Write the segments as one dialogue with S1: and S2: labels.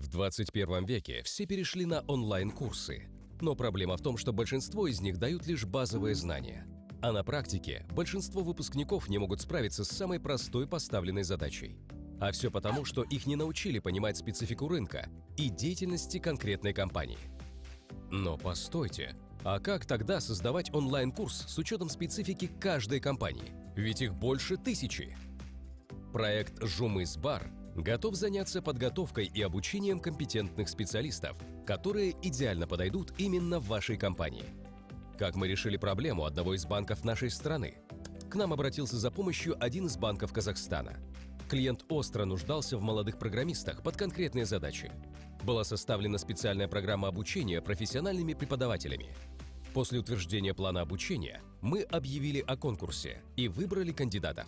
S1: В 21 веке все перешли на онлайн-курсы. Но проблема в том, что большинство из них дают лишь базовые знания. А на практике большинство выпускников не могут справиться с самой простой поставленной задачей. А все потому, что их не научили понимать специфику рынка и деятельности конкретной компании. Но постойте, а как тогда создавать онлайн-курс с учетом специфики каждой компании? Ведь их больше 1000. Проект «Жумыс-бар» готов заняться подготовкой и обучением компетентных специалистов, которые идеально подойдут именно в вашей компании. Как мы решили проблему одного из банков нашей страны? К нам обратился за помощью один из банков Казахстана. Клиент остро нуждался в молодых программистах под конкретные задачи. Была составлена специальная программа обучения профессиональными преподавателями. После утверждения плана обучения мы объявили о конкурсе и выбрали кандидатов.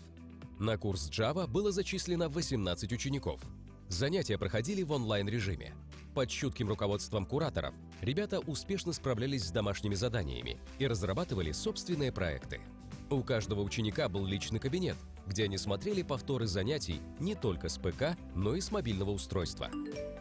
S1: На курс Java было зачислено 18 учеников. Занятия проходили в онлайн-режиме. Под чутким руководством кураторов ребята успешно справлялись с домашними заданиями и разрабатывали собственные проекты. У каждого ученика был личный кабинет, где они смотрели повторы занятий не только с ПК, но и с мобильного устройства.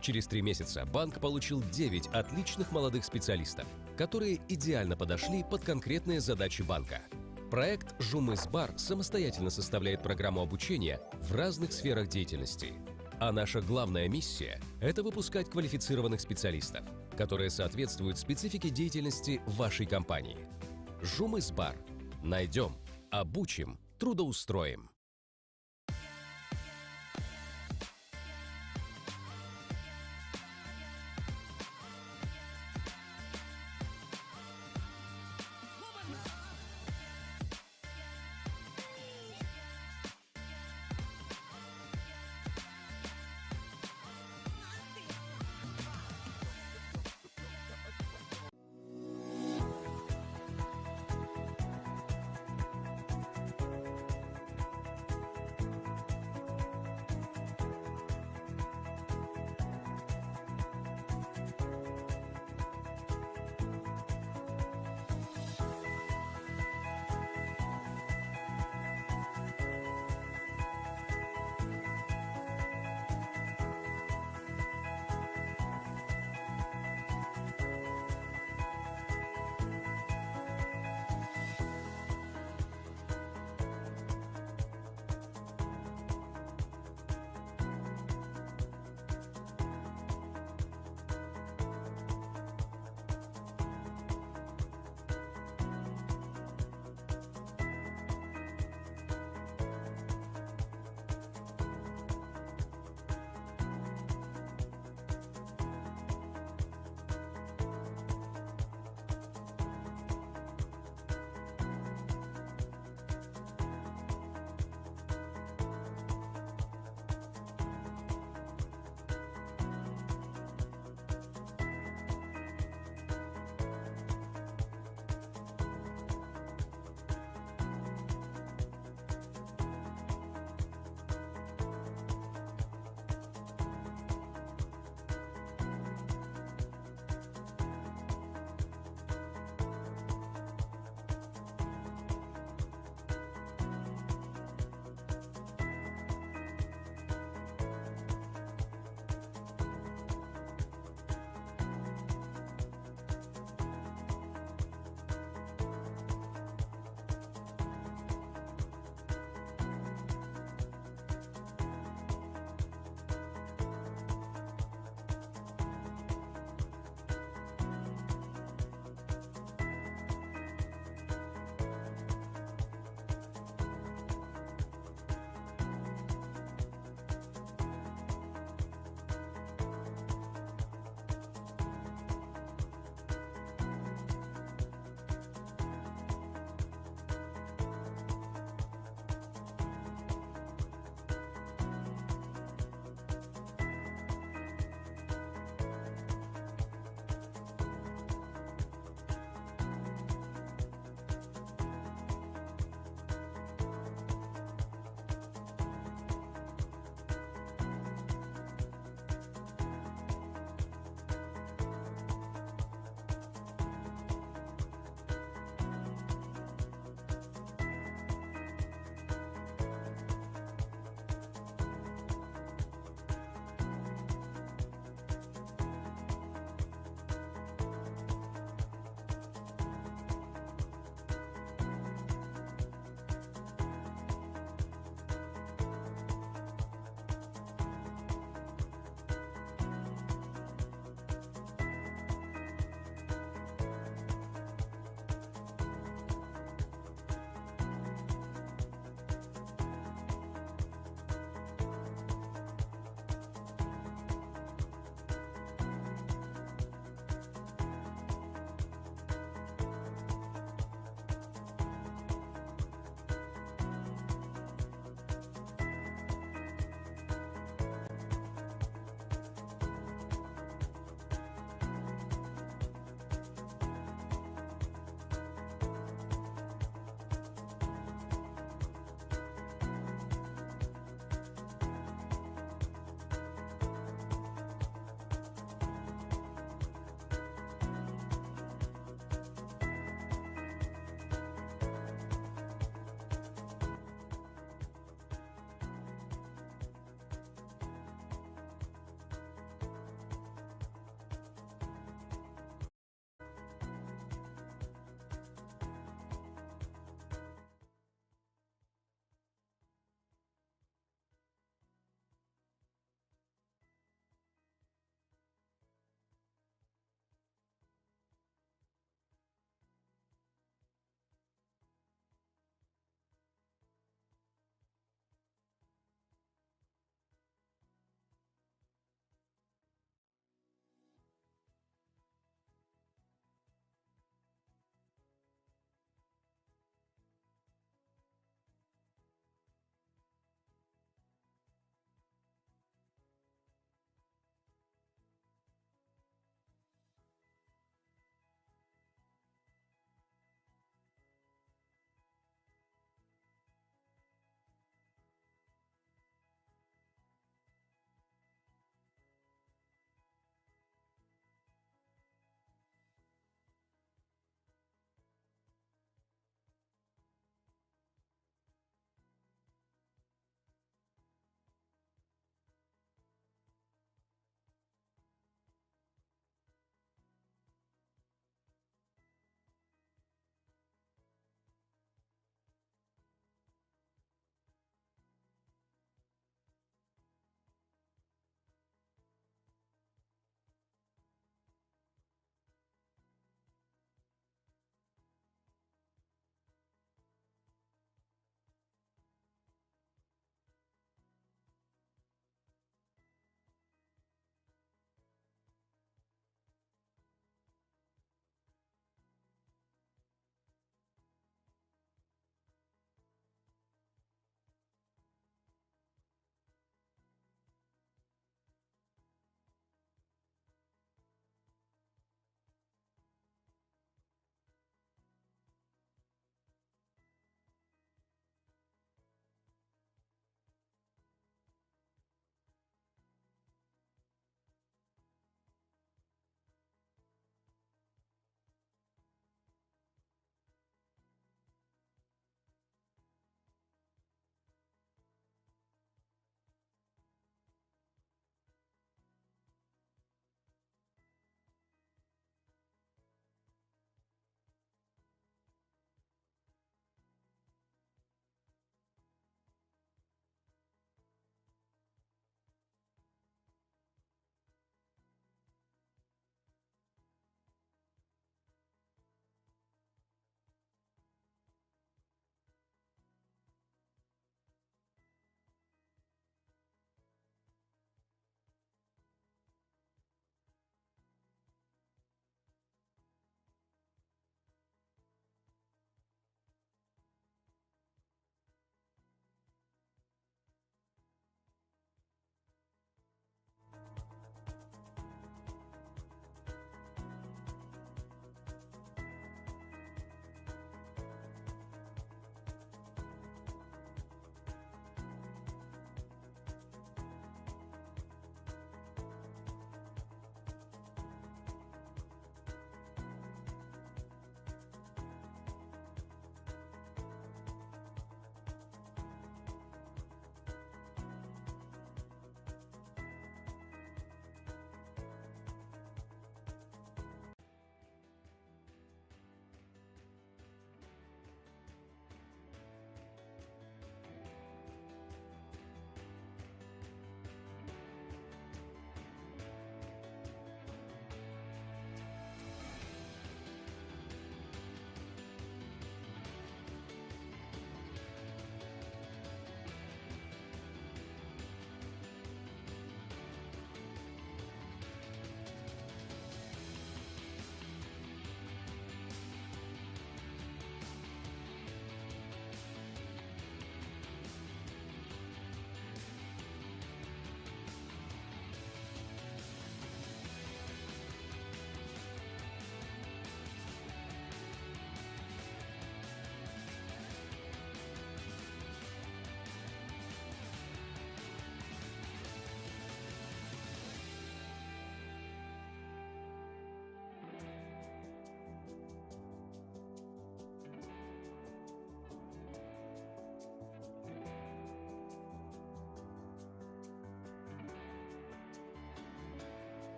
S1: Через 3 месяца банк получил 9 отличных молодых специалистов, которые идеально подошли под конкретные задачи банка. Проект «Жумыс-бар» самостоятельно составляет программу обучения в разных сферах деятельности. А наша главная миссия – это выпускать квалифицированных специалистов, которые соответствуют специфике деятельности вашей компании. «Жумыс-бар». Найдем, обучим, трудоустроим.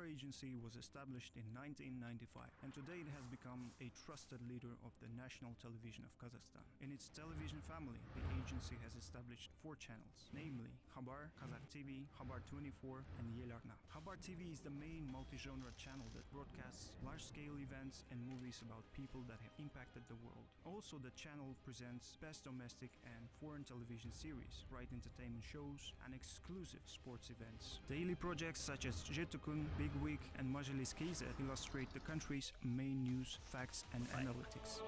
S2: Khabar agency was established in 1995, and today it has become a trusted leader of the national television of Kazakhstan. In its television family, the agency has established 4 channels, namely Khabar, Kazakh TV, Khabar 24, and Yelarna. Khabar TV is the main multi-genre channel that broadcasts large-scale events and movies about people that have impacted the world. Also, the channel presents best domestic and foreign television series, right entertainment shows, and exclusive sports events. Daily projects such as Jetukun, Big Week, and Majalis KZ illustrate the country's main news, facts, and analytics.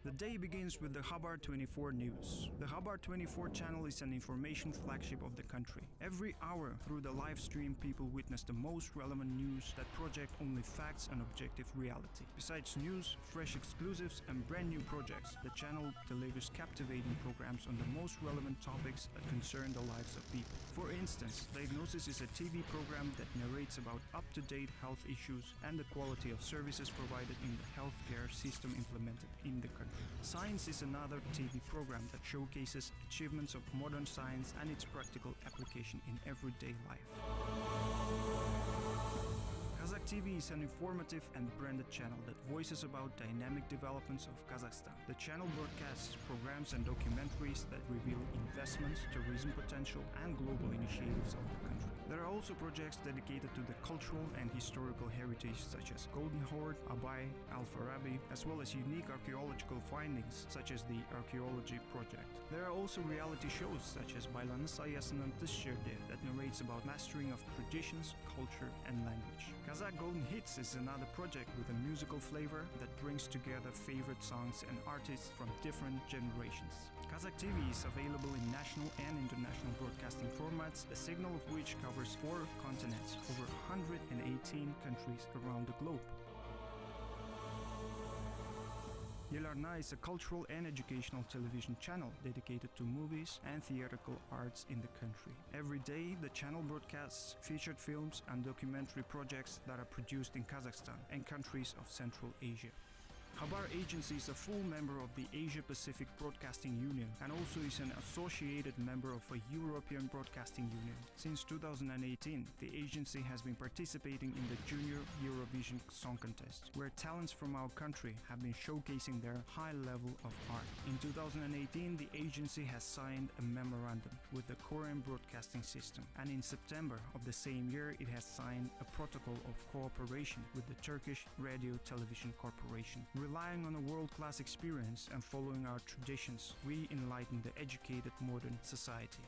S2: The day begins with the Khabar 24 news. The Khabar 24 channel is an information flagship of the country. Every hour through the live stream, people witness the most relevant news that project only facts and objective reality. Besides news, fresh exclusives, and brand new projects, the channel delivers captivating programs on the most relevant topics that concern the lives of people. For instance, Diagnosis is a TV program that narrates about up-to-date health issues and the quality of services provided in the healthcare system implemented in the country. Science is another TV program that showcases achievements of modern science and its practical application in everyday life. Kazakh TV is an informative and branded channel that voices about dynamic developments of Kazakhstan. The channel broadcasts programs and documentaries that reveal investments, tourism potential, and global initiatives of the country. There are also projects dedicated to the cultural and historical heritage such as Golden Horde, Abay, Al-Farabi, as well as unique archaeological findings such as the Archaeology Project. There are also reality shows such as Baylanı Sayası'nın Dış Yerde that narrates about mastering of traditions, culture, and language. Kazakh Golden Hits is another project with a musical flavor that brings together favorite songs and artists from different generations. Kazakh TV is available in national and international broadcasting formats, the signal of which covers 4 continents, over 118 countries around the globe. Yelarna is a cultural and educational television channel dedicated to movies and theatrical arts in the country. Every day, the channel broadcasts featured films and documentary projects that are produced in Kazakhstan and countries of Central Asia. Khabar agency is a full member of the Asia-Pacific Broadcasting Union and also is an associated member of a European Broadcasting Union. Since 2018, the agency has been participating in the Junior Eurovision Song Contest, where talents from our country have been showcasing their high level of art. In 2018, the agency has signed a memorandum with the Korean Broadcasting System, and in September of the same year, it has signed a protocol of cooperation with the Turkish Radio Television Corporation. Relying on a world-class experience and following our traditions, we enlighten the educated modern society.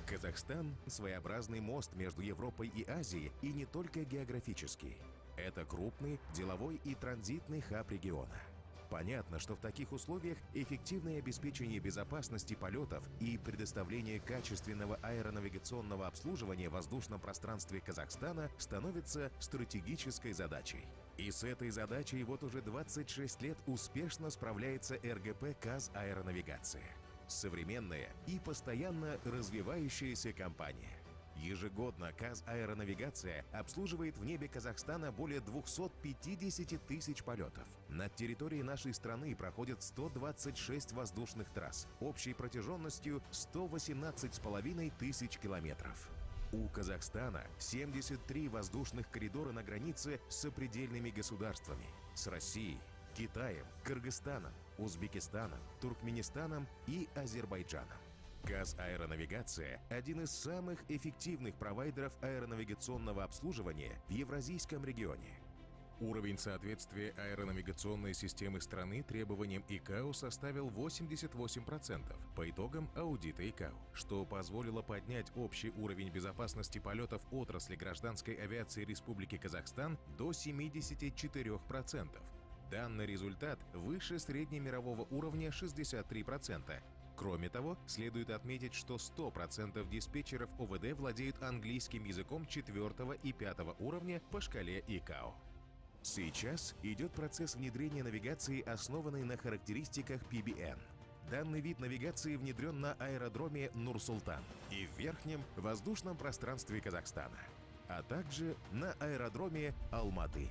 S3: Казахстан – своеобразный мост между Европой и Азией, и не только географический. Это крупный деловой и транзитный хаб региона. Понятно, что в таких условиях эффективное обеспечение безопасности полетов и предоставление качественного аэронавигационного обслуживания в воздушном пространстве Казахстана становится стратегической задачей. И с этой задачей вот уже 26 лет успешно справляется РГП «Казаэронавигация». Современная и постоянно развивающаяся компания. Ежегодно «Казаэронавигация» обслуживает в небе Казахстана более 250 тысяч полетов. Над территорией нашей страны проходят 126 воздушных трасс, общей протяженностью 118,5 тысяч километров. У Казахстана 73 воздушных коридора на границе с сопредельными государствами – с Россией, Китаем, Кыргызстаном, Узбекистаном, Туркменистаном и Азербайджаном. «Казаэронавигация» – один из самых эффективных провайдеров аэронавигационного обслуживания в Евразийском регионе. Уровень соответствия аэронавигационной системы страны требованиям ИКАО составил 88% по итогам аудита ИКАО, что позволило поднять общий уровень безопасности полетов отрасли гражданской авиации Республики Казахстан до 74%. Данный результат выше среднемирового уровня 63%. Кроме того, следует отметить, что 100% диспетчеров ОВД владеют английским языком 4 и 5 уровня по шкале ИКАО. Сейчас идет процесс внедрения навигации, основанной на характеристиках PBN. Данный вид навигации внедрен на аэродроме Нур-Султан и в верхнем воздушном пространстве Казахстана, а также на аэродроме Алматы.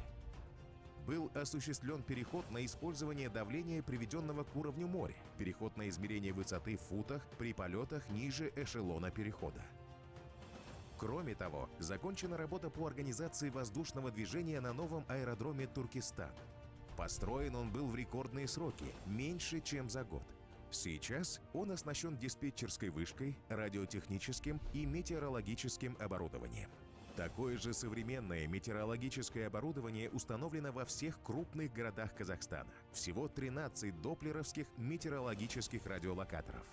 S3: Был осуществлен переход на использование давления, приведенного к уровню моря, переход на измерение высоты в футах при полетах ниже эшелона перехода. Кроме того, закончена работа по организации воздушного движения на новом аэродроме Туркестан. Построен он был в рекордные сроки, меньше, чем за год. Сейчас он оснащен диспетчерской вышкой, радиотехническим и метеорологическим оборудованием. Такое же современное метеорологическое оборудование установлено во всех крупных городах Казахстана. Всего 13 доплеровских метеорологических радиолокаторов.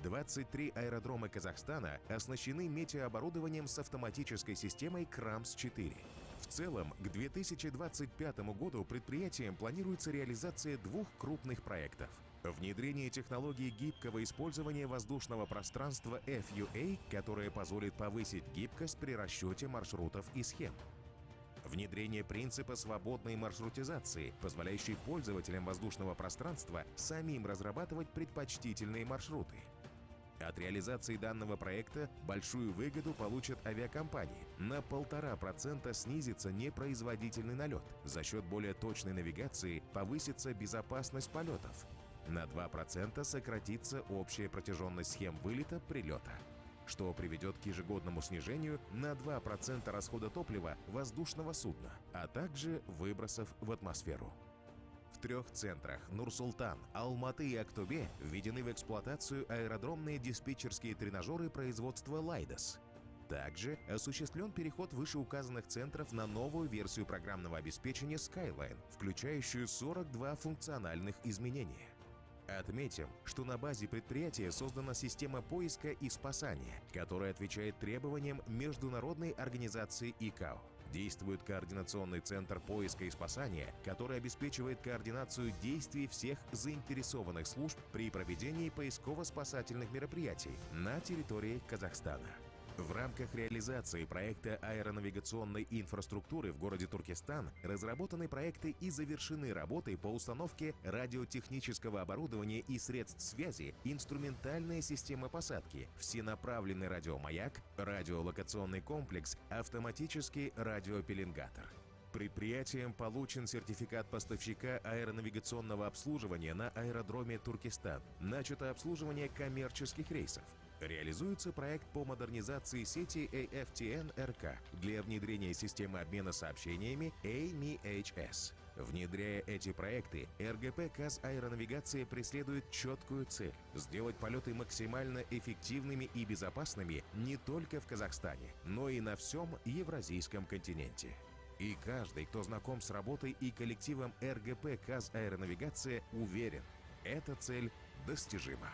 S3: 23 аэродрома Казахстана оснащены метеооборудованием с автоматической системой КРАМС-4. В целом, к 2025 году предприятием планируется реализация двух крупных проектов. Внедрение технологии гибкого использования воздушного пространства FUA, которое позволит повысить гибкость при расчете маршрутов и схем. Внедрение принципа свободной маршрутизации, позволяющей пользователям воздушного пространства самим разрабатывать предпочтительные маршруты. От реализации данного проекта большую выгоду получат авиакомпании. На 1,5% снизится непроизводительный налет. За счет более точной навигации повысится безопасность полетов. На 2% сократится общая протяженность схем вылета-прилета, что приведет к ежегодному снижению на 2% расхода топлива воздушного судна, а также выбросов в атмосферу. В 3 центрах – Нур-Султан, Алматы и Актобе – введены в эксплуатацию аэродромные диспетчерские тренажеры производства «Лайдос». Также осуществлен переход вышеуказанных центров на новую версию программного обеспечения Skyline, включающую 42 функциональных изменения. Отметим, что на базе предприятия создана система поиска и спасания, которая отвечает требованиям Международной организации ИКАО. Действует координационный центр поиска и спасания, который обеспечивает координацию действий всех заинтересованных служб при проведении поисково-спасательных мероприятий на территории Казахстана. В рамках реализации проекта аэронавигационной инфраструктуры в городе Туркестан разработаны проекты и завершены работы по установке радиотехнического оборудования и средств связи, инструментальная система посадки, всенаправленный радиомаяк, радиолокационный комплекс, автоматический радиопеленгатор. Предприятием получен сертификат поставщика аэронавигационного обслуживания на аэродроме Туркестан. Начато обслуживание коммерческих рейсов. Реализуется проект по модернизации сети AFTN-РК для внедрения системы обмена сообщениями AMIHS. Внедряя эти проекты, РГП «Казаэронавигация» преследует четкую цель – сделать полеты максимально эффективными и безопасными не только в Казахстане, но и на всем Евразийском континенте. И каждый, кто знаком с работой и коллективом РГП «Казаэронавигация», уверен – эта цель достижима.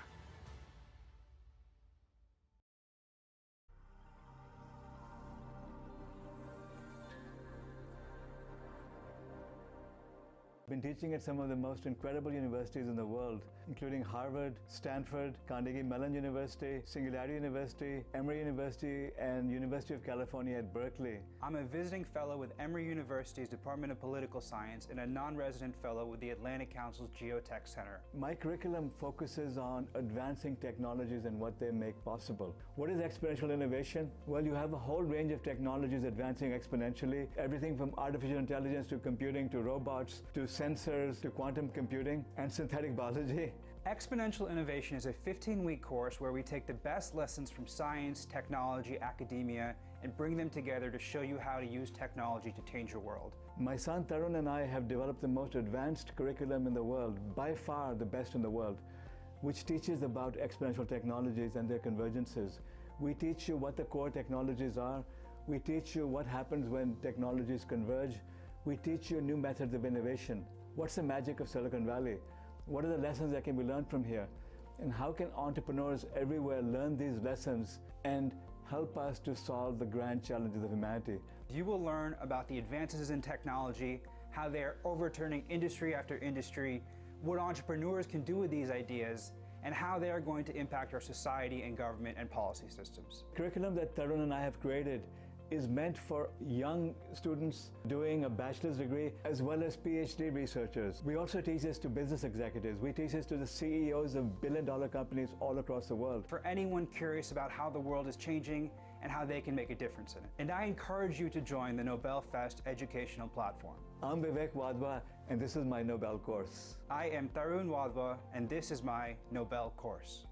S4: Been teaching at some of the most incredible universities in the world, including Harvard, Stanford, Carnegie Mellon University, Singularity University, Emory University, and University of California at Berkeley.
S5: I'm a visiting fellow with Emory University's Department of Political Science and a non-resident fellow with the Atlantic Council's Geotech Center.
S4: My curriculum focuses on advancing technologies and what they make possible. What is exponential innovation? Well, you have a whole range of technologies advancing exponentially, everything from artificial intelligence to computing to robots to sensors to quantum computing and synthetic biology.
S5: Exponential Innovation is a 15-week course where we take the best lessons from science, technology, academia, and bring them together to show you how to use technology to change your world.
S4: My son Tarun and I have developed the most advanced curriculum in the world, by far the best in the world, which teaches about exponential technologies and their convergences. We teach you what the core technologies are. We teach you what happens when technologies converge. We teach you new methods of innovation. What's the magic of Silicon Valley? What are the lessons that can be learned from here? And how can entrepreneurs everywhere learn these lessons and help us to solve the grand challenges of humanity?
S5: You will learn about the advances in technology, how they are overturning industry after industry, what entrepreneurs can do with these ideas, and how they are going to impact our society and government and policy systems.
S4: The curriculum that Tarun and I have created is meant for young students doing a bachelor's degree as well as PhD researchers. We also teach this to business executives. We teach this to the CEOs of billion-dollar companies all across the world.
S5: For anyone curious about how the world is changing and how they can make a difference in it. And I encourage you to join the Nobel Fest educational platform.
S4: I'm Vivek Wadhwa, and this is my Nobel course.
S5: I am Tarun Wadhwa, and this is my Nobel course.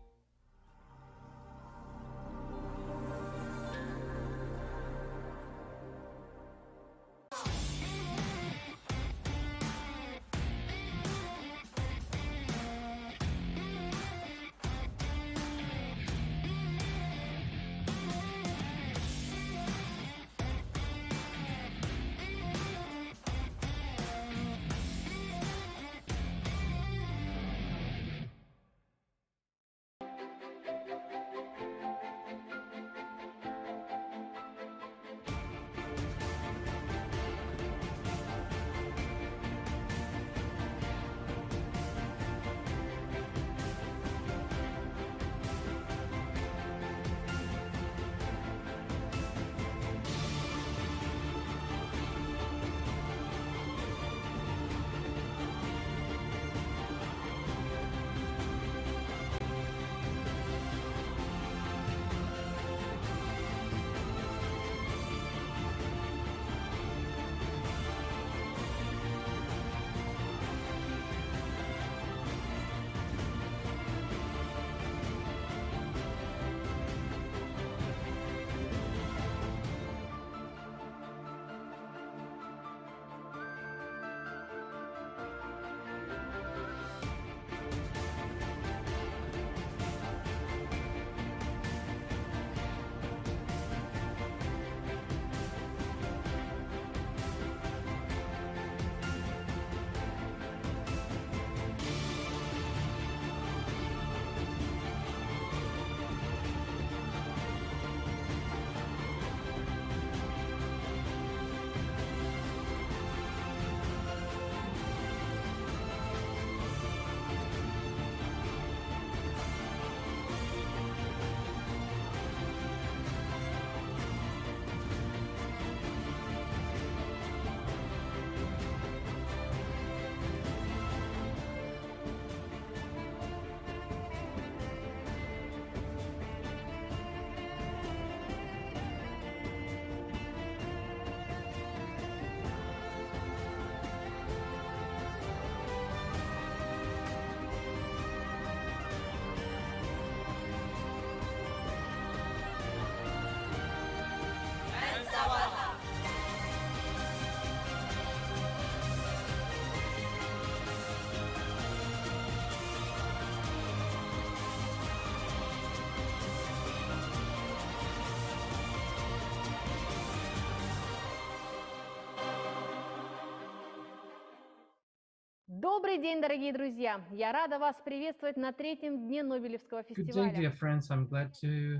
S6: Добрый день, дорогие друзья! Я рада вас приветствовать на третьем дне Нобелевского
S7: Good day,
S6: фестиваля.
S7: dear friends. I'm glad to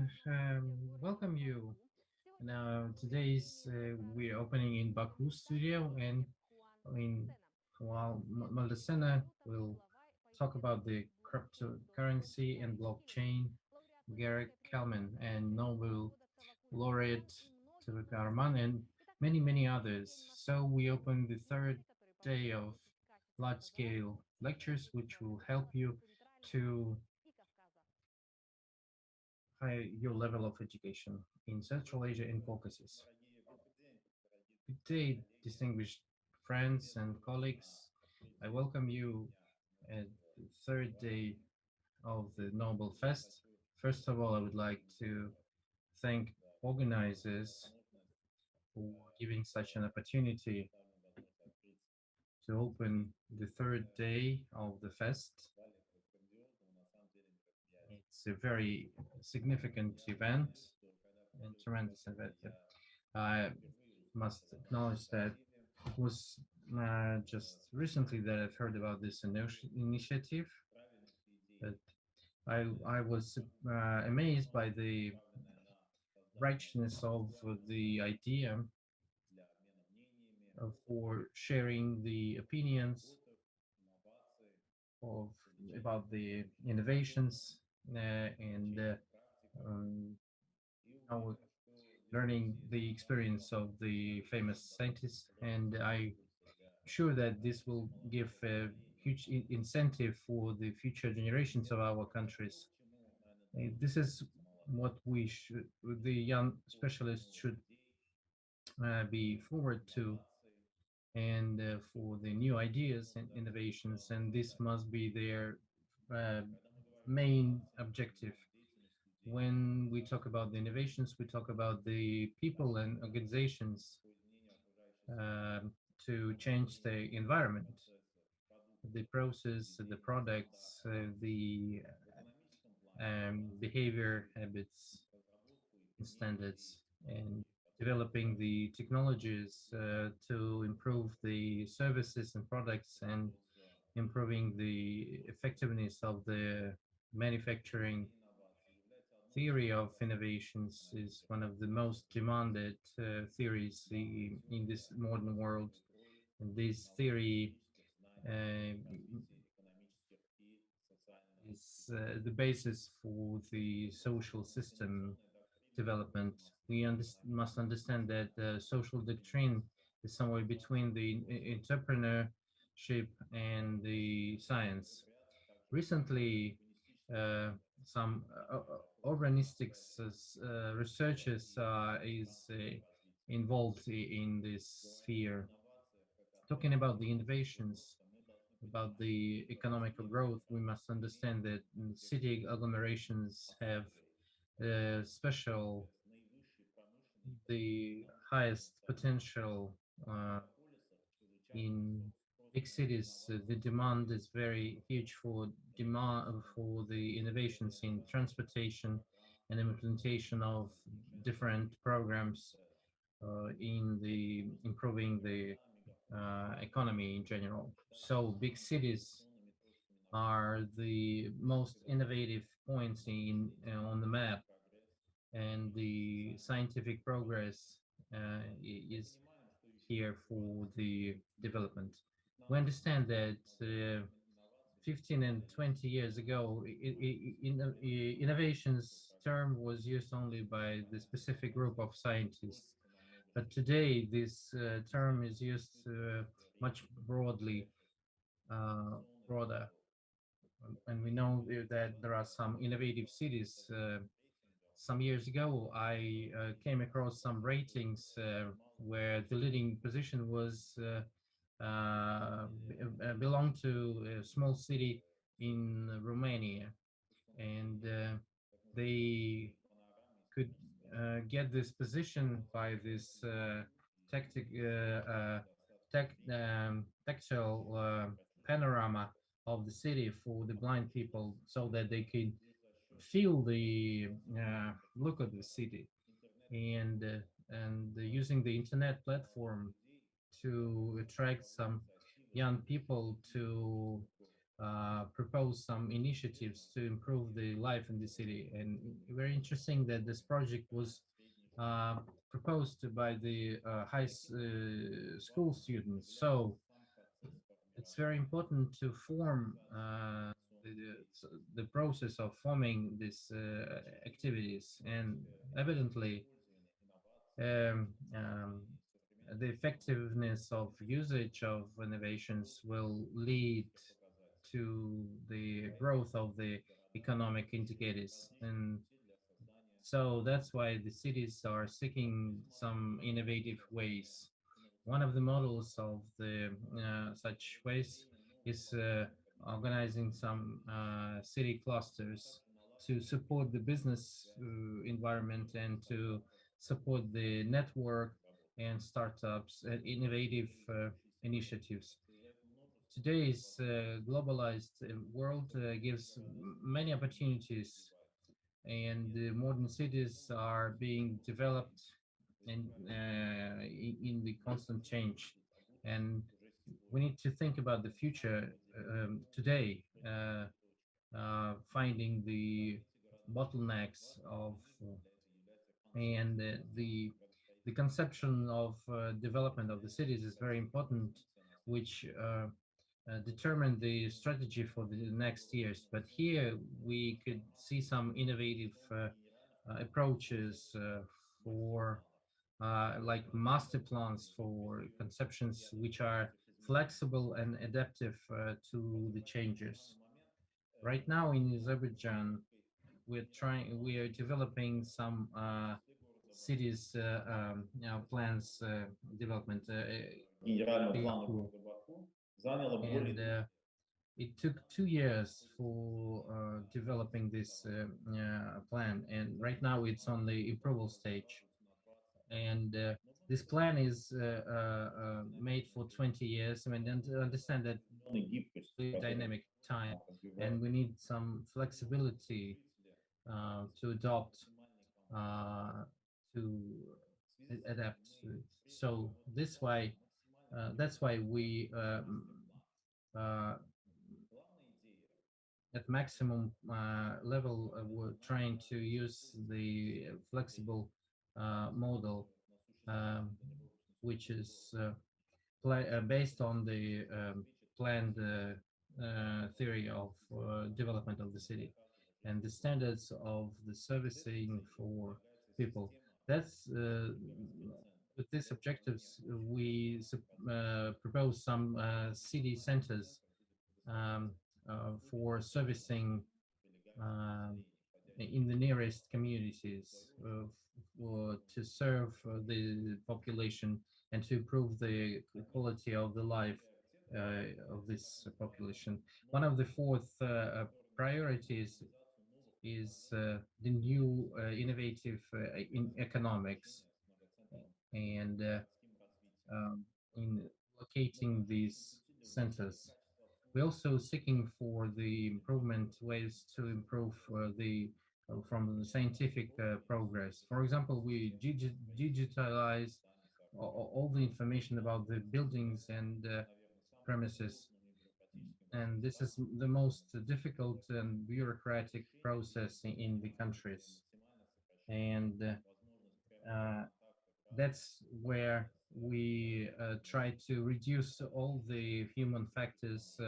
S7: welcome you. Now, today's we're opening in Baku studio and in while Maldacena will talk about the cryptocurrency and blockchain. Garrett Kalman and Nobel laureate Tawakkol Karman and many others. So we open the third day of large-scale lectures, which will help you to high your level of education in Central Asia and Caucasus. Good day, distinguished friends and colleagues. I welcome you at the third day of the Nobel Fest. First of all, I would like to thank organizers for giving such an opportunity to open the third day of the fest. It's a very significant event and tremendous event. I must acknowledge that it was just recently that I've heard about this initiative, but I was amazed by the righteousness of the idea for sharing the opinions of about the innovations and um, now learning the experience of the famous scientists. And I'm sure that this will give a huge incentive for the future generations of our countries. This is what we should, the young specialists should be forward to, and for the new ideas and innovations, and this must be their uh, main objective. When we talk about the innovations, we talk about the people and organizations to change the environment, the process, the products, the behavior habits and standards, and developing the technologies to improve the services and products and improving the effectiveness of the manufacturing. Theory of innovations is one of the most demanded theories in this modern world. And this theory uh, is the basis for the social system development. We must understand that social doctrine is somewhere between the entrepreneurship and the science. Recently, uh, some urbanistic researchers is involved in this sphere. Talking about the innovations, about the economical growth, we must understand that city agglomerations have special, the highest potential in big cities. The demand is very huge for demand for the innovations in transportation and implementation of different programs in the improving the economy in general. So big cities are the most innovative points in on the map, and the scientific progress is here for the development. We understand that 15 and 20 years ago, innovations term was used only by the specific group of scientists. But today, this term is used much uh, broader. And we know that there are some innovative cities. Some years ago, I came across some ratings where the leading position was belonged to a small city in Romania, and they could get this position by this tactic, tactile panorama of the city for the blind people, so that they could feel the look of the city, and using the internet platform to attract some young people to propose some initiatives to improve the life in the city. And very interesting that this project was uh, proposed by the school students. So it's very important to form the process of forming these activities, and evidently um, um, the effectiveness of usage of innovations will lead to the growth of the economic indicators. And so that's why the cities are seeking some innovative ways. One of the models of the such ways is organizing some city clusters to support the business environment and to support the network and startups and innovative initiatives. Today's globalized world gives many opportunities, and the modern cities are being developed in the constant change. And we need to think about the future today, finding the bottlenecks of and the conception of development of the cities is very important, which determine the strategy for the next years. But here we could see some innovative approaches for like master plans for conceptions which are flexible and adaptive to the changes. Right now in Azerbaijan, we are developing some cities plans development and it took 2 years for developing this plan, and right now it's on the approval stage. And this plan is made for 20 years, and to understand that dynamic time, and we need some flexibility to adopt, uh, to adapt to it. So that's why we uh, at maximum level we're trying to use the flexible model, um, which is based on the planned theory of development of the city and the standards of the servicing for people. That's with these objectives, we propose some city centers um, for servicing in the nearest communities to serve the population and to improve the quality of the life of this population. One of the fourth priorities is the new innovative in economics and in locating these centers. We're also seeking for the improvement ways to improve the from the scientific progress. For example, we digitalize all the information about the buildings and premises, and this is the most difficult and bureaucratic process in the countries. And that's where we try to reduce all the human factors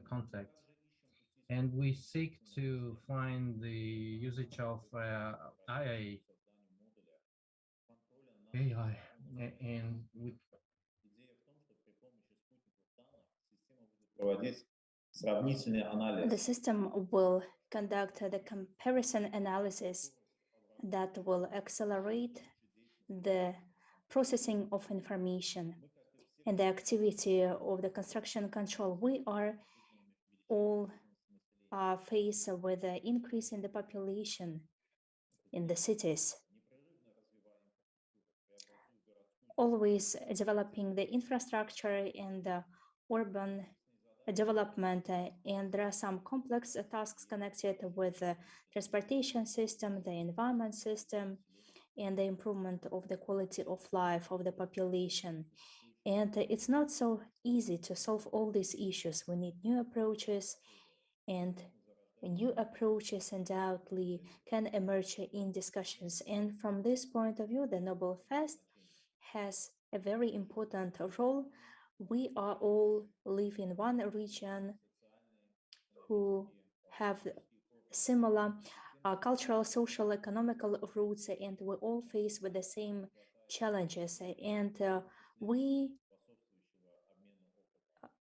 S7: contact, and we seek to find the usage of AI, and with
S8: The system will conduct the comparison analysis that will accelerate the processing of information and the activity of the construction control. We are all faced with the increase in the population in the cities, always developing the infrastructure and the urban development, and there are some complex tasks connected with the transportation system, the environment system, and the improvement of the quality of life of the population. And it's not so easy to solve all these issues. We need new approaches, and new approaches undoubtedly can emerge in discussions. And from this point of view, the Nobel Fest has a very important role We are all live in one region who have similar cultural, social, economical roots, and we all face with the same challenges. And we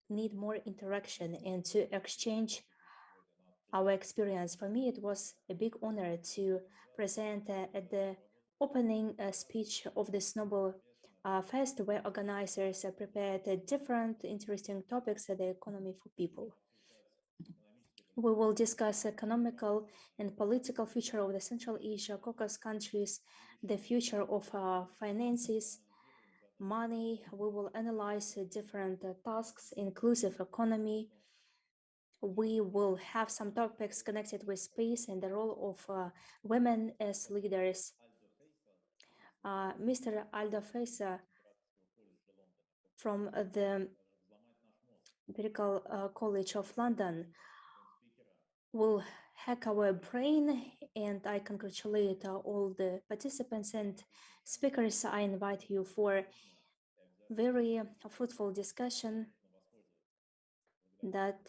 S8: need more interaction and to exchange our experience. For me, it was a big honor to present at the opening speech of this Nobel Fest, where organizers prepared different interesting topics at the economy for people. We will discuss economical and political future of the Central Asia, Caucasus countries, the future of finances, money. We will analyze different tasks, inclusive economy. We will have some topics connected with space and the role of women as leaders. Mr. Aldo Faisal from the Medical College of London will hack our brain, and I congratulate all the participants and speakers. I invite you for very fruitful discussion that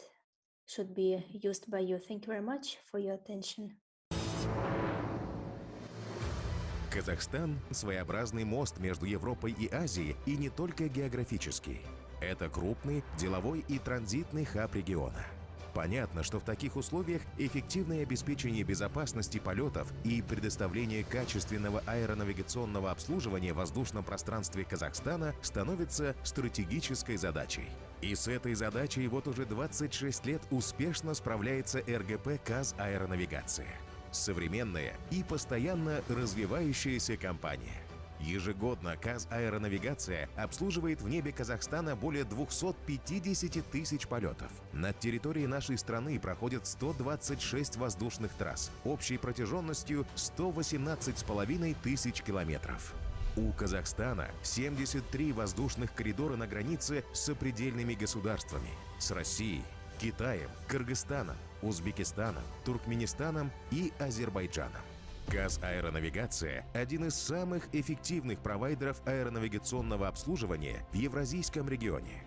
S8: should be used by you. Thank you very much for your attention.
S3: Казахстан – своеобразный мост между Европой и Азией, и не только географический. Это крупный деловой и транзитный хаб региона. Понятно, что в таких условиях эффективное обеспечение безопасности полетов и предоставление качественного аэронавигационного обслуживания в воздушном пространстве Казахстана становится стратегической задачей. И с этой задачей вот уже 26 лет успешно справляется РГП «Казаэронавигация». Современная и постоянно развивающаяся компания. Ежегодно «Казаэронавигация» обслуживает в небе Казахстана более 250 тысяч полетов. Над территорией нашей страны проходят 126 воздушных трасс общей протяженностью 118,5 тысяч километров. У Казахстана 73 воздушных коридора на границе с сопредельными государствами – с Россией, Китаем, Кыргызстаном, Узбекистаном, Туркменистаном и Азербайджаном. «Казаэронавигация» – один из самых эффективных провайдеров аэронавигационного обслуживания в Евразийском регионе.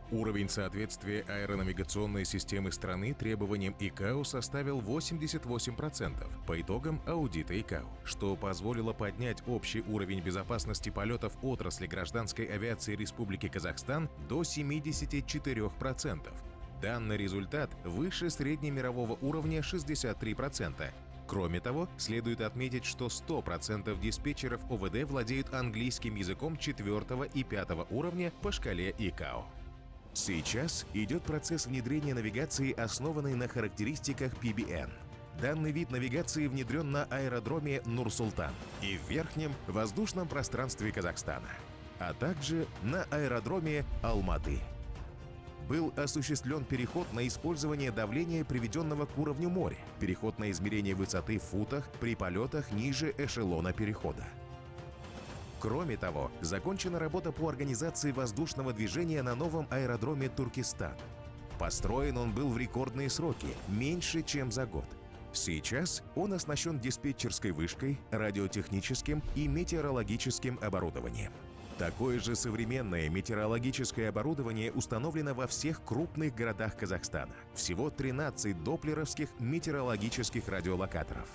S3: Уровень соответствия аэронавигационной системы страны требованиям ИКАО составил 88% по итогам аудита ИКАО, что позволило поднять общий уровень безопасности полетов отрасли гражданской авиации Республики Казахстан до 74%. Данный результат выше среднемирового уровня 63%. Кроме того, следует отметить, что 100% диспетчеров ОВД владеют английским языком 4 и 5 уровня по шкале ИКАО. Сейчас идет процесс внедрения навигации, основанной на характеристиках PBN. Данный вид навигации внедрен на аэродроме Нур-Султан и в верхнем воздушном пространстве Казахстана, а также на аэродроме Алматы. Был осуществлен переход на использование давления, приведенного к уровню моря, переход на измерение высоты в футах при полетах ниже эшелона перехода. Кроме того, закончена работа по организации воздушного движения на новом аэродроме Туркестан. Построен он был в рекордные сроки, меньше чем за год. Сейчас он оснащен диспетчерской вышкой, радиотехническим и метеорологическим оборудованием. Такое же современное метеорологическое оборудование установлено во всех крупных городах Казахстана. Всего 13 доплеровских метеорологических радиолокаторов.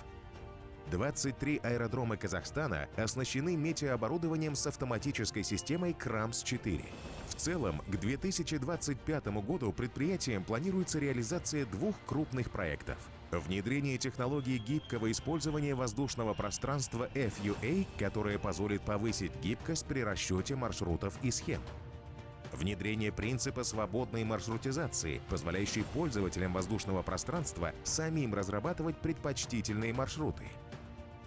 S3: 23 аэродрома Казахстана оснащены метеооборудованием с автоматической системой КРАМС-4. В целом, к 2025 году предприятием планируется реализация двух крупных проектов. Внедрение технологии гибкого использования воздушного пространства FUA, которое позволит повысить гибкость при расчете маршрутов и схем. Внедрение принципа свободной маршрутизации, позволяющей пользователям воздушного пространства самим разрабатывать предпочтительные маршруты.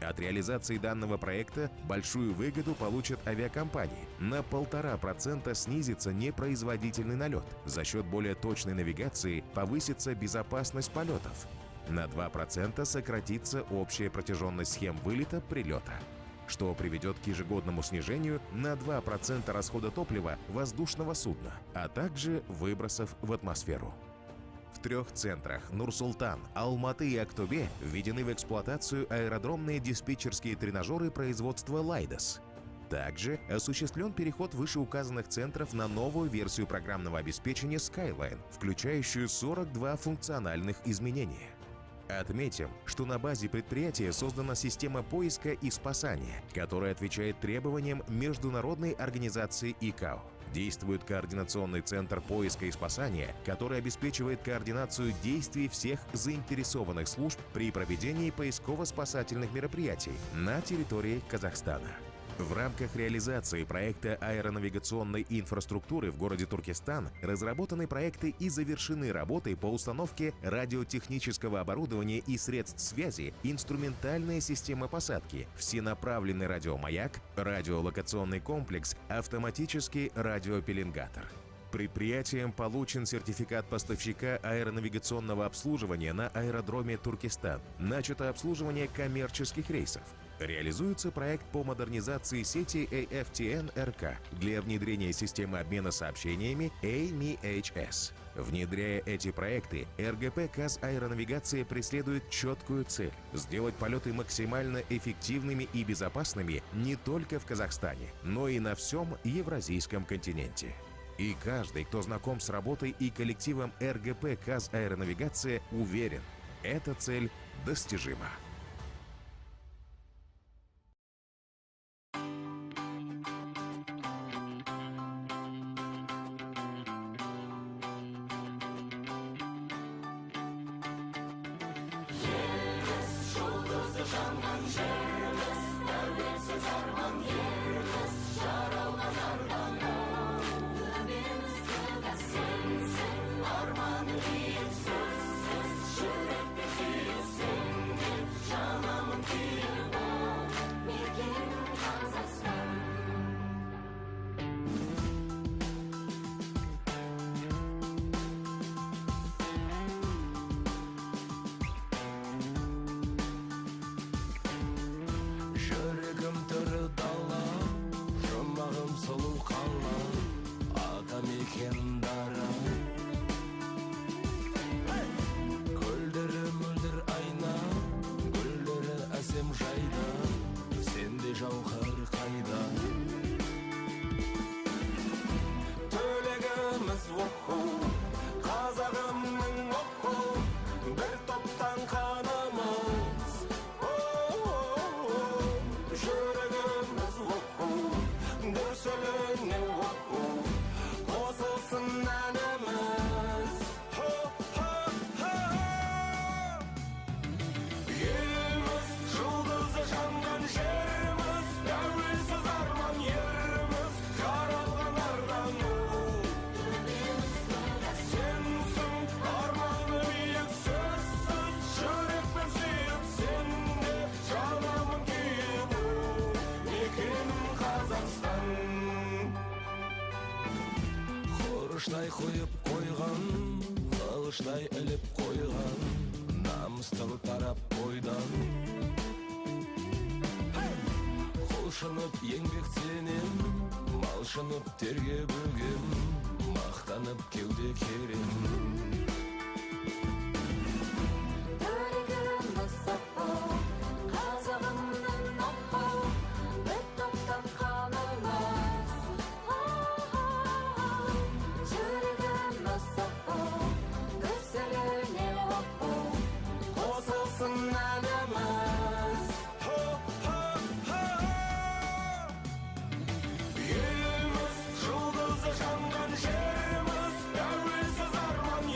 S3: От реализации данного проекта большую выгоду получат авиакомпании. На 1,5% снизится непроизводительный налет. За счет более точной навигации повысится безопасность полетов. На 2% сократится общая протяженность схем вылета-прилета, что приведет к ежегодному снижению на 2% расхода топлива воздушного судна, а также выбросов в атмосферу. В 3 центрах – Нур-Султан, Алматы и Актобе – введены в эксплуатацию аэродромные диспетчерские тренажеры производства «Лайдос». Также осуществлен переход вышеуказанных центров на новую версию программного обеспечения Skyline, включающую 42 функциональных изменения. Отметим, что на базе предприятия создана система поиска и спасания, которая отвечает требованиям Международной организации ИКАО. Действует координационный центр поиска и спасания, который обеспечивает координацию действий всех заинтересованных служб при проведении поисково-спасательных мероприятий на территории Казахстана. В рамках реализации проекта аэронавигационной инфраструктуры в городе Туркестан разработаны проекты и завершены работы по установке радиотехнического оборудования и средств связи, инструментальная система посадки, всенаправленный радиомаяк, радиолокационный комплекс, автоматический радиопеленгатор. Предприятием получен сертификат поставщика аэронавигационного обслуживания на аэродроме Туркестан. Начато обслуживание коммерческих рейсов. Реализуется проект по модернизации сети AFTN-РК для внедрения системы обмена сообщениями AMIHS. Внедряя эти проекты, РГП «Казаэронавигация» преследует четкую цель – сделать полеты максимально эффективными и безопасными не только в Казахстане, но и на всем Евразийском континенте. И каждый, кто знаком с работой и коллективом РГП «Казаэронавигация», уверен – эта цель достижима.
S9: Қылыштай қойып қойған, қылыштай іліп қойған, намыстың тарап бойдан. Құлшынып еңбектенем, малшынып терге бөгем, мақтанып кеуде керем.
S10: Еліміз жұлдызы жанған жеріміз, тәуелсіз арман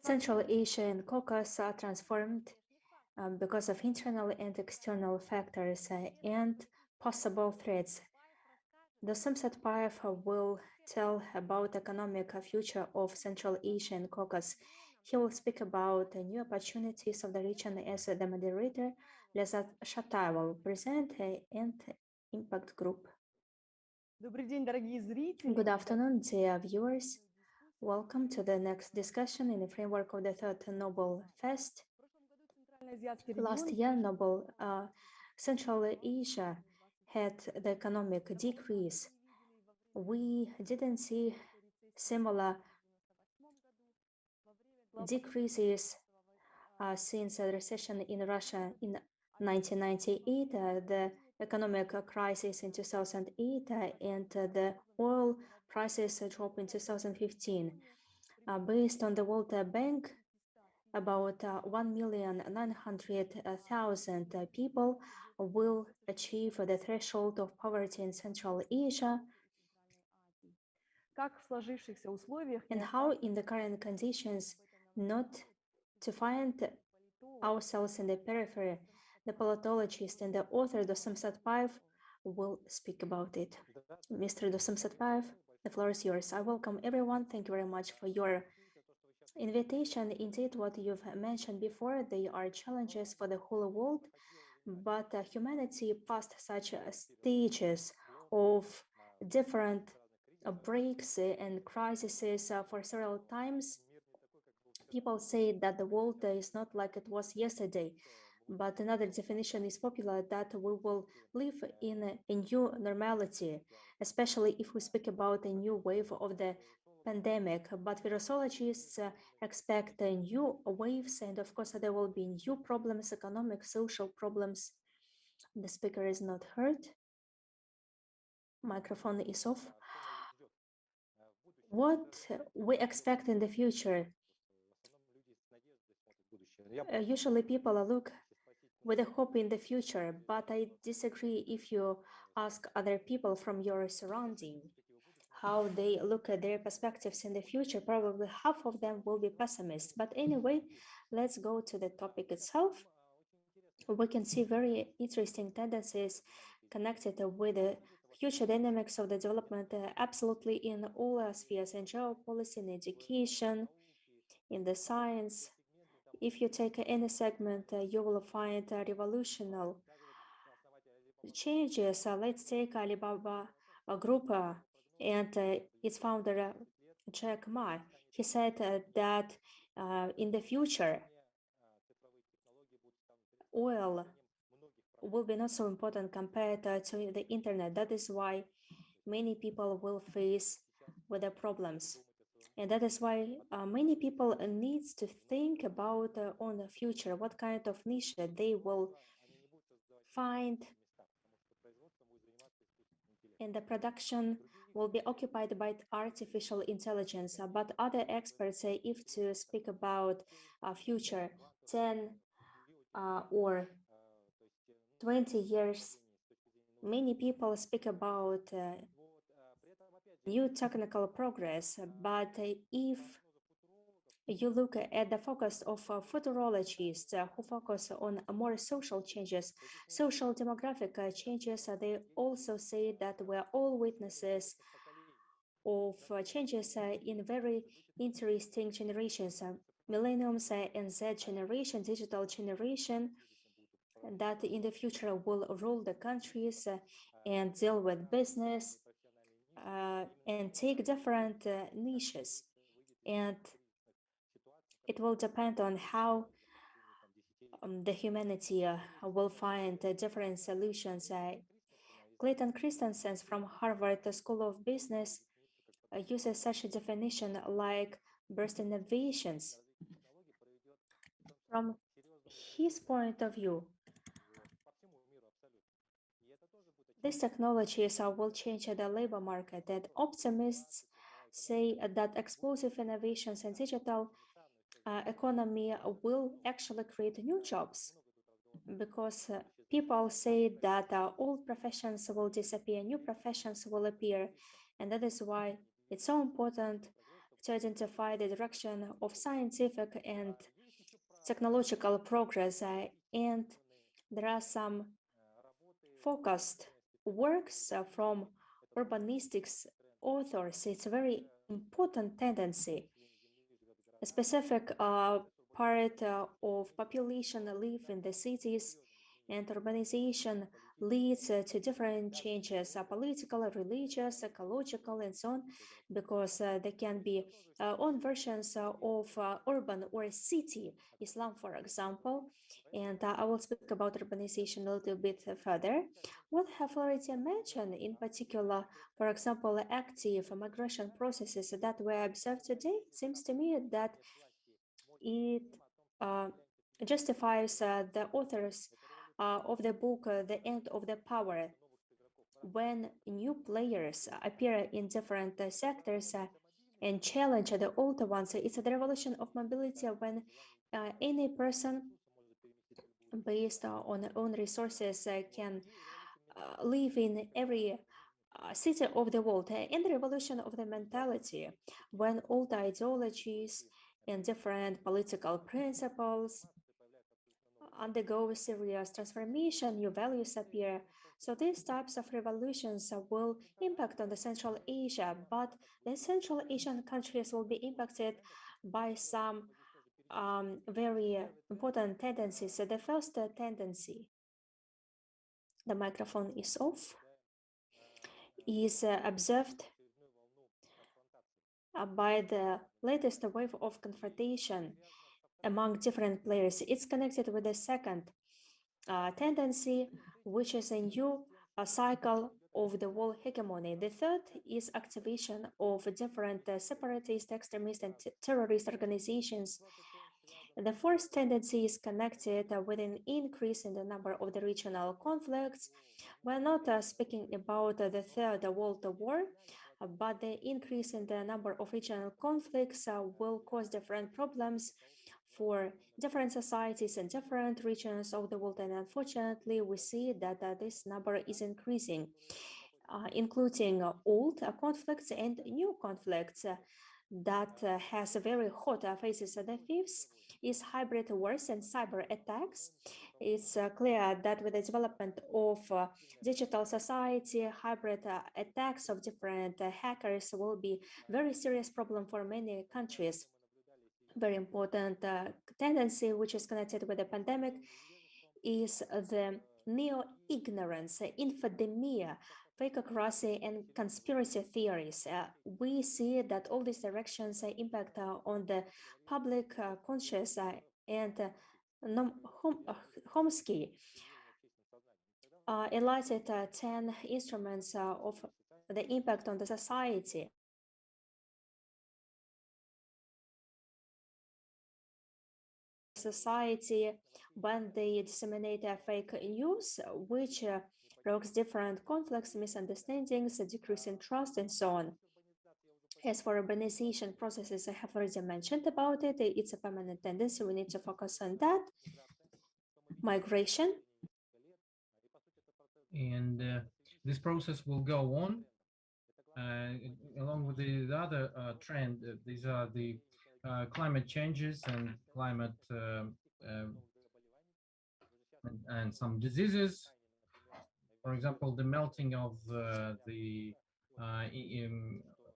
S8: Central Asia and Caucasus are transformed because of internal and external factors and possible threats. Dosym Satpayev will tell about the economic future of Central Asia and Caucasus. He will speak about the new opportunities of the region as the moderator. Lyazzat Ramazanova will present and Impact Group. Good afternoon, dear viewers. Welcome to the next discussion in the framework of the third Nobel Fest. Last year, Central Asia had the economic decrease. We didn't see similar decreases since the recession in Russia in 1998, the economic crisis in 2008, and the oil prices drop in 2015. Based on the World Bank, about 1,900,000 people will achieve the threshold of poverty in Central Asia. And how in the current conditions not to find ourselves in the periphery? The politologist and the author Dosym Satpayev will speak about it. Mr. Dosym Satpayev, the floor is yours. I welcome everyone. Thank you very much for your invitation. Indeed, what you've mentioned before, they are challenges for the whole world, but humanity passed such stages of different breaks and crises for several times. People say that the world is not like it was yesterday, but another definition is popular that we will live in a new normality, especially if we speak about a new wave of the pandemic. But virusologists expect new waves, and of course there will be new problems, economic, social problems. The speaker is not heard. Microphone is off. What we expect in the future? Usually people look with a hope in the future, but I disagree if you ask other people from your surrounding how they look at their perspectives in the future. Probably half of them will be pessimists. But anyway, let's go to the topic itself. We can see very interesting tendencies connected with the future dynamics of the development absolutely in all spheres, in geopolicy, in education, in the science. If you take any segment, you will find revolutionary changes. Let's take Alibaba Group and its founder, Jack Ma. He said that in the future, oil will be not so important compared to the internet. That is why many people will face with the problems. And that is why many people need to think about on the future, what kind of niche they will find, and the production will be occupied by artificial intelligence. But other experts say if to speak about future 10 or 20 years, many people speak about new technical progress, but if you look at the focus of futurologists who focus on more social changes, social demographic changes, they also say that we're all witnesses of changes in very interesting generations, millenniums and Z generation, digital generation, that in the future will rule the countries and deal with business and take different niches. And it will depend on how the humanity will find different solutions. Clayton Christensen from Harvard School of Business uses such a definition like burst innovations. From his point of view, these technologies will change the labor market, and optimists say that explosive innovations in digital economy will actually create new jobs, because people say that old professions will disappear, new professions will appear, and that is why it's so important to identify the direction of scientific and technological progress, and there are some focused works from urbanistics authors. It's a very important tendency. A specific part of population live in the cities, and urbanization leads to different changes, political, religious, ecological, and so on, because there can be own versions of urban or city Islam, for example. And I will speak about urbanization a little bit further. What I have already mentioned, in particular, for example, active migration processes that we observe today, it seems to me that it uh, justifies the authors of the book The End of the Power. When new players appear in different sectors and challenge the older ones, it's the revolution of mobility when any person based on their own resources can live in every city of the world, and the revolution of the mentality when old ideologies and different political principles undergo serious transformation, new values appear. So these types of revolutions will impact on the Central Asia, but the Central Asian countries will be impacted by some very important tendencies. So the first tendency, the microphone is off, is observed by the latest wave of confrontation among different players. It's connected with the second tendency, which is a new cycle of the world hegemony. The third is activation of different separatist, extremist, and terrorist organizations. The fourth tendency is connected with an increase in the number of the regional conflicts. We're not speaking about the Third World War, but the increase in the number of regional conflicts will cause different problems for different societies in different regions of the world. And unfortunately, we see that this number is increasing, including old conflicts and new conflicts that has very hot phases. The fifth is hybrid wars and cyber attacks. It's clear that with the development of digital society, hybrid attacks of different hackers will be very serious problem for many countries. Very important tendency, which is connected with the pandemic, is the neo-ignorance, infodemia, fakocracy, and conspiracy theories. We see that all these directions impact on the public conscious and Chomsky enlisted 10 instruments of the impact on the society. Society when they disseminate fake news, which provokes different conflicts, misunderstandings, a decrease in trust, and so on. As for urbanization processes, I have already mentioned about it. It's a permanent tendency. We need to focus on that. Migration.
S7: And this process will go on along with the other trend. These are the climate changes and climate and some diseases. For example, the melting of the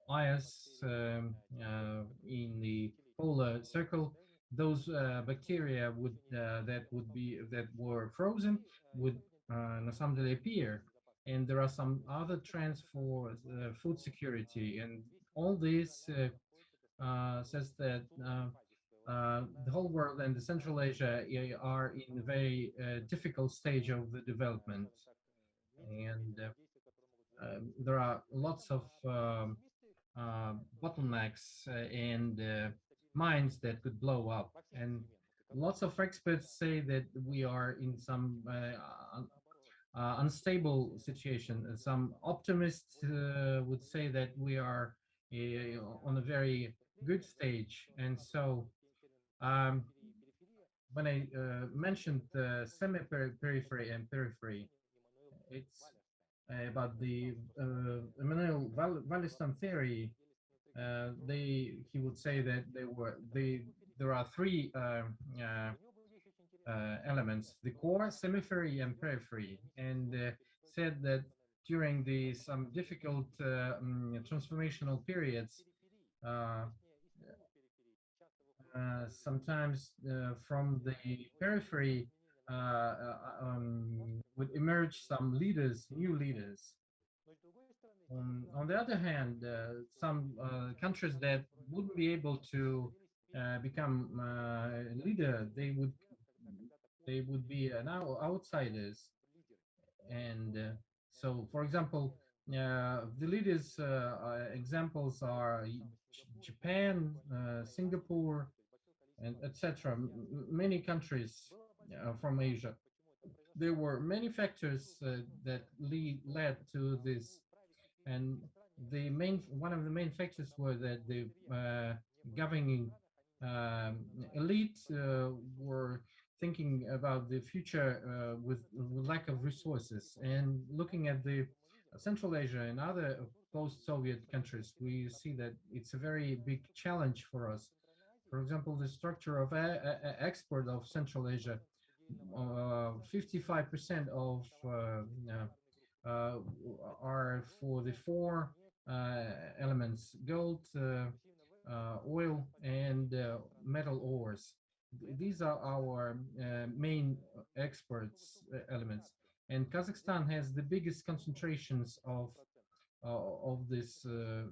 S7: ice in the polar circle. Those bacteria would that were frozen would на самом деле appear, and there are some other trends for food security, and all this says that the whole world and the Central Asia are in a very difficult stage of the development, and there are lots of bottlenecks and mines that could blow up, and lots of experts say that we are in some unstable situation. Some optimists would say that we are on a very good stage, and so when I mentioned semi-periphery and periphery, it's about the Emmanuel Wallerstein theory he would say that there are three elements: the core, semi-periphery, and periphery, and said that during some difficult transformational periods, uh, sometimes from the periphery would emerge some leaders, new leaders. On the other hand, some countries that wouldn't be able to become a leader, they would be outsiders. And so, for example, the leaders examples are Japan, Singapore, and etc. Many countries from Asia. There were many factors that led to this, and one of the main factors were that the governing elite were thinking about the future with lack of resources. And looking at the Central Asia and other post-Soviet countries, we see that it's a very big challenge for us. For example, the structure of export of Central Asia, 55% of uh, are for the four elements: gold, oil, and metal ores. These are our main exports elements. And Kazakhstan has the biggest concentrations of these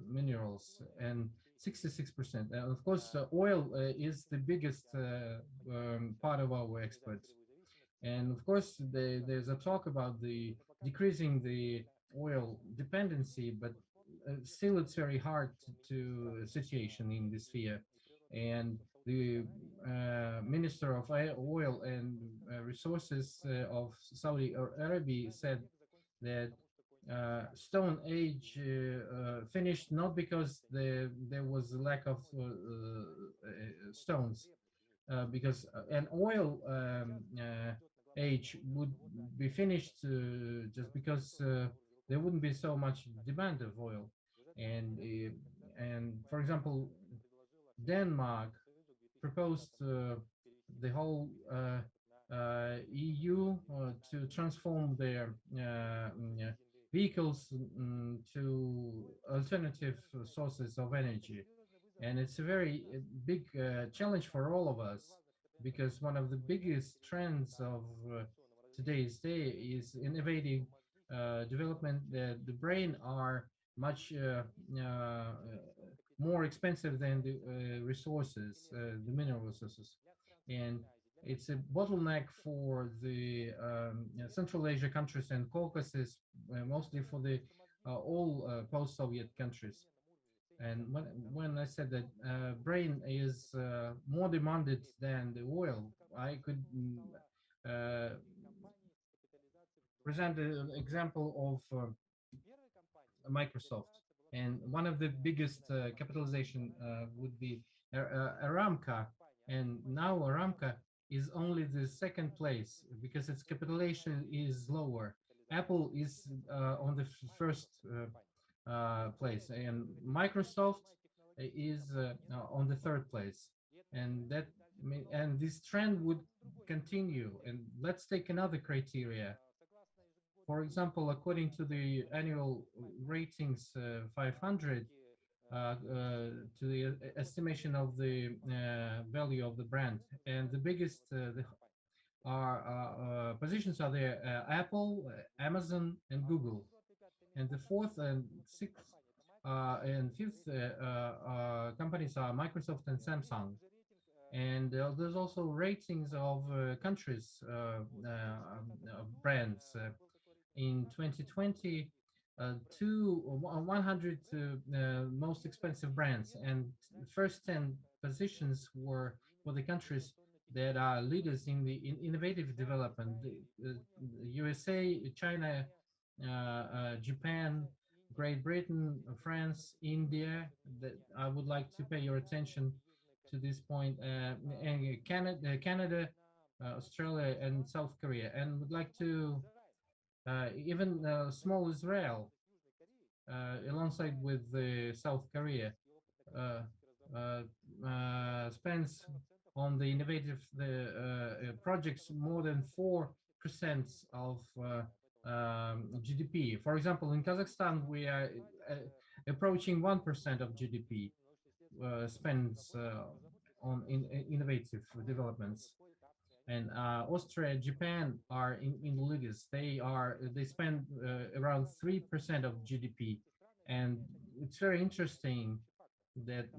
S7: minerals, and 66%. Of course, oil is the biggest part of our exports. And of course, there's a talk about the decreasing the oil dependency, but still it's very hard to situation in this sphere. And the Minister of Oil and Resources of Saudi Arabia said that Stone Age finished not because there was a lack of stones, because an oil age would be finished just because there wouldn't be so much demand of oil. And for example, Denmark proposed the whole EU to transform their vehicles to alternative sources of energy. And it's a very big challenge for all of us, because one of the biggest trends of today's day is innovating development. The brain are much more expensive than the resources, the mineral resources. And it's a bottleneck for the Central Asia countries and Caucasus, mostly for the all post-Soviet countries. And when I said that brain is more demanded than the oil, I could present an example of Microsoft. And one of the biggest capitalization would be Aramco. And now Aramco is only the second place because its capitalization is lower. Apple is on the first place, and Microsoft is on the third place. And this trend would continue. And let's take another criteria. For example, according to the annual ratings 500, to the estimation of the value of the brand, and the biggest positions are there: Apple, Amazon, and Google. And the fourth and sixth and fifth companies are Microsoft and Samsung. And there's also ratings of countries, brands. In 2020, 100 most expensive brands, and the first 10 positions were for the countries that are leaders in the innovative development: the USA, China, Japan, Great Britain, France, India. That I would like to pay your attention to this point, and Canada, Australia, and South Korea, and would like to even small Israel alongside with South Korea. spends on the innovative projects more than 4% of GDP. For example, in Kazakhstan, we are approaching 1% of GDP spends on innovative developments. And Austria, Japan are in the leaders. They spend around 3% of GDP, and it's very interesting that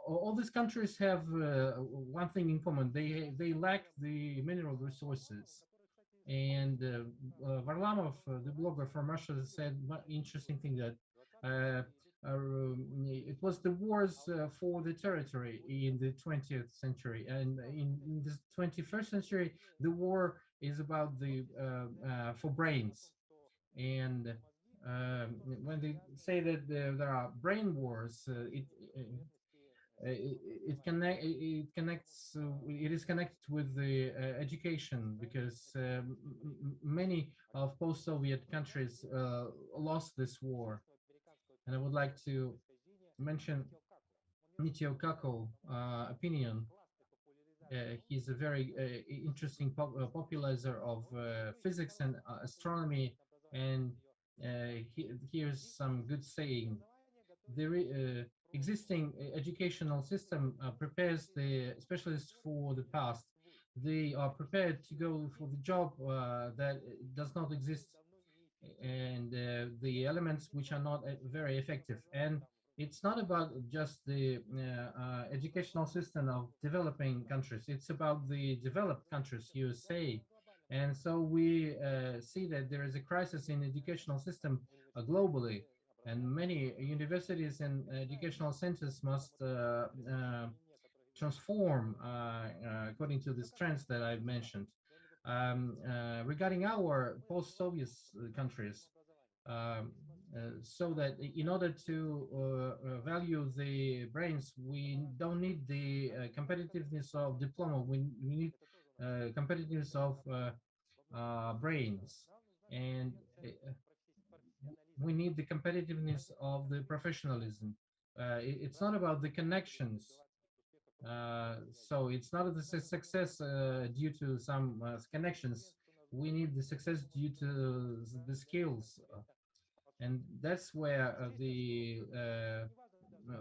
S7: all these countries have one thing in common: they lack the mineral resources. And Varlamov, the blogger from Russia, said one interesting thing that it was the wars for the territory in the 20th century, and in the 21st century, the war is about the for brains. And when they say that there are brain wars, it is connected with the education, because many of post-Soviet countries lost this war. And I would like to mention Mitio Kako opinion. He's a very interesting popularizer of physics and astronomy, and here's some good saying. The existing educational system prepares the specialists for the past. They are prepared to go for the job that does not exist, and the elements which are not very effective. And it's not about just the educational system of developing countries. It's about the developed countries, USA. And so we see that there is a crisis in educational system globally, and many universities and educational centers must transform according to these trends that I've mentioned. Regarding our post-Soviet countries, so that in order to value the brains, we don't need the competitiveness of diploma. We need competitiveness of brains, and we need the competitiveness of the professionalism. It's not about the connections. So it's not the success due to some connections. We need the success due to the skills. And that's where the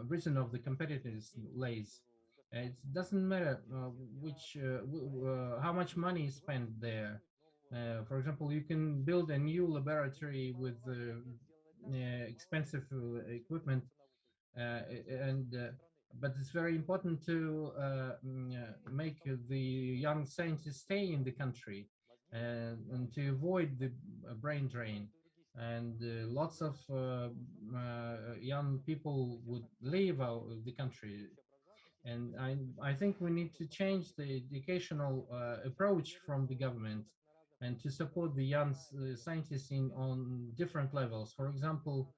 S7: reason of the competitiveness lays. It doesn't matter how much money is spent there. For example, you can build a new laboratory with expensive equipment, but it's very important to make the young scientists stay in the country and to avoid the brain drain. And lots of young people would leave the country. And I think we need to change the educational approach from the government, and to support the young scientists on different levels. For example,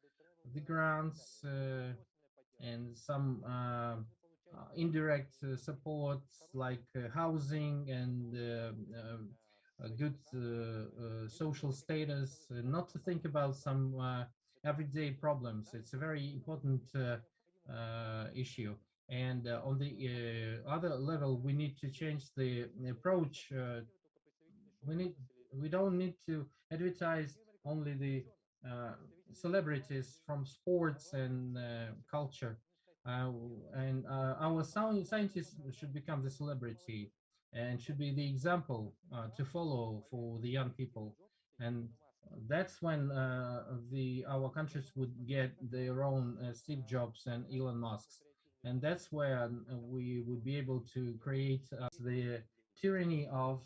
S7: the grants and some indirect supports like housing and a good social status, not to think about some everyday problems. It's a very important issue. And on the other level, we need to change the approach. We don't need to advertise only the celebrities from sports and culture, and our scientists should become the celebrity and should be the example to follow for the young people. And that's when our countries would get their own Steve Jobs and Elon Musks. And that's where we would be able to create the tyranny of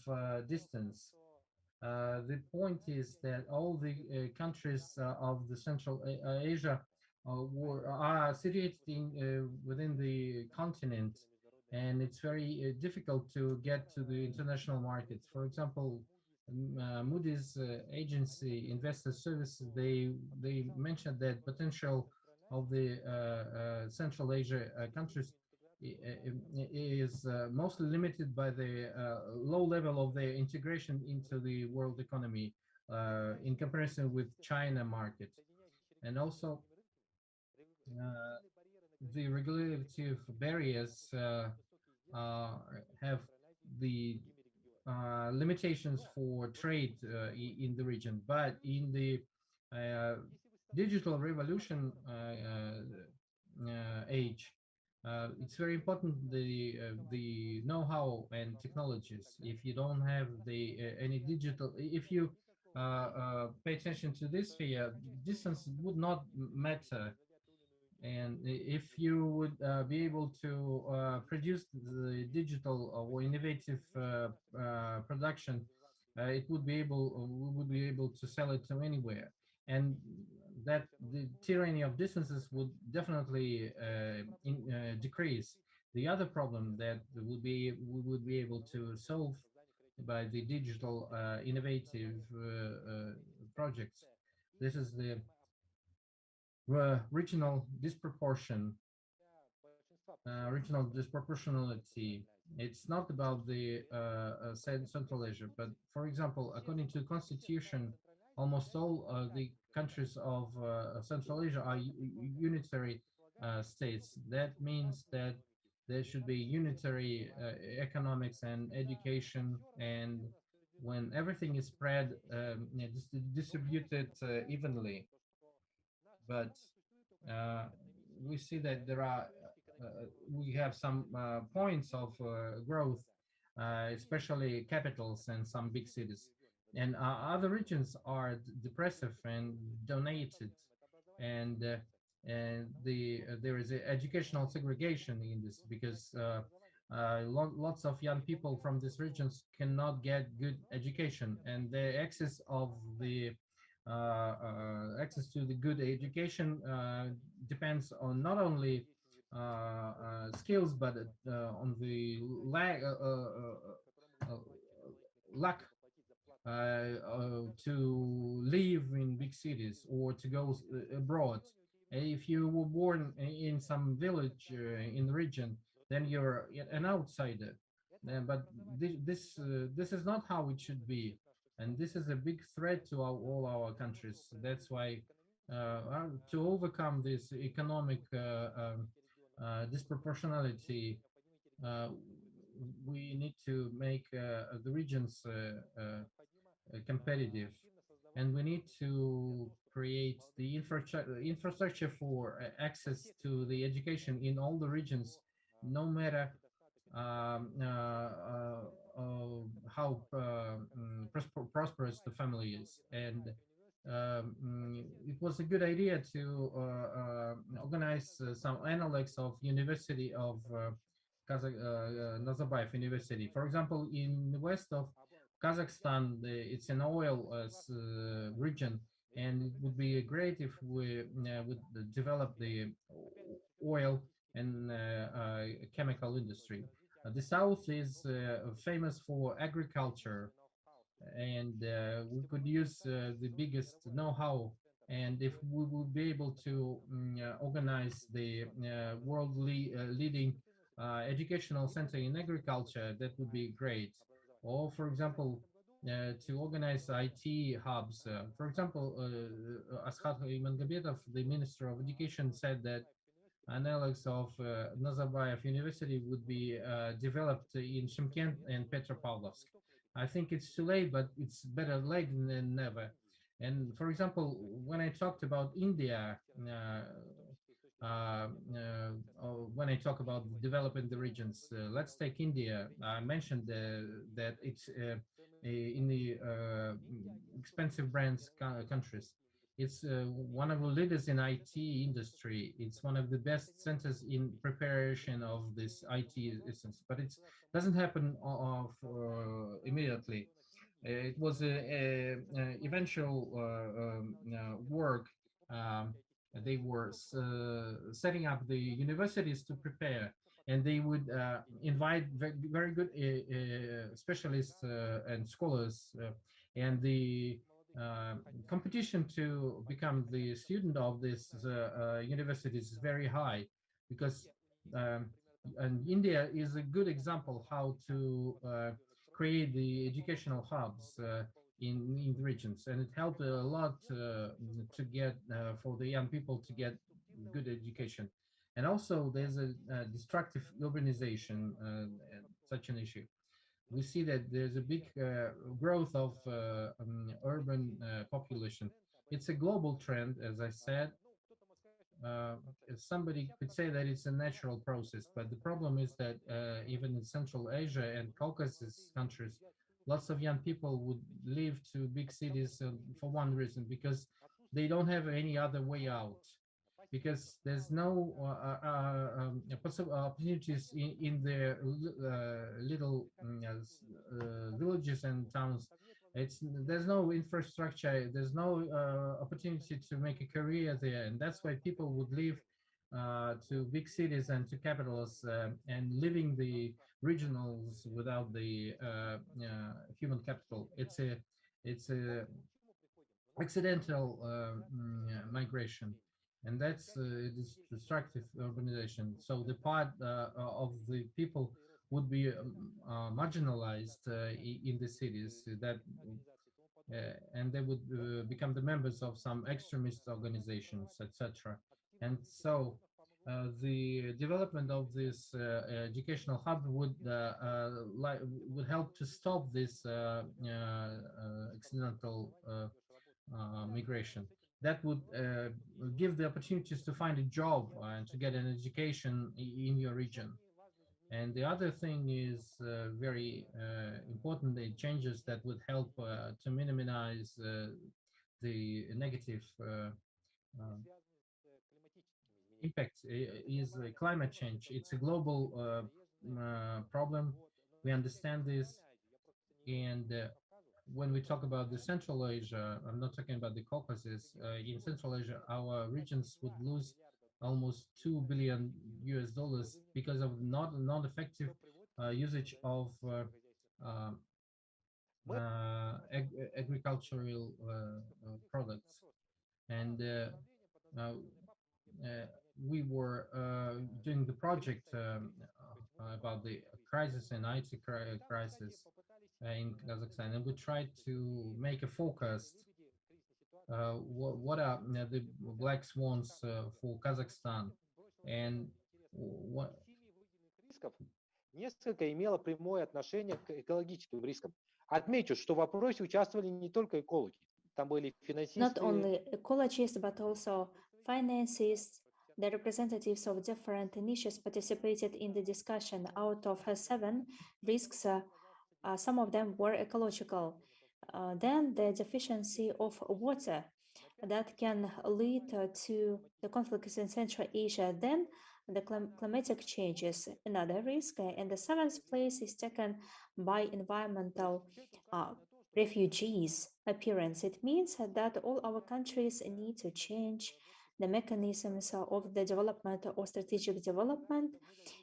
S7: distance. The point is that all the countries of the Central Asia are situated within the continent, and it's very difficult to get to the international markets. For example, Moody's agency, Investor Services, they mentioned that potential of the Central Asia countries is mostly limited by the low level of their integration into the world economy in comparison with China market. And also the regulative barriers uh, have the limitations for trade in the region, but in the uh, digital revolution age, it's very important the know-how and technologies. If you don't have the any digital, if you pay attention to this sphere, distance would not matter. And if you would be able to produce the digital or innovative production, it would be able we would be able to sell it to anywhere, and that the tyranny of distances would definitely decrease. The other problem that we would be able to solve by the digital innovative projects. This is the regional disproportion, regional disproportionality. It's not about the Central Asia, but for example, according to the constitution, almost all the countries of Central Asia are unitary states. That means that there should be unitary economics and education, and when everything is spread, distributed evenly. But uh, we see that there are we have some points of growth, especially capitals and some big cities, and other regions are depressive and donated, and there is a educational segregation in this because lots of young people from these regions cannot get good education, and the access to the good education depends on not only skills but on the uh, lack to live in big cities or to go abroad. If you were born in some village in the region, then you're an outsider. But this is not how it should be, and this is a big threat to all our countries. That's why to overcome this economic disproportionality, uh, we need to make the regions competitive, and we need to create the infrastructure for access to the education in all the regions, no matter how prosperous the family is. And it was a good idea to organize some analogs of University of Nazarbayev University. For example, in the west of Kazakhstan, it's an oil region, and it would be great if we would develop the oil and chemical industry. The south is famous for agriculture, and we could use the biggest know-how. And if we would be able to organize the leading educational center in agriculture, that would be great. Or, for example, to organize IT hubs. For example, Askhad Imangabetov, the Minister of Education, said that analogs of Nazarbayev University would be developed in Shymkent and Petropavlovsk. I think it's too late, but it's better late than never. And for example, when I talked about India, when I talk about developing the regions, let's take India. I mentioned that it's in the expensive brands countries. It's one of the leaders in IT industry. It's one of the best centers in preparation of this IT systems, but it doesn't happen immediately. It was a eventual work. They were setting up the universities to prepare, and they would invite very good specialists and scholars, and the competition to become the student of this universities is very high, because and India is a good example how to create the educational hubs in the regions, and it helped a lot to get for the young people to get good education. And also there's a destructive urbanization, such an issue. We see that there's a big growth of urban population. It's a global trend, as I said. uh, Somebody could say that it's a natural process, but the problem is that even in Central Asia and Caucasus countries, lots of young people would leave to big cities for one reason, because they don't have any other way out, because there's no possible opportunities in their little villages and towns. There's no infrastructure, there's no opportunity to make a career there, and that's why people would leave to big cities and to capitals, and leaving the regionals without the human capital. It's a accidental migration, and that's this destructive urbanization. So the part of the people would be marginalized in the cities, and they would become the members of some extremist organizations, etc. And so the development of this educational hub would help to stop this accidental migration. That would give the opportunities to find a job and to get an education in your region. And the other thing is very important, the changes that would help to minimize the negative impact is climate change. It's a global problem. We understand this. And when we talk about the Central Asia, I'm not talking about the Caucasus. In Central Asia, our regions would lose almost $2 billion because of not non-effective usage of agricultural products. And uh, we were doing the project about the crisis and IT crisis in Kazakhstan, and we tried to make a forecast. What are the black swans for Kazakhstan, and what
S10: рисков несколько имело прямое отношение к экологическим рискам. Отмечу, что в вопросе участвовали не только экологи. Там были финансисты.
S8: Not only ecologists, but also financists, the representatives of different niches participated in the discussion. Out of 7 risks, some of them were ecological. Then the deficiency of water that can lead to the conflicts in Central Asia. Then the climatic changes, another risk. And the 7th place is taken by environmental refugees appearance. It means that all our countries need to change the mechanisms of the development or strategic development.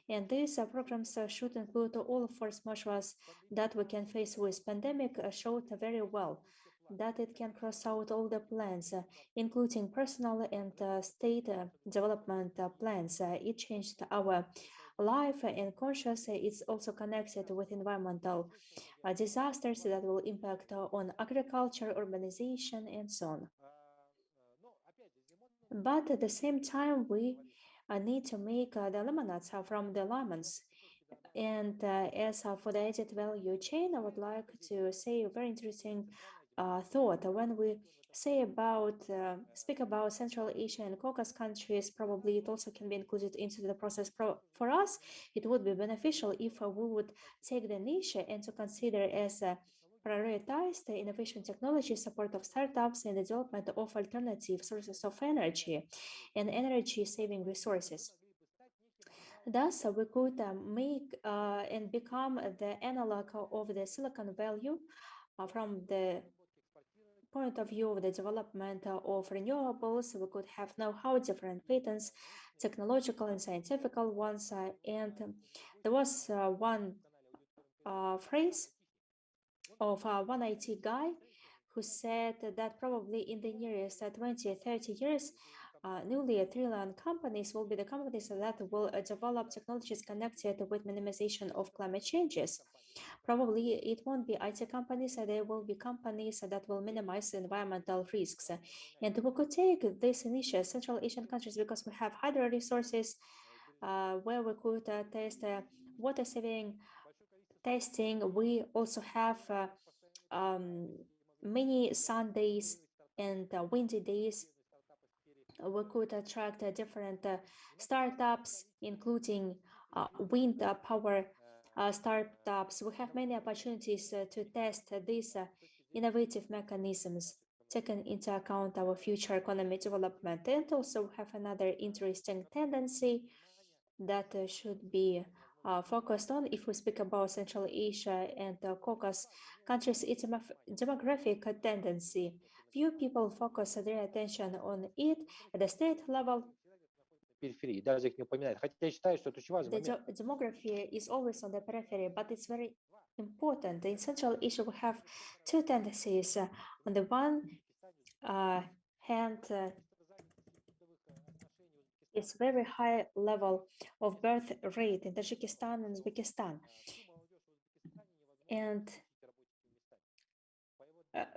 S8: And these programs should include all force measures that we can face with. Pandemic showed very well that it can cross out all the plans, including personal and state development plans. It changed our life and conscious. It's also connected with environmental disasters that will impact on agriculture, urbanization, and so on. But at the same time, we need to make the lemonades from the lemons. And as for the added value chain, I would like to say a very interesting thought. When we speak about Central Asia and Caucasus countries, probably it also can be included into the process. For us, it would be beneficial if we would take the niche and to consider as prioritize the innovation technology, support of startups, and the development of alternative sources of energy and energy-saving resources. Thus, we could make and become the analog of the Silicon Valley from the point of view of the development of renewables. We could have know-how, different patents, technological and scientific ones. And there was one phrase of one IT guy who said that probably in the nearest 20, 30 years, newly trillion companies will be the companies that will develop technologies connected with minimization of climate changes. Probably it won't be IT companies, there will be companies that will minimize environmental risks. And we could take this initiative, Central Asian countries, because we have hydro resources where we could test water saving testing. We also have many sun days and windy days. We could attract different startups, including wind power startups. We have many opportunities to test these innovative mechanisms, taking into account our future economic development. And also we have another interesting tendency that should be focused on if we speak about Central Asia and Caucasus countries. It's a demographic tendency. Few people focus their attention on it at the state level.
S10: Периферии, даже их не упоминают. Хотя я считаю, что это очень важный момент.
S8: The demography is always on the periphery, but it's very important. In Central Asia, we have two tendencies. On the one hand, it's very high level of birth rate in Tajikistan and Uzbekistan. And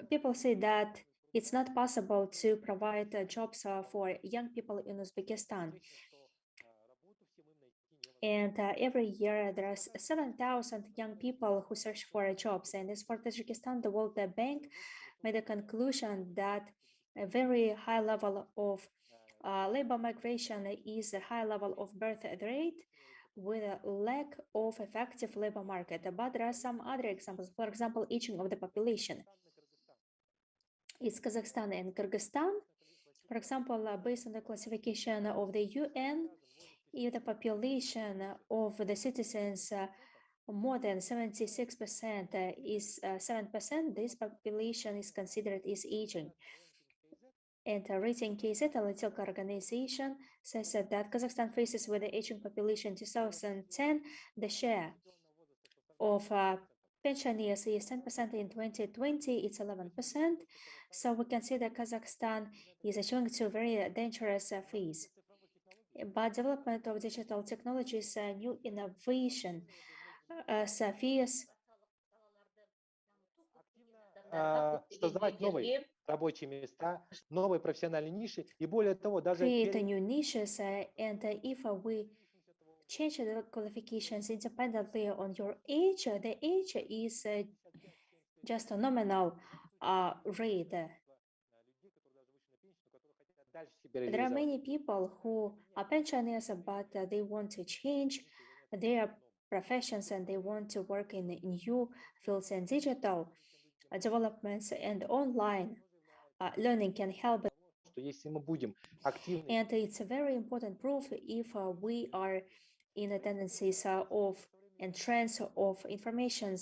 S8: people say that it's not possible to provide jobs for young people in Uzbekistan. And every year there are 7,000 young people who search for jobs. And as for Tajikistan, the World Bank made a conclusion that a very high level of labor migration is a high level of birth rate with a lack of effective labor market. But there are some other examples. For example, aging of the population. It's Kazakhstan and Kyrgyzstan. For example, based on the classification of the UN, if the population of the citizens more than 76% is 7%, this population is considered as aging. And rating KZ Analytical Organization says that Kazakhstan faces with the aging population. 2010, the share of pensioners is 10%. In 2020, it's 11%. So we can see that Kazakhstan is achieving to a very dangerous phase. But development of digital technologies, new innovation, Sophia's
S10: создавать новые рабочие места, новые профессиональные ниши, и более того, даже
S8: create new niches, and if we change the qualifications independently on your age, the age is just a nominal rate. There are many people who are pensioners, but they want to change their professions and they want to work in new fields, and digital developments and online learning can help. And it's a very important proof if we are in the tendencies of and trends of information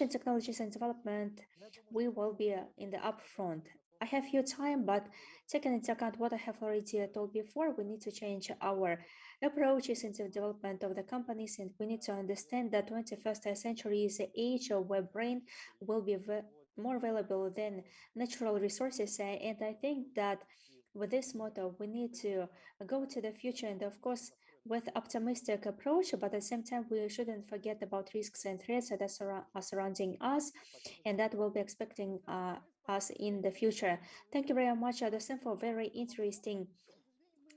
S8: technologies and development, we will be in the upfront. I have few time, but taking into account what I have already told before, we need to change our approaches in the development of the companies, and we need to understand that 21st century is the age where brain will be more valuable than natural resources. And I think that with this motto, we need to go to the future, and of course, with optimistic approach, but at the same time, we shouldn't forget about risks and threats that are surrounding us, and that will be expecting us in the future. Thank you very much, Dosym, for a very interesting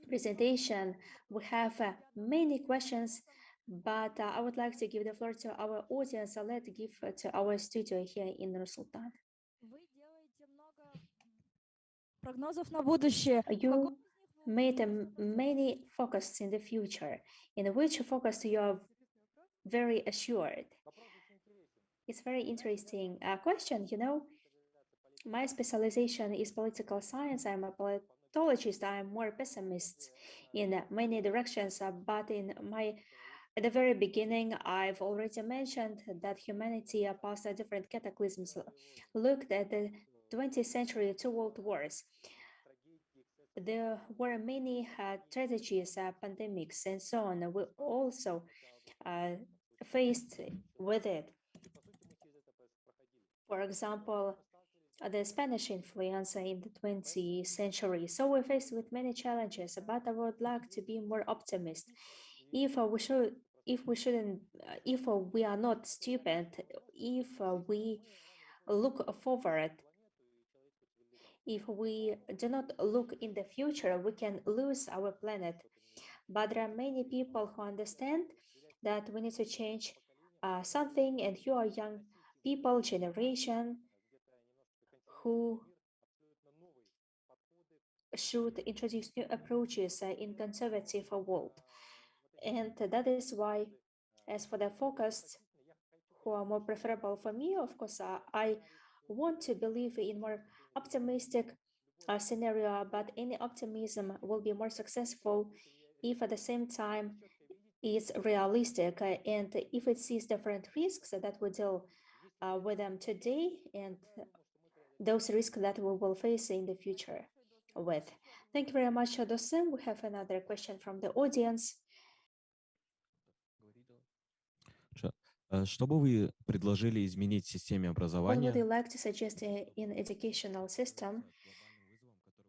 S8: presentation. We have many questions, but I would like to give the floor to our audience. Let's give to our studio here in Nur-Sultan. You made many focuses in the future. In which focus you are very assured? It's very interesting question. You know, my specialization is political science. I'm a politologist. I'm more pessimist in many directions, but at the very beginning, I've already mentioned that humanity passed different cataclysms. Looked at the 20th century, 2 world wars. There were many tragedies, pandemics, and so on. We also faced with it. For example, the Spanish influence in the 20th century. So we're faced with many challenges, but I would like to be more optimistic. If we are not stupid, if we look forward, if we do not look in the future, we can lose our planet. But there are many people who understand that we need to change something, and you are young people, generation, who should introduce new approaches in conservative world. And that is why, as for the focus, who are more preferable for me, of course, I want to believe in more optimistic scenario, but any optimism will be more successful if at the same time it's realistic and if it sees different risks that we deal with them today and those risks that we will face in the future with. Thank you very much, Dosym. We have another question from the audience.
S11: Что бы вы предложили изменить в системе
S8: What would
S11: образования?
S8: you like to suggest in educational system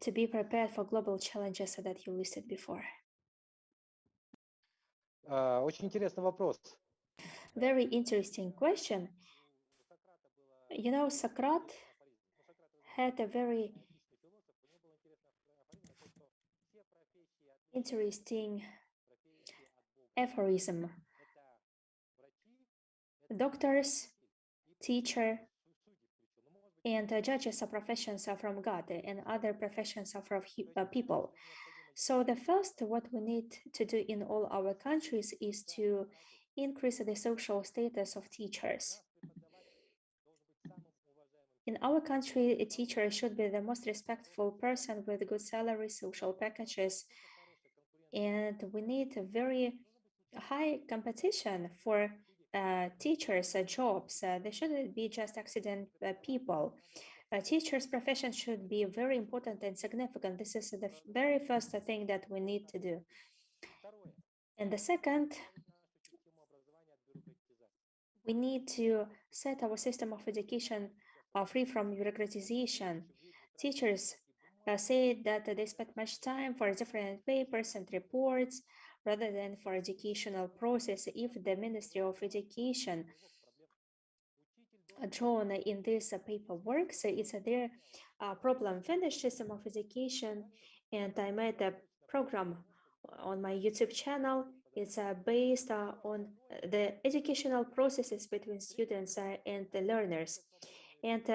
S8: to be prepared for global challenges that you listed before?
S10: Очень интересный вопрос.
S8: Very interesting question. You know, Socrates had a very interesting aphorism. Doctors, teacher, and judges are professions are from God, and other professions are from people. So the first, what we need to do in all our countries is to increase the social status of teachers. In our country, a teacher should be the most respectful person with good salary, social packages, and we need a very high competition for teachers' jobs. They shouldn't be just accident people. A teacher's profession should be very important and significant. This is the very first thing that we need to do. And the second, we need to set our system of education free from bureaucratization. Teachers say that they spend much time for different papers and reports rather than for educational process. If the Ministry of Education drawn in this paperwork, so it's their problem. Finnish system of education, and I made a program on my YouTube channel. It's based on the educational processes between students and the learners. And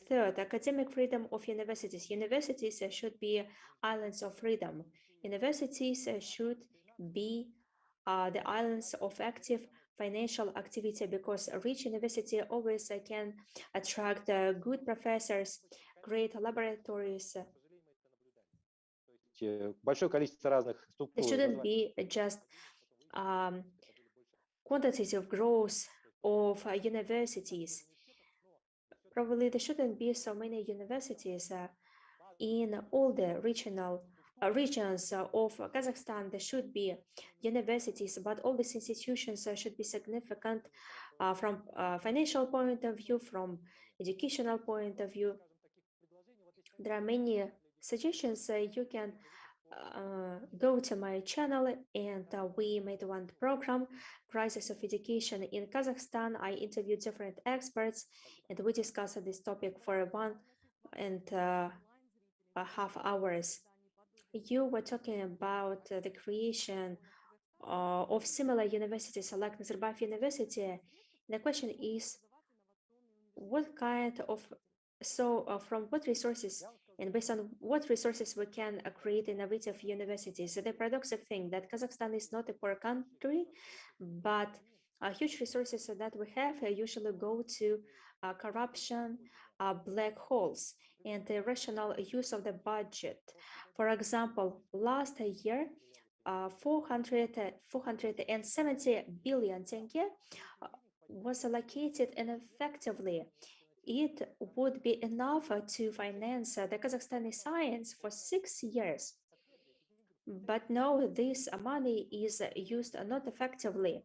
S8: third, academic freedom of universities. Universities should be islands of freedom. Universities should be the islands of active financial activity, because a rich university always can attract good professors, great laboratories.
S10: Большое количество разных структур.
S8: There shouldn't be just quantitative growth of universities. Probably there shouldn't be so many universities in all the regions of Kazakhstan. There should be universities, but all these institutions should be significant from financial point of view, from educational point of view. There are many suggestions. You can go to my channel, and we made one program, Crisis of Education in Kazakhstan. I interviewed different experts, and we discussed this topic for 1.5 hours. You were talking about the creation of similar universities like Nazarbayev University. The question is, what kind of, from what resources and based on what resources we can create innovative universities? The paradoxical thing that Kazakhstan is not a poor country, but huge resources that we have usually go to corruption, black holes, and the rational use of the budget. For example, last year, 470 billion tenge was allocated ineffectively. It would be enough to finance the Kazakhstani science for 6 years. But now this money is used not effectively,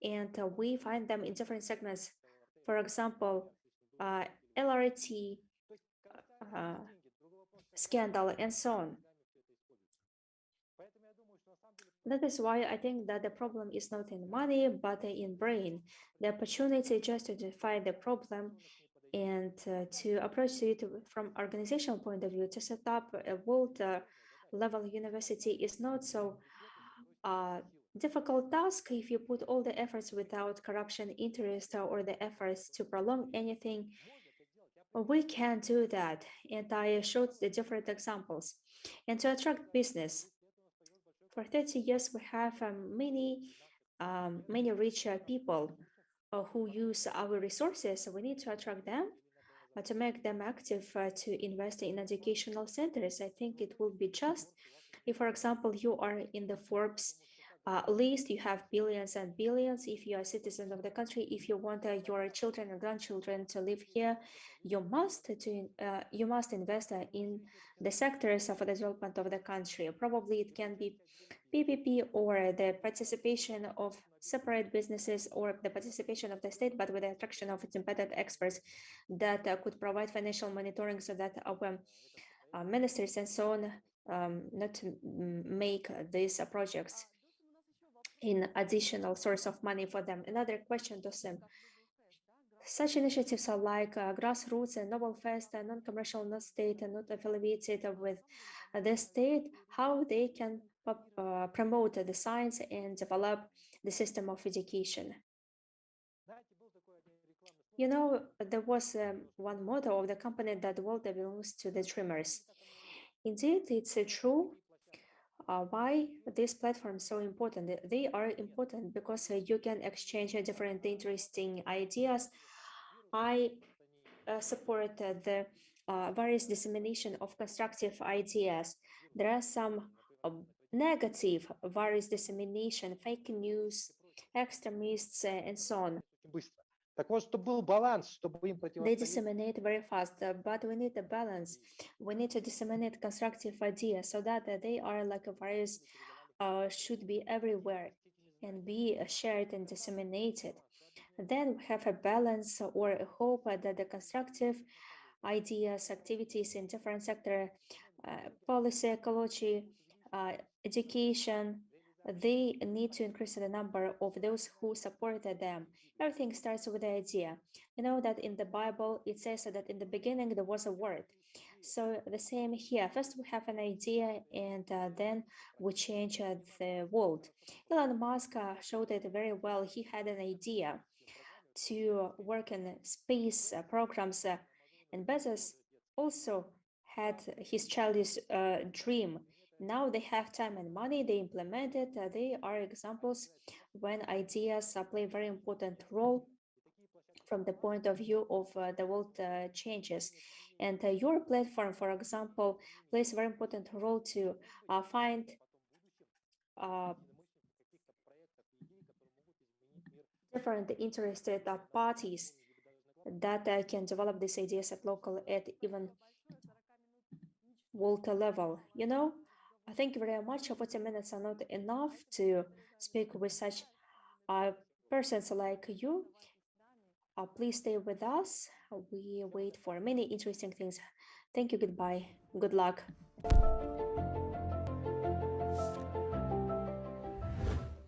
S8: and we find them in different segments. For example, LRT scandal and so on. That is why I think that the problem is not in money, but in brain. The opportunity just to define the problem and to approach it from organizational point of view, to set up a world level university is not so difficult task if you put all the efforts without corruption, interest, or the efforts to prolong anything. We can do that, and I showed the different examples. And to attract business, for 30 years we have many rich people who use our resources. We need to attract them to make them active to invest in educational centers. I think it will be just if, for example, you are in the Forbes list, you have billions and billions. If you are a citizen of the country, if you want your children or grandchildren to live here, you must invest in the sectors for the development of the country. Probably it can be PPP or the participation of separate businesses or the participation of the state, but with the attraction of its embedded experts that could provide financial monitoring so that our ministers and so on not to make these projects in additional source of money for them. Another question, Dosym. Such initiatives are like grassroots and Nobel Fest, non-commercial, not state, and not affiliated with the state, how they can promote the science and develop the system of education. You know, there was one motto of the company that the world belongs to the dreamers. Indeed, it's true. Why these platforms so important? They are important because you can exchange different interesting ideas. I support the various dissemination of constructive ideas. There are some negative various dissemination, fake news, extremists, and so on.
S10: Так вот, чтобы был баланс, чтобы им
S8: They
S10: противостоять.
S8: disseminate very fast, but we need a balance. We need to disseminate constructive ideas so that they are like a virus, should be everywhere and be shared and disseminated. Then we have a balance or a hope that the constructive ideas, activities in different sector, policy, ecology, education, they need to increase the number of those who supported them. Everything starts with the idea. You know that in the Bible, it says that in the beginning there was a word. So the same here. First we have an idea and then we change the world. Elon Musk showed it very well. He had an idea to work in space programs and Bezos also had his childish dream. Now they have time and money, they implement it. They are examples when ideas play a very important role from the point of view of the world changes. And your platform, for example, plays a very important role to find different interested parties that can develop these ideas at local, at even world level. You know, thank you very much. 40 minutes are not enough to speak with such persons like you. Please stay with us. We wait for many interesting things. Thank you. Goodbye. Good luck.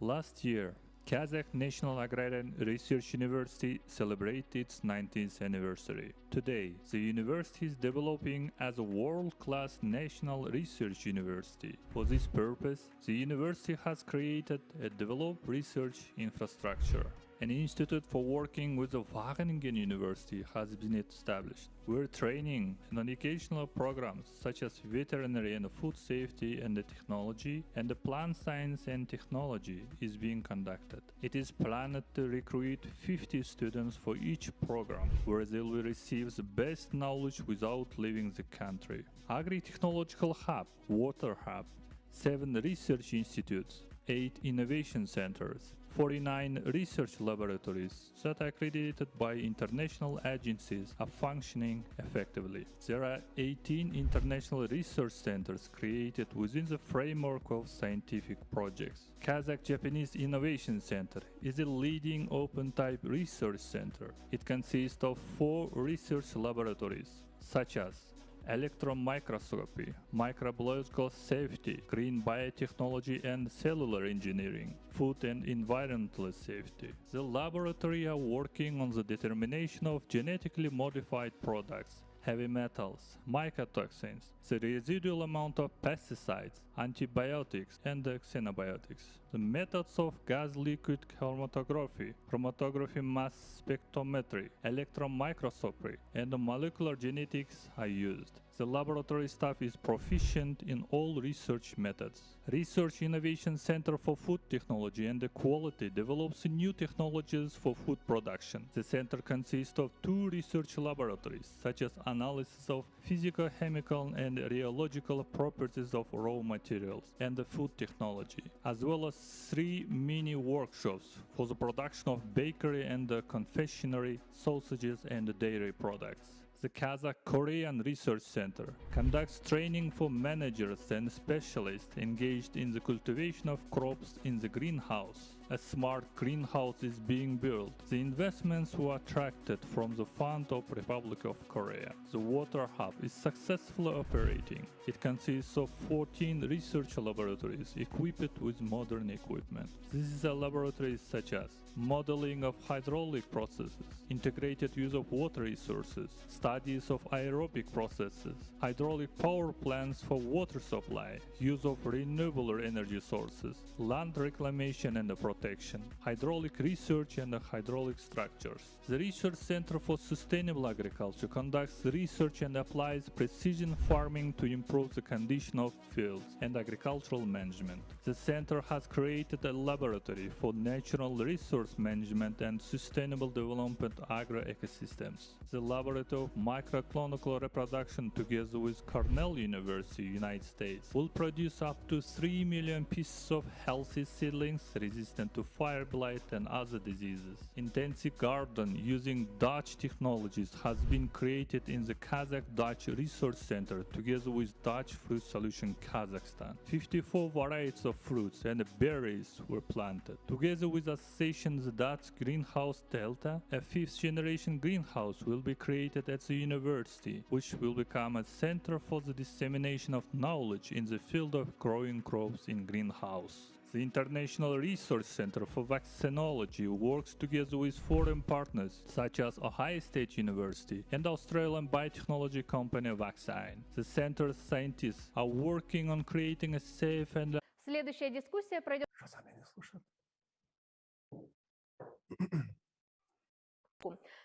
S12: Last year, Kazakh National Agrarian Research University celebrated its 19th anniversary. Today, the university is developing as a world-class national research university. For this purpose, the university has created a developed research infrastructure. An institute for working with the Wageningen University has been established, where training and educational programs such as veterinary and food safety and technology and the plant science and technology is being conducted. It is planned to recruit 50 students for each program, where they will receive the best knowledge without leaving the country. Agri-technological hub, water hub, 7 research institutes, 8 innovation centers, 49 research laboratories that are accredited by international agencies are functioning effectively. There are 18 international research centers created within the framework of scientific projects. Kazakh-Japanese Innovation Center is a leading open-type research center. It consists of 4 research laboratories, such as electron microscopy, microbiological safety, green biotechnology and cellular engineering, food and environmental safety. The laboratory are working on the determination of genetically modified products, heavy metals, mycotoxins, the residual amount of pesticides, antibiotics, and xenobiotics. The methods of gas-liquid chromatography, chromatography mass spectrometry, electron microscopy, and molecular genetics are used. The laboratory staff is proficient in all research methods. Research Innovation Center for Food Technology and Quality develops new technologies for food production. The center consists of 2 research laboratories, such as analysis of physical, chemical, and rheological properties of raw materials and the food technology, as well as 3 mini workshops for the production of bakery and confectionery, sausages, and dairy products. The Kazakh-Korean Research Center conducts training for managers and specialists engaged in the cultivation of crops in the greenhouse. A smart greenhouse is being built. The investments were attracted from the Fund of Republic of Korea. The water hub is successfully operating. It consists of 14 research laboratories equipped with modern equipment. These are laboratories such as modeling of hydraulic processes, integrated use of water resources, studies of aerobic processes, hydraulic power plants for water supply, use of renewable energy sources, land reclamation and protection, hydraulic research and hydraulic structures. The Research Center for Sustainable Agriculture conducts research and applies precision farming to improve the condition of fields and agricultural management. The center has created a laboratory for natural resource management and sustainable development agro-ecosystems. The Laboratory of Microclonical Reproduction, together with Cornell University, United States, will produce up to 3 million pieces of healthy seedlings resistant to fire blight and other diseases. Intensive garden using Dutch technologies has been created in the Kazakh-Dutch Research Center together with Dutch Fruit Solution Kazakhstan. 54 varieties of fruits and berries were planted. Together with Association the Dutch Greenhouse Delta, a 5th-generation greenhouse will be created at the university, which will become a center for the dissemination of knowledge in the field of growing crops in greenhouse. The International Research Center for Vaccinology works together with foreign partners such as Ohio State University and Australian biotechnology company Vaccine. The center's scientists are working on creating a safe and...
S6: Следующая дискуссия пройдет...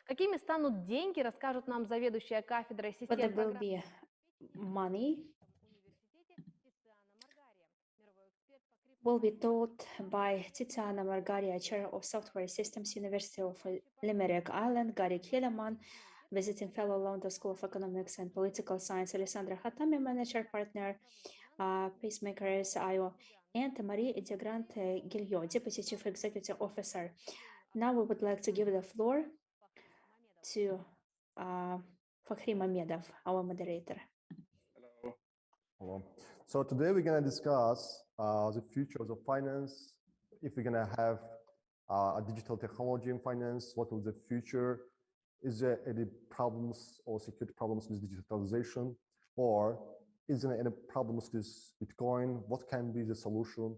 S6: Какими станут деньги, расскажут нам заведующая кафедрой систем
S8: But there will be money will be taught by Tiziana Margaria, Chair of Software Systems, University of Limerick Island, Gary Kieleman, Visiting Fellow, London School of Economics and Political Science, Alessandro Hatami, Manager Partner, Pacemakers IO, and Marie Degrand Gilliot, Deputy Chief Executive Officer. Now we would like to give the floor to Fakhir Mamedov, our moderator.
S13: Hello. So today we're going to discuss the future of finance. If we're going to have a digital technology in finance, what will the future? Is there any problems or security problems with digitalization? Or is there any problems with Bitcoin? What can be the solution?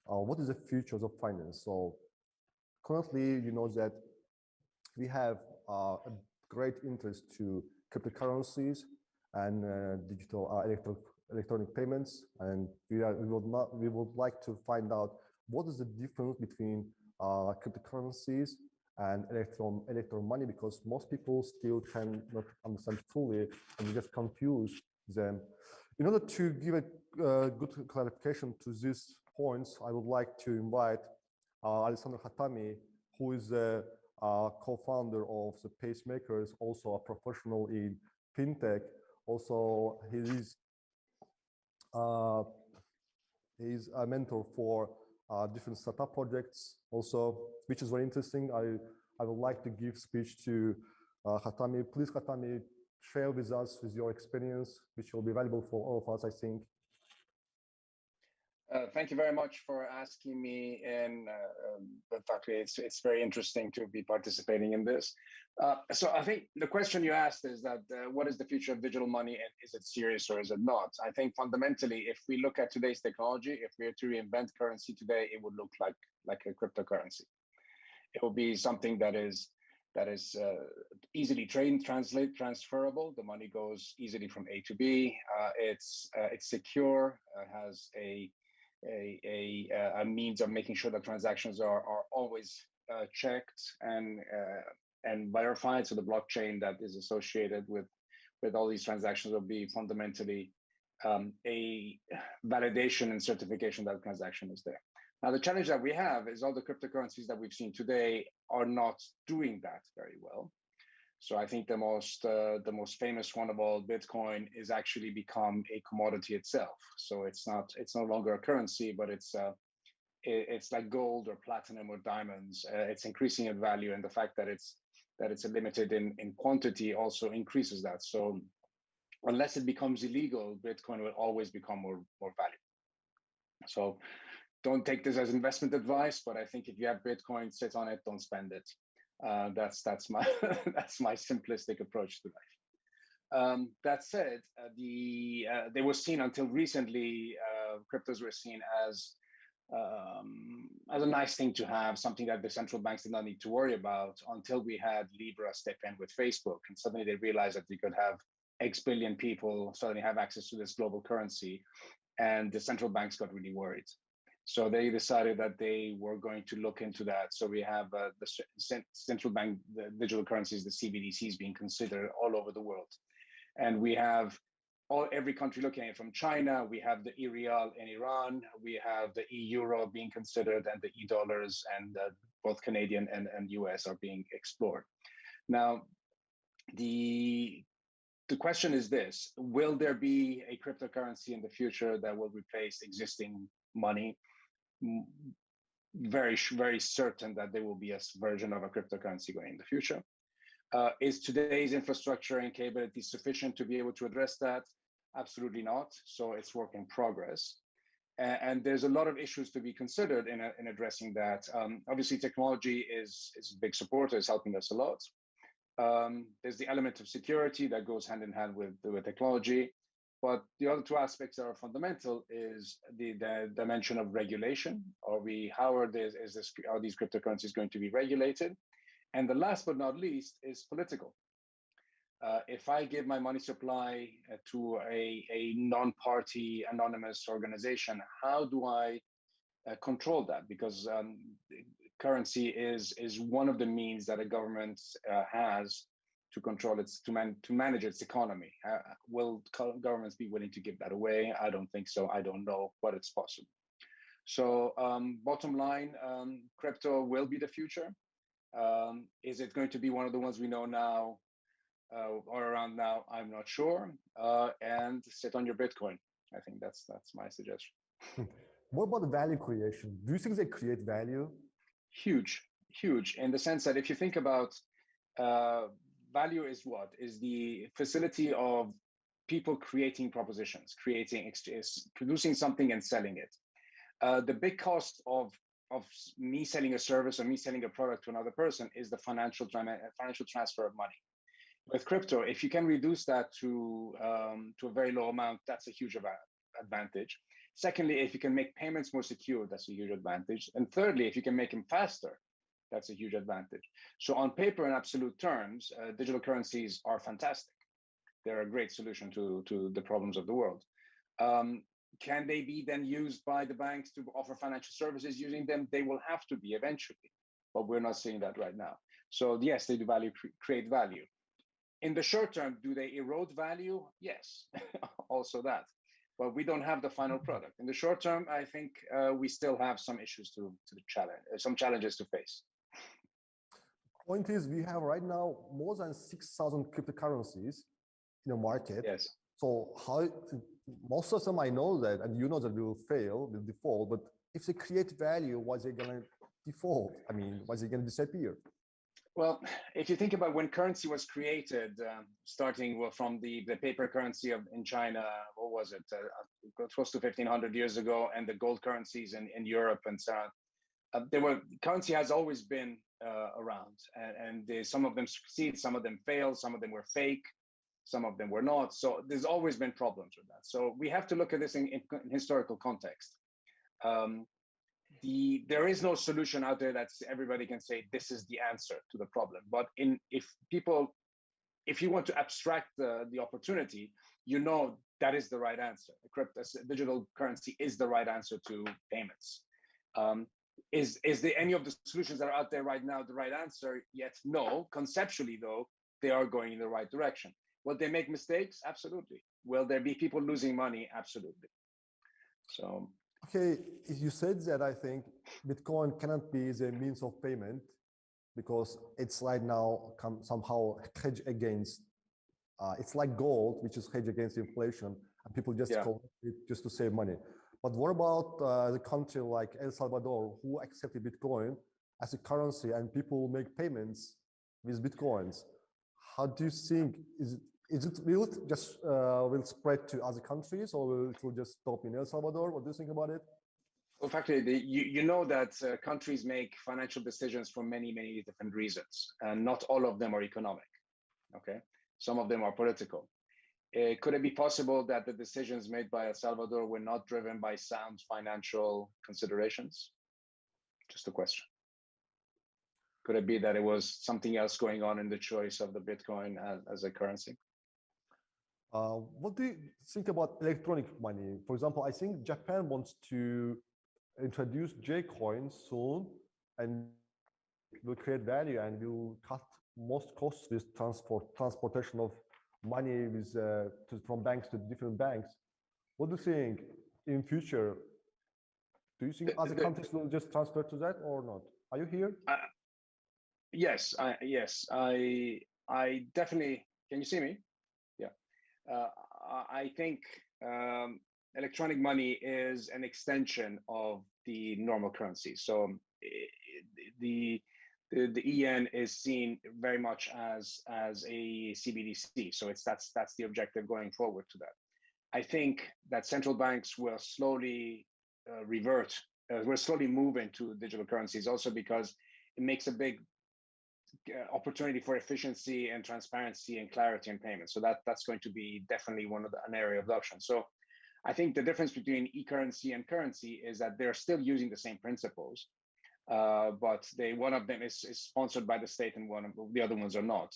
S13: What is the future of finance? So currently, you know that we have a great interest to cryptocurrencies and digital electronic payments, and we would like to find out what is the difference between cryptocurrencies and electron money, because most people still cannot understand fully and just confuse them. In order to give a good clarification to these points, I would like to invite Alessandro Hatami, who is the co-founder of the Pacemakers, also a professional in fintech. Also, he's a mentor for different startup projects also, which is very interesting. I would like to give speech to Hatami. Please, Hatami, share with us with your experience, which will be valuable for all of us, I think.
S14: Thank you very much for asking me, and Fakhir, it's very interesting to be participating in this. So I think the question you asked is that what is the future of digital money, and is it serious or is it not? I think fundamentally, if we look at today's technology, if we were to reinvent currency today, it would look like a cryptocurrency. It will be something that is easily transferable. The money goes easily from A to B. It's secure. Has a means of making sure that transactions are always checked and verified. So the blockchain that is associated with all these transactions will be fundamentally a validation and certification that the transaction is there. Now, the challenge that we have is all the cryptocurrencies that we've seen today are not doing that very well. So I think the most famous one of all, Bitcoin, is actually become a commodity itself. So it's no longer a currency, but it's like gold or platinum or diamonds. It's increasing in value, and the fact that it's limited in quantity also increases that. So unless it becomes illegal, Bitcoin will always become more valuable. So don't take this as investment advice, but I think if you have Bitcoin, sit on it, don't spend it. That's my that's my simplistic approach to life. That said, they were seen until recently. Cryptos were seen as a nice thing to have, something that the central banks did not need to worry about until we had Libra step in with Facebook, and suddenly they realized that they could have X billion people suddenly have access to this global currency, and the central banks got really worried. So they decided that they were going to look into that. So we have the central bank, the digital currencies, the CBDCs being considered all over the world. And we have every country looking at it, from China, we have the e-real in Iran, we have the e-euro being considered, and the e-dollars, and both Canadian and US are being explored. Now, the question is this: will there be a cryptocurrency in the future that will replace existing money? Very, very certain that there will be a version of a cryptocurrency going in the future. Is today's infrastructure and capability sufficient to be able to address that? Absolutely not. So it's work in progress. And there's a lot of issues to be considered in addressing that. Obviously, technology is a big supporter, is helping us a lot. There's the element of security that goes hand in hand with technology. But the other two aspects that are fundamental is the dimension of regulation. How are these cryptocurrencies going to be regulated? And the last but not least is political. If I give my money supply to a non-party anonymous organization, how do I control that? Because currency is one of the means that a government has to control to manage its economy. Will governments be willing to give that away? I don't think so. I don't know, but it's possible. So bottom line, crypto will be the future. Is it going to be one of the ones we know now or around now? I'm not sure. And sit on your Bitcoin. I think that's my suggestion.
S13: What about the value creation? Do you think they create value?
S14: Huge, in the sense that if you think about value is what? Is the facility of people creating propositions, producing something and selling it. The big cost of me selling a service or me selling a product to another person is the financial transfer of money. With crypto, if you can reduce that to a very low amount, that's a huge advantage. Secondly, if you can make payments more secure, that's a huge advantage. And thirdly, if you can make them faster, that's a huge advantage. So on paper, in absolute terms, digital currencies are fantastic. They're a great solution to the problems of the world. Can they be then used by the banks to offer financial services using them? They will have to be eventually, but we're not seeing that right now. So yes, they do create value. In the short term, do they erode value? Yes, also that. But we don't have the final product. In the short term, I think we still have some issues to challenge, some challenges to face.
S13: Point is, we have right now more than 6,000 cryptocurrencies in the market.
S14: Yes.
S13: So most of them I know that, and you know that will fail, will default, but if they create value, why they going to default? I mean, why they going to disappear?
S14: Well, if you think about when currency was created, starting from the paper currency in China, what was it, close to 1500 years ago, and the gold currencies in Europe and so on, currency has always been around, and some of them succeed, some of them fail, some of them were fake, some of them were not. So there's always been problems with that. So we have to look at this in historical context. There is no solution out there that everybody can say this is the answer to the problem. But if you want to abstract the opportunity, you know that is the right answer. Digital currency is the right answer to payments. Is there any of the solutions that are out there right now the right answer? Yet no. Conceptually, though, they are going in the right direction. Will they make mistakes? Absolutely. Will there be people losing money? Absolutely. So.
S13: Okay, you said that I think Bitcoin cannot be the means of payment because it's right now somehow hedge against, it's like gold, which is hedge against inflation, and people just collect it just to save money. But what about the country like El Salvador, who accepted Bitcoin as a currency and people make payments with Bitcoins? How do you think, will it just will spread to other countries, or will it just stop in El Salvador? What do you think about it?
S14: Well, factually, you know that countries make financial decisions for many, many different reasons, and not all of them are economic. Okay, some of them are political. Could it be possible that the decisions made by El Salvador were not driven by sound financial considerations? Just a question. Could it be that it was something else going on in the choice of the Bitcoin as a currency?
S13: What do you think about electronic money? For example, I think Japan wants to introduce J-coins soon, and will create value and will cut most costs with transportation of money with from banks to different banks. What do you think in future? Do you think other countries will just transfer to that or not? Are you here?
S14: Yes, I definitely. Can you see me? Yeah. I think electronic money is an extension of the normal currency. So the yen is seen very much as a CBDC. So that's the objective going forward to that. I think that central banks will slowly will slowly move into digital currencies, also because it makes a big opportunity for efficiency and transparency and clarity in payments. So that's going to be definitely an area of adoption. So I think the difference between e-currency and currency is that they're still using the same principles, but one of them is sponsored by the state and the other ones are not.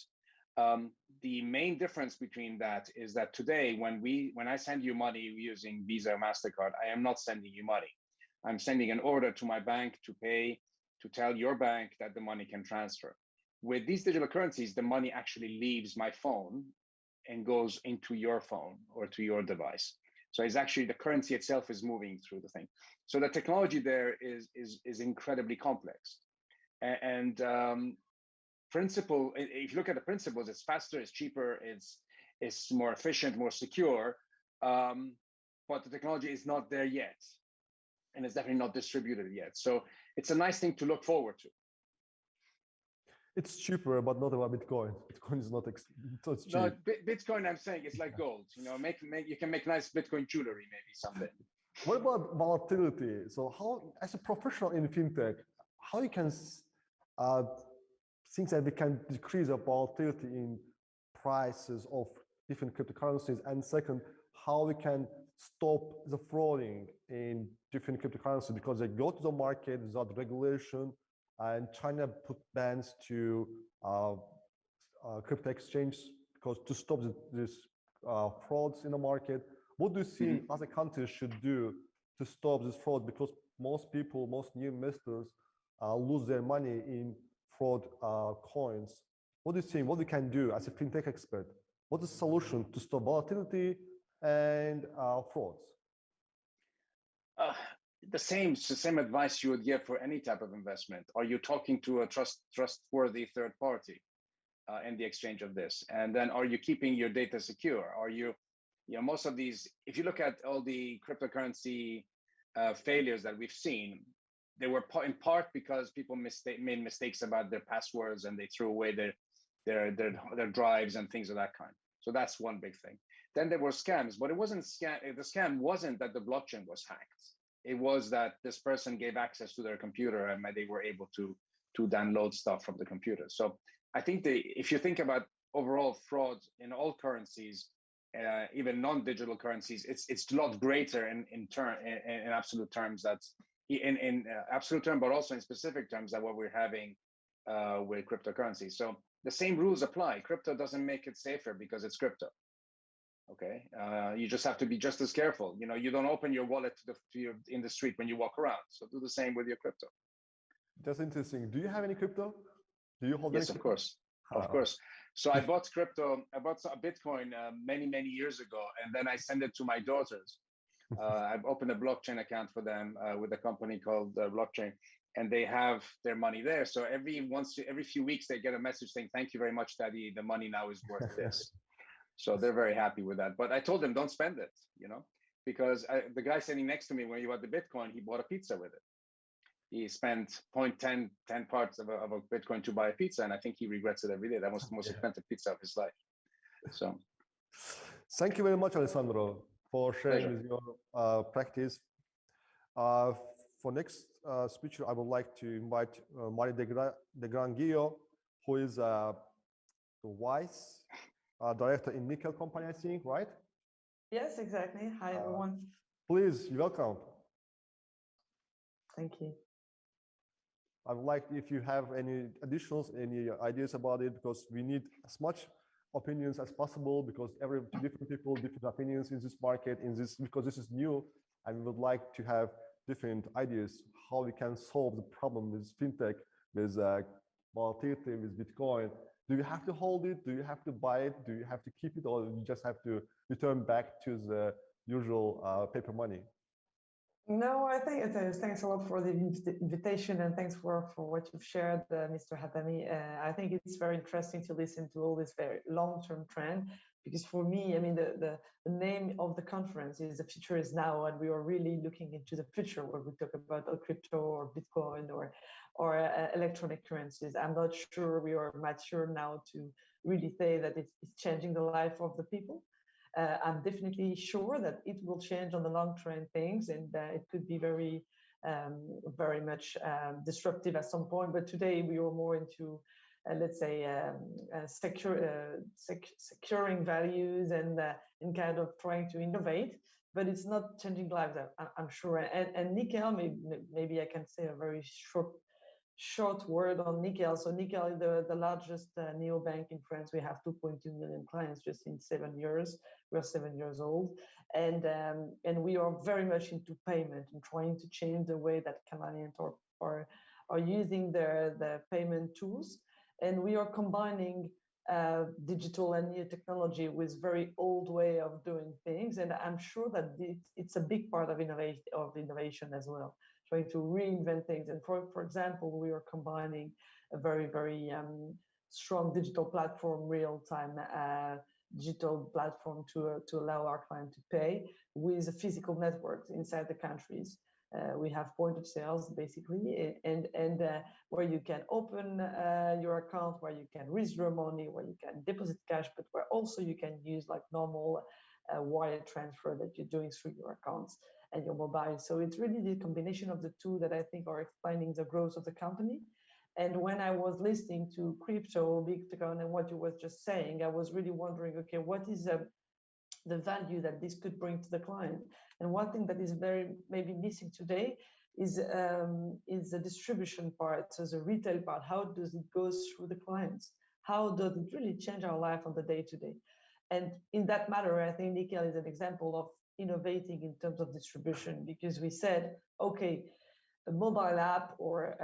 S14: The main difference between that is that today, when I send you money using Visa or MasterCard, I am not sending you money. I'm sending an order to my bank to pay, to tell your bank that the money can transfer. With these digital currencies, the money actually leaves my phone and goes into your phone or to your device. So it's actually the currency itself is moving through the thing. So the technology there is incredibly complex. And principle, if you look at the principles, it's faster, it's cheaper, it's more efficient, more secure, but the technology is not there yet. And it's definitely not distributed yet. So it's a nice thing to look forward to.
S13: It's cheaper, but not about Bitcoin. Bitcoin is not so cheap.
S14: No, Bitcoin, I'm saying it's like gold. You know, you can make nice Bitcoin jewelry maybe someday.
S13: What about volatility? So how, as a professional in fintech, how you can think that we can decrease the volatility in prices of different cryptocurrencies? And second, how we can stop the frauding in different cryptocurrencies, because they go to the market without regulation, and China put bans to crypto exchange because to stop this frauds in the market. What do you think other countries should do to stop this fraud? Because most people, most new investors lose their money in fraud coins. What do you think? What we can do as a fintech expert? What is the solution to stop volatility and frauds?
S14: The same advice you would give for any type of investment. Are you talking to a trustworthy third party in the exchange of this? And then are you keeping your data secure? Are you, most of these, if you look at all the cryptocurrency failures that we've seen, they were in part because people made mistakes about their passwords and they threw away their drives and things of that kind. So that's one big thing. Then there were scams, but it wasn't the scam wasn't that the blockchain was hacked. It was that this person gave access to their computer and they were able to download stuff from the computer. So I think if you think about overall fraud in all currencies, even non-digital currencies, it's a lot greater in absolute terms. That's in absolute term, but also in specific terms that what we're having with cryptocurrency. So the same rules apply. Crypto doesn't make it safer because it's crypto. Okay, you just have to be just as careful. You know, you don't open your wallet in the street when you walk around. So do the same with your crypto.
S13: That's interesting. Do you have any crypto? Do you hold?
S14: Yes, of course, of course. So I bought crypto. I bought a Bitcoin many years ago, and then I sent it to my daughters. I've opened a blockchain account for them with a company called Blockchain, and they have their money there. So every few weeks they get a message saying, "Thank you very much, Daddy. The money now is worth this." So they're very happy with that. But I told them, don't spend it, you know, because the guy sitting next to me, when he bought the Bitcoin, he bought a pizza with it. He spent 0.10 parts of a Bitcoin to buy a pizza, and I think he regrets it every day. That was the most expensive pizza of his life. So,
S13: thank you very much, Alessandro, for sharing with your practice. For next speaker, I would like to invite Marie Degrand, who is the vice director in Nickel company, I think, right?
S15: Yes, exactly. Hi, everyone.
S13: Please, you're welcome.
S15: Thank you.
S13: I would like if you have any additionals, any ideas about it, because we need as much opinions as possible, because different people, different opinions in this market, because this is new, and we would like to have different ideas how we can solve the problem with fintech, with volatility, with Bitcoin. Do you have to hold it? Do you have to buy it? Do you have to keep it, or you just have to return back to the usual paper money?
S15: No, I think it is. Thanks a lot for the invitation, and thanks for what you've shared, Mr. Hatami. I think it's very interesting to listen to all this very long-term trend, because for me, I mean, the name of the conference is "The Future is Now," and we are really looking into the future where we talk about crypto or Bitcoin or electronic currencies. I'm not sure we are mature now to really say that it's changing the life of the people. I'm definitely sure that it will change on the long term things, and it could be very much disruptive at some point. But today we are more into, let's say, securing values and kind of trying to innovate. But it's not changing lives, I'm sure. And Nickel, maybe I can say a very short word on Nickel. So Nickel is the largest neobank in France. We have 2.2 million clients just in 7 years. We're 7 years old, and we are very much into payment and trying to change the way that Canadians are using their payment tools. And we are combining digital and new technology with very old way of doing things. And I'm sure that it's a big part of innovation as well, trying to reinvent things. And for example, we are combining a very strong digital platform, real-time digital platform to allow our client to pay with physical networks inside the countries. We have point of sales basically, and where you can open your account, where you can withdraw money, where you can deposit cash, but where also you can use like normal wire transfer that you're doing through your accounts and your mobile. So it's really the combination of the two that I think are explaining the growth of the company. And when I was listening to crypto, Bitcoin, and what you were just saying, I was really wondering, okay, what is the value that this could bring to the client? And one thing that is very maybe missing today is the distribution part, so the retail part. How does it go through the clients? How does it really change our life on the day-to-day? And in that matter, I think Nickel is an example of innovating in terms of distribution, because we said, okay, a mobile app or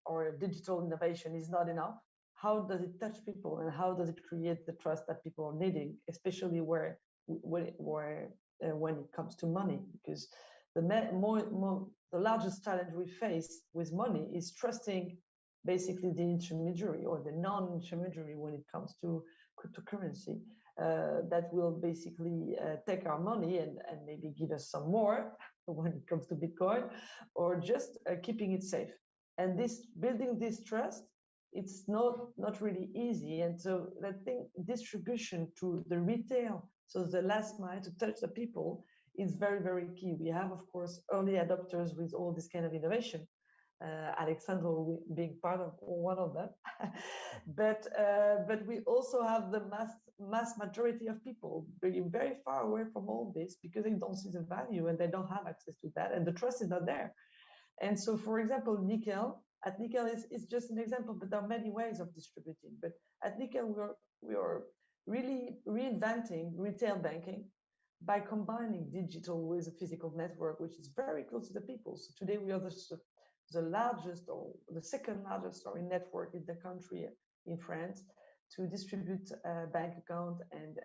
S15: a digital innovation is not enough. How does it touch people, and how does it create the trust that people are needing, especially when it comes to money? Because the largest challenge we face with money is trusting basically the intermediary or the non-intermediary when it comes to cryptocurrency. that will basically take our money and maybe give us some more when it comes to Bitcoin, or just keeping it safe. And this building this trust, it's not really easy. And so I think distribution to the retail, so the last mile to touch the people, is very, very key. We have, of course, early adopters with all this kind of innovation. Alessandro being part of one of them, but we also have the mass majority of people being very far away from all this because they don't see the value and they don't have access to that, and the trust is not there. And so, for example, Nickel is just an example, but there are many ways of distributing. But at Nickel, we are really reinventing retail banking by combining digital with a physical network, which is very close to the people. So today we are the largest or the second largest network in the country in France to distribute bank account and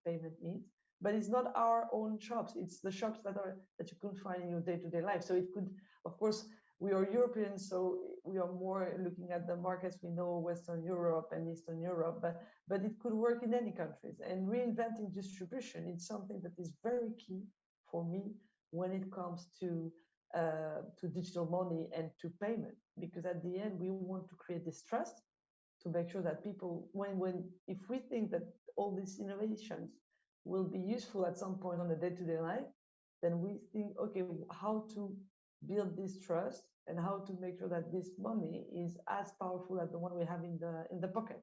S15: payment needs. But it's not our own shops. It's the shops that you could find in your day-to-day life. So it could, of course, we are Europeans, so we are more looking at the markets we know, Western Europe and Eastern Europe, but it could work in any countries. And reinventing distribution is something that is very key for me when it comes to digital money and to payment, because at the end we want to create this trust to make sure that people, if we think that all these innovations will be useful at some point on a day-to-day life, then we think, okay, how to build this trust and how to make sure that this money is as powerful as the one we have in the pocket.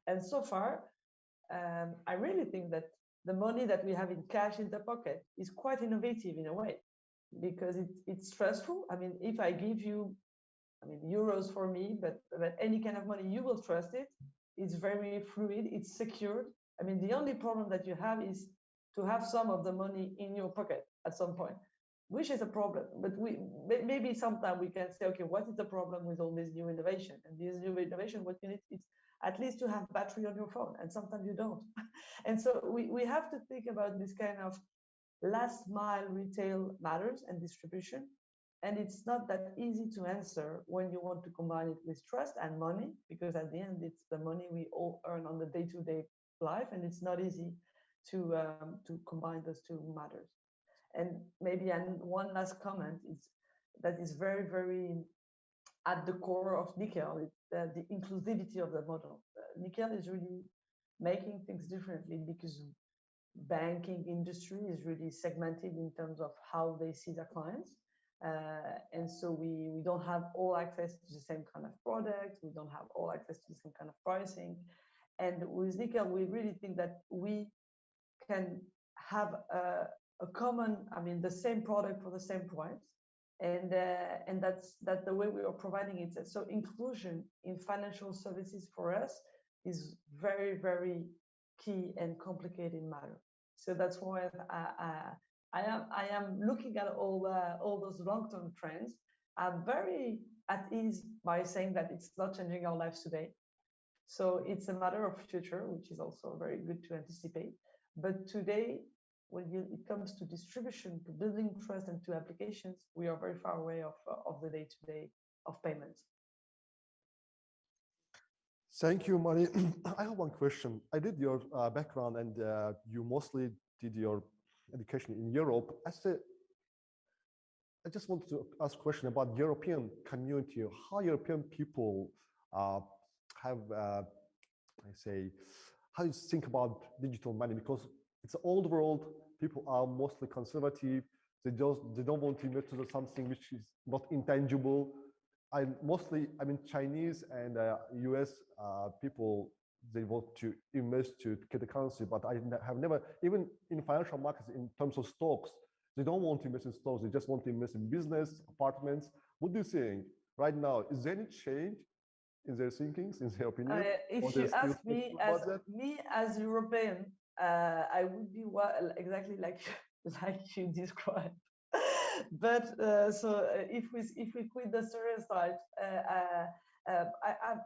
S15: And so far, I really think that the money that we have in cash in the pocket is quite innovative in a way, because it's trustful. I mean, if I give you, euros for me, but any kind of money, you will trust it. It's very fluid, it's secured. I mean, the only problem that you have is to have some of the money in your pocket at some point, which is a problem. But maybe sometime we can say, okay, what is the problem with all this new innovation? And this new innovation, what you need is at least to have battery on your phone, and sometimes you don't. And so we have to think about this kind of last mile retail matters and distribution. And it's not that easy to answer when you want to combine it with trust and money, because at the end, it's the money we all earn on the day-to-day life, and it's not easy to combine those two matters. And maybe one last comment is that is very, very at the core of Nickel, the inclusivity of the model. Nickel is really making things differently because banking industry is really segmented in terms of how they see their clients. And so we don't have all access to the same kind of products. We don't have all access to the same kind of pricing. And with Nickel, we really think that we can have a common, the same product for the same price. And that's the way we are providing it. So inclusion in financial services for us is very, very key and complicated matter. So that's why I am looking at all those long-term trends. I'm very at ease by saying that it's not changing our lives today. So it's a matter of future, which is also very good to anticipate. But today, when it comes to distribution, to building trust, and to applications, we are very far away of the day-to-day of payments.
S13: Thank you, Marie. I have one question. I did your background, and you mostly did your education in Europe. I just wanted to ask a question about European community. How European people have, how you think about digital money? Because it's an old world. People are mostly conservative. They don't want to invest into something which is not intangible. Chinese and US people, they want to invest to get the currency, but I have never, even in financial markets, in terms of stocks, they don't want to invest in stocks. They just want to invest in business, apartments. What do you think right now? Is there any change in their thinkings, in their opinion?
S15: If you ask me as European, I would be exactly like you described. But so if we quit the stereotypes,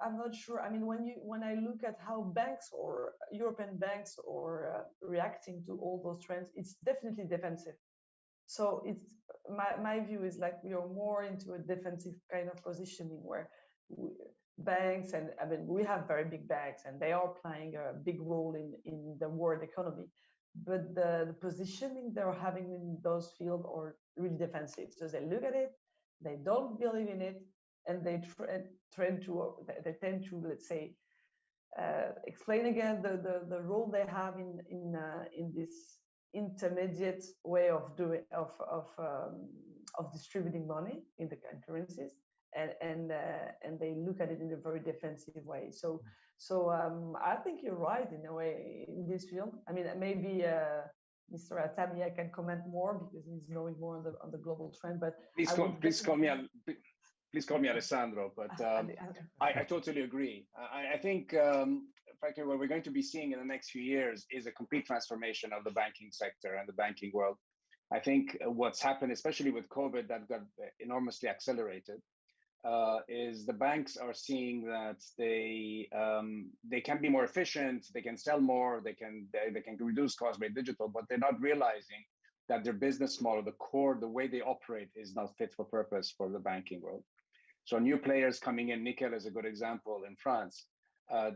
S15: I'm not sure. I mean, when I look at how banks or European banks are reacting to all those trends, it's definitely defensive. So it's my view is like we are more into a defensive kind of positioning where banks, and I mean, we have very big banks, and they are playing a big role in the world economy. But the positioning they're having in those fields are really defensive. So they look at it, they don't believe in it, and they tend to, let's say, explain again the role they have in this intermediate way of doing of distributing money in the currencies, and they look at it in a very defensive way. So I think you're right in a way in this field. I mean, maybe Mr. Hatami can comment more because he's knowing more on the global trend. But
S14: please call me Alessandro. But I totally agree. I think, frankly, what we're going to be seeing in the next few years is a complete transformation of the banking sector and the banking world. I think what's happened, especially with COVID, that got enormously accelerated, is the banks are seeing that they can be more efficient, they can sell more, they can reduce costs by digital, but they're not realizing that their business model, the core, the way they operate, is not fit for purpose for the banking world. So new players coming in, Nickel is a good example in France.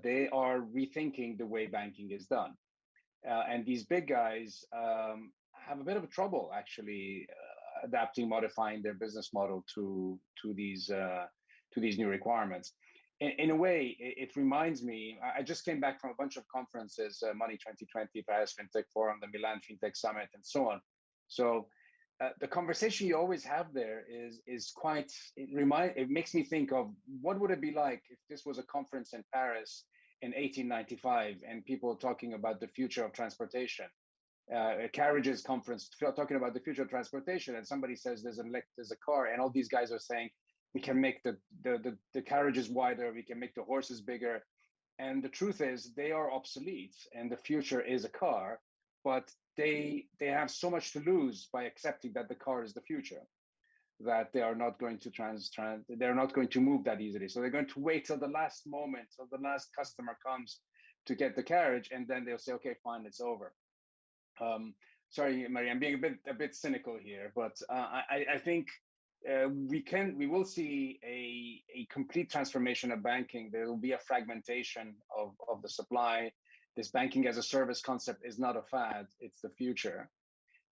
S14: They are rethinking the way banking is done, and these big guys have a bit of trouble actually adapting, modifying their business model to these new requirements. In a way, it reminds me. I just came back from a bunch of conferences: Money 2020, Paris FinTech Forum, the Milan FinTech Summit, and so on. So the conversation you always have there is quite. It makes me think of what would it be like if this was a conference in Paris in 1895 and people talking about the future of transportation. A carriages conference talking about the future of transportation, and somebody says there's a car, and all these guys are saying we can make the carriages wider, we can make the horses bigger, and the truth is they are obsolete, and the future is a car, but they have so much to lose by accepting that the car is the future, that they are not going to they're not going to move that easily. So they're going to wait till the last moment, till the last customer comes to get the carriage, and then they'll say, okay, fine, it's over. Sorry, Marie, I'm being a bit cynical here, but I think we will see a complete transformation of banking. There will be a fragmentation of the supply. This banking as a service concept is not a fad; it's the future,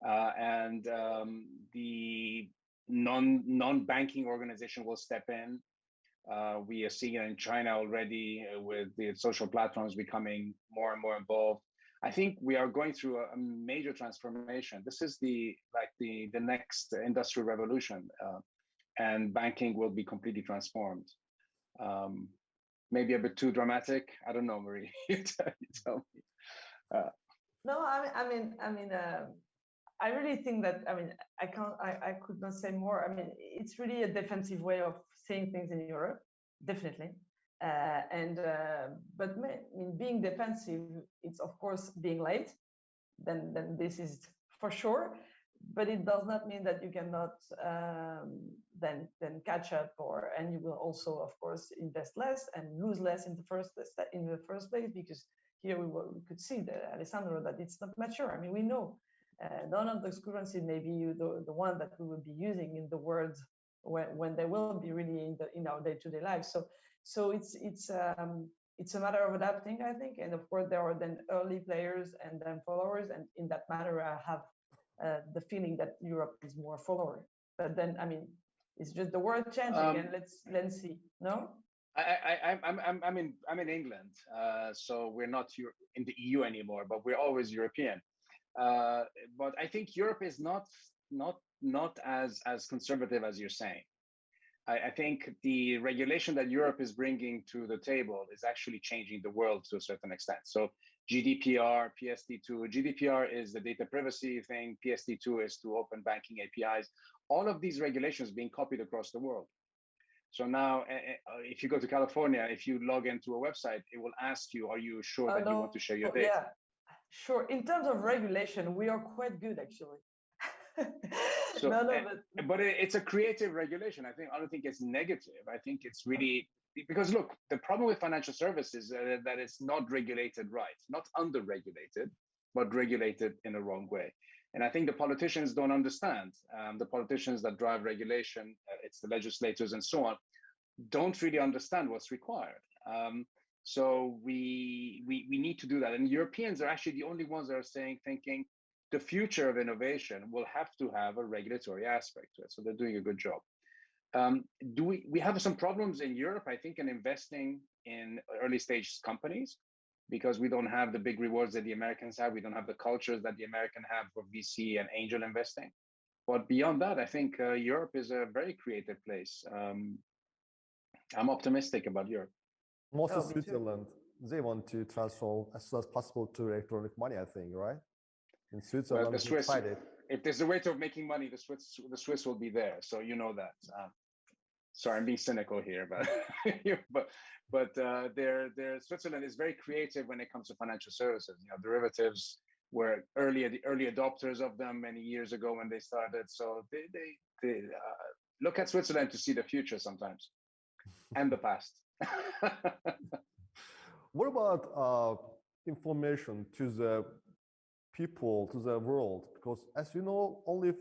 S14: and the non-banking organization will step in. We are seeing it in China already with the social platforms becoming more and more involved. I think we are going through a major transformation. This is the next industrial revolution, and banking will be completely transformed. Maybe a bit too dramatic. I don't know, Marie. You tell me.
S15: No, I mean, I really think that. I mean, I could not say more. I mean, it's really a defensive way of seeing things in Europe, definitely. But being defensive, it's of course being late. Then this is for sure. But it does not mean that you cannot then catch up, and you will also, of course, invest less and lose less in the first place, because here we could see that, Alessandro, that it's not mature. I mean, we know none of those currencies may be the one that we will be using in the world when they will be really in our day-to-day lives. So it's a matter of adapting, I think, and of course there are then early players and then followers, and in that matter I have the feeling that Europe is more follower. But then, I mean, it's just the world changing, and let's see. No,
S14: I'm in England, so we're not in the EU anymore, but we're always European. But I think Europe is not as conservative as you're saying. I think the regulation that Europe is bringing to the table is actually changing the world to a certain extent. So GDPR, PSD2, GDPR is the data privacy thing, PSD2 is to open banking APIs. All of these regulations being copied across the world. So now, if you go to California, if you log into a website, it will ask you, are you sure that you want to share your data?
S15: Yeah, sure. In terms of regulation, we are quite good, actually.
S14: So, but it's a creative regulation. I don't think it's negative. I think it's really, because look, the problem with financial services is that it's not regulated right, not under-regulated, but regulated in a wrong way. And I think the politicians don't understand. The politicians that drive regulation, it's the legislators and so on, don't really understand what's required. So we need to do that. And Europeans are actually the only ones that are thinking the future of innovation will have to have a regulatory aspect to it. So they're doing a good job. We have some problems in Europe, I think, in investing in early stage companies, because we don't have the big rewards that the Americans have. We don't have the cultures that the Americans have for VC and angel investing. But beyond that, I think Europe is a very creative place. I'm optimistic about Europe.
S13: Most of Switzerland, they want to transform as soon as possible to electronic money, I think, right? In Switzerland,
S14: well, the Swiss, if there's a way of making money, the Swiss will be there. So you know that. Sorry, I'm being cynical here, but Switzerland is very creative when it comes to financial services. You know, derivatives were early adopters of them many years ago when they started. So they look at Switzerland to see the future sometimes, and the past.
S13: What about information to the people, to the world? Because as you know, only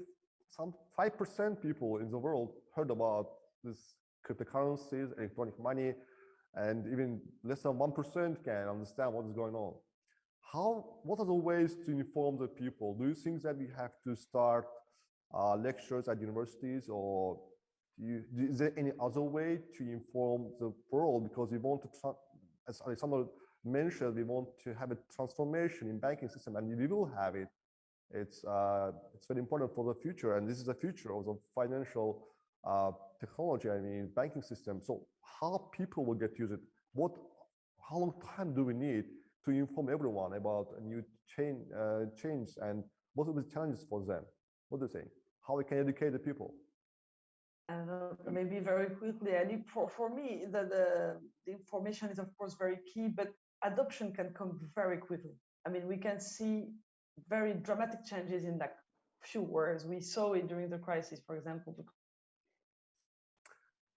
S13: some 5% people in the world heard about this cryptocurrencies, electronic money, and even less than 1% can understand what is going on. What are the ways to inform the people? Do you think that we have to start lectures at universities, or is there any other way to inform the world? Because we want to, as Alessandro mentioned, we want to have a transformation in banking system, and we will have it. It's very important for the future, and this is the future of the financial technology, I mean, banking system. So how people will get used? How long time do we need to inform everyone about a new change, and what are the challenges for them? What do you think? How we can educate the people?
S15: Maybe very quickly, Ali, for me, the information is of course very key, but adoption can come very quickly. I mean, we can see very dramatic changes in like few years. We saw it during the crisis, for example.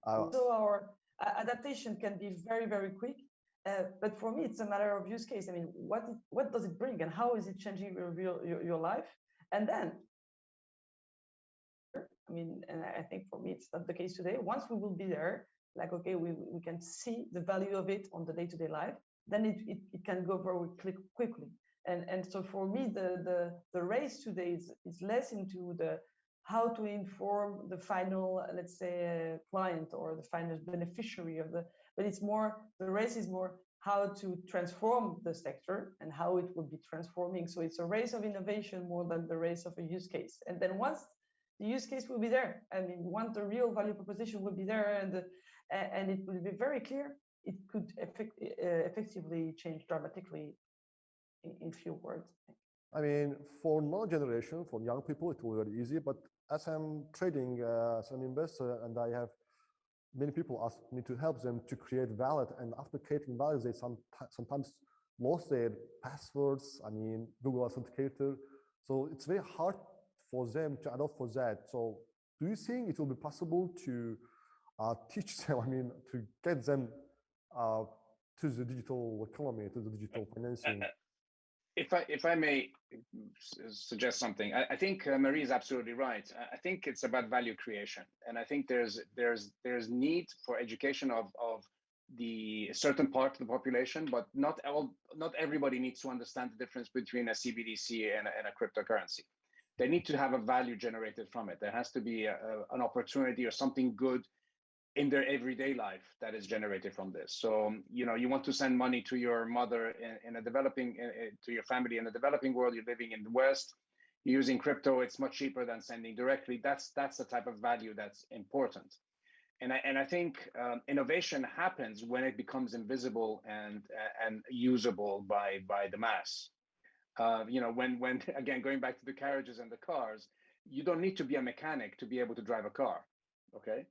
S15: So our adaptation can be very, very quick. But for me, it's a matter of use case. I mean, what does it bring, and how is it changing your life? And then, I mean, and I think for me, it's not the case today. Once we will be there, like, okay, we can see the value of it on the day-to-day life, then it can go very quickly. And so for me, the race today is less into the how to inform the final, let's say, client or the final beneficiary of but it's more, the race is more how to transform the sector and how it will be transforming. So it's a race of innovation more than the race of a use case. And then once the use case will be there, I mean, once the real value proposition will be there, and it will be very clear, it could effectively change dramatically in few words.
S13: I mean, for no generation, for young people, it will be very easy. But as I'm trading, as an investor, and I have many people ask me to help them to create wallet, and after creating wallet, they sometimes lost their passwords. I mean, Google Authenticator. So it's very hard for them to adopt for that. So do you think it will be possible to teach them? I mean, to get them to the digital economy, to the digital financing?
S14: If I may suggest something, I think Marie is absolutely right. I think it's about value creation, and I think there's need for education of the certain part of the population, but not everybody needs to understand the difference between a CBDC and a cryptocurrency. They need to have a value generated from it. There has to be an opportunity or something good in their everyday life that is generated from this. So, you know, you want to send money to your mother in a developing, to your family in the developing world, you're living in the West, you're using crypto, it's much cheaper than sending directly. That's the type of value that's important. And I think innovation happens when it becomes invisible and usable by the mass. You know, when again, going back to the carriages and the cars, you don't need to be a mechanic to be able to drive a car, okay?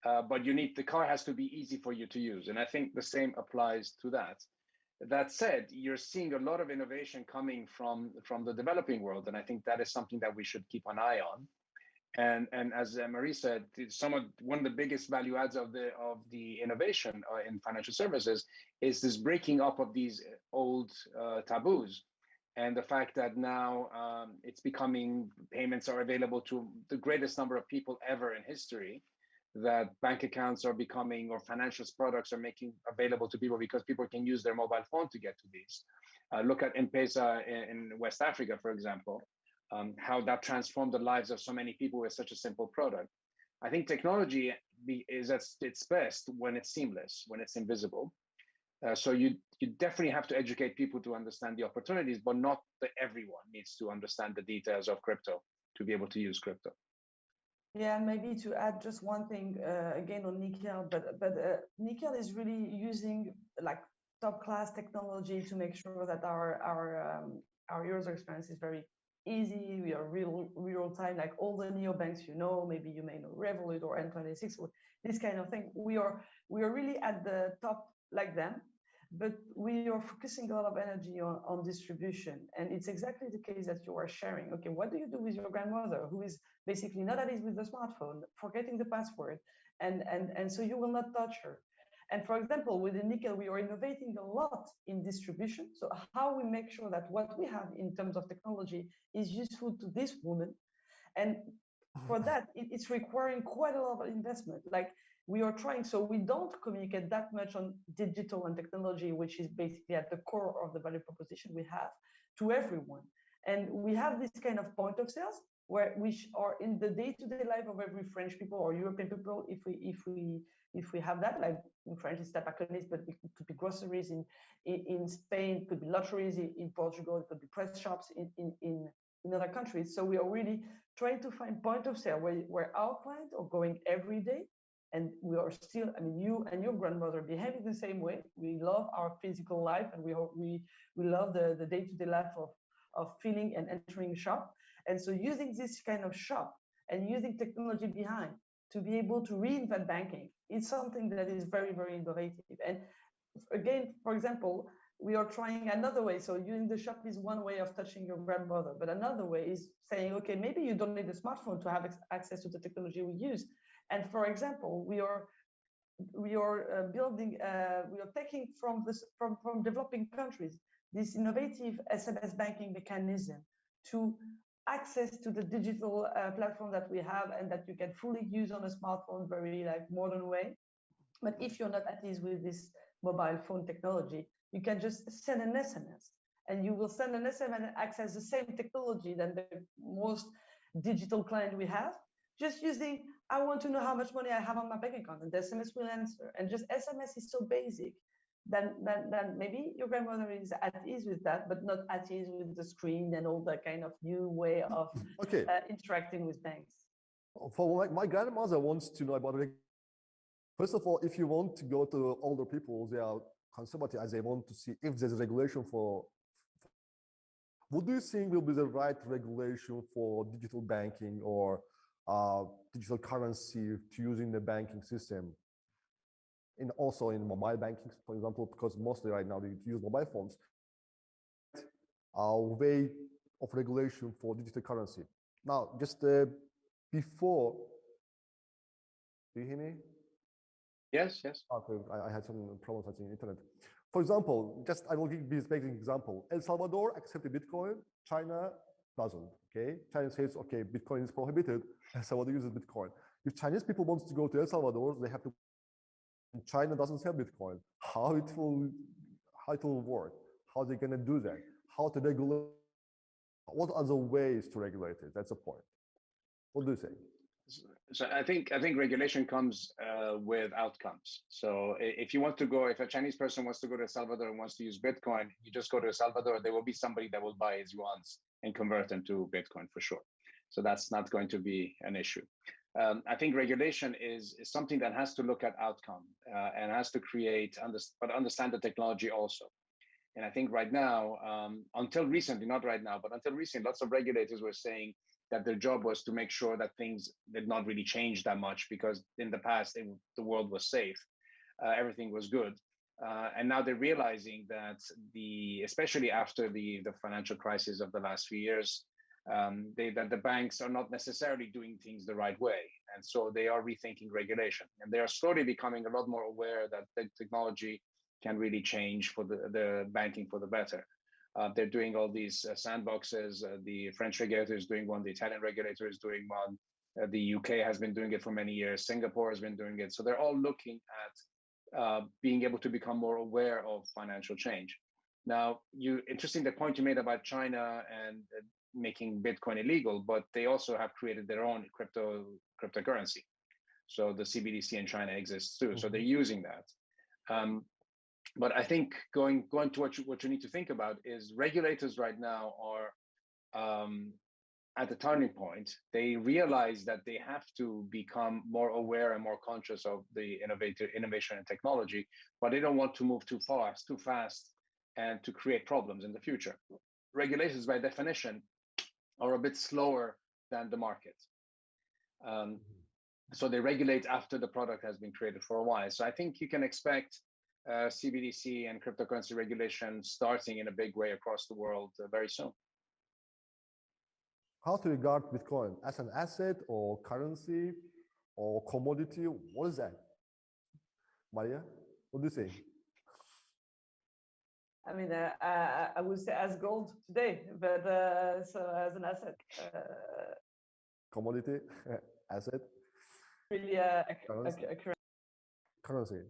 S14: But the car has to be easy for you to use. And I think the same applies to that. That said, you're seeing a lot of innovation coming from the developing world. And I think that is something that we should keep an eye on. And as Marie said, one of the biggest value adds of the innovation in financial services is this breaking up of these old taboos. And the fact that now payments are available to the greatest number of people ever in history. that bank accounts are becoming, or financial products are making available to people because people can use their mobile phone to get to these. Look at M-Pesa in West Africa, for example, how that transformed the lives of so many people with such a simple product. I think technology is at its best when it's seamless, when it's invisible. So you definitely have to educate people to understand the opportunities, but not that everyone needs to understand the details of crypto to be able to use crypto.
S15: Yeah, and maybe to add just one thing again on Nickel, but Nickel is really using like top class technology to make sure that our user experience is very easy. We are real time, like all the neobanks, you know, maybe you may know Revolut or N26, or this kind of thing. We are really at the top like them, but we are focusing a lot of energy on distribution. And it's exactly the case that you are sharing. Okay, what do you do with your grandmother who is basically not at ease with the smartphone, forgetting the password, and so you will not touch her. And for example, with the Nickel, we are innovating a lot in distribution. So how we make sure that what we have in terms of technology is useful to this woman. And for that, it's requiring quite a lot of investment. Like we are trying, so we don't communicate that much on digital and technology, which is basically at the core of the value proposition we have, to everyone. And we have this kind of point of sales where we are in the day-to-day life of every French people or European people. If we have that, like in French it's tobacconists, but it could be groceries in Spain, it could be lotteries in Portugal, it could be press shops in other countries. So we are really trying to find point of sale where our clients are going every day. And we are still, I mean, you and your grandmother behaving the same way. We love our physical life, and we love the day-to-day life of feeling and entering a shop. And so using this kind of shop and using technology behind to be able to reinvent banking is something that is very, very innovative. And again, for example, we are trying another way. So using the shop is one way of touching your grandmother, but another way is saying, okay, maybe you don't need a smartphone to have access to the technology we use. And for example, we are building, we are taking from developing countries this innovative SMS banking mechanism to access to the digital platform that we have and that you can fully use on a smartphone, very like modern way. But if you're not at ease with this mobile phone technology, you can just send an SMS, and you will send an SMS and access the same technology than the most digital client we have, just using, I want to know how much money I have on my bank account, and the SMS will answer. And just SMS is so basic then maybe your grandmother is at ease with that, but not at ease with the screen and all that kind of new way of interacting with banks.
S13: For my grandmother wants to know about it. First of all, if you want to go to older people, they are conservative, as they want to see if there's regulation for. What do you think will be the right regulation for digital banking or digital currency to using the banking system? And also in mobile banking, for example, because mostly right now they use mobile phones. Way of regulation for digital currency. Now, just before, do you hear me?
S14: Yes, yes.
S13: Okay, I had some problems with the internet. For example, I will give this basic example. El Salvador accepted Bitcoin, China doesn't, okay? China says, okay, Bitcoin is prohibited, El Salvador uses Bitcoin. If Chinese people want to go to El Salvador, they have to, China doesn't sell Bitcoin. How it will work? How are they gonna do that? How to regulate? What other ways to regulate it? That's the point. What do you think?
S14: So I think regulation comes with outcomes. So if you want to go, if a Chinese person wants to go to El Salvador and wants to use Bitcoin, you just go to El Salvador. There will be somebody that will buy his yuans and convert them to Bitcoin for sure. So that's not going to be an issue. I think regulation is something that has to look at outcome and has to create, but understand the technology also. And I think right now, until recently, not right now, but until recently, lots of regulators were saying that their job was to make sure that things did not really change that much, because in the past, the world was safe, everything was good. And now they're realizing that especially after the financial crisis of the last few years, that the banks are not necessarily doing things the right way. And so they are rethinking regulation. And they are slowly becoming a lot more aware that the technology can really change for the banking for the better. They're doing all these sandboxes. The French regulator is doing one, the Italian regulator is doing one. The UK has been doing it for many years. Singapore has been doing it. So they're all looking at being able to become more aware of financial change. Now, interesting the point you made about China and making Bitcoin illegal, but they also have created their own cryptocurrency. So the CBDC in China exists too. So they're using that. But I think going to what you need to think about is regulators right now are at the turning point. They realize that they have to become more aware and more conscious of the innovation and technology, but they don't want to move too fast, and to create problems in the future. Regulators, by definition, are a bit slower than the market. So they regulate after the product has been created for a while. So I think you can expect CBDC and cryptocurrency regulation starting in a big way across the world very soon.
S13: How to regard Bitcoin? As an asset or currency or commodity? What is that? Maria, what do you say?
S15: I mean, I would say as gold today, but so as an asset.
S13: Commodity, asset?
S15: Really
S13: currency.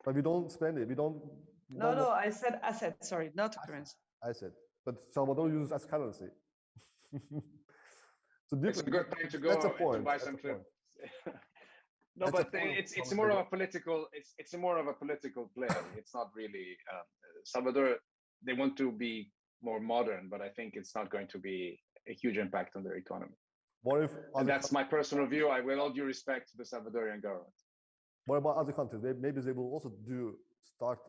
S13: But we don't spend it. We don't.
S15: No, I said asset. Sorry, not currency.
S13: Asset. But Salvador uses as currency. So
S14: it's a good time to go to buy some food. No, but it's more of a political. It's more of a political play. It's not really Salvador. They want to be more modern, but I think it's not going to be a huge impact on their economy.
S13: What if?
S14: And that's my personal view. I will all due respect to the Salvadorian government.
S13: What about other countries? Maybe they will also start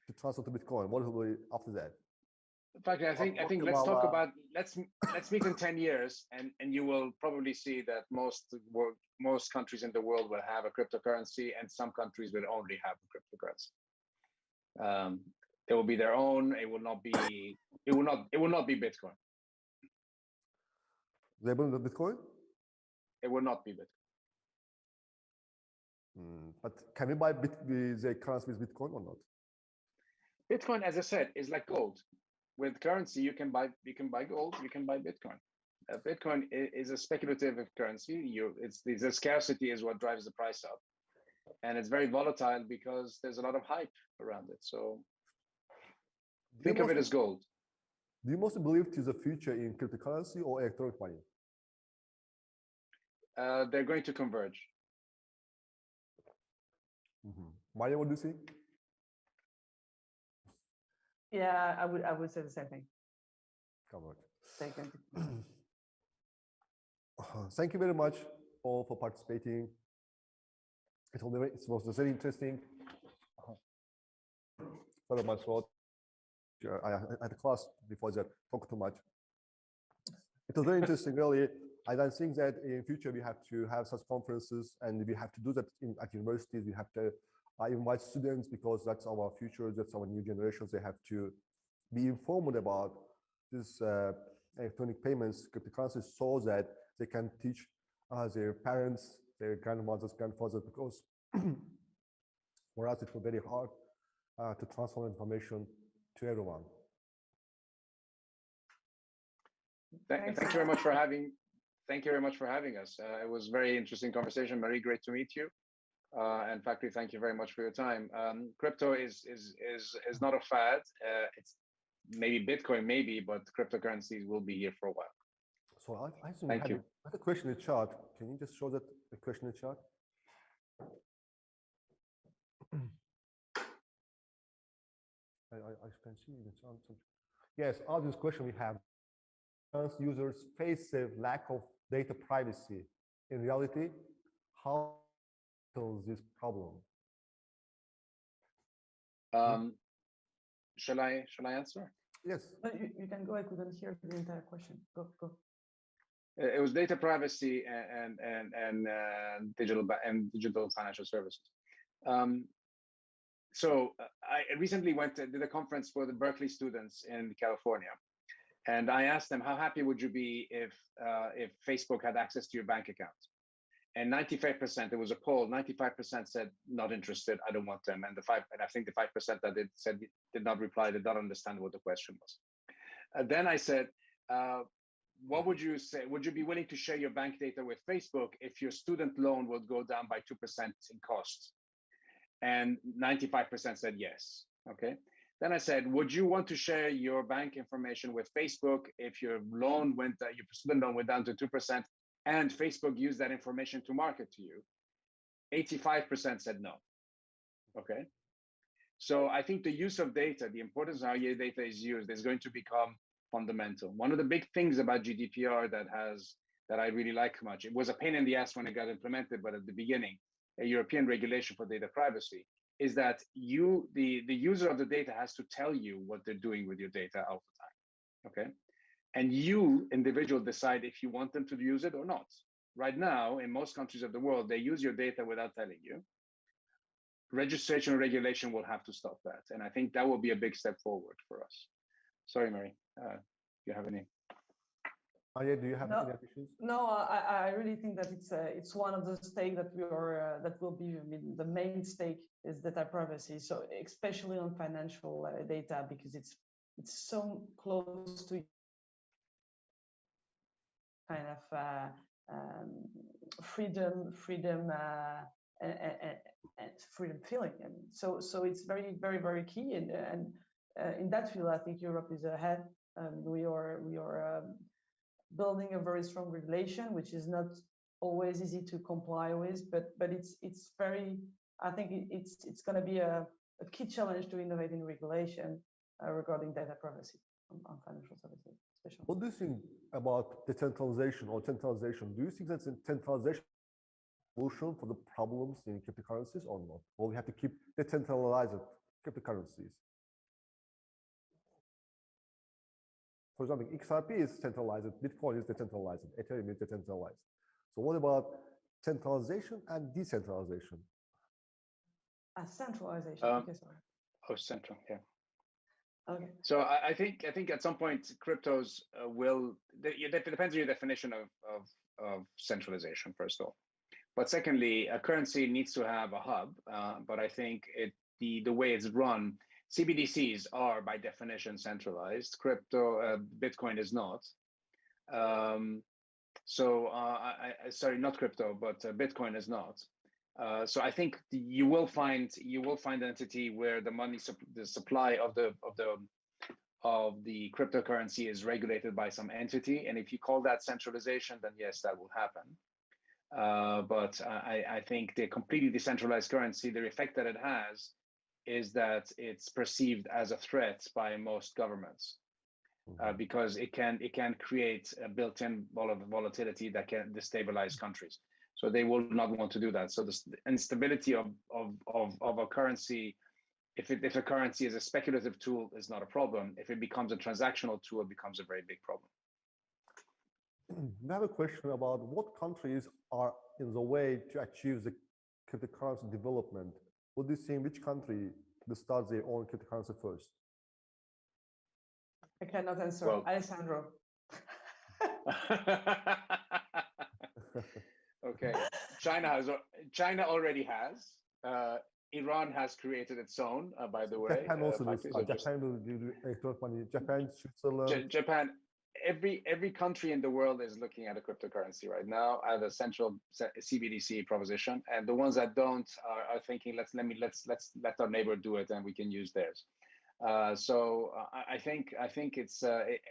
S13: to transfer to Bitcoin. What will be after that?
S14: In fact, I think let's talk about let's meet in 10 years, and you will probably see that most countries in the world will have a cryptocurrency, and some countries will only have a cryptocurrency. They will be their own. It will not be. It will not be Bitcoin.
S13: They will not Bitcoin.
S14: It will not be Bitcoin.
S13: But can we buy the currency with Bitcoin or not?
S14: Bitcoin, as I said, is like gold. With currency, you can buy gold, you can buy Bitcoin. Bitcoin is a speculative currency. The scarcity is what drives the price up, and it's very volatile because there's a lot of hype around it. So think of it as gold.
S13: Do you mostly believe there's a future in cryptocurrency or electronic money?
S14: They're going to converge.
S13: Maria, what do you see?
S15: Yeah, I would say the same thing.
S13: Converge.
S15: Thank
S13: you very much all for participating. It was very interesting. Sorry, my throat. I had a class before that, talk too much. It was very interesting, really. I don't think that in future we have to have such conferences, and we have to do that at universities. We have to invite students, because that's our future, that's our new generations. They have to be informed about this electronic payments, cryptocurrencies, so that they can teach their parents, their grandmothers, grandfathers, because for us it was very hard to transfer information to everyone.
S14: Thank you very much for having. Thank you very much for having us. It was a very interesting conversation. Very great to meet you. And Fakhir, thank you very much for your time. Crypto is not a fad. It's maybe Bitcoin, maybe, but cryptocurrencies will be here for a while.
S13: So I
S14: thank you.
S13: I have a question in the chat. Can you just show that the question in the chat? I can see the chat. Yes, all this question we have. Users face a lack of data privacy. In reality, how solve this problem?
S14: Shall I answer?
S13: Yes.
S15: No, you can go. I couldn't hear the entire question. Go.
S14: It was data privacy and digital financial services. So I recently did a conference for the Berkeley students in California. And I asked them, how happy would you be if Facebook had access to your bank account? And 95%, there was a poll, 95% said not interested, I don't want them. And I think the 5% that did not reply, did not understand what the question was. Then I said, what would you say? Would you be willing to share your bank data with Facebook if your student loan would go down by 2% in cost? And 95% said yes. Okay. Then I said, would you want to share your bank information with Facebook if your student loan went down to 2% and Facebook used that information to market to you? 85% said no. Okay. So I think the use of data, the importance of how your data is used, is going to become fundamental. One of the big things about GDPR that I really like much, it was a pain in the ass when it got implemented, but at the beginning, a European regulation for data privacy, is that the user of the data has to tell you what they're doing with your data all the time, okay? And you, individual, decide if you want them to use it or not. Right now, in most countries of the world, they use your data without telling you. Registration and regulation will have to stop that. And I think that will be a big step forward for us. Sorry, Mary, do you have any?
S13: Aya, do you have any additions?
S15: No, I really think that it's one of the stakes that that will be, I mean, the main stake is data privacy. So especially on financial data, because it's so close to kind of freedom and freedom feeling. And so it's very, very, very key. And in that field, I think Europe is ahead. We are building a very strong regulation, which is not always easy to comply with, but it's very, I think it's going to be a key challenge to innovate in regulation regarding data privacy on financial services, especially.
S13: What do you think about decentralization or centralization? Do you think that's a centralization solution for the problems in cryptocurrencies or not? Or we have to keep decentralized cryptocurrencies? For example, XRP is centralized, Bitcoin is decentralized, Ethereum is decentralized. So what about centralization and decentralization?
S15: Centralization. Okay, sorry.
S14: Oh, central, yeah.
S15: Okay.
S14: So I think at some point cryptos will. It depends on your definition of centralization, first of all. But secondly, a currency needs to have a hub. But I think the way it's run, CBDCs are by definition centralized. Bitcoin is not. Sorry, not crypto, but Bitcoin is not. So I think you will find an entity where the supply of the cryptocurrency is regulated by some entity, and if you call that centralization, then yes, that will happen. But I think the completely decentralized currency, the effect that it has is that it's perceived as a threat by most governments, because it can create a built-in volatility that can destabilize countries. So they will not want to do that. So the instability of a currency, if a currency is a speculative tool, is not a problem. If it becomes a transactional tool, it becomes a very big problem.
S13: We have a question about what countries are in the way to achieve the cryptocurrency development. What do you think, which country to start their own cryptocurrency first?
S15: I cannot answer. Well, Alessandro.
S14: Okay, China already has. Iran has created its own, by the way.
S13: Japan also does. Japan will do electronic money. Japan, Switzerland.
S14: Japan. Every country in the world is looking at a cryptocurrency right now as a central CBDC proposition, and the ones that don't are thinking, let's let our neighbor do it, and we can use theirs. So I think it's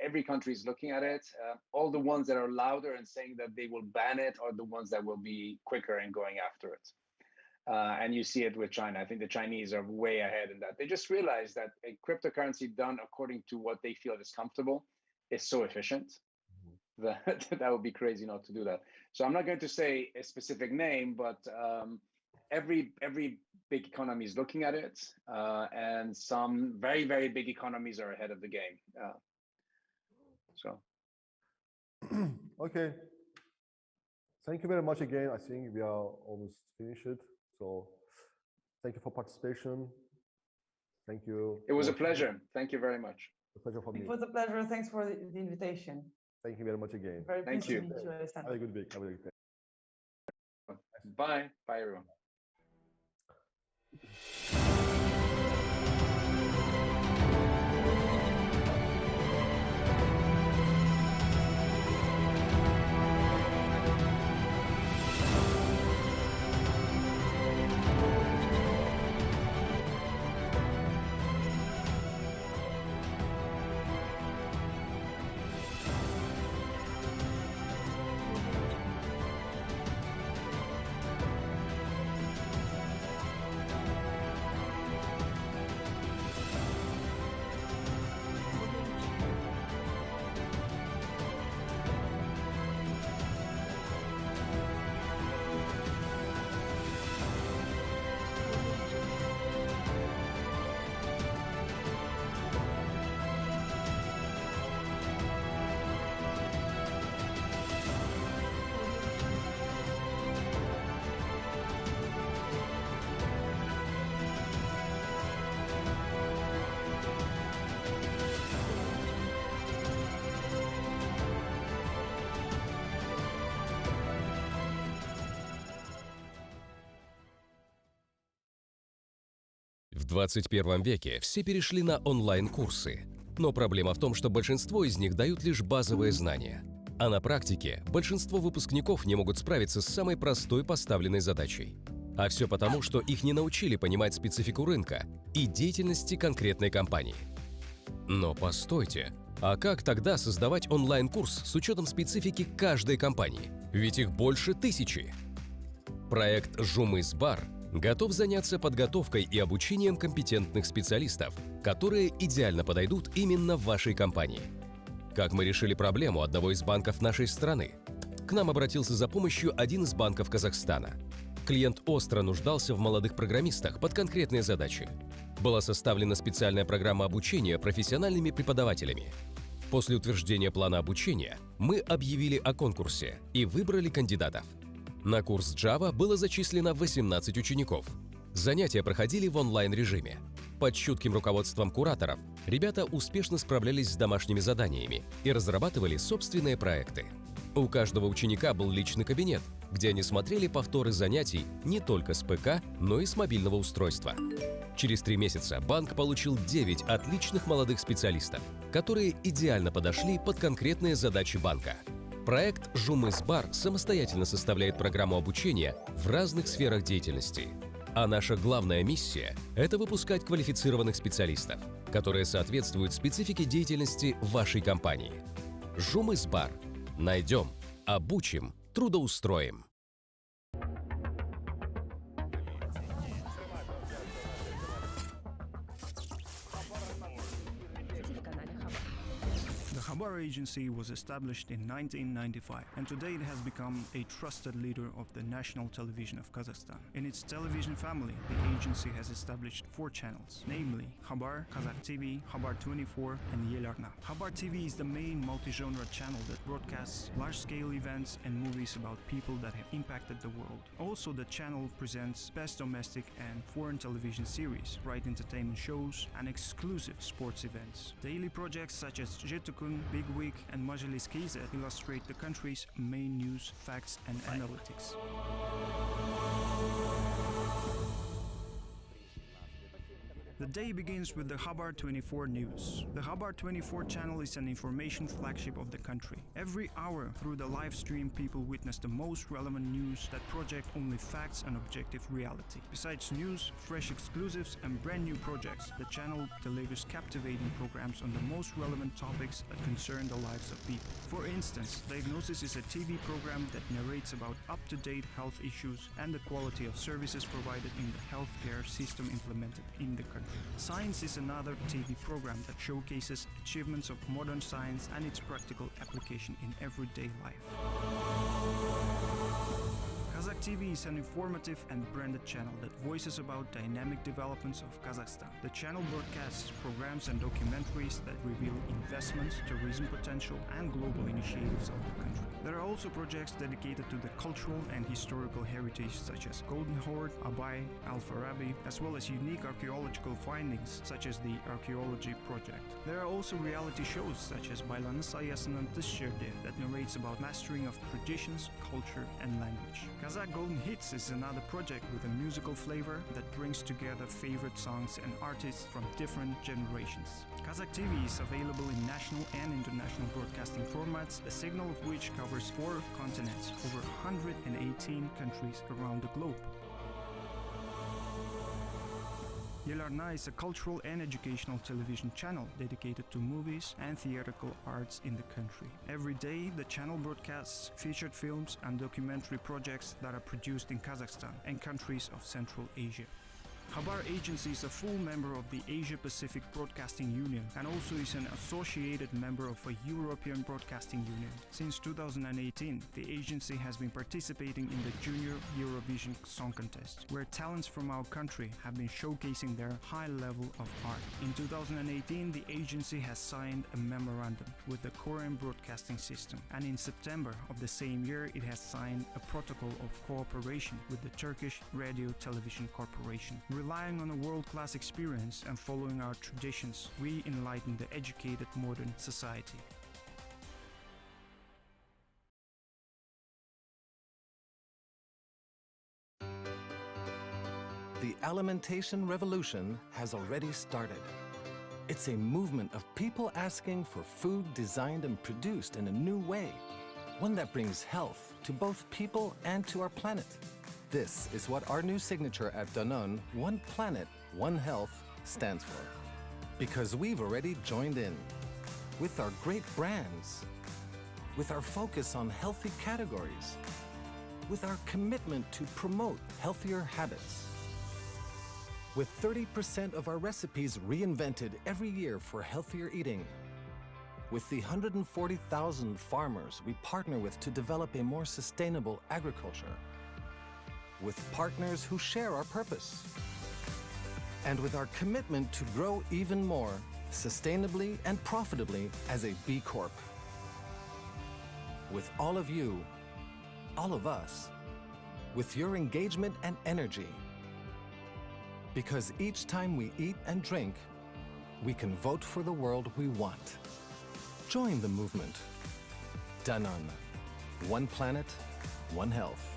S14: every country is looking at it. All the ones that are louder and saying that they will ban it are the ones that will be quicker in going after it. And you see it with China. I think the Chinese are way ahead in that. They just realized that a cryptocurrency done according to what they feel is comfortable is so efficient that would be crazy not to do that. So I'm not going to say a specific name, but every big economy is looking at it, and some very, very big economies are ahead of the game.
S13: Okay. Thank you very much again. I think we are almost finished. So thank you for participation. Thank you.
S14: It was a pleasure. Thank you very much.
S13: A pleasure for me.
S15: It was a pleasure. Thanks for the invitation.
S13: Thank you very much again.
S15: Very
S14: Thank you.
S15: To meet you, Alessandro.
S13: Have a good week. Have a good day.
S14: Bye. Bye, everyone.
S1: 21 веке все перешли на онлайн-курсы. Но проблема в том, что большинство из них дают лишь базовые знания. А на практике большинство выпускников не могут справиться с самой простой поставленной задачей. А все потому, что их не научили понимать специфику рынка и деятельности конкретной компании. Но постойте, а как тогда создавать онлайн-курс с учетом специфики каждой компании? Ведь их больше 1000. Проект «Жумыс-бар» готов заняться подготовкой и обучением компетентных специалистов, которые идеально подойдут именно в вашей компании. Как мы решили проблему одного из банков нашей страны? К нам обратился за помощью один из банков Казахстана. Клиент остро нуждался в молодых программистах под конкретные задачи. Была составлена специальная программа обучения профессиональными преподавателями. После утверждения плана обучения мы объявили о конкурсе и выбрали кандидатов. На курс Java было зачислено 18 учеников. Занятия проходили в онлайн-режиме. Под чутким руководством кураторов ребята успешно справлялись с домашними заданиями и разрабатывали собственные проекты. У каждого ученика был личный кабинет, где они смотрели повторы занятий не только с ПК, но и с мобильного устройства. Через 3 месяца банк получил 9 отличных молодых специалистов, которые идеально подошли под конкретные задачи банка. Проект «Жумыс-бар» самостоятельно составляет программу обучения в разных сферах деятельности. А наша главная миссия – это выпускать квалифицированных специалистов, которые соответствуют специфике деятельности вашей компании. «Жумыс-бар». Найдем, обучим, трудоустроим.
S2: The Khabar agency was established in 1995, and today it has become a trusted leader of the national television of Kazakhstan. In its television family, the agency has established 4 channels, namely Khabar, Kazakh TV, Khabar 24, and Yelarna. Khabar TV is the main multi-genre channel that broadcasts large-scale events and movies about people that have impacted the world. Also, the channel presents best domestic and foreign television series, bright entertainment shows, and exclusive sports events. Daily projects such as Jetukun, Big Week, and Majlis KZ illustrate the country's main news, facts, and analytics. The day begins with the Khabar 24 news. The Khabar 24 channel is an information flagship of the country. Every hour through the live stream, people witness the most relevant news that project only facts and objective reality. Besides news, fresh exclusives, and brand new projects, the channel delivers captivating programs on the most relevant topics that concern the lives of people. For instance, Diagnosis is a TV program that narrates about up-to-date health issues and the quality of services provided in the healthcare system implemented in the country. Science is another TV program that showcases achievements of modern science and its practical application in everyday life. Kazakh TV is an informative and branded channel that voices about dynamic developments of Kazakhstan. The channel broadcasts programs and documentaries that reveal investments, tourism potential, and global initiatives of the country. There are also projects dedicated to the cultural and historical heritage such as Golden Horde, Abay, Al-Farabi, as well as unique archaeological findings such as the Archaeology Project. There are also reality shows such as Baylanı Sayası'nın Dışşehir'de that narrates about mastering of traditions, culture, and language. Kazakh Golden Hits is another project with a musical flavor that brings together favorite songs and artists from different generations. Kazakh TV is available in national and international broadcasting formats, the signal of which covers 4 continents, over 118 countries around the globe. Yelarna is a cultural and educational television channel dedicated to movies and theatrical arts in the country. Every day, the channel broadcasts featured films and documentary projects that are produced in Kazakhstan and countries of Central Asia. Khabar Agency is a full member of the Asia-Pacific Broadcasting Union and also is an associated member of a European Broadcasting Union. Since 2018, the agency has been participating in the Junior Eurovision Song Contest, where talents from our country have been showcasing their high level of art. In 2018, the agency has signed a memorandum with the Korean Broadcasting System, and in September of the same year, it has signed a protocol of cooperation with the Turkish Radio Television Corporation. Relying on a world-class experience and following our traditions, we enlighten the educated modern society.
S16: the alimentation revolution has already started. It's a movement of people asking for food designed and produced in a new way, one that brings health to both people and to our planet. This is what our new signature at Danone, One Planet, One Health, stands for. Because we've already joined in with our great brands, with our focus on healthy categories, with our commitment to promote healthier habits. With 30% of our recipes reinvented every year for healthier eating. With the 140,000 farmers we partner with to develop a more sustainable agriculture. With partners who share our purpose. And with our commitment to grow even more, sustainably and profitably as a B Corp. With all of you, all of us, with your engagement and energy. Because each time we eat and drink, we can vote for the world we want. Join the movement. Danone. One planet, one health.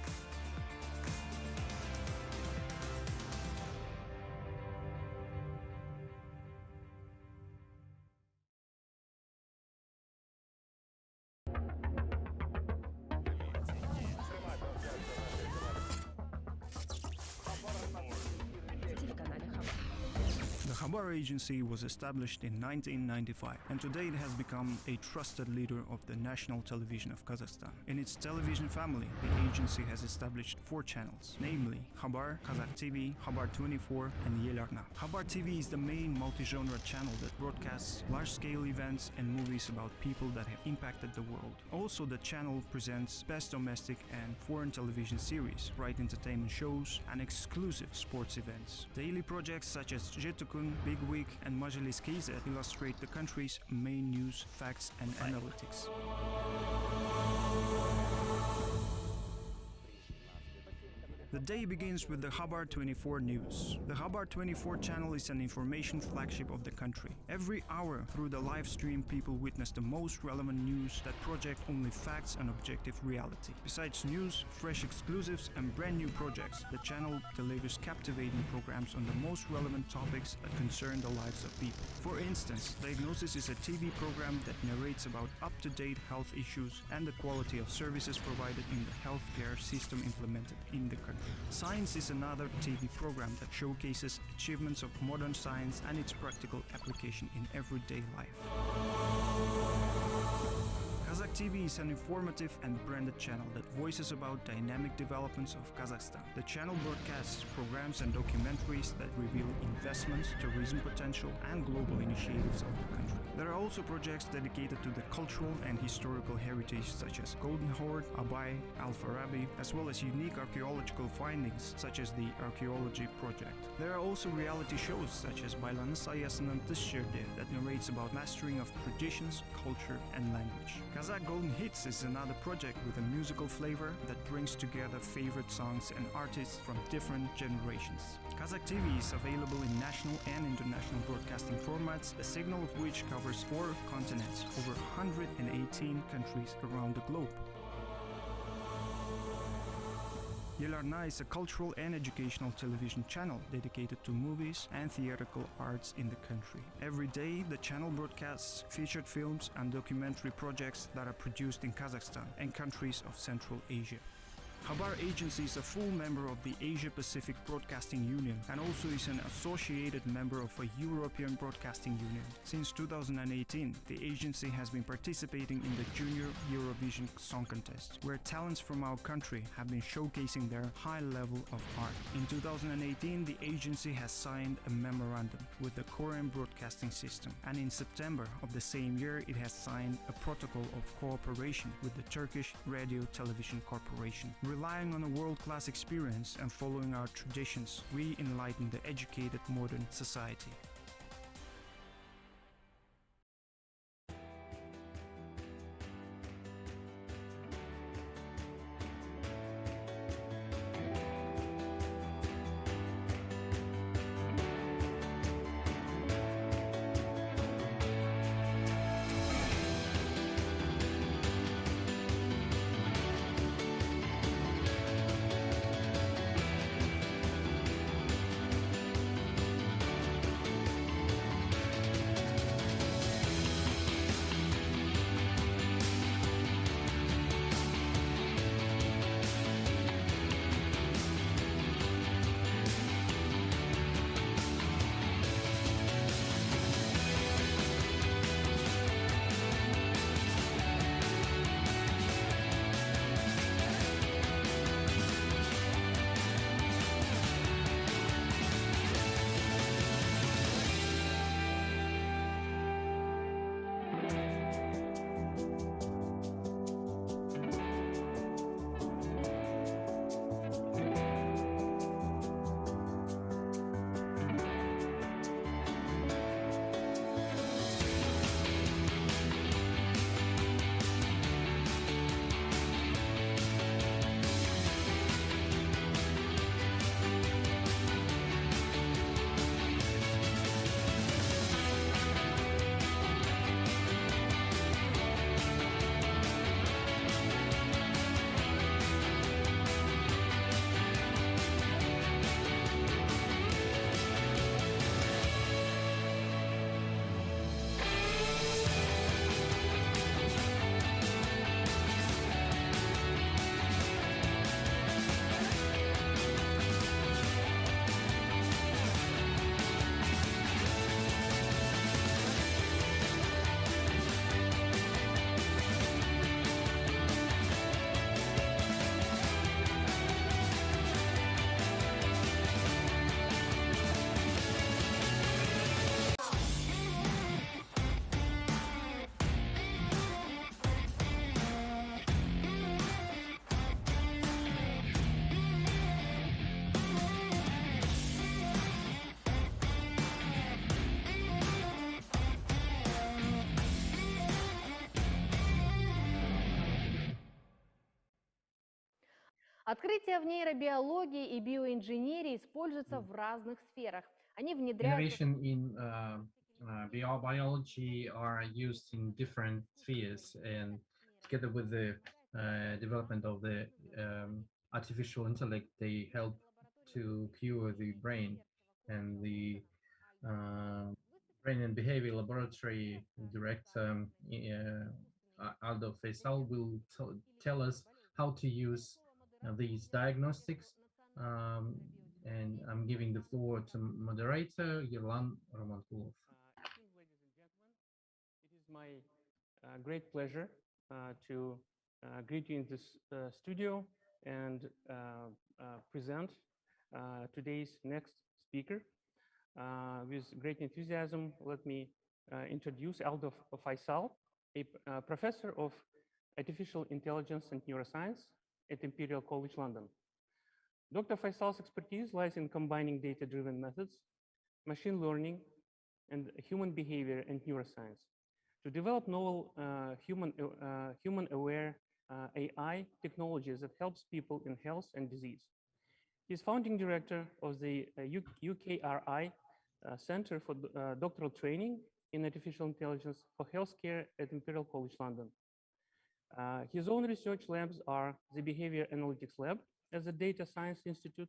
S2: Khabar agency was established in 1995 and today it has become a trusted leader of the national television of Kazakhstan. In its television family, the agency has established 4 channels, namely Khabar, Kazakh TV, Khabar 24 and Yelarna. Khabar TV is the main multi-genre channel that broadcasts large-scale events and movies about people that have impacted the world. Also, the channel presents best domestic and foreign television series, right entertainment shows and exclusive sports events. Daily projects such as Jetukun, Big Week and Majlis KZ illustrate the country's main news, facts and analytics. The day begins with the Khabar 24 news. The Khabar 24 channel is an information flagship of the country. Every hour through the live stream, people witness the most relevant news that project only facts and objective reality. Besides news, fresh exclusives and brand new projects, the channel delivers captivating programs on the most relevant topics that concern the lives of people. For instance, Diagnosis is a TV program that narrates about up-to-date health issues and the quality of services provided in the healthcare system implemented in the country. Science is another TV program that showcases achievements of modern science and its practical application in everyday life. Kazakh TV is an informative and branded channel that voices about dynamic developments of Kazakhstan. The channel broadcasts programs and documentaries that reveal investments, tourism potential, and global initiatives of the country. There are also projects dedicated to the cultural and historical heritage such as Golden Horde, Abay, Al-Farabi, as well as unique archaeological findings such as the Archaeology Project. There are also reality shows such as Baylanı Sayası'nın Dışşehir'de that narrates about mastering of traditions, culture, and language. Kazakh Golden Hits is another project with a musical flavor that brings together favorite songs and artists from different generations. Kazakh TV is available in national and international broadcasting formats, a signal of which covers 4 continents, over 118 countries around the globe. Yelarna is a cultural and educational television channel dedicated to movies and theatrical arts in the country. Every day, the channel broadcasts featured films and documentary projects that are produced in Kazakhstan and countries of Central Asia. Khabar Agency is a full member of the Asia-Pacific Broadcasting Union and also is an associated member of a European Broadcasting Union. Since 2018, the agency has been participating in the Junior Eurovision Song Contest, where talents from our country have been showcasing their high level of art. In 2018, the agency has signed a memorandum with the Korean Broadcasting System, and in September of the same year, it has signed a protocol of cooperation with the Turkish Radio Television Corporation. Relying on a world-class experience and following our traditions, we enlighten the educated modern society.
S6: Открытия в нейробиологии и биоинженерии используются в разных сферах. Они внедряются...
S7: Innovation in biology are used in different spheres, and together with the development of the artificial intellect, they help to cure the brain. And the Brain and Behavior Laboratory Director Aldo Faisal will tell us how to use these diagnostics. And I'm giving the floor to moderator Erlan Ramankulov.
S17: Ladies and gentlemen, it is my great pleasure to greet you in this studio and present today's next speaker. With great enthusiasm, let me introduce Aldo Faisal, a professor of artificial intelligence and neuroscience at Imperial College London. Dr. Faisal's expertise lies in combining data-driven methods, machine learning, and human behavior and neuroscience to develop novel human-aware AI technologies that helps people in health and disease. He's founding director of the UKRI Center for Doctoral Training in Artificial Intelligence for Healthcare at Imperial College London. His own research labs are the Behavior Analytics Lab at the Data Science Institute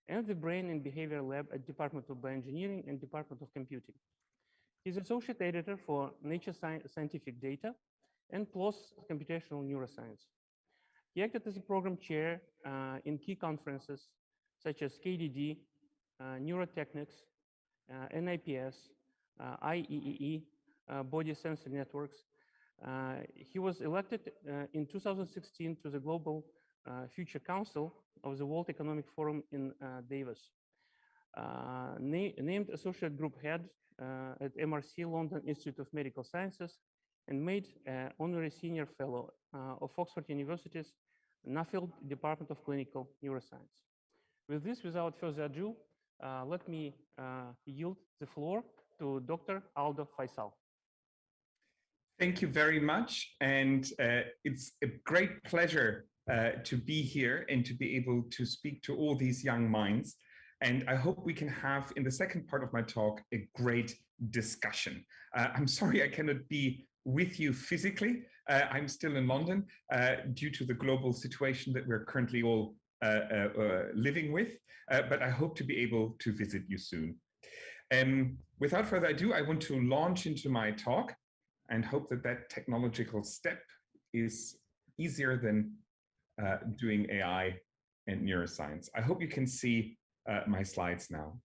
S17: and the Brain and Behavior Lab at Department of Bioengineering and Department of Computing. He's associate editor for Nature Scientific Data and PLOS Computational Neuroscience. He acted as a program chair in key conferences such as KDD, Neurotechnics, NIPS, IEEE, Body Sensor Networks. He was elected in 2016 to the Global Future Council of the World Economic Forum in Davos. Named Associate Group Head at MRC London Institute of Medical Sciences and made Honorary Senior Fellow of Oxford University's Nuffield Department of Clinical Neuroscience. With this, without further ado, let me yield the floor to Dr. Aldo Faisal.
S18: Thank you very much. And it's a great pleasure to be here and to be able to speak to all these young minds. And I hope we can have, in the second part of my talk, a great discussion. I'm sorry I cannot be with you physically. I'm still in London due to the global situation that we're currently all living with, but I hope to be able to visit you soon. Without further ado, I want to launch into my talk and hope that that technological step is easier than doing AI and neuroscience. I hope you can see my slides now.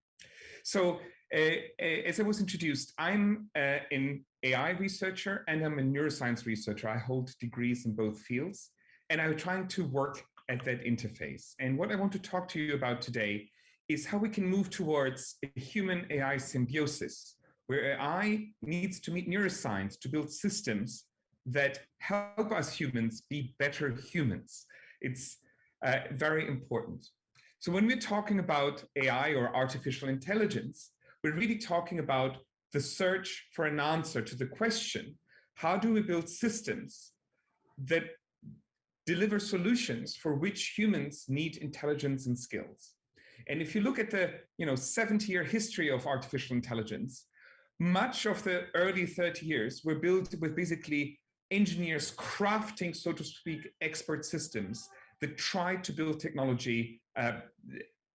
S18: So as I was introduced, I'm an AI researcher and I'm a neuroscience researcher. I hold degrees in both fields and I'm trying to work at that interface. And what I want to talk to you about today is how we can move towards a human-AI symbiosis, where AI needs to meet neuroscience to build systems that help us humans be better humans. It's very important. So when we're talking about AI or artificial intelligence, we're really talking about the search for an answer to the question, how do we build systems that deliver solutions for which humans need intelligence and skills? And if you look at the 70-year history of artificial intelligence, much of the early 30 years were built with basically engineers crafting, so to speak, expert systems that tried to build technology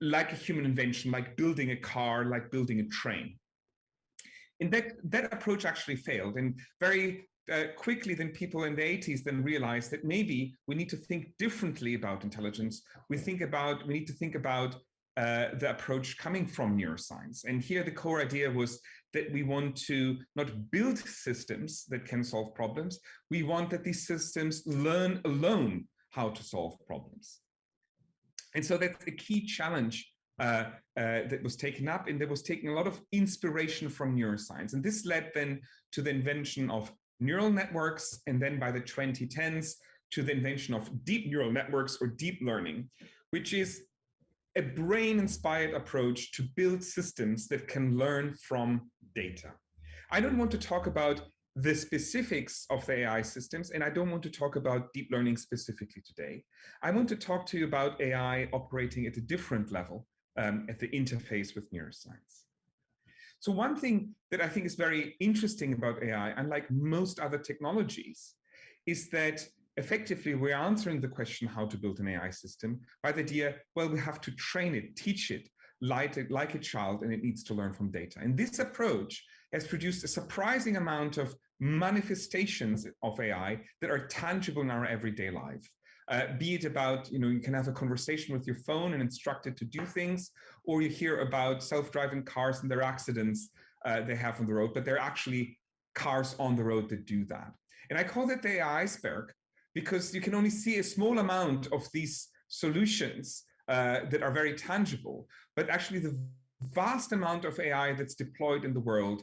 S18: like a human invention, like building a car, like building a train. And that approach actually failed. And very quickly, then people in the 80s then realized that maybe we need to think differently about intelligence. We need to think about the approach coming from neuroscience. And here the core idea was that we want to not build systems that can solve problems. We want that these systems learn alone how to solve problems. And so that's a key challenge that was taken up, and there was taking a lot of inspiration from neuroscience. And this led then to the invention of neural networks, and then by the 2010s to the invention of deep neural networks or deep learning, which is a brain-inspired approach to build systems that can learn from data. I don't want to talk about the specifics of the AI systems, and I don't want to talk about deep learning specifically today. I want to talk to you about AI operating at a different level at the interface with neuroscience. So one thing that I think is very interesting about AI, unlike most other technologies, is that effectively we're answering the question how to build an AI system by the idea, well, we have to train it, teach it like a child, and it needs to learn from data. And this approach has produced a surprising amount of manifestations of AI that are tangible in our everyday life. Be it about, you can have a conversation with your phone and instruct it to do things, or you hear about self-driving cars and their accidents they have on the road, but they're actually cars on the road that do that. And I call it the AI iceberg because you can only see a small amount of these solutions that are very tangible, but actually the vast amount of AI that's deployed in the world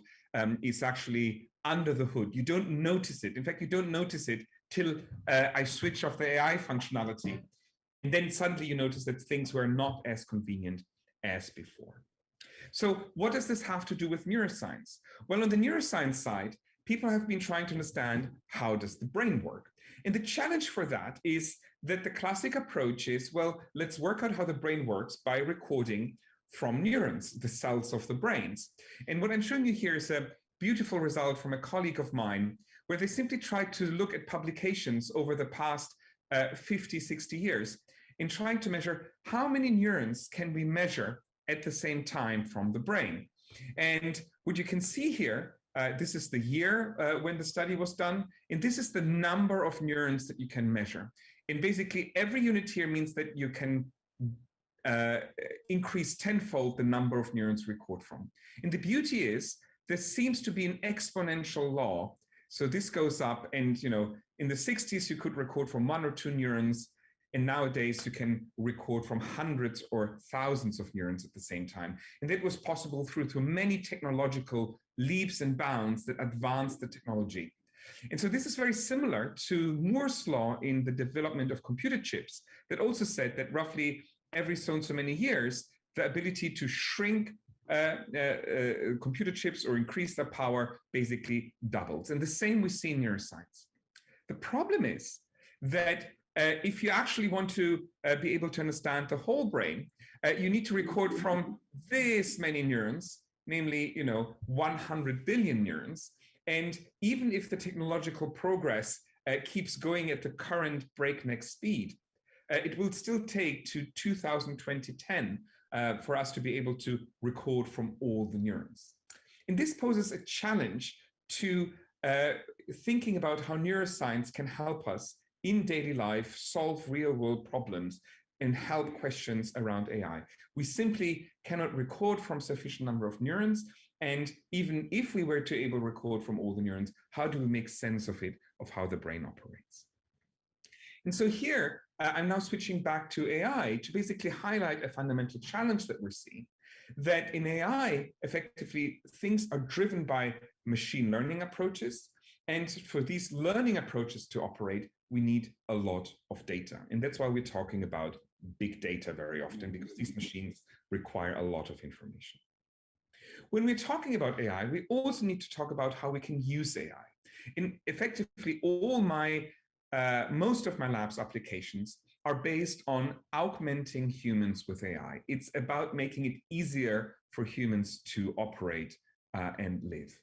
S18: is actually under the hood. You don't notice it. In fact, you don't notice it till I switch off the AI functionality. And then suddenly you notice that things were not as convenient as before. So what does this have to do with neuroscience? Well, on the neuroscience side, people have been trying to understand how does the brain work. And the challenge for that is that the classic approach is, well, let's work out how the brain works by recording from neurons, the cells of the brains. And what I'm showing you here is a beautiful result from a colleague of mine, where they simply tried to look at publications over the past 50, 60 years in trying to measure how many neurons can we measure at the same time from the brain. And what you can see here, this is the year when the study was done, and this is the number of neurons that you can measure. And basically every unit here means that you can increase tenfold the number of neurons record from. And the beauty is, there seems to be an exponential law. So this goes up, and in the 60s, you could record from 1 or 2 neurons, and nowadays you can record from hundreds or thousands of neurons at the same time. And that was possible through many technological leaps and bounds that advanced the technology. And so this is very similar to Moore's law in the development of computer chips that also said that roughly every so and so many years, the ability to shrink computer chips or increase their power basically doubles. And the same we see in neuroscience. The problem is that if you actually want to be able to understand the whole brain, you need to record from this many neurons, namely 100 billion neurons. And even if the technological progress keeps going at the current breakneck speed, it will still take to 2010 for us to be able to record from all the neurons. And this poses a challenge to thinking about how neuroscience can help us in daily life solve real-world problems and help questions around AI. We simply cannot record from sufficient number of neurons, and even if we were to able to record from all the neurons, how do we make sense of it, of how the brain operates? And so here, I'm now switching back to AI to basically highlight a fundamental challenge that we're seeing, that in AI, effectively, things are driven by machine learning approaches. And for these learning approaches to operate, we need a lot of data. And that's why we're talking about big data very often, because these machines require a lot of information. When we're talking about AI, we also need to talk about how we can use AI. And effectively, most of my lab's applications are based on augmenting humans with AI. It's about making it easier for humans to operate and live.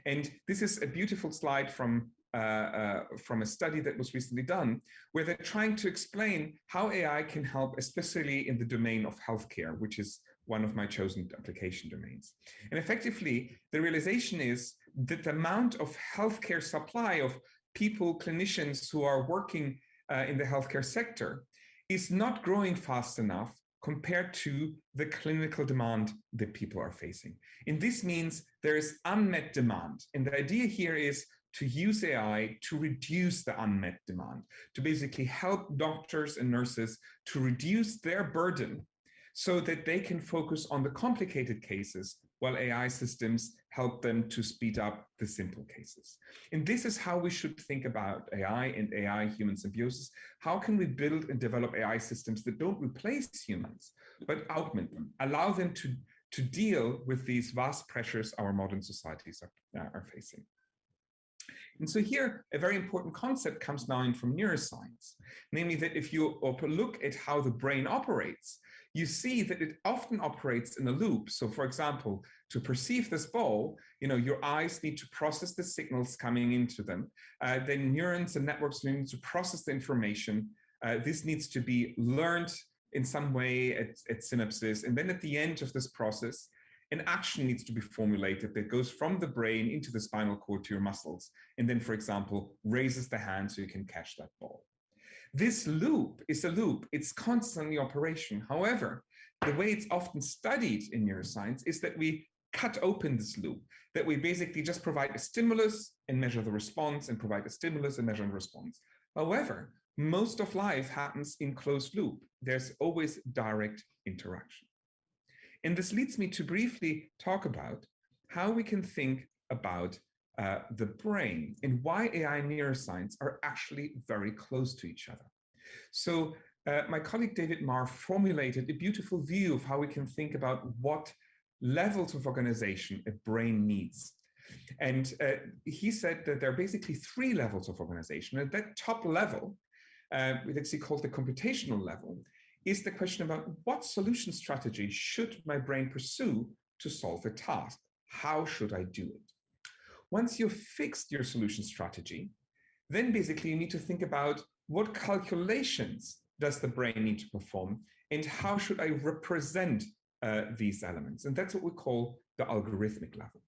S18: And this is a beautiful slide from a study that was recently done, where they're trying to explain how AI can help, especially in the domain of healthcare, which is one of my chosen application domains. And effectively, the realization is that the amount of healthcare supply of people, clinicians who are working in the healthcare sector is not growing fast enough compared to the clinical demand that people are facing. And this means there is unmet demand. And the idea here is to use AI to reduce the unmet demand, to basically help doctors and nurses to reduce their burden so that they can focus on the complicated cases while AI systems help them to speed up the simple cases. And this is how we should think about AI and AI-human symbiosis. How can we build and develop AI systems that don't replace humans, but augment them, allow them to deal with these vast pressures our modern societies are facing? And so here, a very important concept comes now in from neuroscience, namely that if you look at how the brain operates, you see that it often operates in a loop. So for example, to perceive this ball, your eyes need to process the signals coming into them. Then neurons and networks need to process the information. This needs to be learned in some way at synapses. And then at the end of this process, an action needs to be formulated that goes from the brain into the spinal cord to your muscles. And then, for example, raises the hand so you can catch that ball. This loop is a loop. It's constantly operation. However, the way it's often studied in neuroscience is that we cut open this loop, that we basically just provide a stimulus and measure the response and provide a stimulus and measure the response. However, most of life happens in closed loop. There's always direct interaction. And this leads me to briefly talk about how we can think about the brain and why AI and neuroscience are actually very close to each other. So my colleague David Marr formulated a beautiful view of how we can think about what levels of organization a brain needs. And he said that there are basically 3 levels of organization. At that top level, it's actually called the computational level, is the question about what solution strategy should my brain pursue to solve a task? How should I do it? Once you've fixed your solution strategy, then basically you need to think about what calculations does the brain need to perform and how should I represent these elements? And that's what we call the algorithmic level.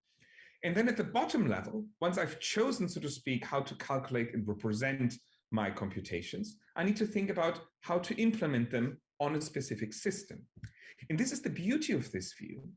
S18: And then at the bottom level, once I've chosen, so to speak, how to calculate and represent my computations, I need to think about how to implement them on a specific system. And this is the beauty of this view,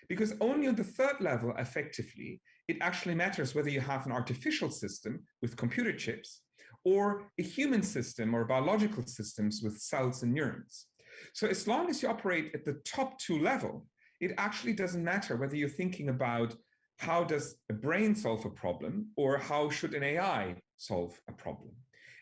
S18: because only on the 3rd level, effectively, it actually matters whether you have an artificial system with computer chips or a human system or biological systems with cells and neurons. So as long as you operate at the top 2 level, it actually doesn't matter whether you're thinking about how does a brain solve a problem or how should an AI solve a problem.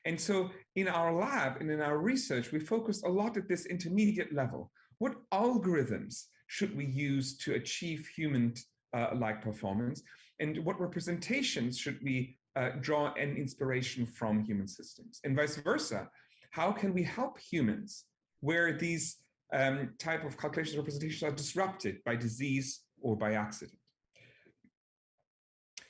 S18: And so in our lab and in our research, we focused a lot at this intermediate level. What algorithms should we use to achieve human-like performance? And what representations should we draw an inspiration from human systems? And vice versa, how can we help humans where these type of calculations representations are disrupted by disease or by accident?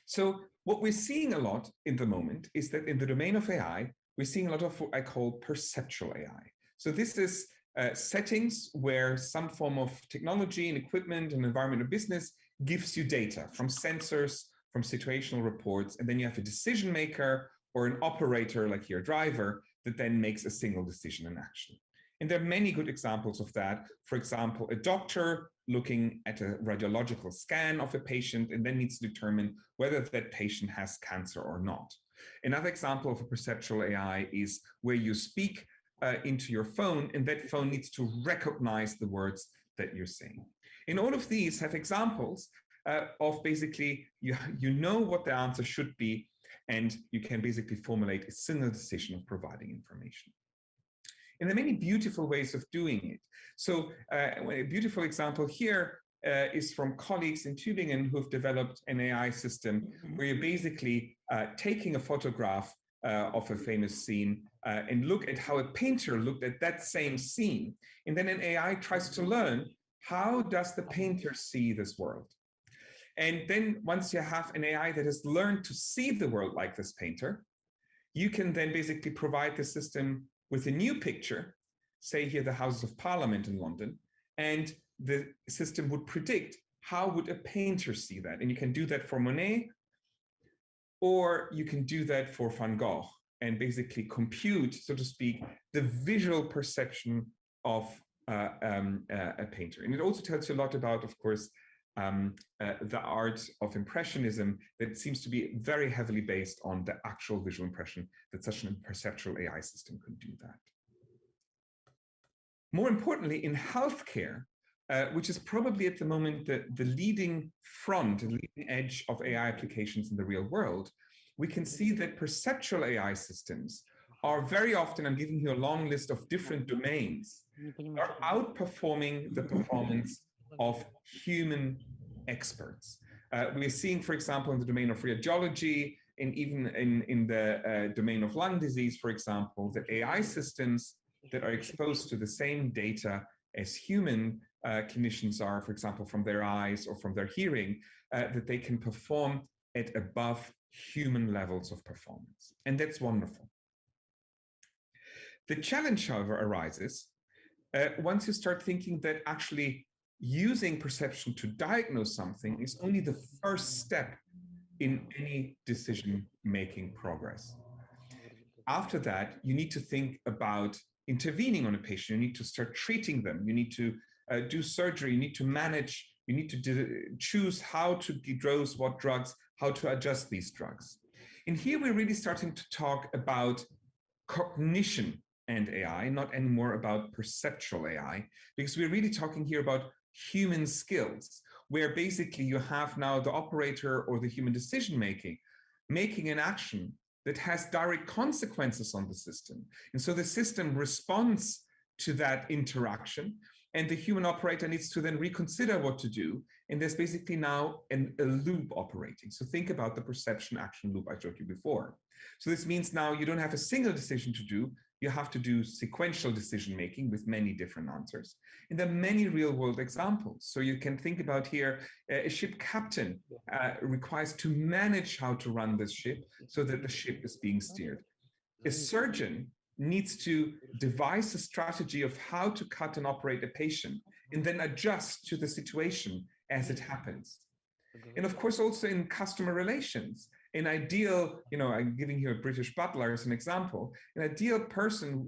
S18: So what we're seeing a lot in the moment is that in the domain of AI, we're seeing a lot of what I call perceptual AI. So this is settings where some form of technology and equipment and environment or business gives you data from sensors, from situational reports, and then you have a decision maker or an operator like your driver that then makes a single decision and action. And there are many good examples of that. For example, a doctor looking at a radiological scan of a patient and then needs to determine whether that patient has cancer or not. Another example of a perceptual AI is where you speak into your phone and that phone needs to recognize the words that you're saying. And all of these have examples of basically, you know what the answer should be, and you can basically formulate a single decision of providing information. And there are many beautiful ways of doing it. So a beautiful example here is from colleagues in Tübingen who've developed an AI system where you're basically taking a photograph of a famous scene and look at how a painter looked at that same scene. And then an AI tries to learn, how does the painter see this world? And then once you have an AI that has learned to see the world like this painter, you can then basically provide the system with a new picture, say here the Houses of Parliament in London, and the system would predict how would a painter see that. And you can do that for Monet, or you can do that for Van Gogh, and basically compute, so to speak, the visual perception of a painter. And it also tells you a lot about, of course, the art of Impressionism that seems to be very heavily based on the actual visual impression that such a perceptual AI system could do that. More importantly, in healthcare, which is probably at the moment the leading front, the leading edge of AI applications in the real world, we can see that perceptual AI systems are very often, I'm giving you a long list of different domains, are outperforming the performance of human experts. We're seeing, for example, in the domain of radiology, and even in the domain of lung disease, for example, that AI systems that are exposed to the same data as human clinicians are, for example, from their eyes or from their hearing, that they can perform at above human levels of performance. And that's wonderful. The challenge, however, arises once you start thinking that actually using perception to diagnose something is only the first step in any decision-making progress. After that, you need to think about intervening on a patient. You need to start treating them. You need to do surgery. You need to manage. You need to choose how to dose what drugs, how to adjust these drugs. And here we're really starting to talk about cognition and AI, not anymore about perceptual AI, because we're really talking here about human skills, where basically you have now the operator or the human decision-making making an action that has direct consequences on the system. And so the system responds to that interaction, and the human operator needs to then reconsider what to do. And there's basically now a loop operating. So think about the perception action loop I showed you before. So this means now you don't have a single decision to do, you have to do sequential decision-making with many different answers. And there are many real-world examples. So you can think about here, a ship captain requires to manage how to run this ship so that the ship is being steered. A surgeon needs to devise a strategy of how to cut and operate a patient and then adjust to the situation as it happens. And of course, also in customer relations, an ideal, I'm giving you a British butler as an example, an ideal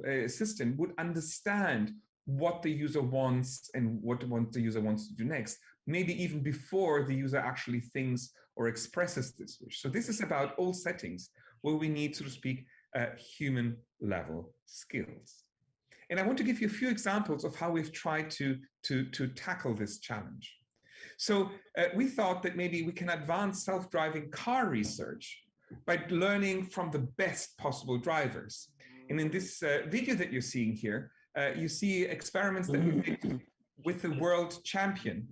S18: assistant would understand what the user wants and what the user wants to do next, maybe even before the user actually thinks or expresses this wish. So this is about all settings where we need, so to speak, human level skills. And I want to give you a few examples of how we've tried to tackle this challenge. So we thought that maybe we can advance self-driving car research by learning from the best possible drivers. And in this video that you're seeing here, you see experiments that we did with the world champion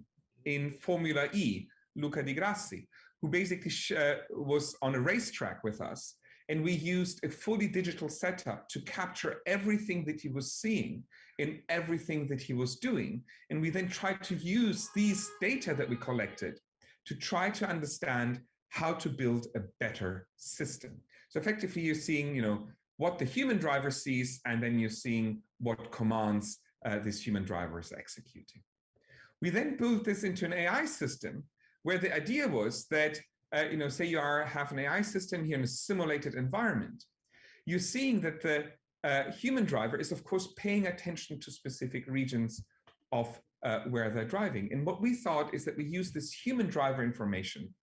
S18: in Formula E, Luca Di Grassi, who basically was on a racetrack with us. And we used a fully digital setup to capture everything that he was seeing in everything that he was doing. And we then tried to use these data that we collected to try to understand how to build a better system. So effectively, you're seeing, what the human driver sees, and then you're seeing what commands this human driver is executing. We then built this into an AI system where the idea was that say you have an AI system here in a simulated environment, you're seeing that the human driver is, of course, paying attention to specific regions of where they're driving. And what we thought is that we use this human driver information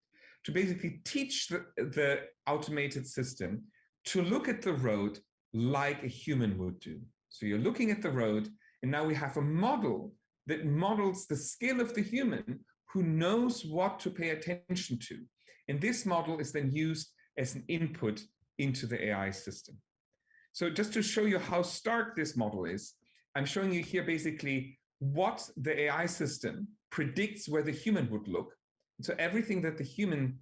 S18: to basically teach the automated system to look at the road like a human would do. So you're looking at the road, and now we have a model that models the skill of the human who knows what to pay attention to. And this model is then used as an input into the AI system. So just to show you how stark this model is, I'm showing you here basically what the AI system predicts where the human would look. So everything that the human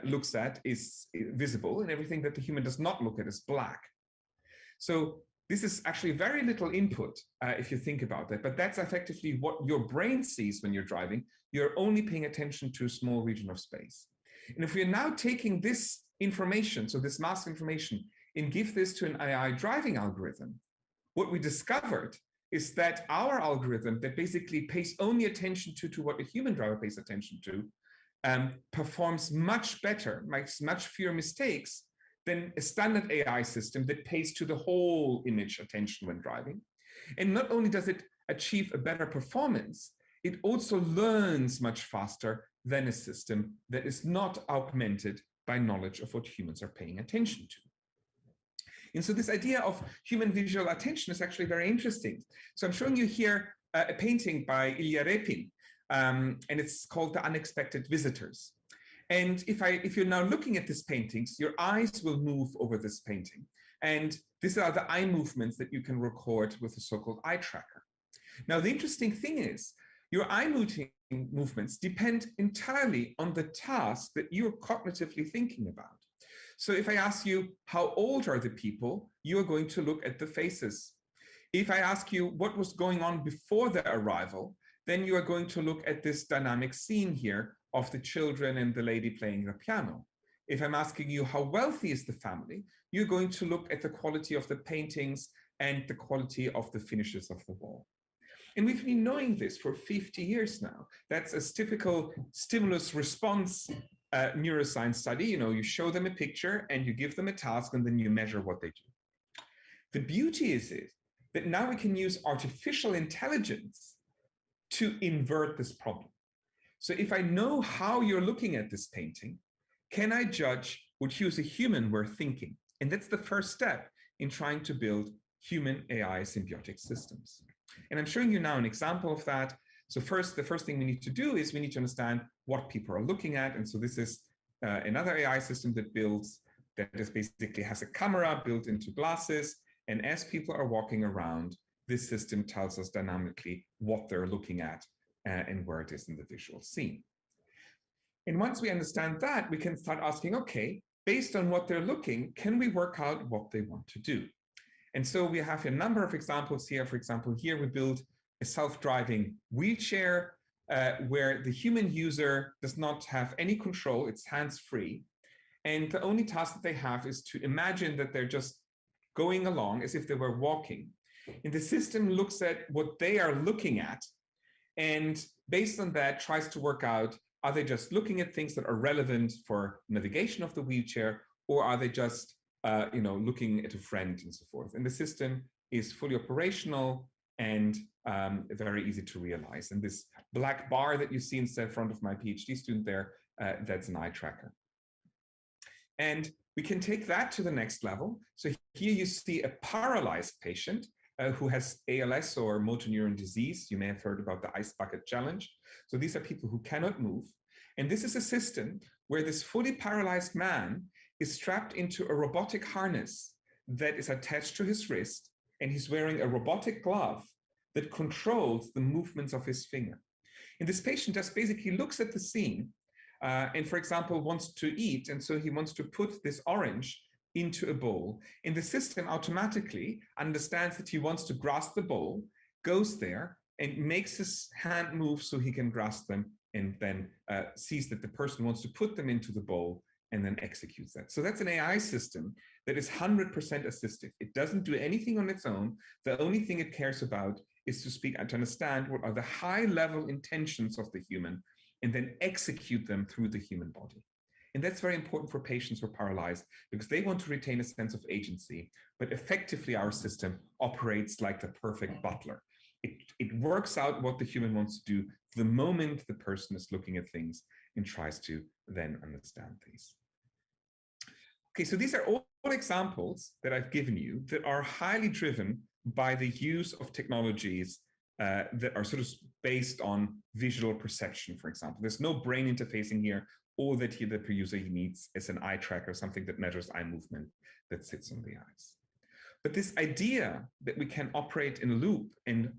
S18: looks at is visible, and everything that the human does not look at is black. So this is actually very little input if you think about that, but that's effectively what your brain sees when you're driving. You're only paying attention to a small region of space. And if we're now taking this information, so this mask information, and give this to an AI driving algorithm, what we discovered is that our algorithm that basically pays only attention to what a human driver pays attention to performs much better, makes much fewer mistakes than a standard AI system that pays to the whole image attention when driving. And not only does it achieve a better performance, it also learns much faster than a system that is not augmented by knowledge of what humans are paying attention to. And so this idea of human visual attention is actually very interesting. So I'm showing you here a painting by Ilya Repin, and it's called The Unexpected Visitors. And if you're now looking at these paintings, your eyes will move over this painting. And these are the eye movements that you can record with the so-called eye tracker. Now, the interesting thing is your eye movements depend entirely on the task that you're cognitively thinking about. So if I ask you, how old are the people, you are going to look at the faces. If I ask you what was going on before their arrival, then you are going to look at this dynamic scene here of the children and the lady playing the piano. If I'm asking you how wealthy is the family, you're going to look at the quality of the paintings and the quality of the finishes of the wall. And we've been knowing this for 50 years now. That's a typical stimulus response neuroscience study. You know, you show them a picture and you give them a task and then you measure what they do. The beauty is that now we can use artificial intelligence to invert this problem. So if I know how you're looking at this painting, can I judge what you as a human were thinking? And that's the first step in trying to build human AI symbiotic systems. And I'm showing you now an example of that. So the first thing we need to do is we need to understand what people are looking at. And so this is another AI system that basically has a camera built into glasses. And as people are walking around, this system tells us dynamically what they're looking at and where it is in the visual scene. And once we understand that, we can start asking, okay, based on what they're looking, can we work out what they want to do? And so we have a number of examples here. For example, here we build a self-driving wheelchair where the human user does not have any control, it's hands-free. And the only task that they have is to imagine that they're just going along as if they were walking. And the system looks at what they are looking at, and based on that tries to work out, are they just looking at things that are relevant for navigation of the wheelchair, or are they just looking at a friend and so forth? And the system is fully operational and very easy to realize. And this black bar that you see in front of my PhD student there, that's an eye tracker. And we can take that to the next level. So here you see a paralyzed patient who has ALS or motor neuron disease. You may have heard about the ice bucket challenge. So these are people who cannot move. And this is a system where this fully paralyzed man is strapped into a robotic harness that is attached to his wrist, and he's wearing a robotic glove that controls the movements of his finger. And this patient just basically looks at the scene and, for example, wants to eat. And so he wants to put this orange into a bowl. And the system automatically understands that he wants to grasp the bowl, goes there and makes his hand move so he can grasp them, and then sees that the person wants to put them into the bowl and then executes that. So that's an AI system that is 100% assistive. It doesn't do anything on its own. The only thing it cares about is to speak and to understand what are the high-level intentions of the human and then execute them through the human body. And that's very important for patients who are paralyzed because they want to retain a sense of agency, but effectively our system operates like the perfect butler. It works out what the human wants to do the moment the person is looking at things and tries to then understand things. Okay, so these are all examples that I've given you that are highly driven by the use of technologies that are sort of based on visual perception, for example. There's no brain interfacing here. All that the user needs is an eye tracker, something that measures eye movement that sits on the eyes. But this idea that we can operate in a loop and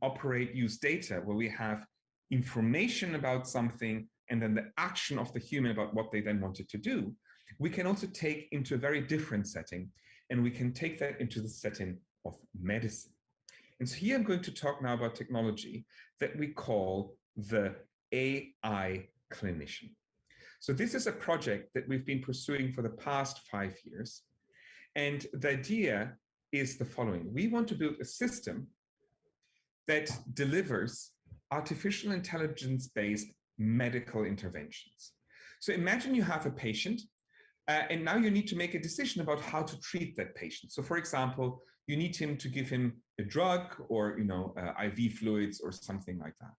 S18: use data where we have information about something and then the action of the human about what they then wanted to do, we can also take into a very different setting, and we can take that into the setting of medicine. And so here I'm going to talk now about technology that we call the AI clinician. So this is a project that we've been pursuing for the past 5 years. And the idea is the following. We want to build a system that delivers artificial intelligence-based medical interventions. So imagine you have a patient, and now you need to make a decision about how to treat that patient. So for example, you need to give him a drug or IV fluids or something like that.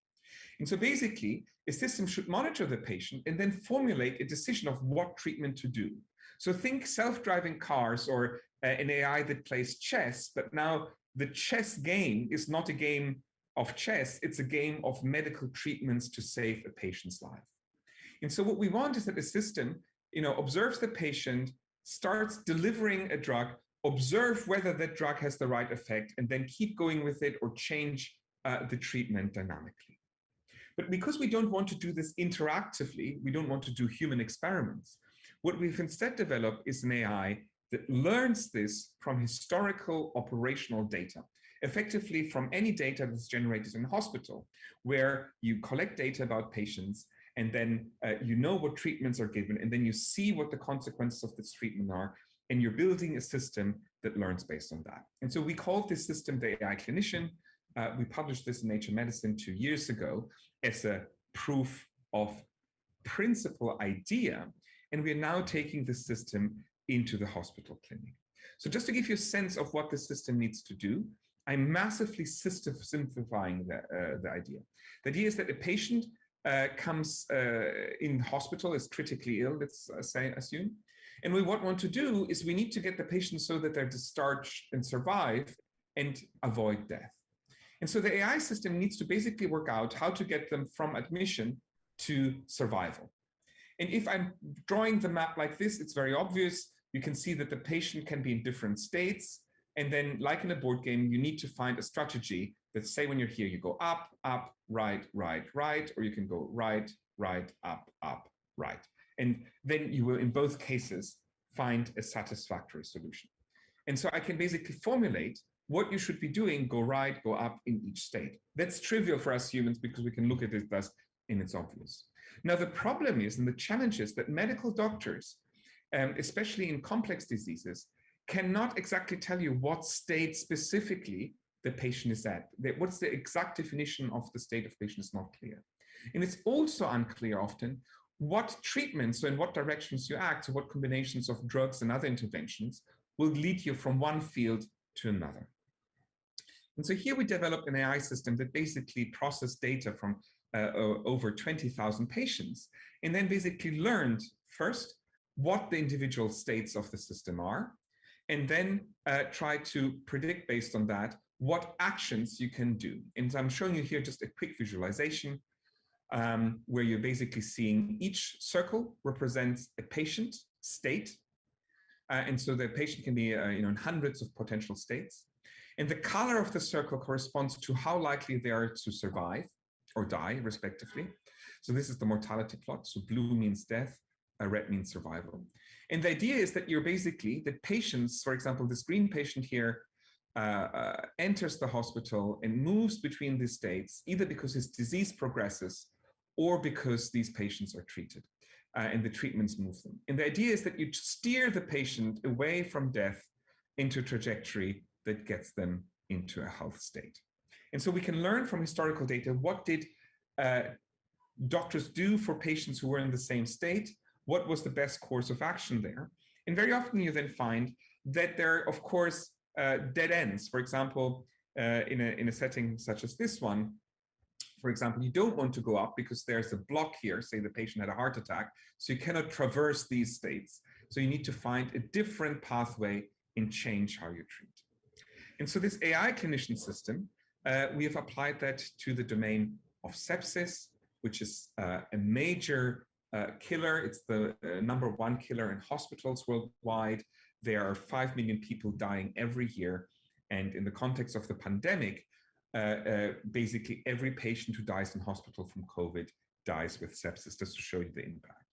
S18: And so basically, a system should monitor the patient and then formulate a decision of what treatment to do. So think self-driving cars or an AI that plays chess, but now the chess game is not a game of chess, it's a game of medical treatments to save a patient's life. And so what we want is that the system, observes the patient, starts delivering a drug, observe whether that drug has the right effect, and then keep going with it or change the treatment dynamically. But because we don't want to do this interactively, we don't want to do human experiments, What we've instead developed is an AI that learns this from historical operational data, effectively from any data that's generated in a hospital, where you collect data about patients, and then you know what treatments are given, and then you see what the consequences of this treatment are, and you're building a system that learns based on that. And so we called this system the AI clinician. We published this in Nature Medicine 2 years ago as a proof of principle idea, and we are now taking this system into the hospital clinic. So just to give you a sense of what the system needs to do, I'm massively simplifying the idea. The idea is that a patient comes in hospital, is critically ill, let's assume. And what we want to do is we need to get the patient so that they're discharged and survive and avoid death. And so the AI system needs to basically work out how to get them from admission to survival. And if I'm drawing the map like this, it's very obvious. You can see that the patient can be in different states. And then, like in a board game, you need to find a strategy that, say, when you're here, you go up, up, right, right, right, or you can go right, right, up, right. And then you will, in both cases, find a satisfactory solution. And so I can basically formulate what you should be doing, go right, go up in each state. That's trivial for us humans because we can look at it thus and it's obvious. Now, the problem is, and the challenge is that medical doctors, especially in complex diseases, cannot exactly tell you what state specifically the patient is at. What's the exact definition of the state of patient is not clear. And it's also unclear often what treatments, so in what directions you act, so what combinations of drugs and other interventions will lead you from one field to another. And so here we developed an AI system that basically processed data from over 20,000 patients, and then basically learned first what the individual states of the system are, and then try to predict based on that what actions you can do. And I'm showing you here just a quick visualization where you're basically seeing each circle represents a patient state. And so the patient can be in hundreds of potential states. And the color of the circle corresponds to how likely they are to survive or die, respectively. So this is the mortality plot. So blue means death, red means survival. And the idea is that you're basically, that patients, for example, this green patient here enters the hospital and moves between these states, either because his disease progresses or because these patients are treated and the treatments move them. And the idea is that you steer the patient away from death into a trajectory that gets them into a health state. And so we can learn from historical data, what did doctors do for patients who were in the same state? What was the best course of action there? And very often you then find that there are, of course, dead ends. For example, in a setting such as this one, for example, you don't want to go up because there's a block here, say the patient had a heart attack, so you cannot traverse these states. So you need to find a different pathway and change how you treat. And so this AI clinician system, we have applied that to the domain of sepsis, which is a major killer. It's the #1 killer in hospitals worldwide. There are 5 million people dying every year. And in the context of the pandemic, basically every patient who dies in hospital from COVID dies with sepsis, just to show you the impact.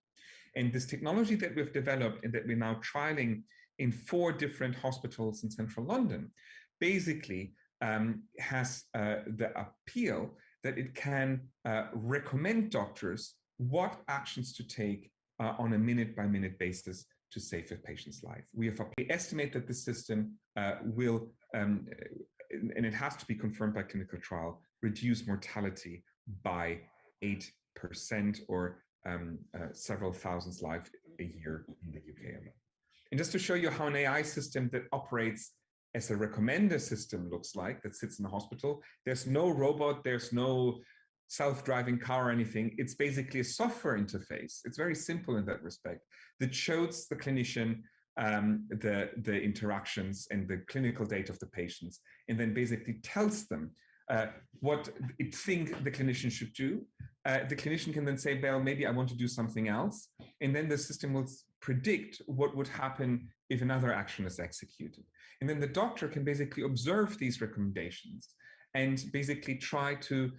S18: And this technology that we've developed and that we're now trialing in 4 different hospitals in central London, basically has the appeal that it can recommend doctors what actions to take on a minute-by-minute basis to save a patient's life. We estimate that the system will, and it has to be confirmed by clinical trial, reduce mortality by 8% or several thousand lives a year in the UK alone. And just to show you how an AI system that operates as a recommender system looks like, that sits in a hospital, there's no robot, there's no self-driving car or anything. It's basically a software interface. It's very simple in that respect, that shows the clinician the interactions and the clinical data of the patients, and then basically tells them what it thinks the clinician should do. The clinician can then say, well, maybe I want to do something else. And then the system will predict what would happen if another action is executed. And then the doctor can basically observe these recommendations and basically try to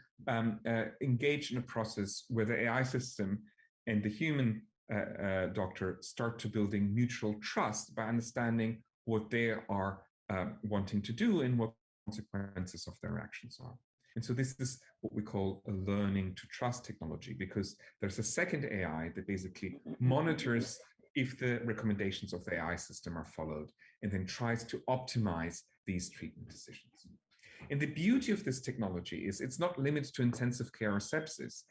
S18: engage in a process where the AI system and the human doctor start to building mutual trust by understanding what they are wanting to do and what consequences of their actions are. And so this is what we call a learning to trust technology, because there's a second AI that basically monitors if the recommendations of the AI system are followed and then tries to optimize these treatment decisions. And the beauty of this technology is it's not limited to intensive care or sepsis.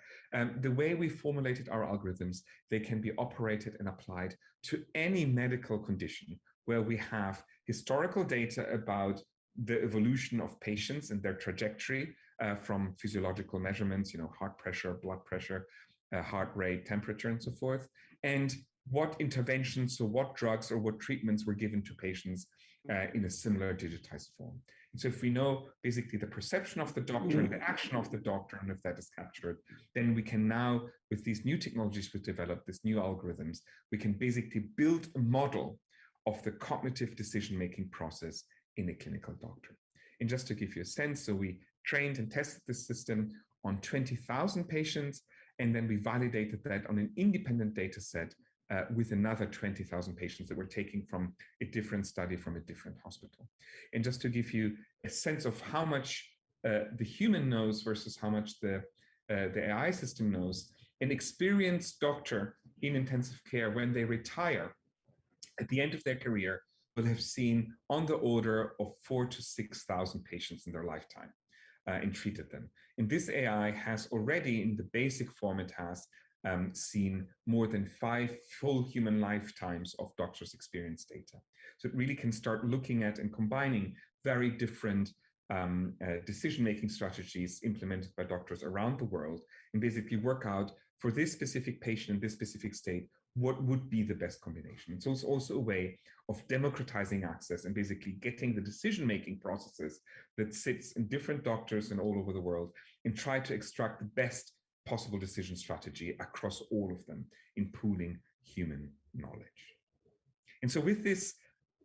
S18: The way we formulated our algorithms, they can be operated and applied to any medical condition where we have historical data about the evolution of patients and their trajectory from physiological measurements, heart pressure, blood pressure, heart rate, temperature, and so forth, and what interventions, so what drugs or what treatments were given to patients in a similar digitized form. And so if we know basically the perception of the doctor and the action of the doctor, and if that is captured, then we can now, with these new technologies we've developed, these new algorithms, we can basically build a model of the cognitive decision-making process in a clinical doctor. And just to give you a sense, so we trained and tested this system on 20,000 patients, and then we validated that on an independent data set with another 20,000 patients that were taken from a different study from a different hospital. And just to give you a sense of how much the human knows versus how much the AI system knows, an experienced doctor in intensive care, when they retire at the end of their career, will have seen on the order of 4,000 to 6,000 patients in their lifetime and treated them. And this AI has already, in the basic form it has, seen more than 5 full human lifetimes of doctors' experience data. So it really can start looking at and combining very different decision-making strategies implemented by doctors around the world and basically work out for this specific patient in this specific state, what would be the best combination. So it's also a way of democratizing access and basically getting the decision-making processes that sits in different doctors and all over the world and try to extract the best possible decision strategy across all of them in pooling human knowledge. And so with this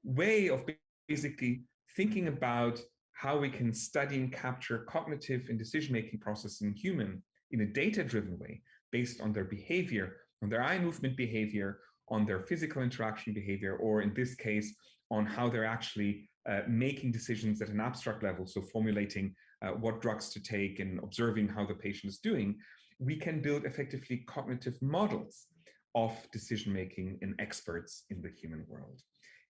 S18: way of basically thinking about how we can study and capture cognitive and decision-making processes in human in a data-driven way based on their behavior, on their eye movement behavior, on their physical interaction behavior, or in this case, on how they're actually making decisions at an abstract level, so formulating what drugs to take and observing how the patient is doing, we can build effectively cognitive models of decision-making and experts in the human world.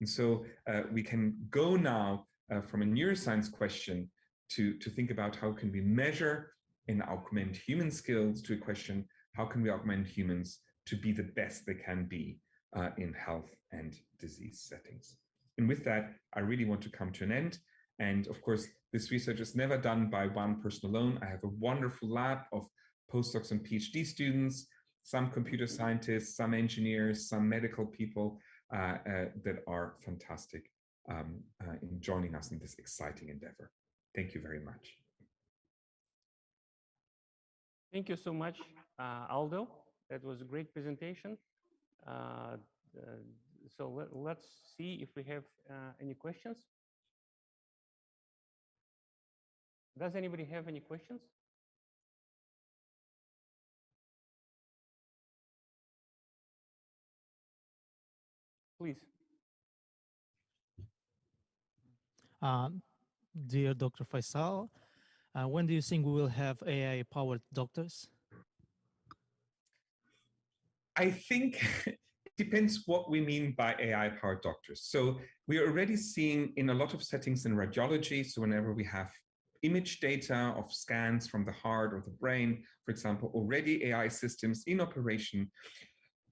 S18: And so we can go now from a neuroscience question to think about how can we measure and augment human skills to a question, how can we augment humans to be the best they can be in health and disease settings. And with that, I really want to come to an end. And of course, this research is never done by one person alone. I have a wonderful lab of postdocs and PhD students, some computer scientists, some engineers, some medical people that are fantastic in joining us in this exciting endeavor. Thank you very much.
S17: Thank you so much, Aldo. That was a great presentation. So let's see if we have any questions. Does anybody have any questions? Please.
S19: Dear Dr. Faisal, when do you think we will have AI-powered doctors?
S18: I think it depends what we mean by AI-powered doctors. So we are already seeing in a lot of settings in radiology, so whenever we have image data of scans from the heart or the brain, for example, already AI systems in operation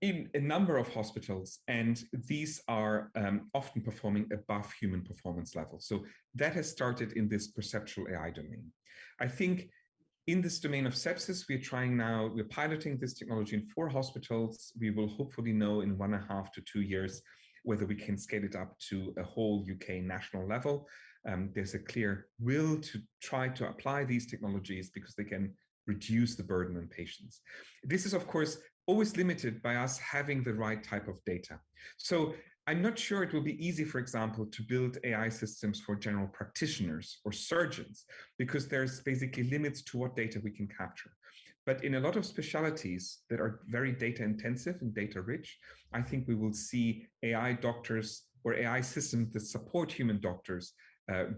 S18: in a number of hospitals, and these are often performing above human performance levels. So that has started in this perceptual AI domain. I think in this domain of sepsis, we're piloting this technology in 4 hospitals. We will hopefully know in 1.5 to 2 years whether we can scale it up to a whole UK national level. There's a clear will to try to apply these technologies because they can reduce the burden on patients. This is, of course, always limited by us having the right type of data. So I'm not sure it will be easy, for example, to build AI systems for general practitioners or surgeons, because there's basically limits to what data we can capture. But in a lot of specialties that are very data intensive and data rich, I think we will see AI doctors or AI systems that support human doctors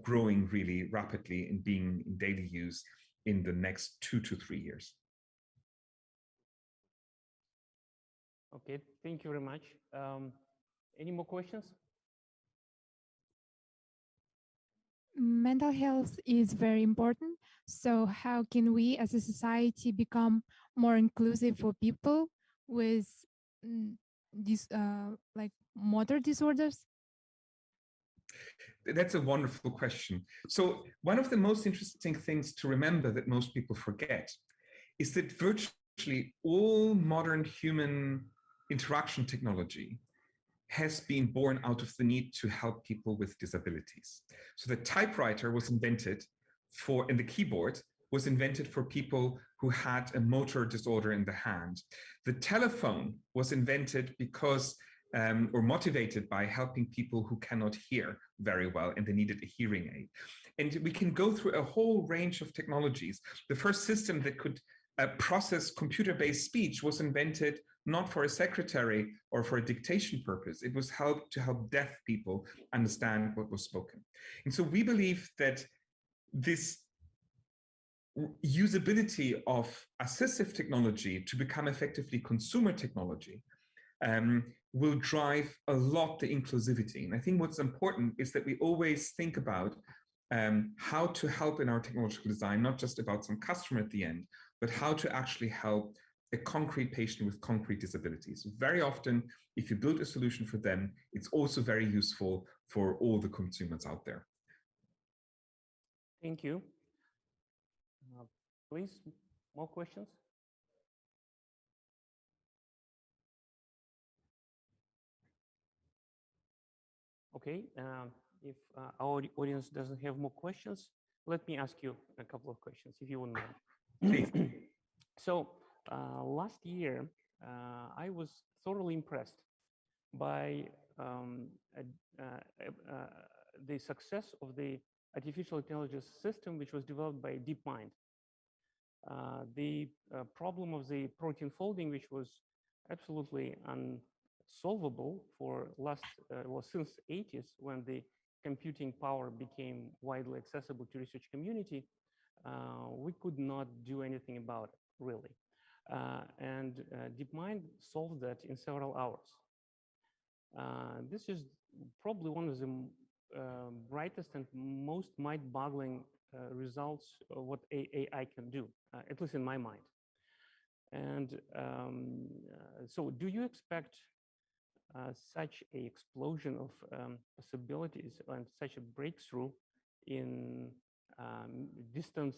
S18: growing really rapidly and being in daily use in the next 2 to 3 years.
S17: Okay, thank you very much. Any more questions?
S20: Mental health is very important. So how can we as a society become more inclusive for people with these like motor disorders?
S18: That's a wonderful question. So one of the most interesting things to remember that most people forget is that virtually all modern human interaction technology has been born out of the need to help people with disabilities. So the typewriter was invented and the keyboard was invented for people who had a motor disorder in the hand. The telephone was invented because or motivated by helping people who cannot hear very well and they needed a hearing aid. And we can go through a whole range of technologies. The first system that could process computer-based speech was invented not for a secretary or for a dictation purpose. It was to help deaf people understand what was spoken. And so we believe that this usability of assistive technology to become effectively consumer technology will drive a lot the inclusivity. And I think what's important is that we always think about how to help in our technological design, not just about some customer at the end, but how to actually help a concrete patient with concrete disabilities. Very often, if you build a solution for them, it's also very useful for all the consumers out there.
S17: Thank you. Please, more questions? Okay, if our audience doesn't have more questions, let me ask you a couple of questions, if you wouldn't mind. So last year, I was thoroughly impressed by the success of the artificial intelligence system, which was developed by DeepMind. The problem of the protein folding, which was absolutely unsolvable for since 80s, when the computing power became widely accessible to research community, we could not do anything about it, really. And DeepMind solved that in several hours. This is probably one of the brightest and most mind-boggling results of what AI can do, at least in my mind. And so do you expect such an explosion of possibilities and such a breakthrough in distant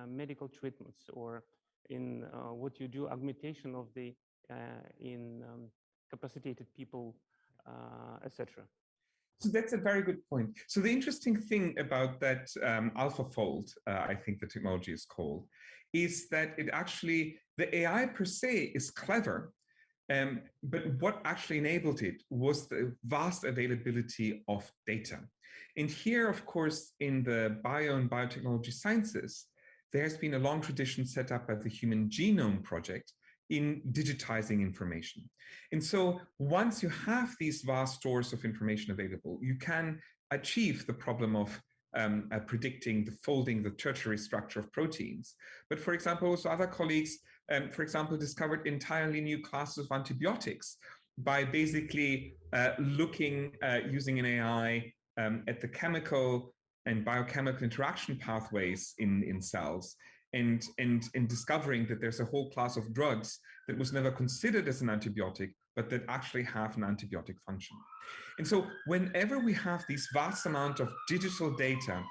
S17: medical treatments, or in what you do, augmentation of the incapacitated people, etc.?
S18: So that's a very good point. So the interesting thing about that AlphaFold, I think the technology is called, is that it actually, the AI per se is clever, but what actually enabled it was the vast availability of data. And here, of course, in the bio and biotechnology sciences, there has been a long tradition set up by the Human Genome Project in digitizing information. And so once you have these vast stores of information available, you can achieve the problem of predicting the folding, the tertiary structure of proteins. But for example, also other colleagues, for example, discovered entirely new classes of antibiotics by basically looking, using an AI at the chemical and biochemical interaction pathways in cells, and discovering that there's a whole class of drugs that was never considered as an antibiotic, but that actually have an antibiotic function. And so whenever we have these vast amount of digital data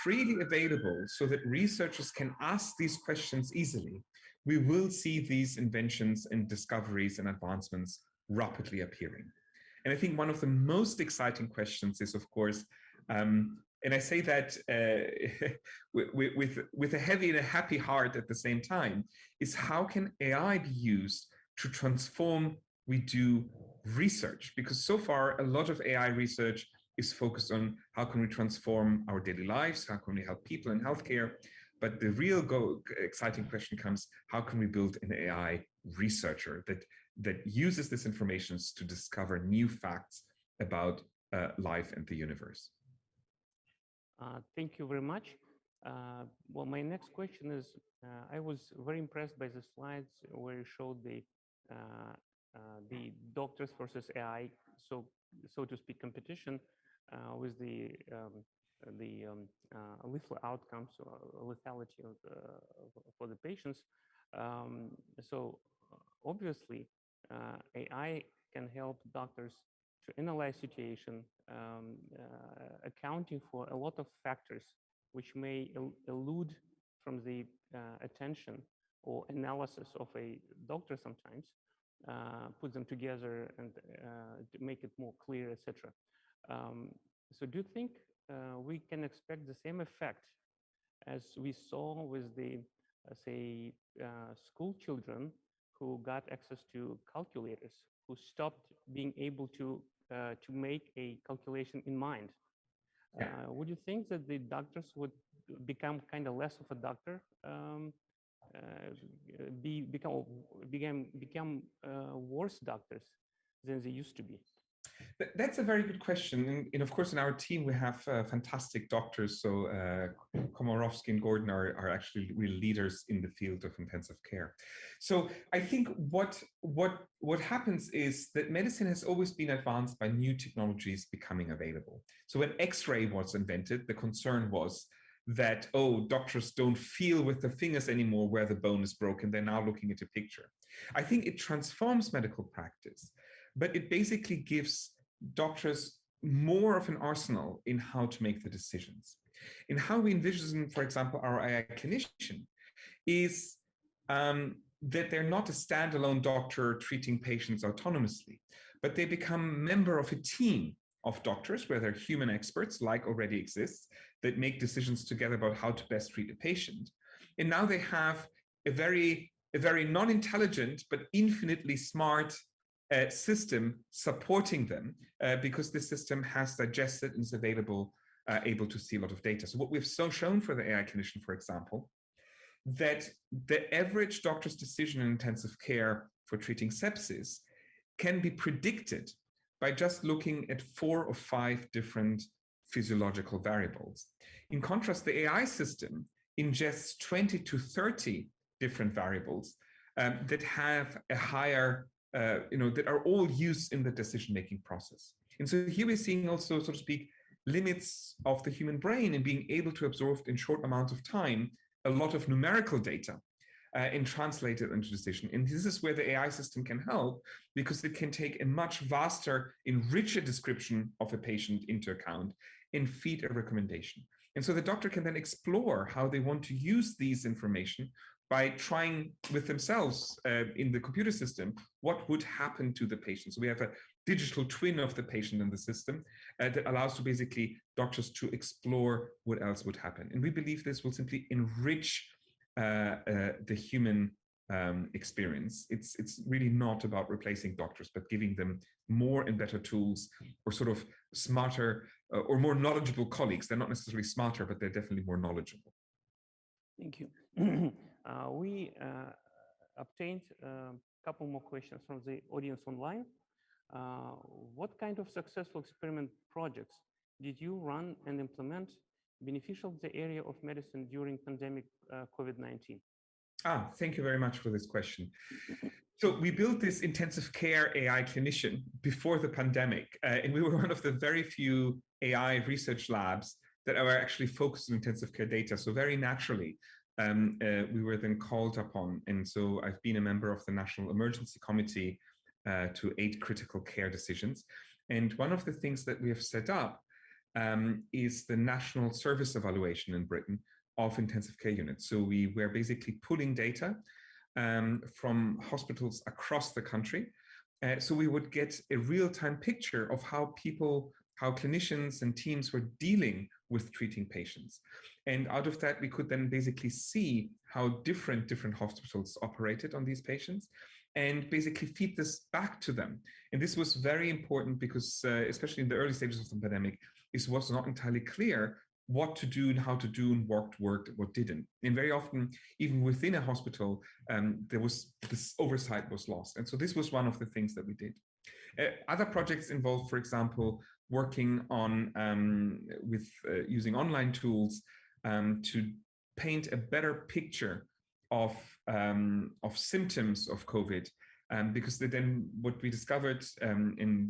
S18: freely available so that researchers can ask these questions easily, we will see these inventions and discoveries and advancements rapidly appearing. And I think one of the most exciting questions is, of course, and I say that with a heavy and a happy heart at the same time, is how can AI be used to transform we do research, because so far a lot of AI research is focused on how can we transform our daily lives, how can we help people in healthcare. But the real exciting question comes, how can we build an AI researcher that uses this information to discover new facts about life and the universe?
S17: Thank you very much. Well, my next question is, I was very impressed by the slides where you showed the doctors versus AI, so to speak, competition with the lethal outcomes or lethality for the patients. So obviously, AI can help doctors to analyze situation, accounting for a lot of factors which may elude from the attention or analysis of a doctor sometimes, put them together and to make it more clear, etc. So do you think we can expect the same effect as we saw with the, say, school children who got access to calculators, who stopped being able to make a calculation in mind? Would you think that the doctors would become kind of less of a doctor, become worse doctors than they used to be?
S18: That's a very good question. And of course, in our team, we have fantastic doctors. So Komorowski and Gordon are actually real leaders in the field of intensive care. So I think what happens is that medicine has always been advanced by new technologies becoming available. So when X-ray was invented, the concern was that, oh, doctors don't feel with their fingers anymore where the bone is broken. They're now looking at a picture. I think it transforms medical practice, but it basically gives doctors more of an arsenal in how to make the decisions. In how we envision, for example, our AI clinician is that they're not a standalone doctor treating patients autonomously, but they become a member of a team of doctors where they're human experts, like already exists, that make decisions together about how to best treat a patient. And now they have a very non-intelligent, but infinitely smart system supporting them because the system has digested and is able to see a lot of data. So what we've shown for the AI clinician, for example, that the average doctor's decision in intensive care for treating sepsis can be predicted by just looking at 4 or 5 different physiological variables. In contrast, the AI system ingests 20 to 30 different variables that have a higher that are all used in the decision-making process. And so here we're seeing also, so to speak, limits of the human brain in being able to absorb in short amounts of time a lot of numerical data and translate it into decision. And this is where the AI system can help, because it can take a much vaster and richer description of a patient into account and feed a recommendation. And so the doctor can then explore how they want to use these information by trying with themselves in the computer system, what would happen to the patient. So we have a digital twin of the patient in the system that allows to basically doctors to explore what else would happen. And we believe this will simply enrich the human experience. It's really not about replacing doctors, but giving them more and better tools, or sort of smarter or more knowledgeable colleagues. They're not necessarily smarter, but they're definitely more knowledgeable.
S17: Thank you. We obtained a couple more questions from the audience online. What kind of successful experiment projects did you run and implement beneficial to the area of medicine during pandemic COVID-19?
S18: Thank you very much for this question. So we built this intensive care AI clinician before the pandemic, and we were one of the very few AI research labs that are actually focused on intensive care data. So very naturally, we were then called upon. And so I've been a member of the National Emergency Committee to aid critical care decisions. And one of the things that we have set up is the National Service Evaluation in Britain of intensive care units. So we were basically pulling data from hospitals across the country. So we would get a real-time picture of how clinicians and teams were dealing with treating patients. And out of that, we could then basically see how different hospitals operated on these patients. and basically feed this back to them. And this was very important because, especially in the early stages of the pandemic, it was not entirely clear what to do and how to do and what worked, what didn't. And very often, even within a hospital, this oversight was lost. And so this was one of the things that we did. Other projects involved, for example, working on using online tools to paint a better picture of symptoms of COVID, because then what we discovered in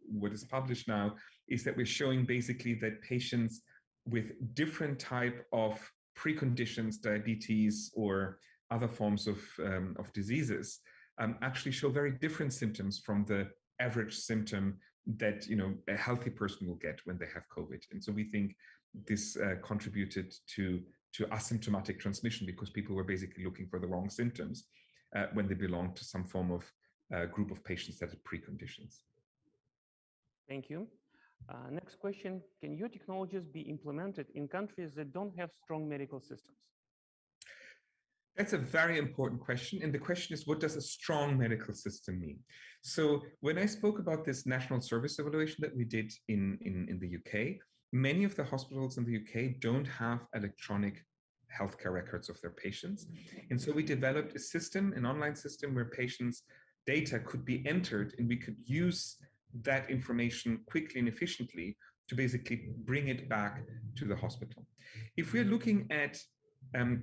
S18: what is published now is that we're showing basically that patients with different type of preconditions, diabetes or other forms of diseases, actually show very different symptoms from the average symptom that a healthy person will get when they have COVID. And so we think this contributed to asymptomatic transmission, because people were basically looking for the wrong symptoms when they belong to some form of group of patients that had preconditions.
S17: Thank you. Next question, can your technologies be implemented in countries that don't have strong medical systems?
S18: That's a very important question. And the question is, what does a strong medical system mean? So when I spoke about this national service evaluation that we did in the UK, many of the hospitals in the UK don't have electronic healthcare records of their patients. And so we developed a system, an online system, where patients' data could be entered and we could use that information quickly and efficiently to basically bring it back to the hospital. If we're looking at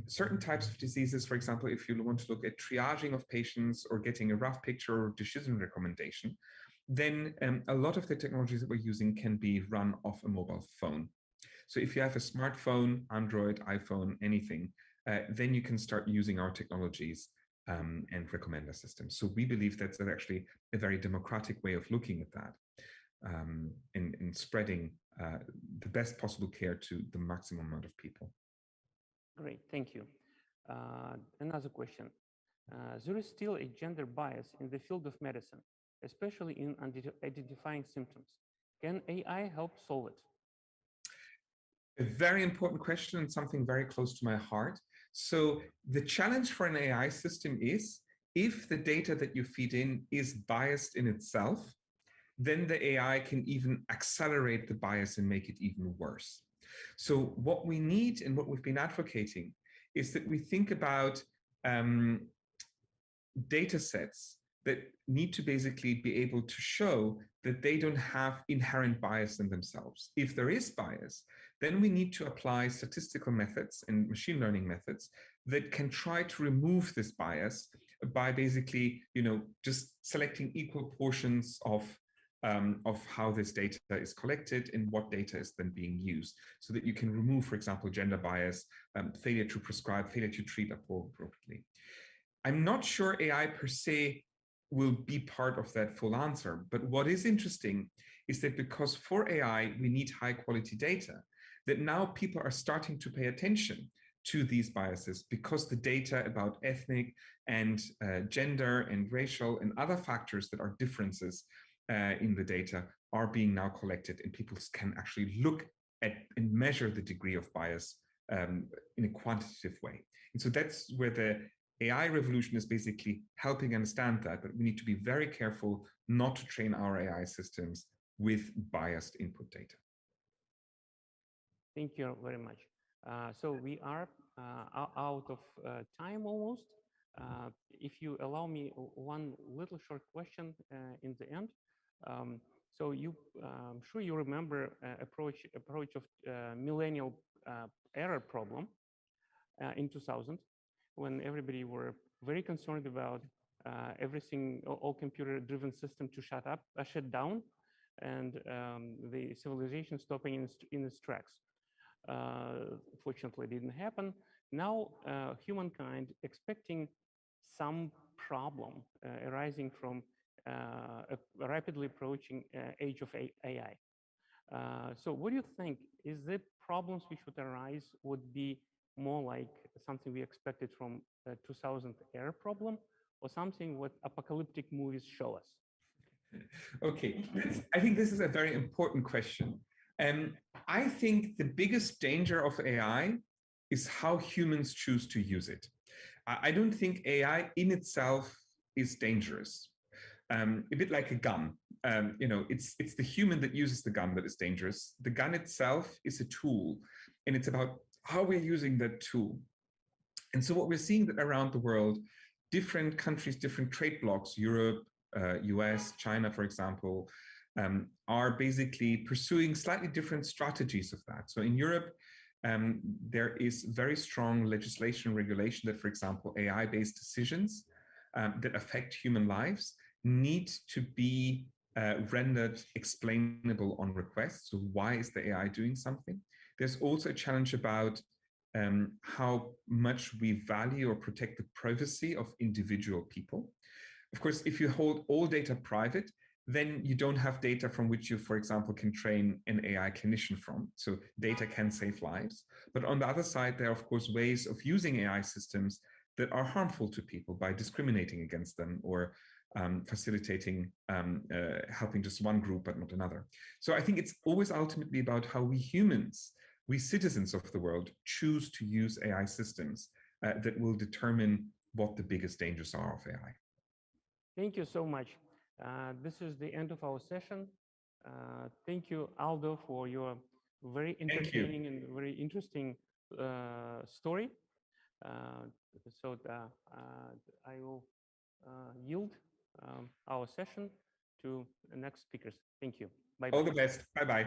S18: certain types of diseases, for example, if you want to look at triaging of patients or getting a rough picture or decision recommendation, then a lot of the technologies that we're using can be run off a mobile phone. So if you have a smartphone, Android, iPhone, anything, then you can start using our technologies and recommend a system. So we believe that's actually a very democratic way of looking at that, in spreading the best possible care to the maximum amount of people.
S17: Great, thank you. Another question. There is still a gender bias in the field of medicine, especially in identifying symptoms. Can AI help solve it?
S18: A very important question and something very close to my heart. So the challenge for an AI system is, if the data that you feed in is biased in itself, then the AI can even accelerate the bias and make it even worse. So what we need and what we've been advocating is that we think about data sets that need to basically be able to show that they don't have inherent bias in themselves. If there is bias, then we need to apply statistical methods and machine learning methods that can try to remove this bias by basically, just selecting equal portions of how this data is collected and what data is then being used, so that you can remove, for example, gender bias, failure to prescribe, failure to treat appropriately. I'm not sure AI per se will be part of that full answer, but what is interesting is that because for AI, we need high quality data, that now people are starting to pay attention to these biases, because the data about ethnic and gender and racial and other factors that are differences in the data are being now collected, and people can actually look at and measure the degree of bias in a quantitative way. And so that's where the AI revolution is basically helping understand that, but we need to be very careful not to train our AI systems with biased input data.
S17: Thank you very much. So we are out of time almost. If you allow me one little short question in the end. So I'm sure you remember approach of millennial error problem in 2000, when everybody were very concerned about everything, all computer-driven system to shut down, and the civilization stopping in its tracks. Fortunately, it didn't happen. Now, humankind expecting some problem arising from a rapidly approaching age of AI. So what do you think? Is the problems which would arise would be more like something we expected from 2000 era problem, or something what apocalyptic movies show us?
S18: Okay, I think this is a very important question. I think the biggest danger of AI is how humans choose to use it. I don't think AI in itself is dangerous. A bit like a gun. It's the human that uses the gun that is dangerous. The gun itself is a tool, and it's about how we're using that tool. And so what we're seeing that around the world, different countries, different trade blocs, Europe, US, China, for example, are basically pursuing slightly different strategies of that. So in Europe, there is very strong legislation and regulation that, for example, AI-based decisions that affect human lives need to be rendered explainable on request. So why is the AI doing something? There's also a challenge about how much we value or protect the privacy of individual people. Of course, if you hold all data private, then you don't have data from which you, for example, can train an AI clinician from. So data can save lives. But on the other side, there are, of course, ways of using AI systems that are harmful to people by discriminating against them or facilitating, helping just one group, but not another. So I think it's always ultimately about how we humans, we citizens of the world, choose to use AI systems that will determine what the biggest dangers are of AI.
S17: Thank you so much. This is the end of our session. Thank you, Aldo, for your very entertaining and very interesting story. So I will yield our session to the next speakers. Thank you. Bye-bye.
S18: All the best. Bye-bye.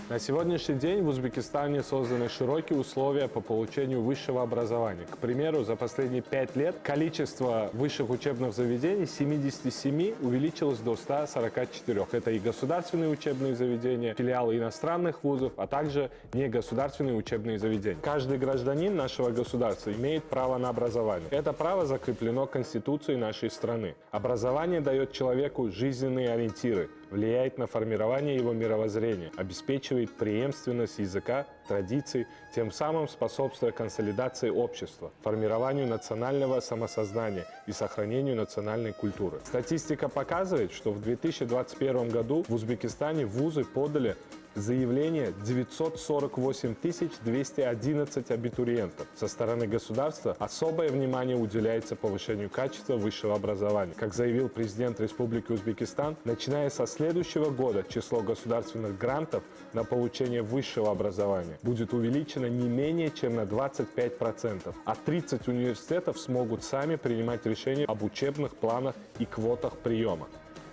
S21: На сегодняшний день в Узбекистане созданы широкие условия по получению высшего образования. К примеру, за последние 5 лет количество высших учебных заведений с 77 увеличилось до 144. Это и государственные учебные заведения, филиалы иностранных вузов, а также негосударственные учебные заведения. Каждый гражданин нашего государства имеет право на образование. Это право закреплено Конституцией нашей страны. Образование дает человеку жизненные ориентиры, влияет на формирование его мировоззрения, обеспечивает преемственность языка, традиций, тем самым способствуя консолидации общества, формированию национального самосознания и сохранению национальной культуры. Статистика показывает, что в 2021 году в Узбекистане вузы подали заявление 948 211 абитуриентов. Со стороны государства особое внимание уделяется повышению качества высшего образования. Как заявил президент Республики Узбекистан, начиная со следующего года число государственных грантов на получение высшего образования будет увеличено не менее чем на 25%, а 30 университетов смогут сами принимать решения об учебных планах и квотах приема.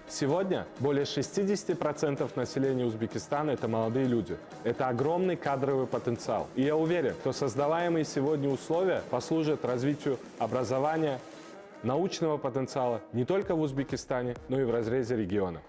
S21: Сегодня более 60% населения Узбекистана – это молодые люди. Это огромный кадровый потенциал. И я уверен, что создаваемые сегодня условия послужат развитию образования, научного потенциала не только в Узбекистане, но и в разрезе региона.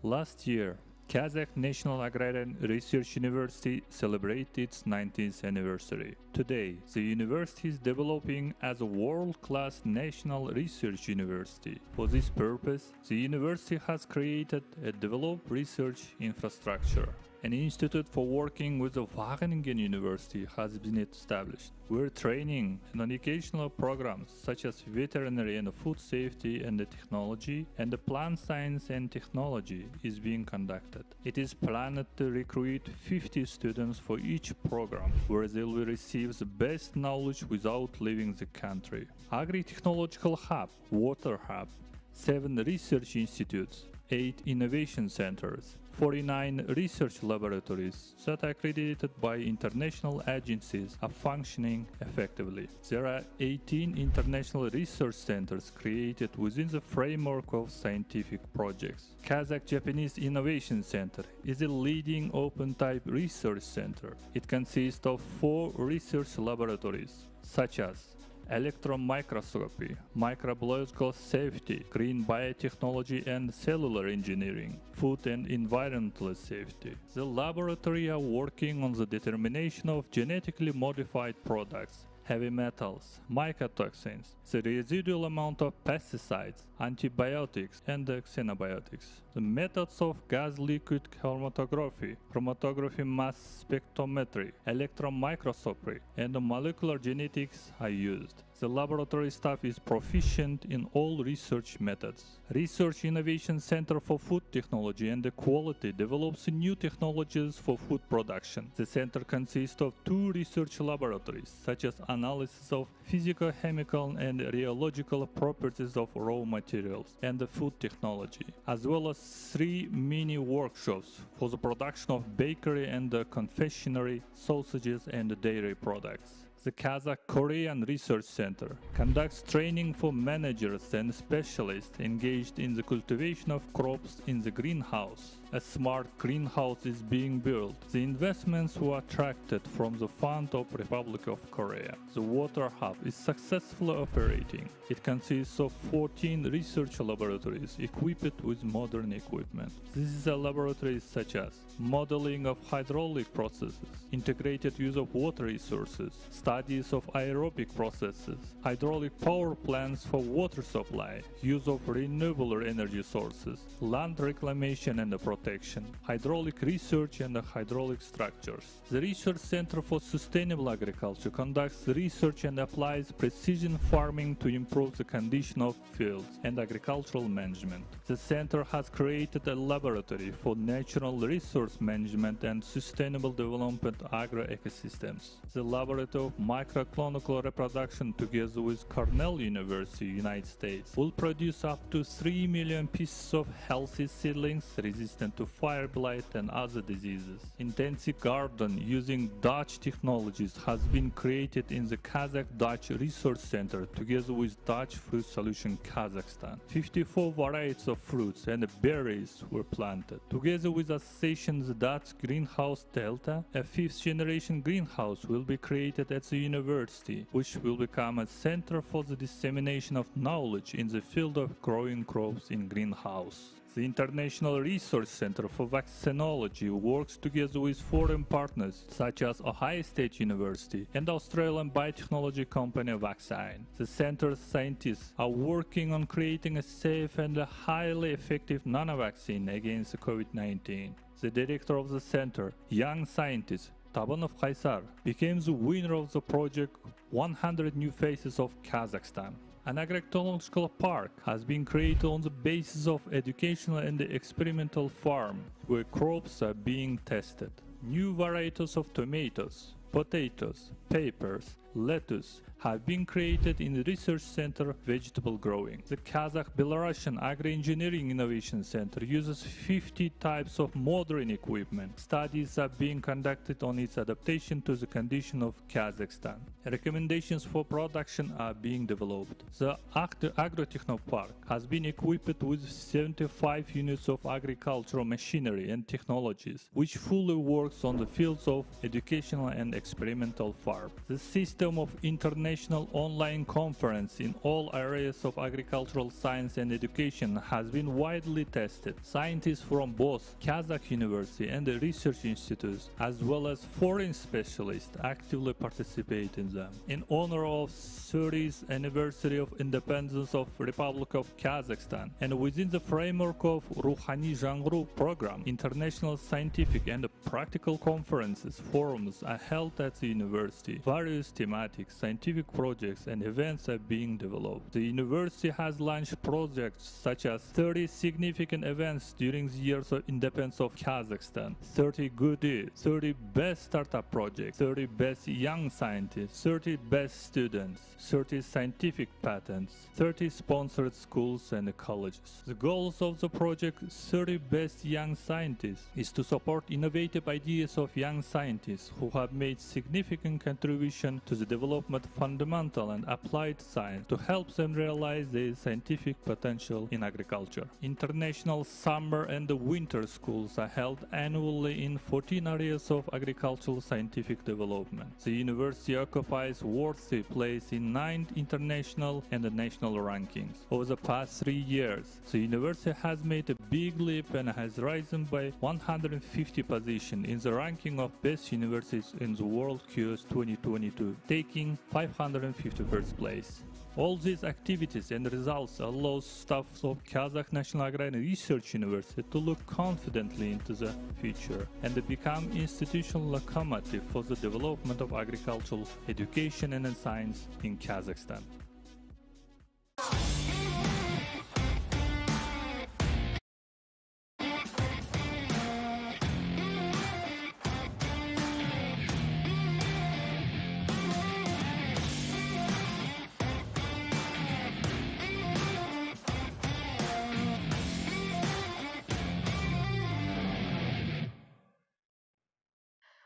S12: Last year, Kazakh National Agrarian Research University celebrated its 19th anniversary. Today, the university is developing as a world-class national research university. For this purpose, the university has created a developed research infrastructure. An institute for working with the Wageningen University has been established, where training and educational programs such as veterinary and food safety and technology and plant science and technology is being conducted. It is planned to recruit 50 students for each program, where they will receive the best knowledge without leaving the country. Agri-technological hub, water hub, 7 research institutes, 8 innovation centers, 49 research laboratories that are accredited by international agencies are functioning effectively. There are 18 international research centers created within the framework of scientific projects. Kazakh-Japanese Innovation Center is a leading open-type research center. It consists of 4 research laboratories, such as electron microscopy, microbiological safety, green biotechnology and cellular engineering, food and environmental safety. The laboratory are working on the determination of genetically modified products, heavy metals, mycotoxins, the residual amount of pesticides, antibiotics, and xenobiotics. The methods of gas-liquid chromatography, mass spectrometry, electron microscopy, and molecular genetics are used. The laboratory staff is proficient in all research methods. Research Innovation Center for Food Technology and Quality develops new technologies for food production. The center consists of 2 research laboratories, such as analysis of physico-chemical and rheological properties of raw materials and the food technology, as well as 3 mini workshops for the production of bakery and confectionery, sausages and dairy products. The Kazakh-Korean Research Center conducts training for managers and specialists engaged in the cultivation of crops in the greenhouse. A smart greenhouse is being built. The investments were attracted from the Fund of Republic of Korea. The water hub is successfully operating. It consists of 14 research laboratories equipped with modern equipment. These are laboratories such as modeling of hydraulic processes, integrated use of water resources, studies of aerobic processes, hydraulic power plants for water supply, use of renewable energy sources, land reclamation and protection, hydraulic research and hydraulic structures. The Research Center for Sustainable Agriculture conducts research and applies precision farming to improve the condition of fields and agricultural management. The center has created a laboratory for natural resource management and sustainable development agro-ecosystems. The Laboratory of Microclonical Reproduction, together with Cornell University, United States, will produce up to 3 million pieces of healthy seedlings resistant to fire blight and other diseases. Intensive garden using Dutch technologies has been created in the Kazakh-Dutch Research Center together with Dutch Fruit Solution Kazakhstan. 54 varieties of fruits and berries were planted. Together with Association's Dutch Greenhouse Delta, a 5th generation greenhouse will be created at the university, which will become a center for the dissemination of knowledge in the field of growing crops in greenhouse. The International Research Center for Vaccinology works together with foreign partners such as Ohio State University and Australian biotechnology company Vaccine. The center's scientists are working on creating a safe and highly effective nanovaccine against COVID-19. The director of the center, young scientist Tabanov Khaysar, became the winner of the project 100 New Faces of Kazakhstan. An agroecological park has been created on the basis of educational and experimental farm, where crops are being tested. New varieties of tomatoes, potatoes, peppers, lettuce have been created in the Research Center Vegetable Growing. The Kazakh-Belarusian Agro-Engineering Innovation Center uses 50 types of modern equipment. Studies are being conducted on its adaptation to the condition of Kazakhstan. Recommendations for production are being developed. The Agrotechno Park has been equipped with 75 units of agricultural machinery and technologies, which fully works on the fields of educational and experimental farm. The system of international online conference in all areas of agricultural science and education has been widely tested. Scientists from both Kazakh University and the research institutes, as well as foreign specialists, actively participate in them. In honor of 30th anniversary of independence of Republic of Kazakhstan, and within the framework of Ruhani Zhangru program, international scientific and practical conferences, forums are held at the university. Various thematic scientific projects and events are being developed. The university has launched projects such as 30 significant events during the years of independence of Kazakhstan, 30 good deeds, 30 best startup projects, 30 best young scientists, 30 best students, 30 scientific patents, 30 sponsored schools and colleges. The goals of the project 30 Best Young Scientists is to support innovative ideas of young scientists who have made significant contribution to the development fundamental and applied science to help them realize their scientific potential in agriculture. International summer and winter schools are held annually in 14 areas of agricultural scientific development. The university occupies worthy place in 9 international and national rankings. Over the past 3 years, the university has made a big leap and has risen by 150 positions in the ranking of best universities in the world QS 2022, taking 551st place. All these activities and results allow staff of Kazakh National Agrarian Research University to look confidently into the future and to become institutional locomotive for the development of agricultural education and science in Kazakhstan.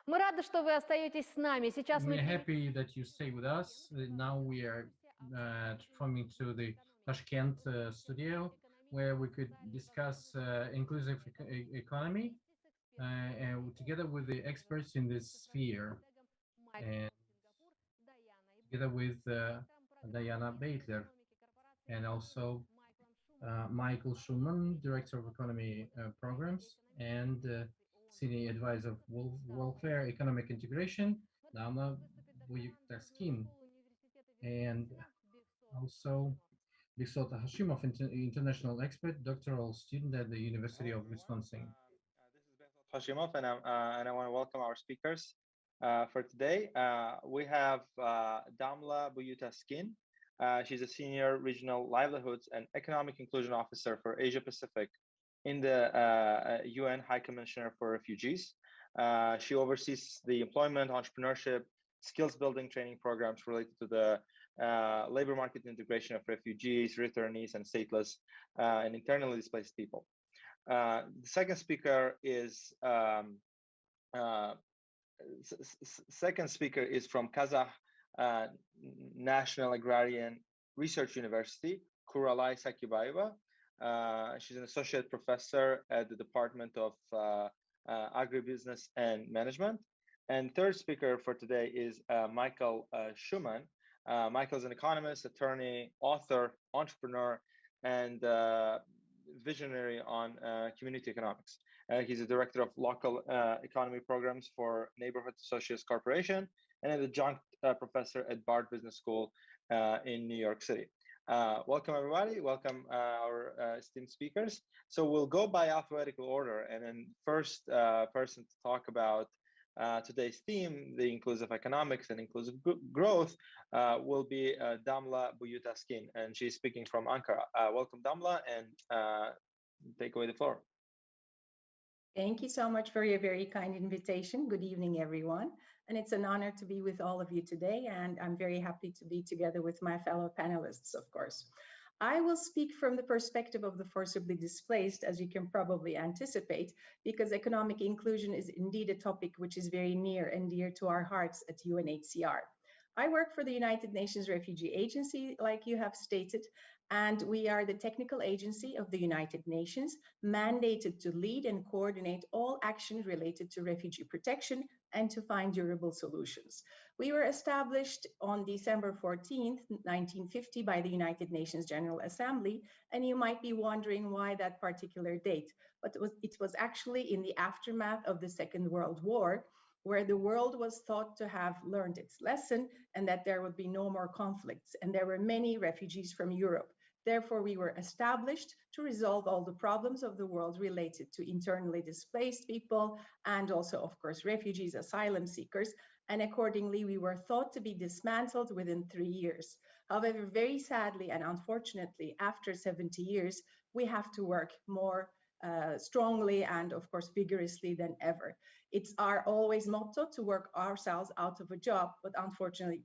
S6: Мы рады, что вы остаетесь с нами. Сейчас
S7: We're
S6: мы...
S7: happy that you stay with us. Now we are transforming to the Tashkent studio, where we could discuss inclusive economy and together with the experts in this sphere, and together with Diana Beitler, and also Michael Shuman, Director of Economy Programs, and Senior Advisor of Welfare Economic Integration, Damla Buyuktaskin, and also Behzod Hashimov, international expert, doctoral student at the University of Wisconsin.
S4: Hashimov, and I want to welcome our speakers for today. We have Damla Buyuktaskin. She's a senior regional livelihoods and economic inclusion officer for Asia Pacific in the UN High Commissioner for Refugees. She oversees the employment, entrepreneurship, skills building training programs related to the labor market integration of refugees, returnees, and stateless and internally displaced people. The second speaker is from Kazakh National Agrarian Research University, Kiralay Sakidayeva. She's an associate professor at the Department of Agribusiness and Management. And third speaker for today is Michael Shuman. Michael is an economist, attorney, author, entrepreneur, and visionary on community economics. He's a director of local economy programs for Neighborhood Associates Corporation and an adjunct professor at Bard Business School in New York City. Welcome, everybody. Welcome our esteemed speakers. So we'll go by alphabetical order, and then first person to talk about today's theme, the inclusive economics and inclusive growth, will be Damla Buyuktaskin, and she's speaking from Ankara. Welcome, Damla, and take away the floor.
S22: Thank you so much for your very kind invitation. Good evening, everyone. And it's an honor to be with all of you today, and I'm very happy to be together with my fellow panelists, of course. I will speak from the perspective of the forcibly displaced, as you can probably anticipate, because economic inclusion is indeed a topic which is very near and dear to our hearts at UNHCR. I work for the United Nations Refugee Agency, like you have stated, and we are the technical agency of the United Nations, mandated to lead and coordinate all action related to refugee protection and to find durable solutions. We were established on December 14th, 1950 by the United Nations General Assembly, and you might be wondering why that particular date, but it was actually in the aftermath of the Second World War, where the world was thought to have learned its lesson and that there would be no more conflicts, and there were many refugees from Europe. Therefore, we were established to resolve all the problems of the world related to internally displaced people and also, of course, refugees, asylum seekers. And accordingly, we were thought to be dismantled within 3 years. However, very sadly and unfortunately, after 70 years, we have to work more strongly and, of course, vigorously than ever. It's our always motto to work ourselves out of a job, but unfortunately,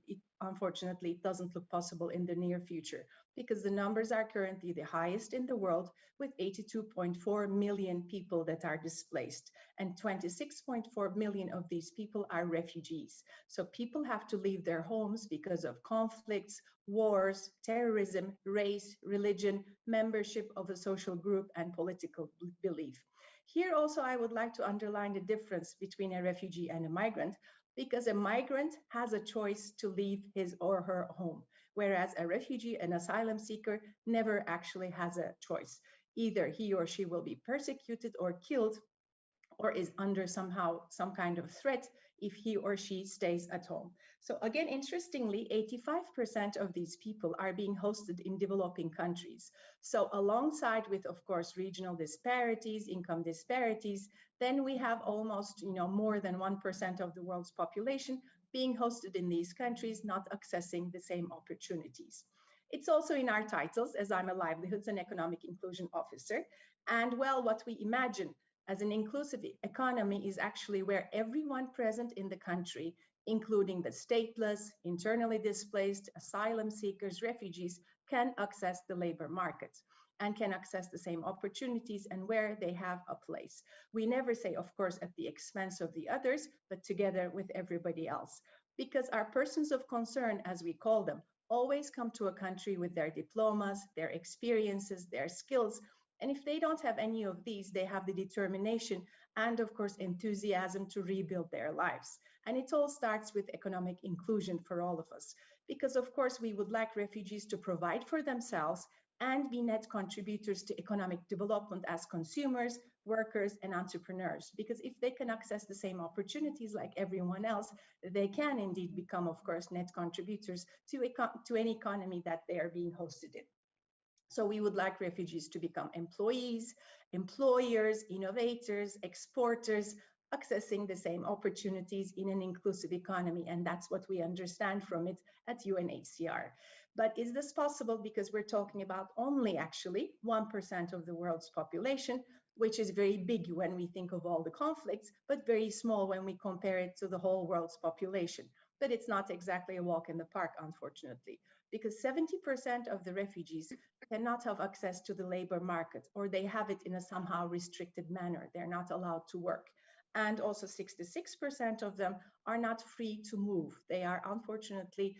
S22: it doesn't look possible in the near future because the numbers are currently the highest in the world, with 82.4 million people that are displaced, and 26.4 million of these people are refugees. So people have to leave their homes because of conflicts, wars, terrorism, race, religion, membership of a social group, and political belief. Here also, I would like to underline the difference between a refugee and a migrant, because a migrant has a choice to leave his or her home, whereas a refugee, an asylum seeker, never actually has a choice. Either he or she will be persecuted or killed, or is under some kind of threat if he or she stays at home. So again, interestingly, 85% of these people are being hosted in developing countries. So alongside with, of course, regional disparities, income disparities, then we have almost, more than 1% of the world's population being hosted in these countries, not accessing the same opportunities. It's also in our titles, as I'm a livelihoods and economic inclusion officer. And well, what we imagine as an inclusive economy is actually where everyone present in the country, including the stateless, internally displaced, asylum seekers, refugees, can access the labor market and can access the same opportunities and where they have a place. We never say, of course, at the expense of the others, but together with everybody else. Because our persons of concern, as we call them, always come to a country with their diplomas, their experiences, their skills. And if they don't have any of these, they have the determination and, of course, enthusiasm to rebuild their lives. And it all starts with economic inclusion for all of us. Because, of course, we would like refugees to provide for themselves and be net contributors to economic development as consumers, workers, and entrepreneurs. Because if they can access the same opportunities like everyone else, they can indeed become, of course, net contributors to any economy that they are being hosted in. So we would like refugees to become employees, employers, innovators, exporters, accessing the same opportunities in an inclusive economy. And that's what we understand from it at UNHCR. But is this possible? Because we're talking about only actually 1% of the world's population, which is very big when we think of all the conflicts, but very small when we compare it to the whole world's population. But it's not exactly a walk in the park, unfortunately, because 70% of the refugees cannot have access to the labor market, or they have it in a somehow restricted manner. They're not allowed to work. And also 66% of them are not free to move. They are unfortunately,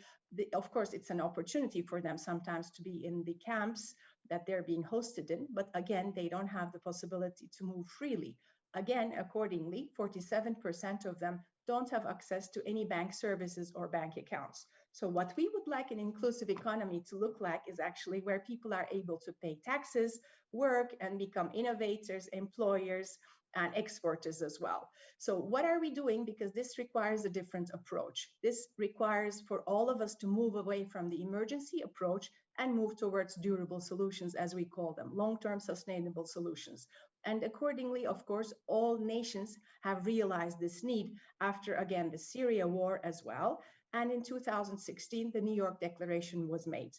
S22: of course, it's an opportunity for them sometimes to be in the camps that they're being hosted in, but again, they don't have the possibility to move freely. Again, accordingly, 47% of them don't have access to any bank services or bank accounts. So what we would like an inclusive economy to look like is actually where people are able to pay taxes, work, and become innovators, employers, and exporters as well. So what are we doing? Because this requires a different approach. This requires for all of us to move away from the emergency approach and move towards durable solutions, as we call them, long-term sustainable solutions. And accordingly, of course, all nations have realized this need after, again, the Syria war as well. And in 2016, the New York Declaration was made.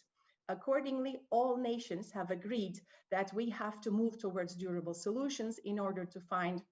S22: Accordingly, all nations have agreed that we have to move towards durable solutions in order to find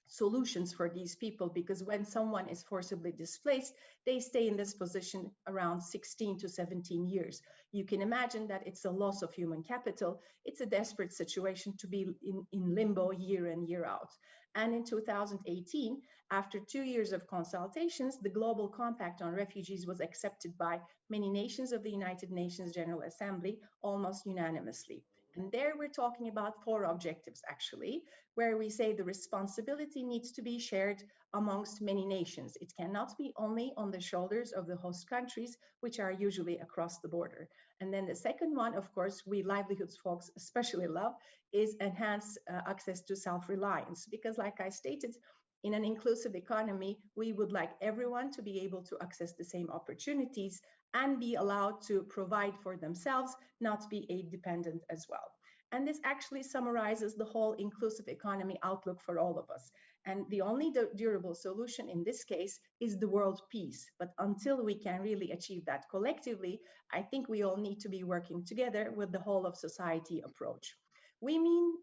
S22: solutions for these people, because when someone is forcibly displaced, they stay in this position around 16 to 17 years. You can imagine that it's a loss of human capital. It's a desperate situation to be in limbo year in, year out. And in 2018, after 2 years of consultations, the Global Compact on Refugees was accepted by many nations of the United Nations General Assembly almost unanimously. And there we're talking about 4 objectives, actually, where we say the responsibility needs to be shared amongst many nations. It cannot be only on the shoulders of the host countries, which are usually across the border. And then the second one, of course, we livelihoods folks especially love, is enhance access to self-reliance. Because like I stated, in an inclusive economy, we would like everyone to be able to access the same opportunities and be allowed to provide for themselves, not be aid dependent as well. And this actually summarizes the whole inclusive economy outlook for all of us. And the only durable solution in this case is the world peace. But until we can really achieve that collectively, I think we all need to be working together with the whole of society approach. We mean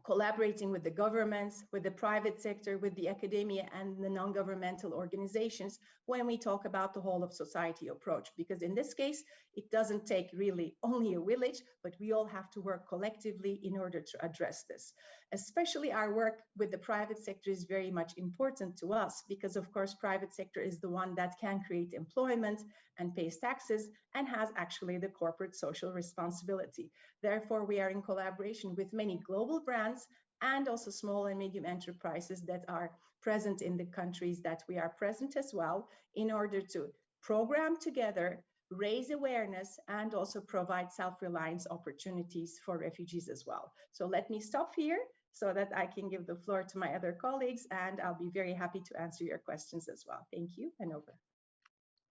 S22: collaborating with the governments, with the private sector, with the academia and the non-governmental organizations when we talk about the whole of society approach. Because in this case, it doesn't take really only a village, but we all have to work collectively in order to address this. Especially our work with the private sector is very much important to us because, of course, private sector is the one that can create employment and pays taxes and has actually the corporate social responsibility. Therefore, we are in collaboration with many global brands and also small and medium enterprises that are present in the countries that we are present as well, in order to program together, raise awareness, and also provide self-reliance opportunities for refugees as well. So let me stop here so that I can give the floor to my other colleagues, and I'll be very happy to answer your questions as well. Thank you, and over.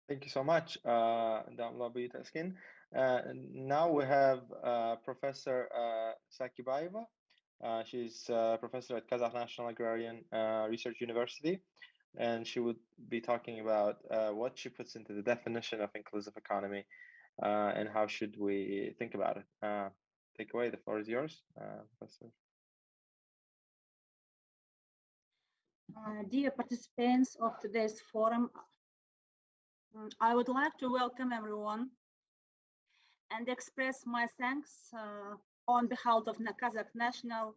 S4: Thank you so much, Damla Buyuktaskin. Now we have Professor Sakidayeva. She's a professor at Kazakh National Agrarian Research University, and she would be talking about what she puts into the definition of inclusive economy and how should we think about it. Take away, the floor is yours, Professor.
S3: Dear participants of today's forum, I would like to welcome everyone and express my thanks on behalf of the Kazakh National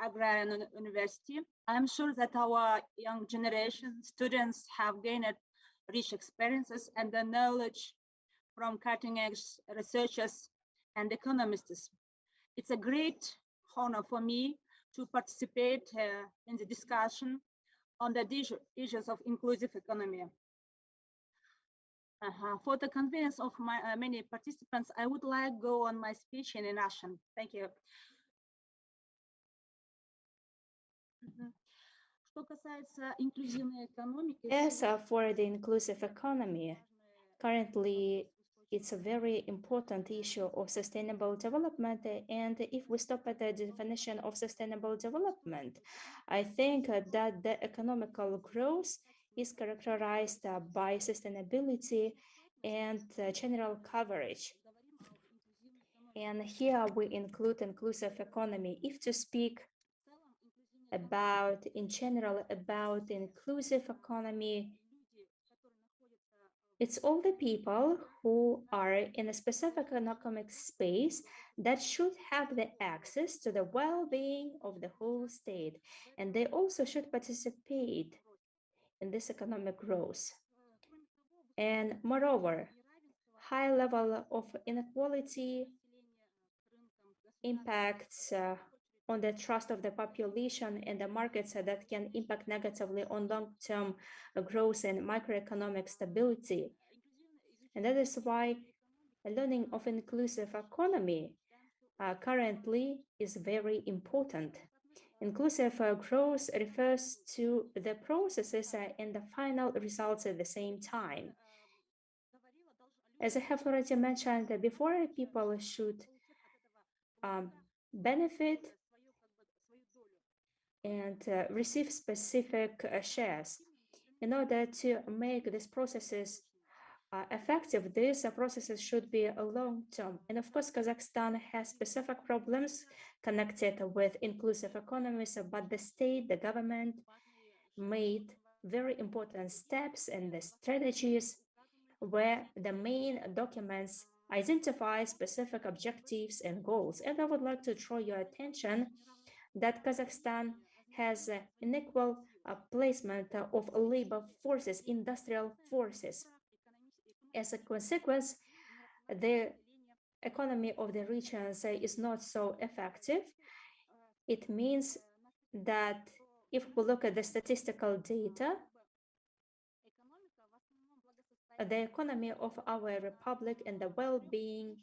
S3: Agrarian University. I'm sure that our young generation students have gained rich experiences and the knowledge from cutting-edge researchers and economists. It's a great honor for me to participate in the discussion on the issues of inclusive economy. For the convenience of many participants, I would like to go on my speech in Russian. Thank you.
S8: As for the inclusive economy, currently it's a very important issue of sustainable development. And if we stop at the definition of sustainable development, I think that the economical growth is characterized by sustainability and general coverage. And here we include inclusive economy. If to speak about, in general, about inclusive economy, it's all the people who are in a specific economic space that should have the access to the well-being of the whole state, and they also should participate in this economic growth. And moreover, high level of inequality impacts on the trust of the population and the markets that can impact negatively on long-term growth and macroeconomic stability. And that is why learning of inclusive economy currently is very important. Inclusive growth refers to the processes and the final results at the same time. As I have already mentioned before, people should benefit and receive specific shares. In order to make these processes effective, these processes should be long-term. And of course, Kazakhstan has specific problems connected with inclusive economies, but the state, the government made very important steps and the strategies where the main documents identify specific objectives and goals. And I would like to draw your attention that Kazakhstan has an equal placement of labor forces, industrial forces. As a consequence, the economy of the regions is not so effective. It means that if we look at the statistical data, the economy of our republic and the well-being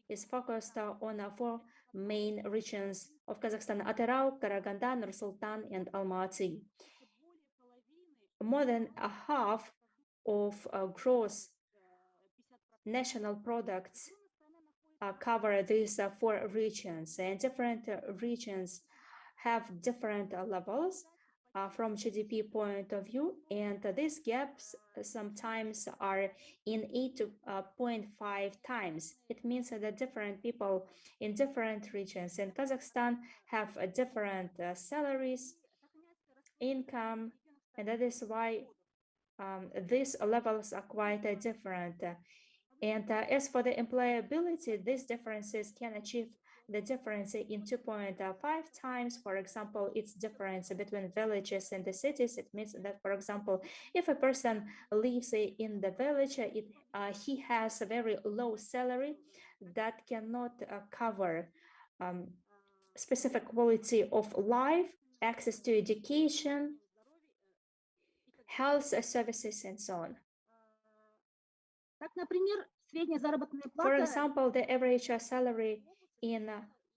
S8: is focused on 4 main regions of Kazakhstan: Atyrau, Karaganda, Nur-Sultan, and Almaty. More than a half of gross national products cover these 4 regions, and different regions have different levels from GDP point of view, and these gaps sometimes are in 8.5 times. It means that different people in different regions in Kazakhstan have different salaries, income, and that is why these levels are quite different. And as for the employability, these differences can achieve the difference in 2.5 times. For example, it's difference between villages and the cities. It means that, for example, if a person lives in the village, he has a very low salary that cannot cover specific quality of life, access to education, health services, and so on. For example, the average salary in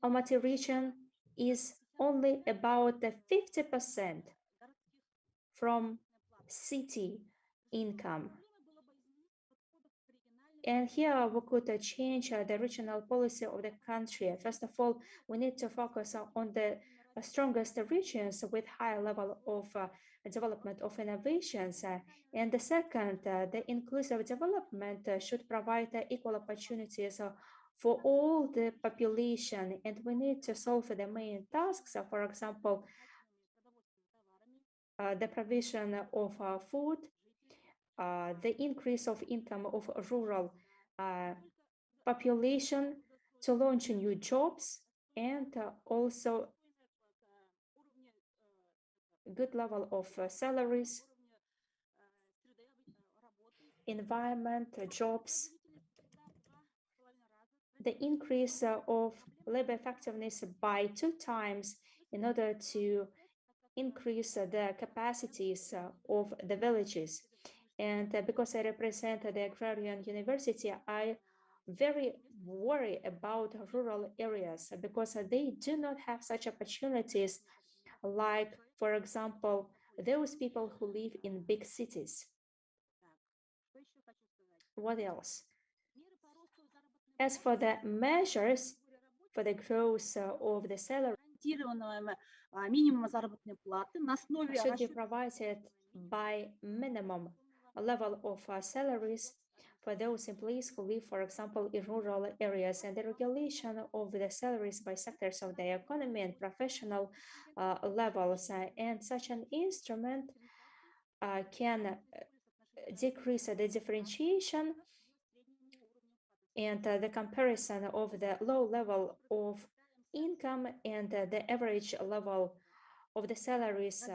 S8: Almaty region is only about 50% from city income. And here we could change the regional policy of the country. First of all, we need to focus on the strongest regions with high level of development of innovations. And the second, the inclusive development should provide equal opportunities for all the population. And we need to solve the main tasks, for example, the provision of food, the increase of income of rural population, to launch new jobs, and also good level of salaries, environment, jobs, the increase of labor effectiveness by 2 times in order to increase the capacities of the villages. And because I represent the Agrarian University, I very worry about rural areas because they do not have such opportunities like, for example, those people who live in big cities. What else? As for the measures for the growth of the salary, should be provided by minimum level of salaries for those employees who live, for example, in rural areas, and the regulation of the salaries by sectors of the economy and professional levels. And such an instrument can decrease the differentiation and the comparison of the low level of income and the average level of the salaries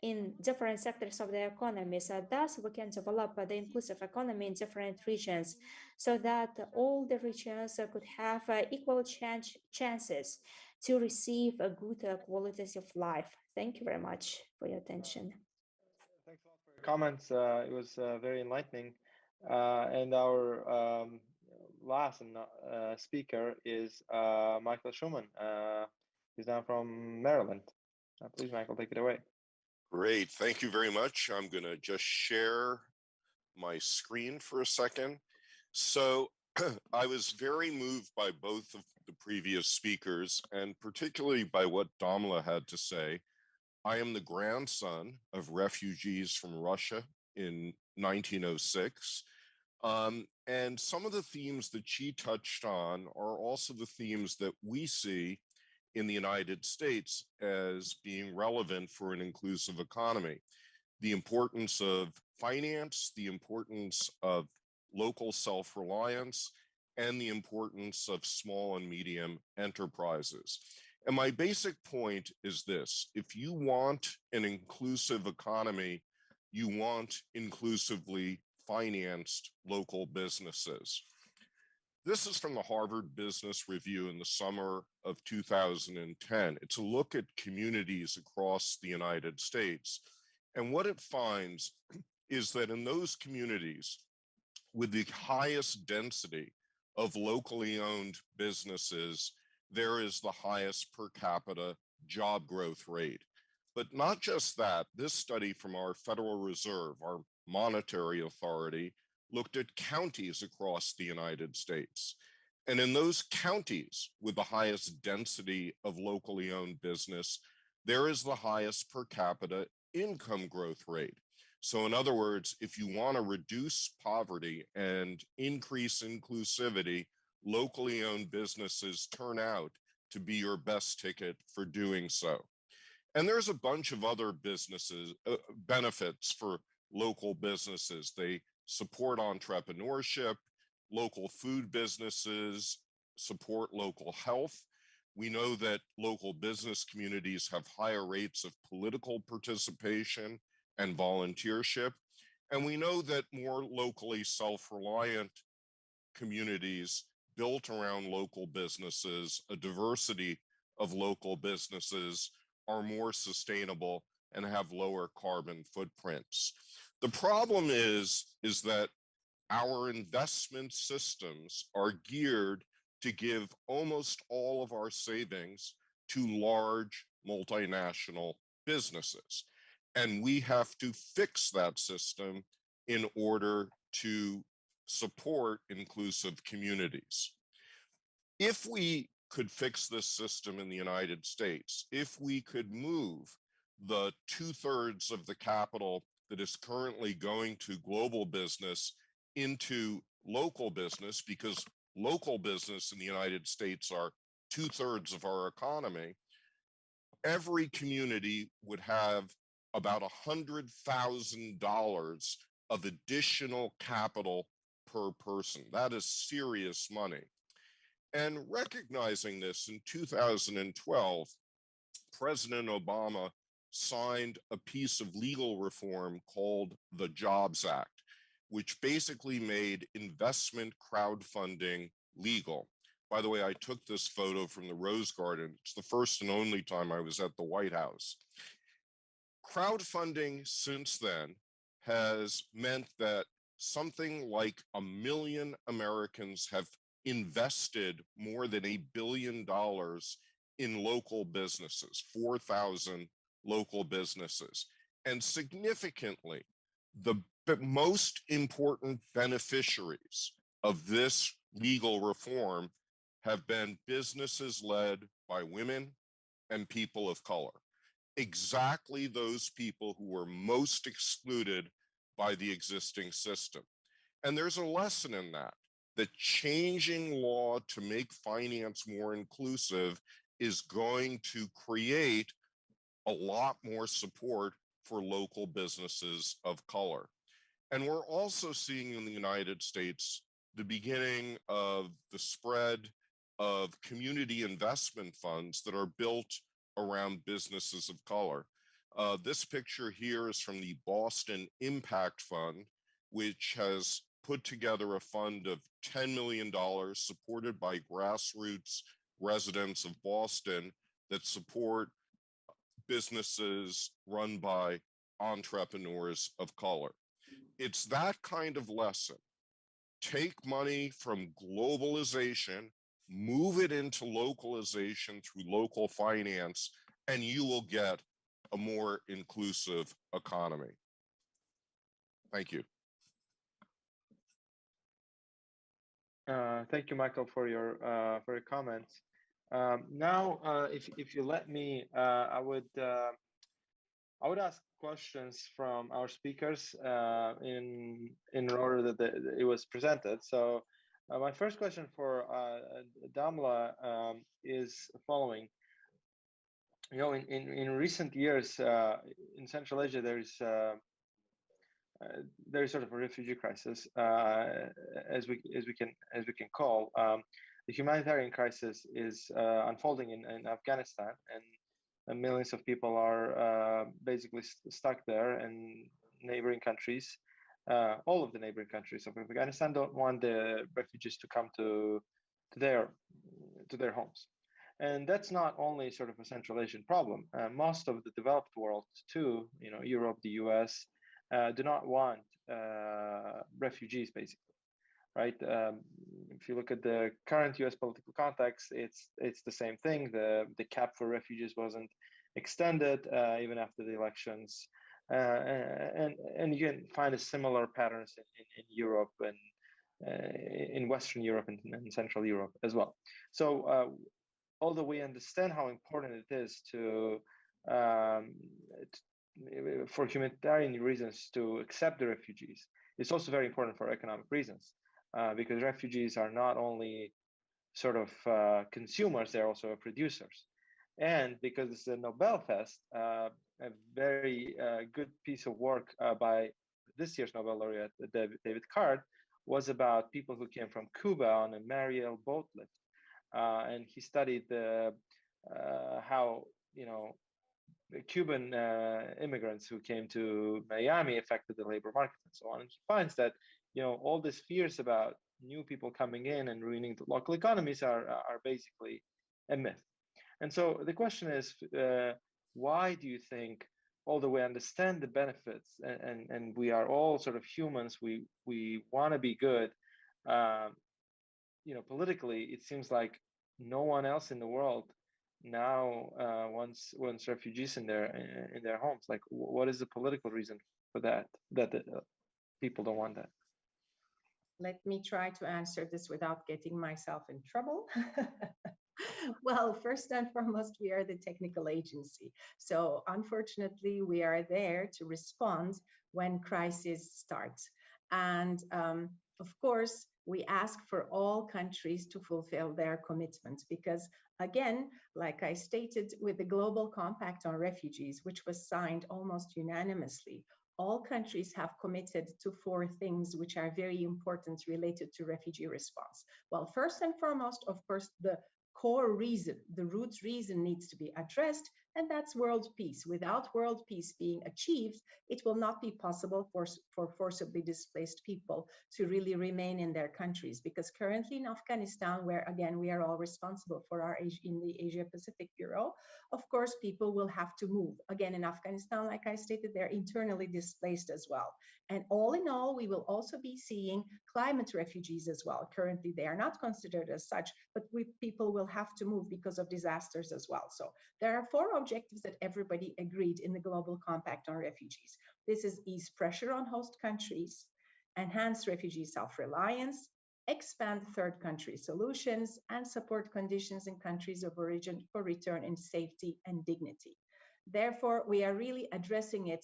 S8: in different sectors of the economy. So thus we can develop the inclusive economy in different regions so that all the regions could have equal chances to receive a good qualities of life. Thank you very much for your attention.
S4: Thanks a lot for your comments. It was very enlightening. And our last speaker is Michael Shuman. He's now from Maryland. Please, Michael, take it away.
S5: Great. Thank you very much. I'm going to just share my screen for a second. So I was very moved by both of the previous speakers, and particularly by what Damla had to say. I am the grandson of refugees from Russia in 1906. And some of the themes that she touched on are also the themes that we see in the United States as being relevant for an inclusive economy. The importance of finance, the importance of local self-reliance, and the importance of small and medium enterprises. And my basic point is this: if you want an inclusive economy, you want inclusively financed local businesses. This is from the Harvard Business Review in the summer of 2010. It's a look at communities across the United States. And what it finds is that in those communities with the highest density of locally owned businesses, there is the highest per capita job growth rate. But not just that, this study from our Federal Reserve, our monetary authority, looked at counties across the United States. And in those counties with the highest density of locally owned business, there is the highest per capita income growth rate. So in other words, if you want to reduce poverty and increase inclusivity, locally owned businesses turn out to be your best ticket for doing so. And there's a bunch of other benefits for local businesses. They support entrepreneurship, local food businesses, support local health. We know that local business communities have higher rates of political participation and volunteership. And we know that more locally self-reliant communities built around local businesses, a diversity of local businesses, are more sustainable and have lower carbon footprints. The problem is that our investment systems are geared to give almost all of our savings to large multinational businesses. And we have to fix that system in order to support inclusive communities. If we could fix this system in the United States, if we could move the 2/3 of the capital that is currently going to global business into local business, because local business in the United States are 2/3 of our economy, every community would have about $100,000 of additional capital per person. That is serious money. And recognizing this, in 2012, President Obama signed a piece of legal reform called the Jobs Act, which basically made investment crowdfunding legal. By the way, I took this photo from the Rose Garden. It's the first and only time I was at the White House. Crowdfunding since then has meant that something like 1 million Americans have invested more than $1 billion in local businesses, 4,000 local businesses. And significantly, the most important beneficiaries of this legal reform have been businesses led by women and people of color. Exactly those people who were most excluded by the existing system. And there's a lesson in that changing law to make finance more inclusive is going to create a lot more support for local businesses of color. And we're also seeing in the United States the beginning of the spread of community investment funds that are built around businesses of color. This picture here is from the Boston Impact Fund, which has put together a fund of $10 million supported by grassroots residents of Boston that support businesses run by entrepreneurs of color. It's that kind of lesson. Take money from globalization, move it into localization through local finance, and you will get a more inclusive economy. Thank you.
S4: Thank you, Michael, for your comments. Now, if you let me, I would ask questions from our speakers in order that it was presented. So, my first question for Damla is the following. You know, in recent years in Central Asia, there's sort of a refugee crisis, as we can call. The humanitarian crisis is unfolding in Afghanistan, and millions of people are basically stuck there, and neighboring countries, all of the neighboring countries of Afghanistan, don't want the refugees to come to their homes. And that's not only sort of a Central Asian problem. Most of the developed world too, you know, Europe, the US, do not want refugees, basically, right? If you look at the current US political context, it's the same thing. The cap for refugees wasn't extended even after the elections. And you can find a similar patterns in Europe and in Western Europe and Central Europe as well. So although we understand how important it is to for humanitarian reasons to accept the refugees. It's also very important for economic reasons, because refugees are not only sort of consumers, they're also producers. And because it's a Nobel Fest, a very good piece of work by this year's Nobel laureate, David Card, was about people who came from Cuba on a Mariel boat lift. And he studied how, the Cuban immigrants who came to Miami affected the labor market and so on. And he finds that, all these fears about new people coming in and ruining the local economies are basically a myth. And so the question is, why do you think, although we understand the benefits and we are all sort of humans, we want to be good, politically, it seems like no one else in the world now wants refugees in their homes. Like, what is the political reason for that people don't want that?
S22: Let me try to answer this without getting myself in trouble. Well, first and foremost, we are the technical agency. So unfortunately, we are there to respond when crisis starts. And of course, we ask for all countries to fulfill their commitments because, again, like I stated, with the Global Compact on Refugees, which was signed almost unanimously, all countries have committed to 4 things which are very important related to refugee response. Well, first and foremost, of course, the core reason, the root reason needs to be addressed, and that's world peace. Without world peace being achieved, it will not be possible for forcibly displaced people to really remain in their countries. Because currently in Afghanistan, where again, we are all responsible for in the Asia Pacific Bureau, of course, people will have to move. Again, in Afghanistan, like I stated, they're internally displaced as well. And all in all, we will also be seeing climate refugees as well. Currently, they are not considered as such, but people will have to move because of disasters as well. So there are 4 objectives that everybody agreed in the Global Compact on Refugees. This is ease pressure on host countries, enhance refugee self-reliance, expand third country solutions, and support conditions in countries of origin for return in safety and dignity. Therefore, we are really addressing it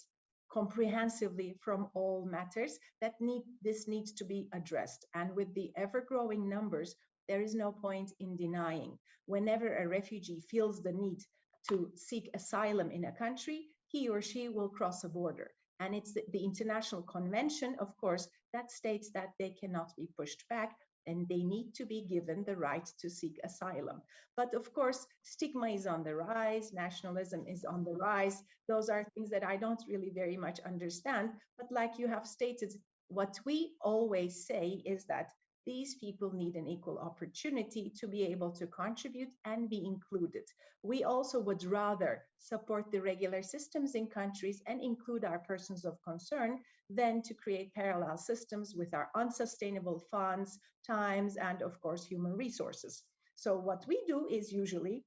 S22: comprehensively from all matters that this needs to be addressed. And with the ever-growing numbers, there is no point in denying. Whenever a refugee feels the need to seek asylum in a country, he or she will cross a border. And it's the international convention, of course, that states that they cannot be pushed back and they need to be given the right to seek asylum. But of course, stigma is on the rise, nationalism is on the rise. Those are things that I don't really very much understand. But like you have stated, what we always say is that these people need an equal opportunity to be able to contribute and be included. We also would rather support the regular systems in countries and include our persons of concern than to create parallel systems with our unsustainable funds, times, and of course, human resources. So what we do is usually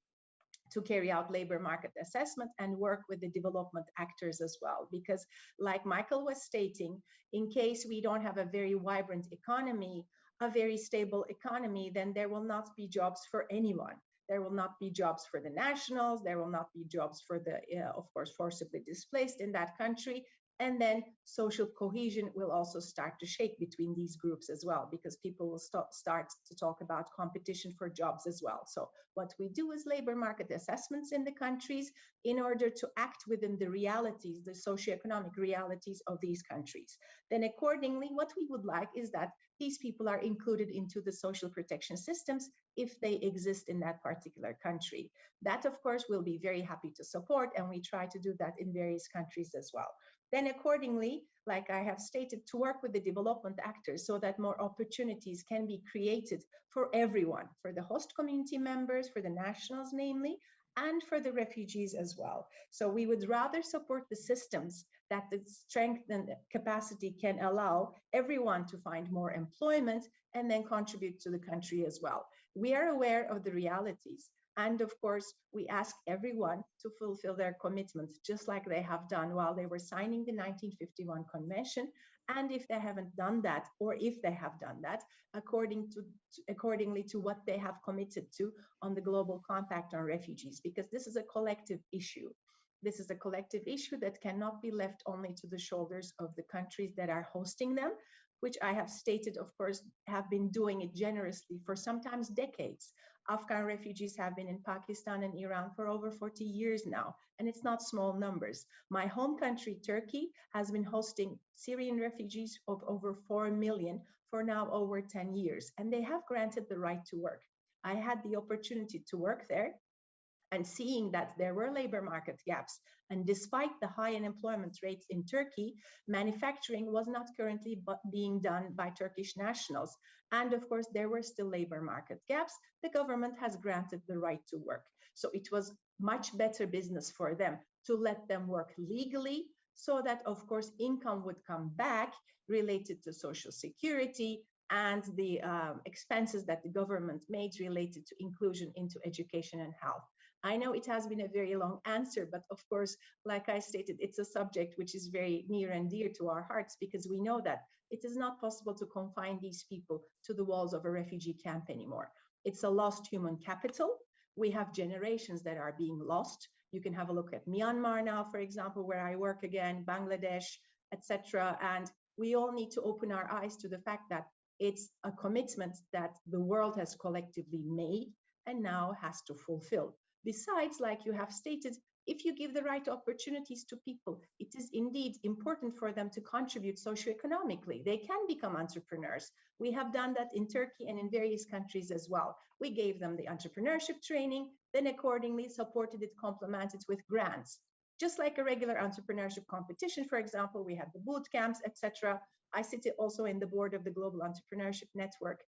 S22: to carry out labor market assessment and work with the development actors as well. Because like Michael was stating, in case we don't have a very vibrant economy, a very stable economy, then there will not be jobs for anyone. There will not be jobs for the nationals. There will not be jobs for the, of course, forcibly displaced in that country. And then social cohesion will also start to shake between these groups as well, because people will start to talk about competition for jobs as well. So what we do is labor market assessments in the countries in order to act within the realities, the socioeconomic realities of these countries. Then accordingly, what we would like is that these people are included into the social protection systems if they exist in that particular country. That, of course, we'll be very happy to support, and we try to do that in various countries as well. Then accordingly, like I have stated, to work with the development actors so that more opportunities can be created for everyone, for the host community members, for the nationals namely, and for the refugees as well. So we would rather support the systems that the strength and capacity can allow everyone to find more employment and then contribute to the country as well. We are aware of the realities. And of course, we ask everyone to fulfill their commitments, just like they have done while they were signing the 1951 convention. And if they haven't done that, or if they have done that, accordingly to what they have committed to on the Global Compact on Refugees, because this is a collective issue. This is a collective issue that cannot be left only to the shoulders of the countries that are hosting them, which I have stated, of course, have been doing it generously for sometimes decades. Afghan refugees have been in Pakistan and Iran for over 40 years now, and it's not small numbers. My home country, Turkey, has been hosting Syrian refugees of over 4 million for now over 10 years, and they have granted the right to work. I had the opportunity to work there, and seeing that there were labor market gaps, and despite the high unemployment rates in Turkey, manufacturing was not currently being done by Turkish nationals. And of course, there were still labor market gaps. The government has granted the right to work. So it was much better business for them to let them work legally, so that, of course, income would come back related to social security and the expenses that the government made related to inclusion into education and health. I know it has been a very long answer, but of course, like I stated, it's a subject which is very near and dear to our hearts, because we know that it is not possible to confine these people to the walls of a refugee camp anymore. It's a lost human capital. We have generations that are being lost. You can have a look at Myanmar now, for example, where I work again, Bangladesh, etc. And we all need to open our eyes to the fact that it's a commitment that the world has collectively made and now has to fulfill. Besides, like you have stated, if you give the right opportunities to people, it is indeed important for them to contribute socioeconomically. They can become entrepreneurs. We have done that in Turkey and in various countries as well. We gave them the entrepreneurship training, then accordingly supported it, complemented with grants. Just like a regular entrepreneurship competition, for example, we have the boot camps, etc. I sit also in the board of the Global Entrepreneurship Network.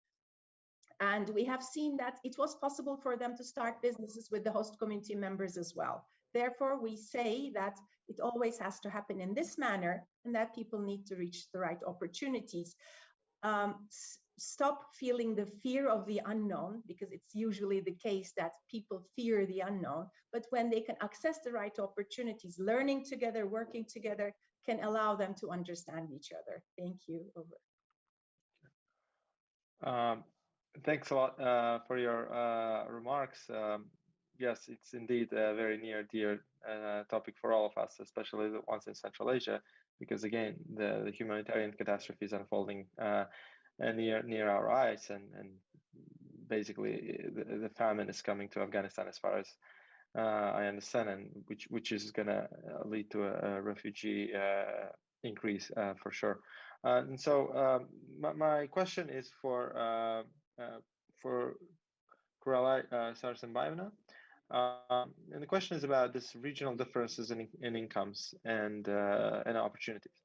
S22: And we have seen that it was possible for them to start businesses with the host community members as well. Therefore, we say that it always has to happen in this manner, and that people need to reach the right opportunities. Stop feeling the fear of the unknown, because it's usually the case that people fear the unknown. But when they can access the right opportunities, learning together, working together, can allow them to understand each other. Thank you. Over.
S4: Thanks a lot for your remarks. Yes, it's indeed a very near dear topic for all of us, especially the ones in Central Asia, because again, the humanitarian catastrophe is unfolding near our eyes, and basically the famine is coming to Afghanistan, as far as I understand, and which is going to lead to a refugee increase for sure. And so my question is for Kiralay Sakidayeva. And the question is about this regional differences in incomes and opportunities.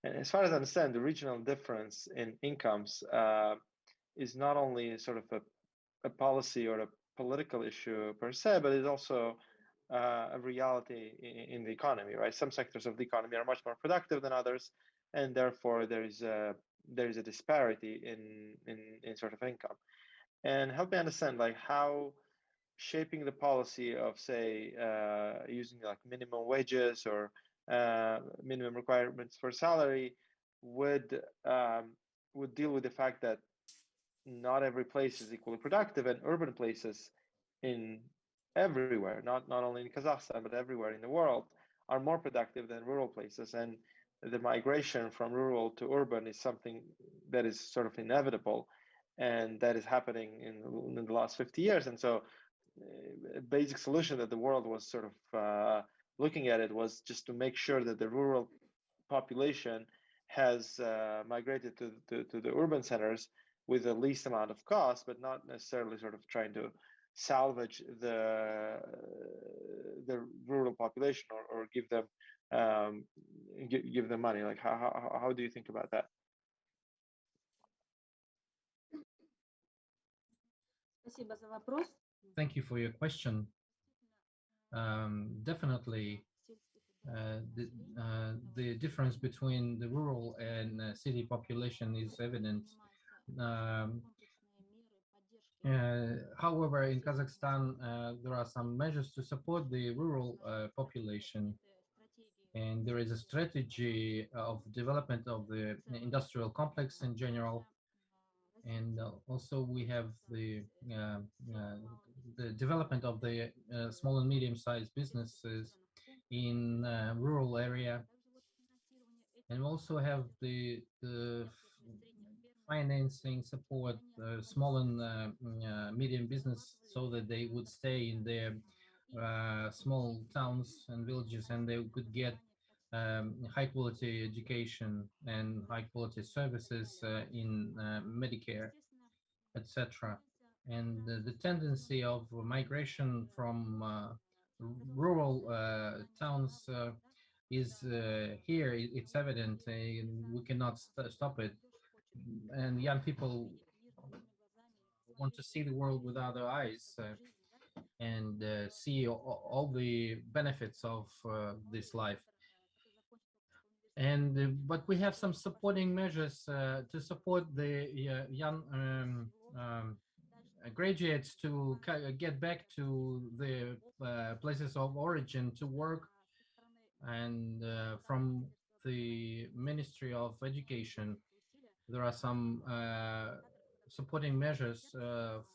S4: And as far as I understand, the regional difference in incomes is not only sort of a policy or a political issue per se, but it's also a reality in the economy, right? Some sectors of the economy are much more productive than others, and therefore there is a disparity in sort of income. And help me understand, like, how shaping the policy of, say, using like minimum wages or minimum requirements for salary would deal with the fact that not every place is equally productive, and urban places in everywhere, not only in Kazakhstan but everywhere in the world, are more productive than rural places. And the migration from rural to urban is something that is sort of inevitable, and that is happening in the last 50 years. And so a basic solution that the world was sort of looking at it was just to make sure that the rural population has migrated to the urban centers with the least amount of cost, but not necessarily sort of trying to salvage the rural population or give them give them money. Like, how do you think about that?
S7: Thank you for your question. Definitely, the difference between the rural and city population is evident. However, in Kazakhstan, there are some measures to support the rural population, and there is a strategy of development of the industrial complex in general. And also we have the development of the small and medium-sized businesses in rural area, and we also have the financing support small and medium business, so that they would stay in their small towns and villages, and they could get high quality education and high quality services in Medicare, etc. And the tendency of migration from rural towns is here. It's evident, and we cannot stop it. And young people want to see the world with other eyes and see all the benefits of this life. And but we have some supporting measures to support the young graduates to get back to the places of origin to work. And from the Ministry of Education, there are some supporting measures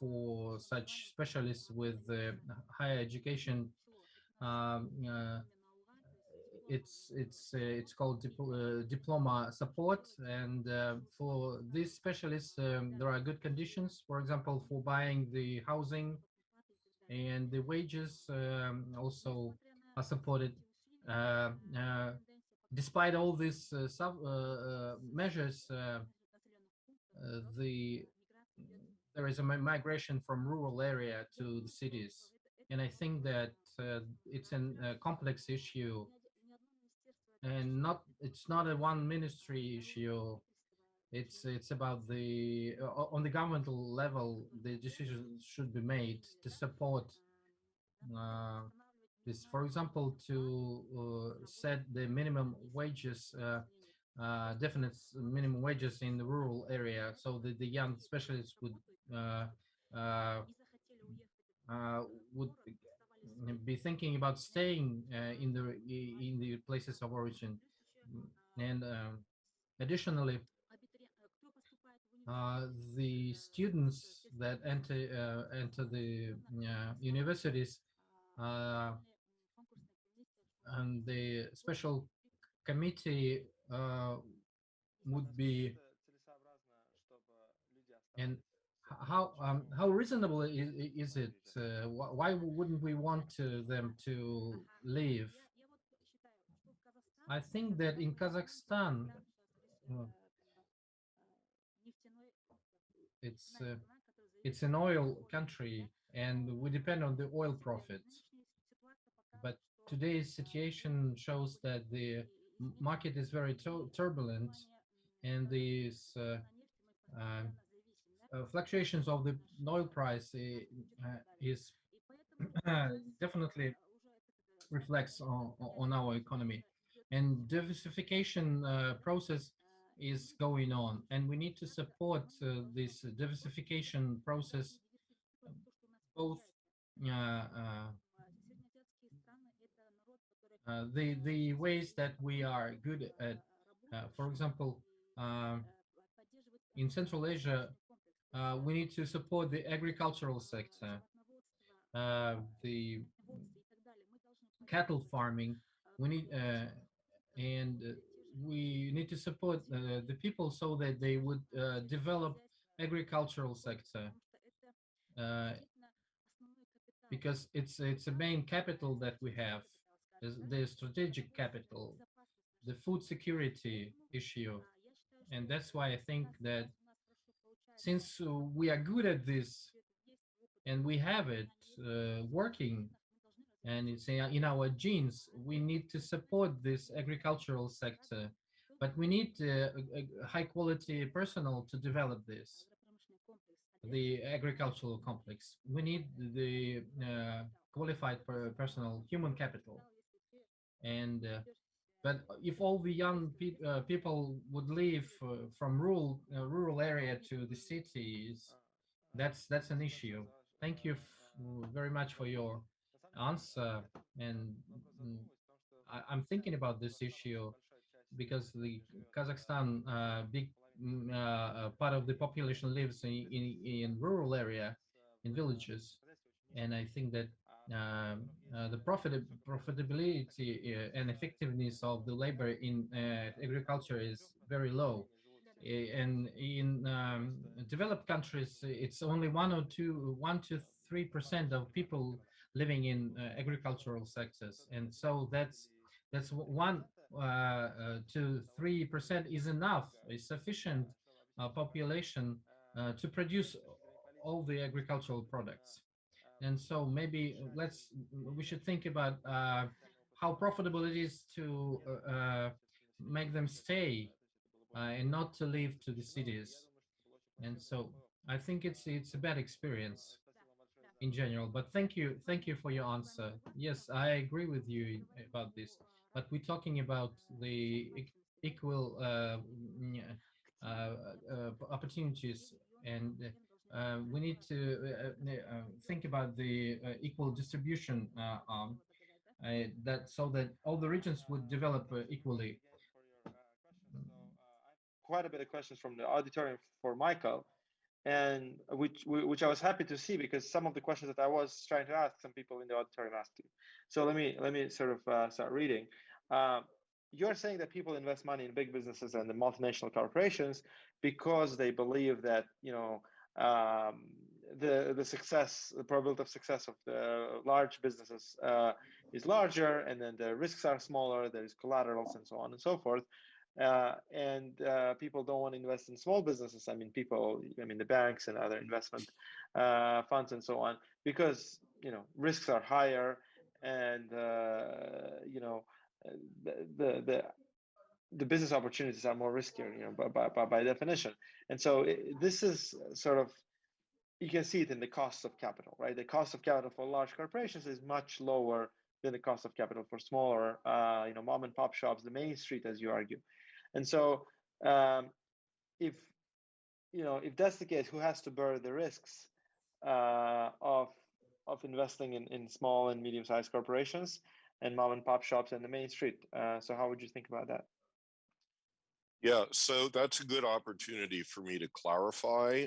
S7: for such specialists with higher education. Um, uh, it's called diploma support, and for these specialists, there are good conditions. For example, for buying the housing, and the wages also are supported. Uh, uh, Despite all these measures, there is a migration from rural area to the cities, and I think that it's a complex issue, and it's not a one ministry issue. It's about the on the governmental level, the decisions should be made to support this. For example, to set the minimum wages, definite minimum wages in the rural area, so that the young specialists uh, uh, would be thinking about staying in the places of origin. And additionally, the students that enter the universities, and the special committee would be, and how reasonable is it? Why wouldn't we want them to leave? I think that in Kazakhstan, it's an oil country, and we depend on the oil profits. But today's situation shows that the market is very turbulent, and these fluctuations of the oil price is definitely reflects on our economy, and diversification process is going on, and we need to support this diversification process, both the ways that we are good at. For example, in Central Asia, we need to support the agricultural sector, the cattle farming. We need and we need to support the people so that they would develop agricultural sector, because it's a main capital that we have, the strategic capital, the food security issue. And that's why I think that since we are good at this and we have it working, and it's in our genes, we need to support this agricultural sector, but we need high quality personnel to develop this, the agricultural complex. We need the qualified personnel, human capital. And but if all the young people would leave from rural area to the cities, that's an issue. Thank you very much for your answer. And I'm thinking about this issue because the Kazakhstan big part of the population lives in rural area, in villages, and I think that the profitability and effectiveness of the labor in agriculture is very low. And in developed countries, it's only 1 to 3% of people living in agricultural sectors, and so that's 1 to 3% is enough, is sufficient population to produce all the agricultural products. And so maybe we should think about how profitable it is to make them stay and not to leave to the cities. And so I think it's a bad experience in general. But thank you for your answer. Yes, I agree with you about this. But we're talking about the equal opportunities, and we need to think about the equal distribution that so that all the regions would develop equally.
S4: Quite a bit of questions from the auditorium for Michael, and which I was happy to see, because some of the questions that I was trying to ask, some people in the auditorium asked you. So let me sort of start reading. You're saying that people invest money in big businesses and the multinational corporations because they believe that the probability of success of the large businesses is larger, and then the risks are smaller. There's collaterals and so on and so forth. And people don't want to invest in small businesses. I mean, the banks and other investment funds and so on, because risks are higher, and the business opportunities are more riskier, by definition. And so this is sort of, you can see it in the cost of capital, right? The cost of capital for large corporations is much lower than the cost of capital for smaller, mom and pop shops, the main street, as you argue. And so, if that's the case, who has to bear the risks of investing in small and medium-sized corporations and mom and pop shops and the main street? So, how would you think about that?
S5: Yeah, so that's a good opportunity for me to clarify.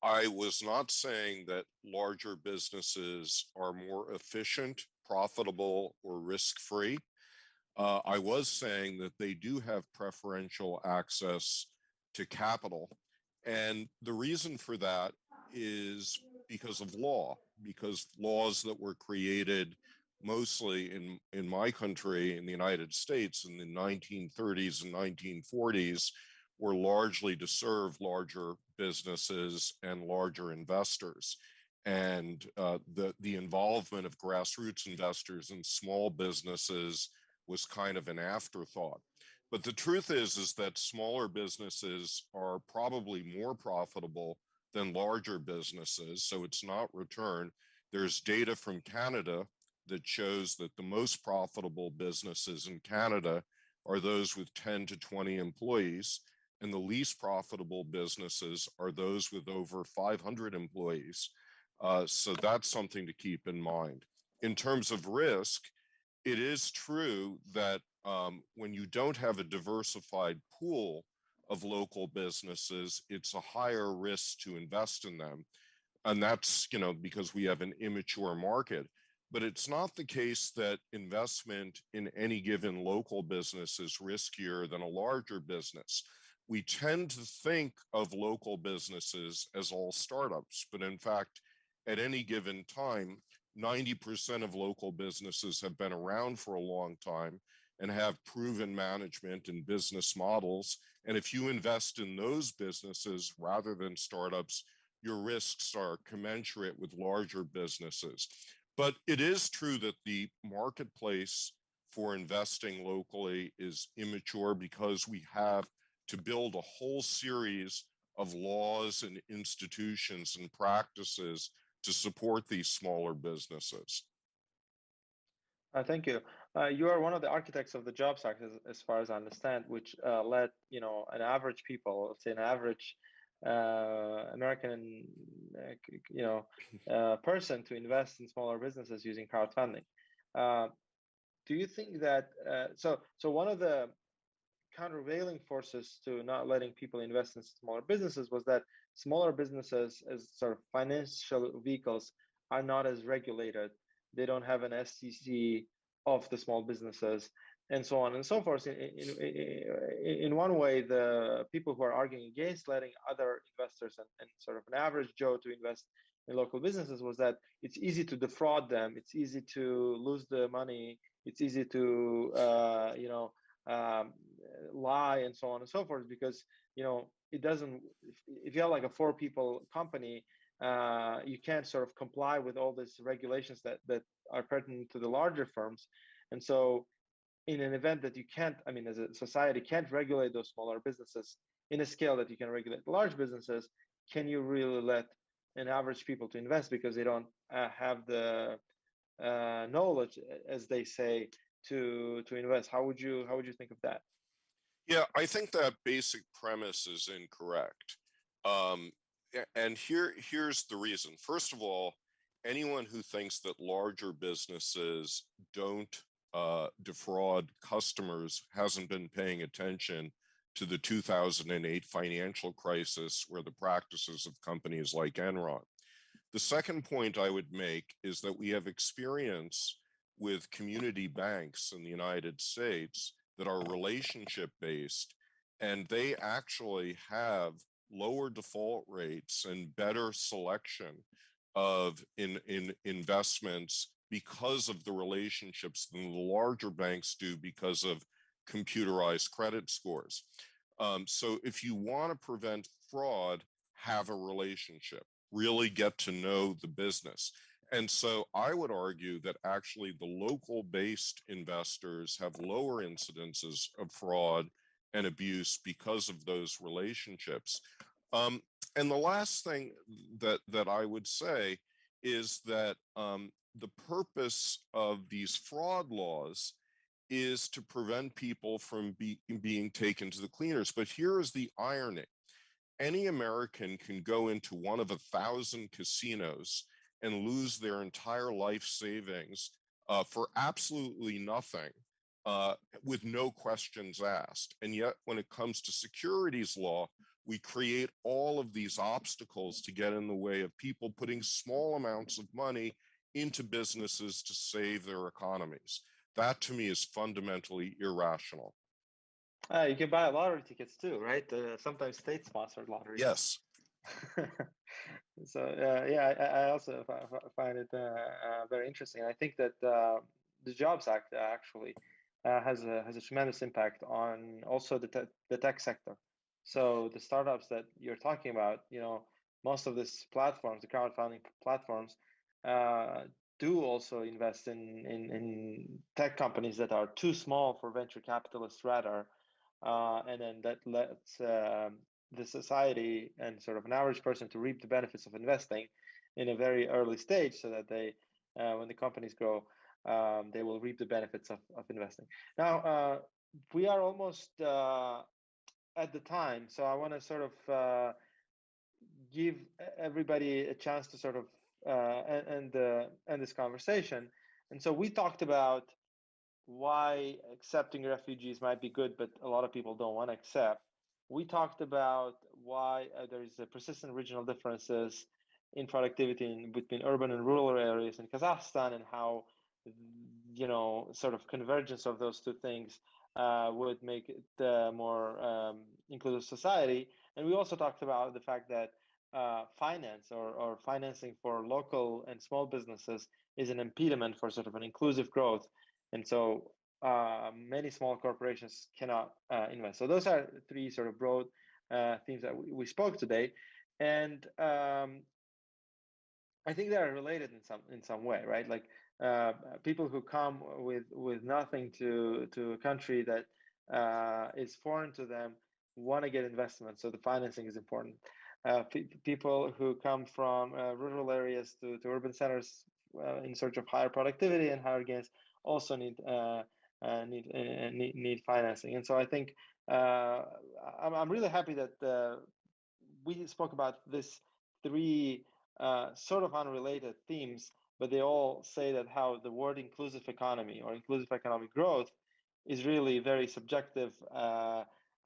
S5: I was not saying that larger businesses are more efficient, profitable, or risk-free. I was saying that they do have preferential access to capital. And the reason for that is because of law, because laws that were created mostly in my country, in the United States, in the 1930s and 1940s, were largely to serve larger businesses and larger investors. And the involvement of grassroots investors in small businesses was kind of an afterthought. But the truth is that smaller businesses are probably more profitable than larger businesses, so it's not return. There's data from Canada that shows that the most profitable businesses in Canada are those with 10 to 20 employees, and the least profitable businesses are those with over 500 employees. So that's something to keep in mind. In terms of risk, it is true that when you don't have a diversified pool of local businesses, it's a higher risk to invest in them. And that's, because we have an immature market. But it's not the case that investment in any given local business is riskier than a larger business. We tend to think of local businesses as all startups, but in fact, at any given time, 90% of local businesses have been around for a long time and have proven management and business models. And if you invest in those businesses rather than startups, your risks are commensurate with larger businesses. But it is true that the marketplace for investing locally is immature because we have to build a whole series of laws and institutions and practices to support these smaller businesses.
S4: Thank you. You are one of the architects of the Jobs Act, as far as I understand, which led, an average people, let's say an average American, person to invest in smaller businesses using crowdfunding. Do you think that so one of the countervailing forces to not letting people invest in smaller businesses was that smaller businesses as sort of financial vehicles are not as regulated. They don't have an SEC of the small businesses, and so on and so forth. In one way, the people who are arguing against letting other investors and sort of an average Joe to invest in local businesses was that it's easy to defraud them, it's easy to lose the money, it's easy to lie and so on and so forth, because it doesn't. If you have like a 4-people company, you can't sort of comply with all these regulations that are pertinent to the larger firms, and so in an event that you can't, I mean, as a society can't regulate those smaller businesses in a scale that you can regulate large businesses, can you really let an average people to invest because they don't have the knowledge, as they say, to invest? How would you think of that?
S5: Yeah, I think that basic premise is incorrect. And here's the reason. First of all, anyone who thinks that larger businesses don't defraud customers hasn't been paying attention to the 2008 financial crisis or the practices of companies like Enron. The second point I would make is that we have experience with community banks in the United States that are relationship-based, and they actually have lower default rates and better selection of investments because of the relationships than the larger banks do because of computerized credit scores. So if you want to prevent fraud, have a relationship, really get to know the business. And so I would argue that actually the local-based investors have lower incidences of fraud and abuse because of those relationships. And the last thing that I would say is that the purpose of these fraud laws is to prevent people from being taken to the cleaners. But here is the irony. Any American can go into one of 1,000 casinos and lose their entire life savings for absolutely nothing with no questions asked. And yet when it comes to securities law, we create all of these obstacles to get in the way of people putting small amounts of money into businesses to save their economies. That to me is fundamentally irrational.
S4: You can buy lottery tickets too, right? Sometimes state-sponsored lotteries.
S5: Yes.
S4: So yeah, I also find it very interesting. I think that the Jobs Act actually has a tremendous impact on also the tech sector. So the startups that you're talking about, most of these platforms, the crowdfunding platforms, do also invest in tech companies that are too small for venture capitalists rather, and then that lets the society and sort of an average person to reap the benefits of investing in a very early stage, so that they, when the companies grow, they will reap the benefits of investing. Now, we are almost at the time, so I want to sort of give everybody a chance to sort of end this conversation. And so we talked about why accepting refugees might be good, but a lot of people don't want to accept. We talked about why there's a persistent regional differences in productivity between urban and rural areas in Kazakhstan, and how sort of convergence of those two things would make it a more inclusive society. And we also talked about the fact that finance or financing for local and small businesses is an impediment for sort of an inclusive growth. And so many small corporations cannot invest. So those are three sort of broad themes that we spoke today. And I think they are related in some way, right? Like people who come with nothing to a country that is foreign to them want to get investment. So the financing is important. People who come from rural areas to urban centers in search of higher productivity and higher gains also need financing. And so I think I'm really happy that we spoke about this three sort of unrelated themes, but they all say that how the word inclusive economy or inclusive economic growth is really a very subjective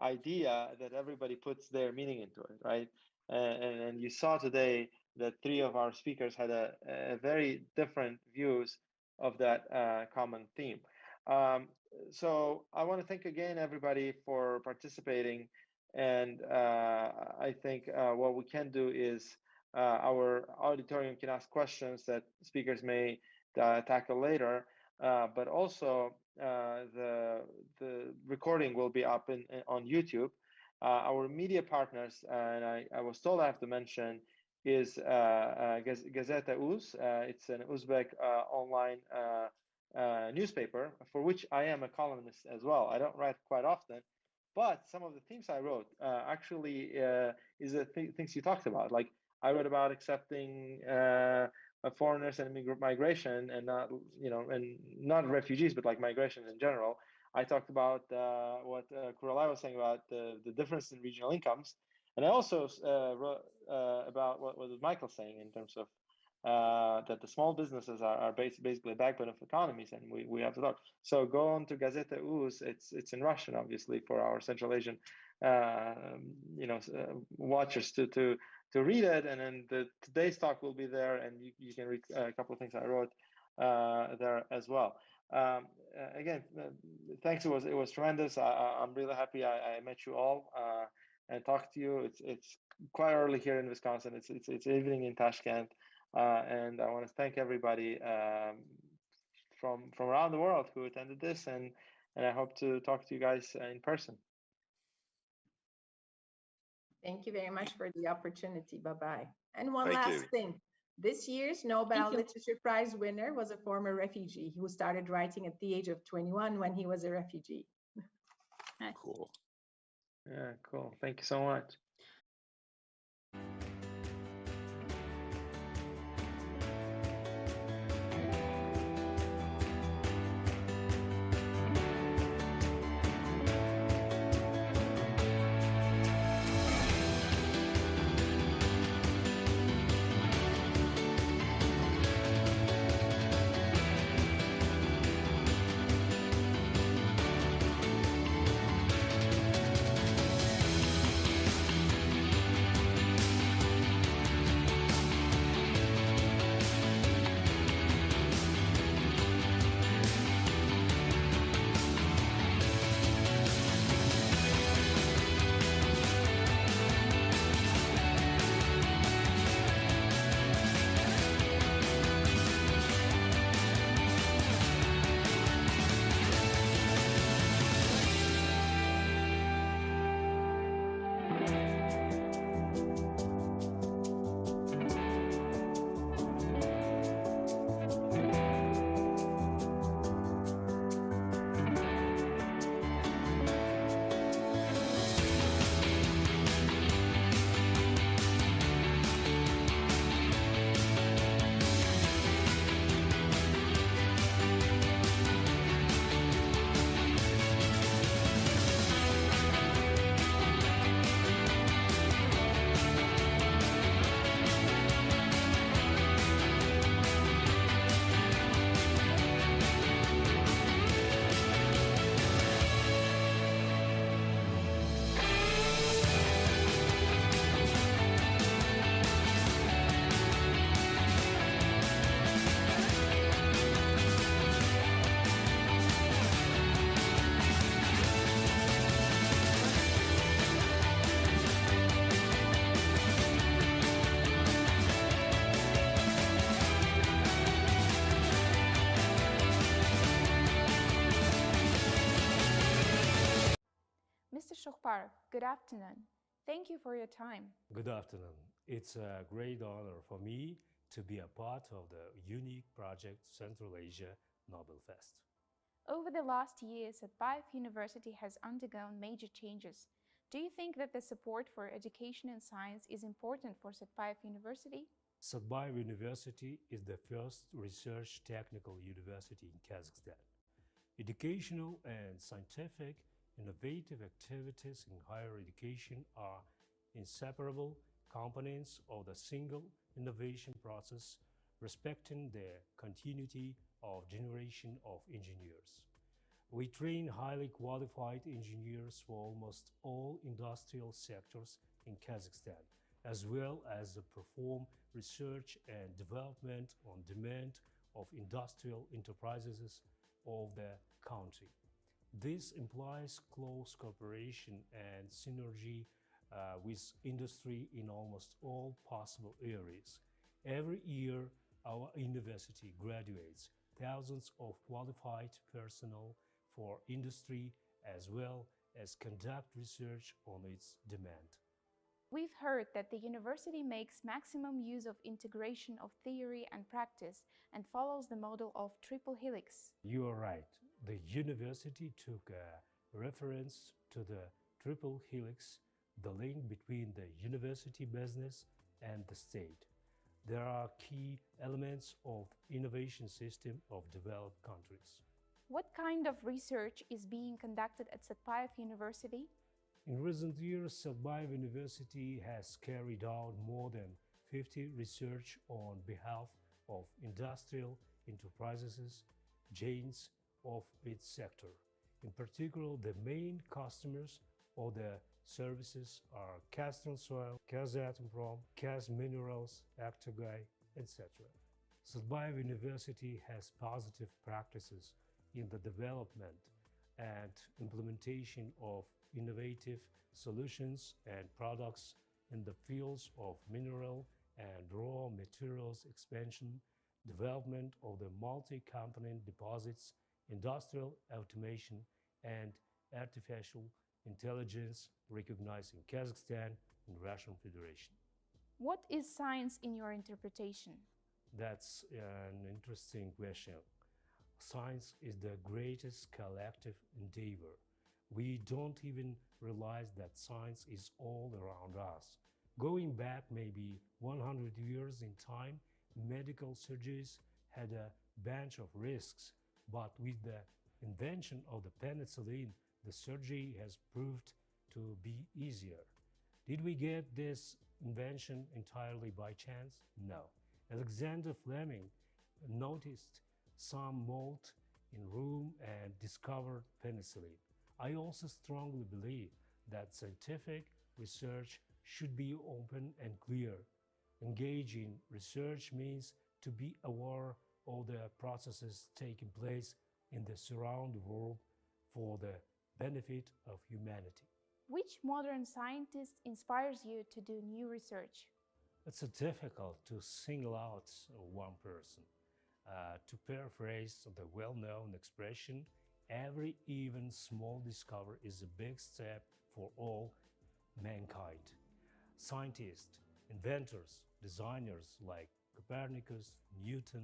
S4: idea that everybody puts their meaning into it, right? And you saw today that three of our speakers had a very different views of that common theme. So I want to thank again everybody for participating, and I think what we can do is our auditorium can ask questions that speakers may tackle later, but also the recording will be up on YouTube. Our media partners, and I was told I have to mention, is Gazeta Uz. It's an Uzbek online newspaper for which I am a columnist as well. I don't write quite often, but some of the themes I wrote actually is the things you talked about. Like I wrote about accepting foreigners and migration, and not, you know, and not refugees, but like migration in general. I talked about what Kiralay was saying about the difference in regional incomes, and I also wrote about what was Michael saying in terms of that the small businesses are basically the backbone of economies, and we have to talk. So go on to Gazeta Uz. It's in Russian, obviously, for our Central Asian watchers to read it, and then today's talk will be there, and you can read a couple of things I wrote there as well. Again, thanks. It was tremendous. I'm really happy I met you all and talked to you. It's quite early here in Wisconsin. It's evening in Tashkent, and I want to thank everybody from around the world who attended this, and I hope to talk to you guys in person.
S22: Thank you very much for the opportunity. Bye-bye. And one last thing. This year's Nobel Literature Prize winner was a former refugee who started writing at the age of 21 when he was a refugee.
S5: Cool.
S4: Yeah, cool. Thank you so much.
S9: Mr. Shokhparov, good afternoon. Thank you for your time.
S11: Good afternoon. It's a great honor for me to be a part of the unique project Central Asia Nobel Fest.
S9: Over the last years, Satpayev University has undergone major changes. Do you think that the support for education and science is important for Satpayev University?
S11: Satpayev University is the first research technical university in Kazakhstan. Educational and scientific innovative activities in higher education are inseparable components of the single innovation process, respecting the continuity of generation of engineers. We train highly qualified engineers for almost all industrial sectors in Kazakhstan, as well as perform research and development on demand of industrial enterprises of the country. This implies close cooperation and synergy with industry in almost all possible areas. Every year, our university graduates thousands of qualified personnel for industry as well as conduct research on its demand.
S9: We've heard that the university makes maximum use of integration of theory and practice and follows the model of triple helix.
S11: You are right. The university took a reference to the triple helix, the link between the university business and the state. There are key elements of innovation system of developed countries.
S9: What kind of research is being conducted at Satpayev University?
S11: In recent years, Satpayev University has carried out more than 50 research on behalf of industrial enterprises, chains of its sector. In particular, the main customers or the services are Castrol Soil, Kazatomprom, Kaz Minerals, Actogai, etc. Satpayev University has positive practices in the development and implementation of innovative solutions and products in the fields of mineral and raw materials expansion, development of the multi-component deposits, industrial automation, and artificial intelligence recognized in Kazakhstan and Russian Federation.
S9: What is science in your interpretation?
S11: That's an interesting question. Science is the greatest collective endeavor. We don't even realize that science is all around us. Going back maybe 100 years in time, medical surgeries had a bunch of risks, but with the invention of the penicillin, the surgery has proved to be easier. Did we get this invention entirely by chance? No. Alexander Fleming noticed some mold in room and discovered penicillin. I also strongly believe that scientific research should be open and clear. Engaging research means to be aware of the processes taking place in the surrounding world for the benefit of humanity.
S9: Which modern scientist inspires you to do new research?
S11: It's difficult to single out one person. To paraphrase the well-known expression, every even small discovery is a big step for all mankind. Scientists, inventors, designers like Copernicus, Newton,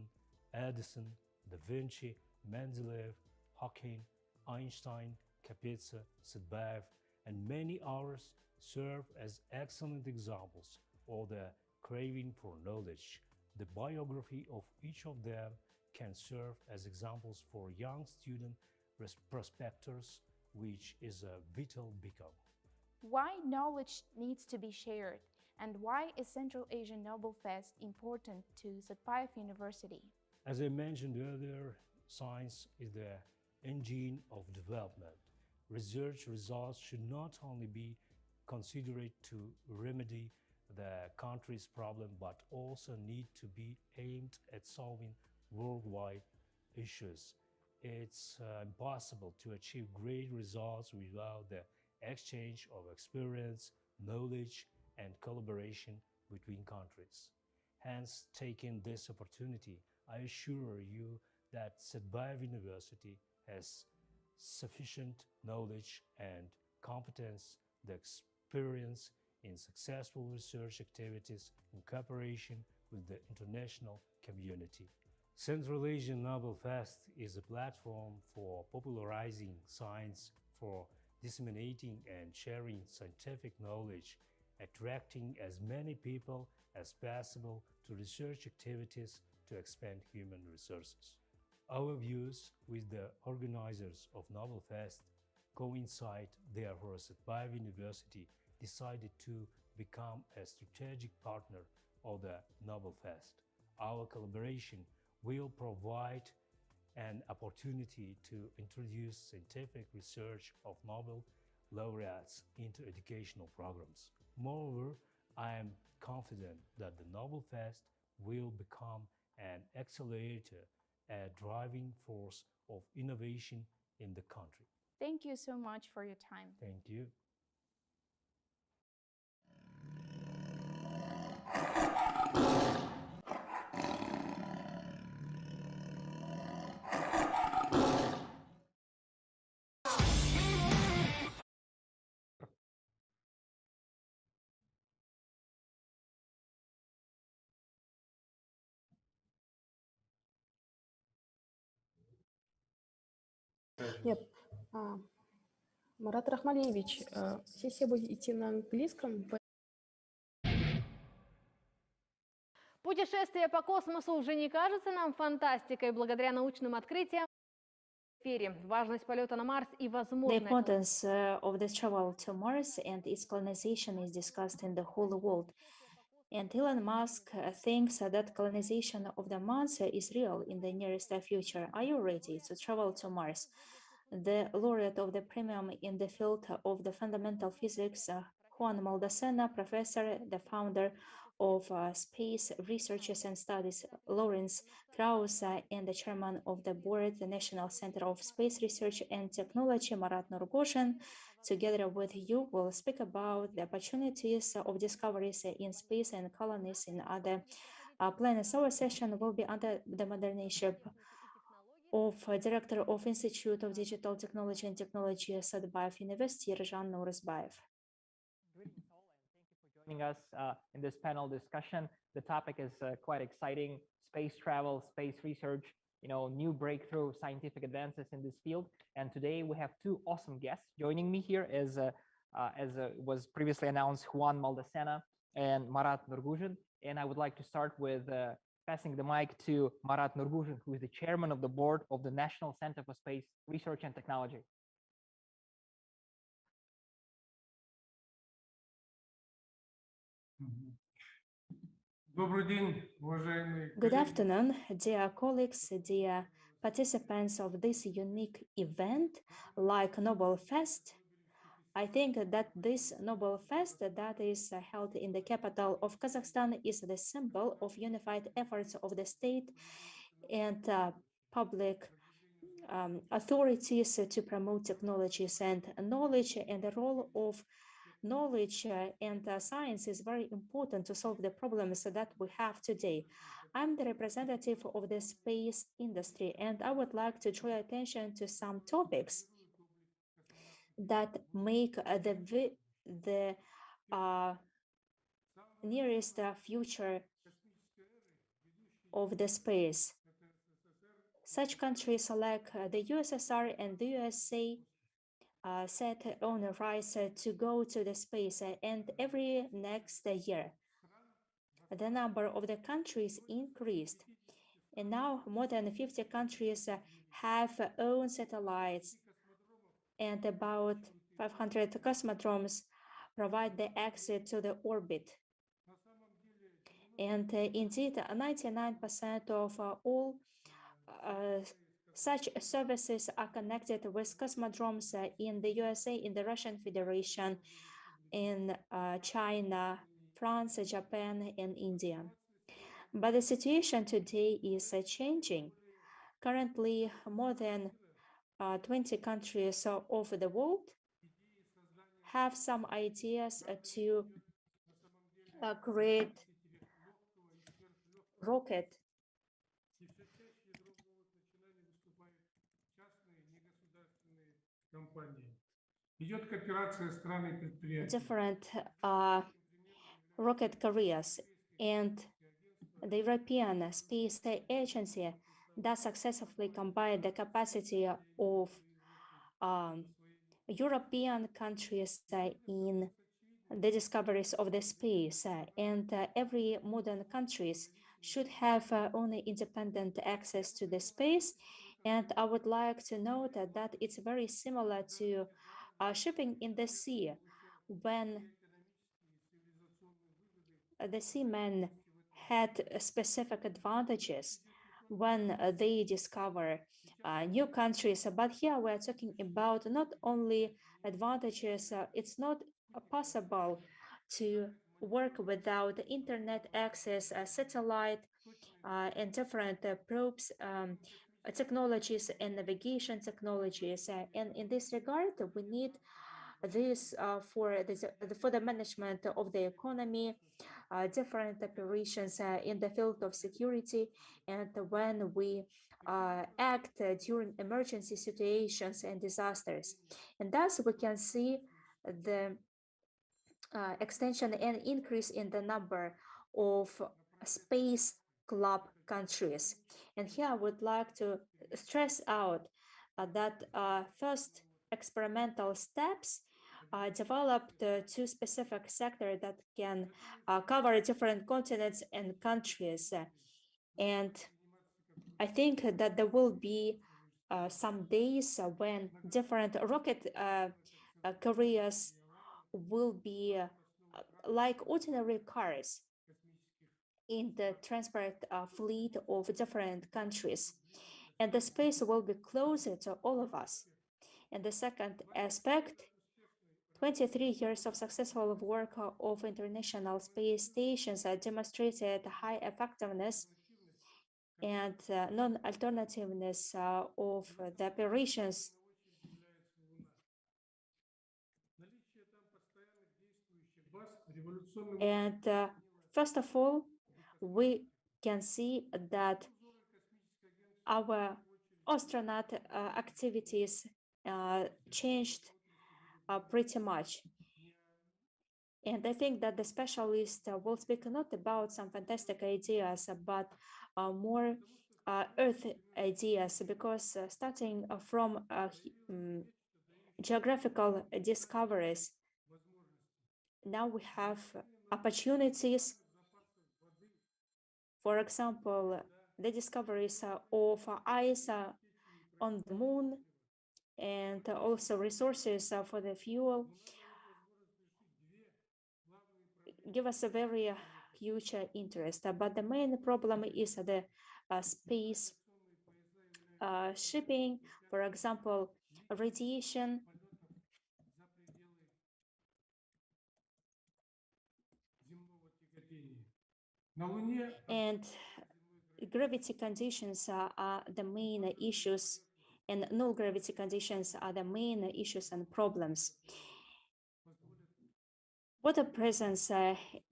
S11: Edison, Da Vinci, Mendeleev, Hawking, Einstein, Kapitsa, Satpayev, and many others serve as excellent examples of the craving for knowledge. The biography of each of them can serve as examples for young student prospectors, which is a vital beacon.
S9: Why knowledge needs to be shared, and why is Central Asian Nobel Fest important to Satpayev University?
S11: As I mentioned earlier, science is the engine of development. Research results should not only be considered to remedy the country's problem, but also need to be aimed at solving worldwide issues. It's impossible to achieve great results without the exchange of experience, knowledge, and collaboration between countries. Hence, taking this opportunity, I assure you that Satpayev University has sufficient knowledge and competence, the experience in successful research activities in cooperation with the international community. Central Asian Nobel Fest is a platform for popularizing science, for disseminating and sharing scientific knowledge, attracting as many people as possible to research activities to expand human resources. Our views with the organizers of Nobel Fest coincide. Therefore, Satpayev University decided to become a strategic partner of the Nobel Fest. Our collaboration will provide an opportunity to introduce scientific research of Nobel laureates into educational programs. Moreover, I am confident that the Nobel Fest will become an accelerator, a driving force of innovation in the country.
S9: Thank you so much for your time.
S11: Thank you.
S10: Нет. Марат Рахмалиевич, сессия будет идти на английском.
S6: Путешествие по космосу уже не кажется нам фантастикой благодаря научным открытиям в сфере. Важность полета на Марс и
S8: The
S6: возможность...
S8: importance of the travel to Mars and its colonization is discussed in the whole world. And Elon Musk thinks that colonization of the Mars is real in the nearest future. Are you ready to travel to Mars? The laureate of the premium in the field of the fundamental physics, Juan Malcadena, professor, the founder of Space Researches and Studies, Lawrence Krauss, and the chairman of the board, the National Center of Space Research and Technology, Marat Nurguzhin, together with you, will speak about the opportunities of discoveries in space and colonies in other planets. Our session will be under the moderatorship of Director of Institute of Digital Technology and Technology at Satpayev University, Ержан Наурызбаев.
S15: Joining us in this panel discussion. The topic is quite exciting: space travel, space research, new breakthrough scientific advances in this field. And today we have two awesome guests joining me here, as was previously announced, Juan Malcadena and Marat Nurguzhin. And I would like to start with passing the mic to Marat Nurguzhin, who is the chairman of the board of the National Center for Space Research and Technology.
S8: Good afternoon, dear colleagues, dear participants of this unique event like Nobel Fest. I think that this Nobel Fest that is held in the capital of Kazakhstan is the symbol of unified efforts of the state and public authorities to promote technologies and knowledge, and the role of knowledge and science is very important to solve the problems that we have today. I'm the representative of the space industry, and I would like to draw attention to some topics that make the nearest future of the space. Such countries like the USSR and the USA set on a rise to go to the space, and every next year the number of the countries increased, and now more than 50 countries have own satellites, and about 500 cosmodromes provide the access to the orbit. And indeed, 99% of all such services are connected with cosmodromes in the USA, in the Russian Federation, in China, France, Japan, and India. But the situation today is changing. Currently, more than 20 countries of the world have some ideas to create rocket. Different rocket carriers, and the European Space Agency does successfully combine the capacity of European countries in the discoveries of the space, and every modern countries should have only independent access to the space. And I would like to note that it's very similar to shipping in the sea, when the seamen had specific advantages when they discover new countries. But here we are talking about not only advantages, it's not possible to work without internet access, satellite, and different probes, technologies and navigation technologies. And in this regard, we need this for the management of the economy, different operations in the field of security, and when we act during emergency situations and disasters. And thus we can see the extension and increase in the number of space club countries. And here I would like to stress out that first experimental steps developed two specific sectors that can cover different continents and countries. And I think that there will be some days when different rocket carriers will be like ordinary cars in the transport fleet of different countries. And the space will be closer to all of us. And the second aspect, 23 years of successful work of international space stations demonstrated high effectiveness and non-alternativeness of the operations. And first of all, we can see that our astronaut activities changed pretty much. And I think that the specialist will speak not about some fantastic ideas, but more Earth ideas, because starting from geographical discoveries, now we have opportunities. For example, the discoveries of ice on the moon, and also resources for the fuel give us a very huge interest. But the main problem is the space shipping, for example, radiation. And gravity conditions are the main issues, and null gravity conditions are the main issues and problems. Water presence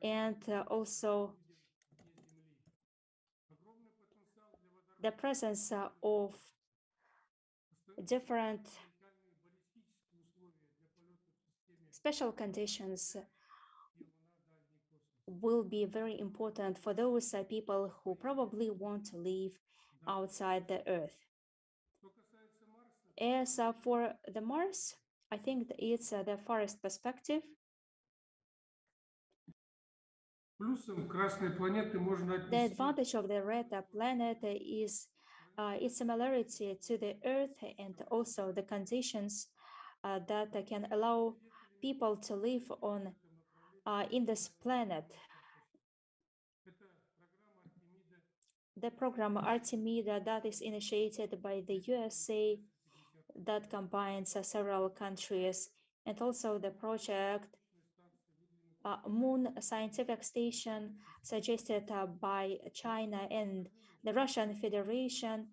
S8: and also the presence of different special conditions will be very important for those people who probably want to live outside the Earth. As for the Mars, I think it's the farthest perspective. The advantage of the red planet is its similarity to the Earth, and also the conditions that can allow people to live on in this planet. The program Artemida that is initiated by the USA that combines several countries, and also the project Moon Scientific Station suggested by China and the Russian Federation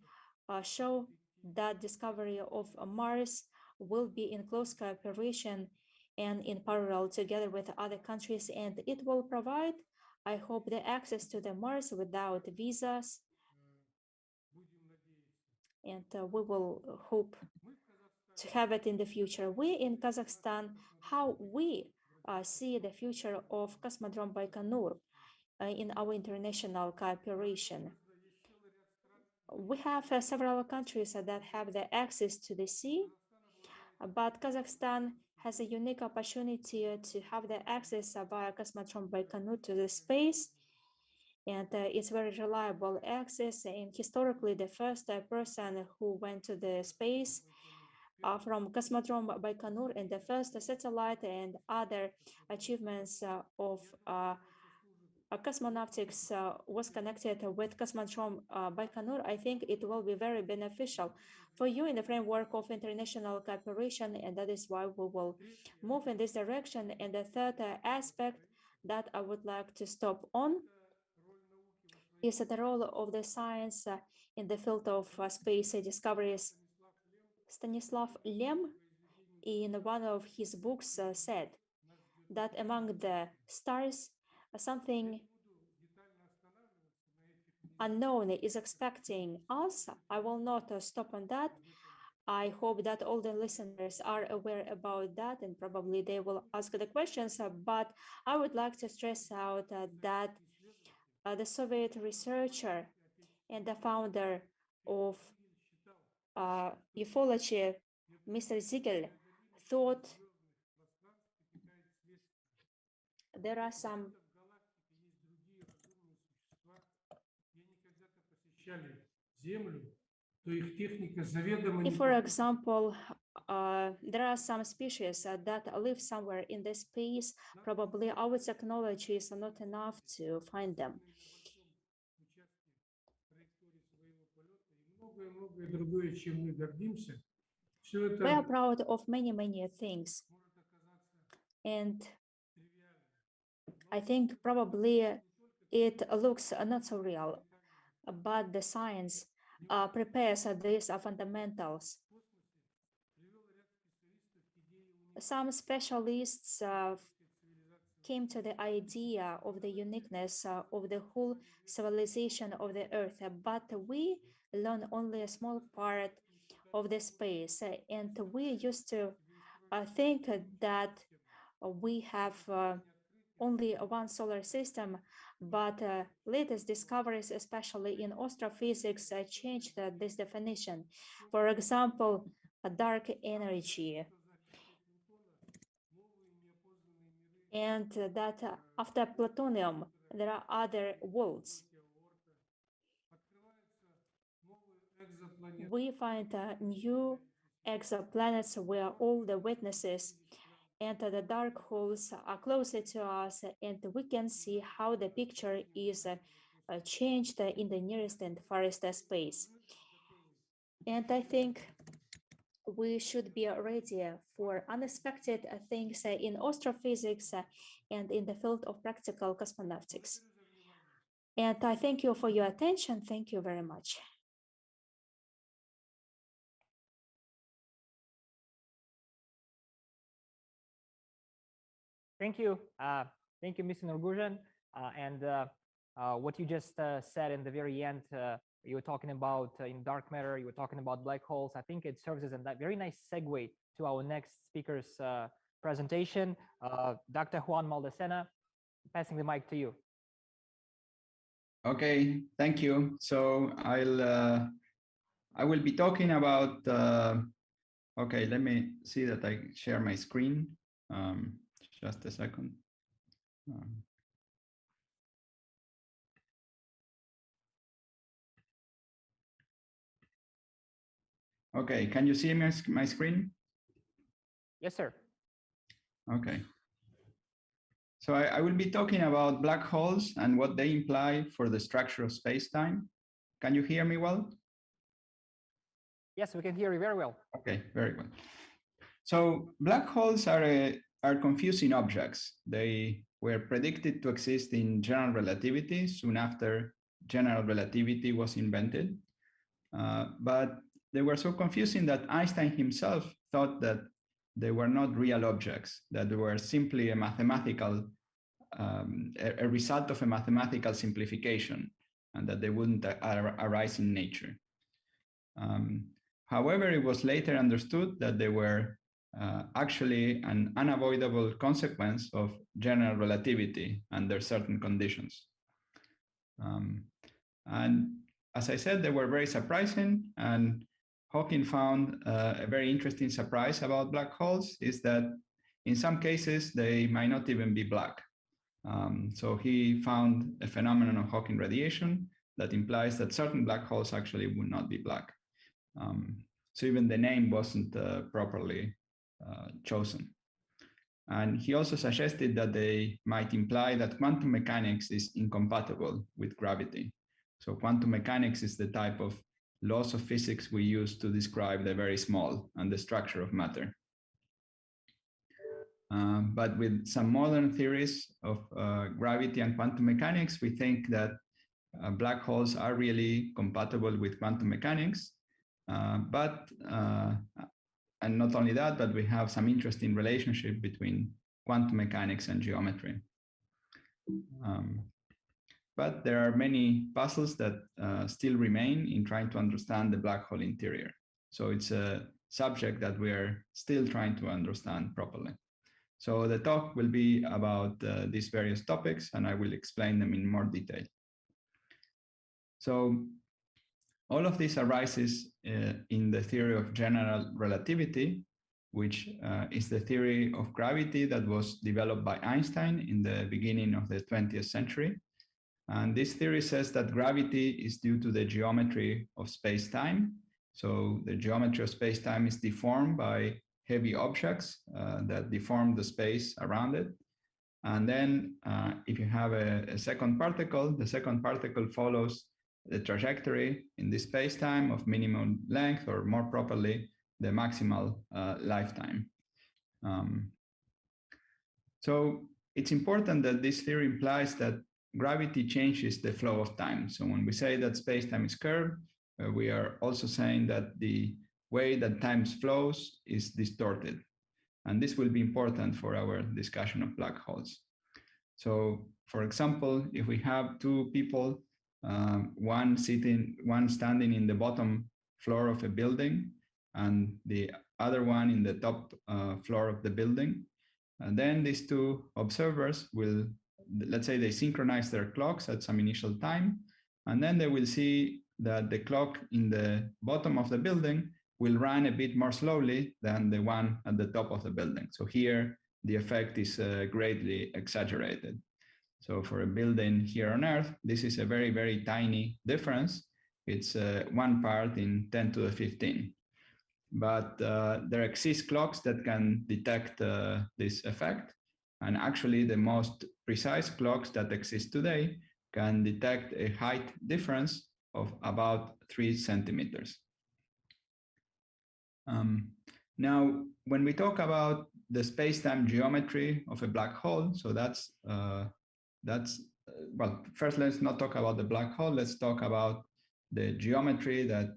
S8: show that discovery of Mars will be in close cooperation and in parallel together with other countries, and it will provide, I hope, the access to the Mars without visas. And we will hope to have it in the future. We in Kazakhstan, how we see the future of Cosmodrome Baikonur in our international cooperation. We have several countries that have the access to the sea, but Kazakhstan has a unique opportunity to have the access via Cosmodrome Baikonur to the space. And it's very reliable access. And historically, the first person who went to the space from Cosmodrome Baikonur, and the first satellite and other achievements of cosmonautics was connected with Cosmodrome Baikonur. I think it will be very beneficial for you in the framework of international cooperation, and that is why we will move in this direction. And the third aspect that I would like to stop on is the role of the science in the field of space discoveries. Stanislav Lem, in one of his books, said that among the stars, something unknown is expecting us. I will not stop on that. I hope that all the listeners are aware about that and probably they will ask the questions, but I would like to stress out that the Soviet researcher and the founder of ufology, Mr. Ziegel, thought there are some if, for example, there are some species that live somewhere in the space, probably our technology is not enough to find them. We are proud of many things. And I think probably it looks not so real, but the science prepares these fundamentals. Some specialists came to the idea of the uniqueness of the whole civilization of the Earth, but we learn only a small part of the space, and we used to think that we have only one solar system, but latest discoveries, especially in astrophysics, changed this definition. For example, dark energy, and that after plutonium, there are other worlds. We find new exoplanets where all the witnesses and the dark holes are closer to us, and we can see how the picture is changed in the nearest and farthest space. And I think we should be ready for unexpected things in astrophysics and in the field of practical cosmonautics. And I thank you for your attention. Thank you very much.
S15: Thank you. Thank you, Mr. Nurguzhin. What you just said in the very end, you were talking about in dark matter, you were talking about black holes. I think it serves as a very nice segue to our next speaker's presentation. Dr. Juan Malcadena, passing the mic to you.
S13: Okay, thank you. So I will be talking about, okay, let me see that I share my screen. Just a second. Okay, can you see my screen?
S15: Yes, sir.
S13: Okay. So I will be talking about black holes and what they imply for the structure of space-time. Can you hear me well?
S15: Yes, we can hear you very well.
S13: Okay, very well. So black holes are confusing objects. They were predicted to exist in general relativity soon after general relativity was invented. But they were so confusing that Einstein himself thought that they were not real objects, that they were simply a mathematical, a result of a mathematical simplification, and that they wouldn't arise in nature. However, it was later understood that they were actually an unavoidable consequence of general relativity under certain conditions. And as I said, they were very surprising, and Hawking found a very interesting surprise about black holes is that in some cases, they might not even be black. So he found a phenomenon of Hawking radiation that implies that certain black holes actually would not be black. So even the name wasn't properly chosen. And he also suggested that they might imply that quantum mechanics is incompatible with gravity. So quantum mechanics is the type of laws of physics we use to describe the very small and the structure of matter. But with some modern theories of gravity and quantum mechanics, we think that black holes are really compatible with quantum mechanics. And not only that, but we have some interesting relationship between quantum mechanics and geometry. But there are many puzzles that still remain in trying to understand the black hole interior. So it's a subject that we're still trying to understand properly. So the talk will be about these various topics, and I will explain them in more detail. So all of this arises in the theory of general relativity, which is the theory of gravity that was developed by Einstein in the beginning of the 20th century. And this theory says that gravity is due to the geometry of space-time. So the geometry of space-time is deformed by heavy objects that deform the space around it. And then if you have a second particle, the second particle follows the trajectory in this space-time of minimum length, or more properly, the maximal lifetime. So it's important that this theory implies that gravity changes the flow of time. So when we say that space-time is curved, we are also saying that the way that time flows is distorted. And this will be important for our discussion of black holes. So for example, if we have two people, one standing in the bottom floor of a building and the other one in the top floor of the building, and then these two observers will, let's say they synchronize their clocks at some initial time, and then they will see that the clock in the bottom of the building will run a bit more slowly than the one at the top of the building. So here, the effect is greatly exaggerated. So for a building here on Earth, this is a very, very tiny difference. It's 1 part in 10 to the 15. But there exist clocks that can detect this effect. And actually, the most precise clocks that exist today can detect a height difference of about 3 centimeters. Now, when we talk about the space-time geometry of a black hole, so that's well, first let's not talk about the black hole, let's talk about the geometry that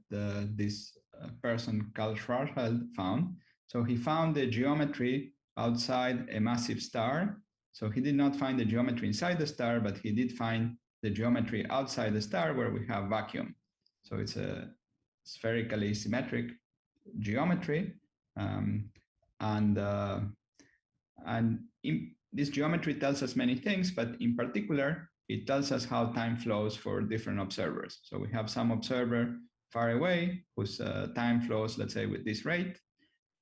S13: this person, Carl Schwarzschild, found. So he found the geometry outside a massive star. So he did not find the geometry inside the star, but he did find the geometry outside the star where we have vacuum. So it's a spherically symmetric geometry. This geometry tells us many things, but in particular, it tells us how time flows for different observers. So we have some observer far away whose time flows, let's say, with this rate.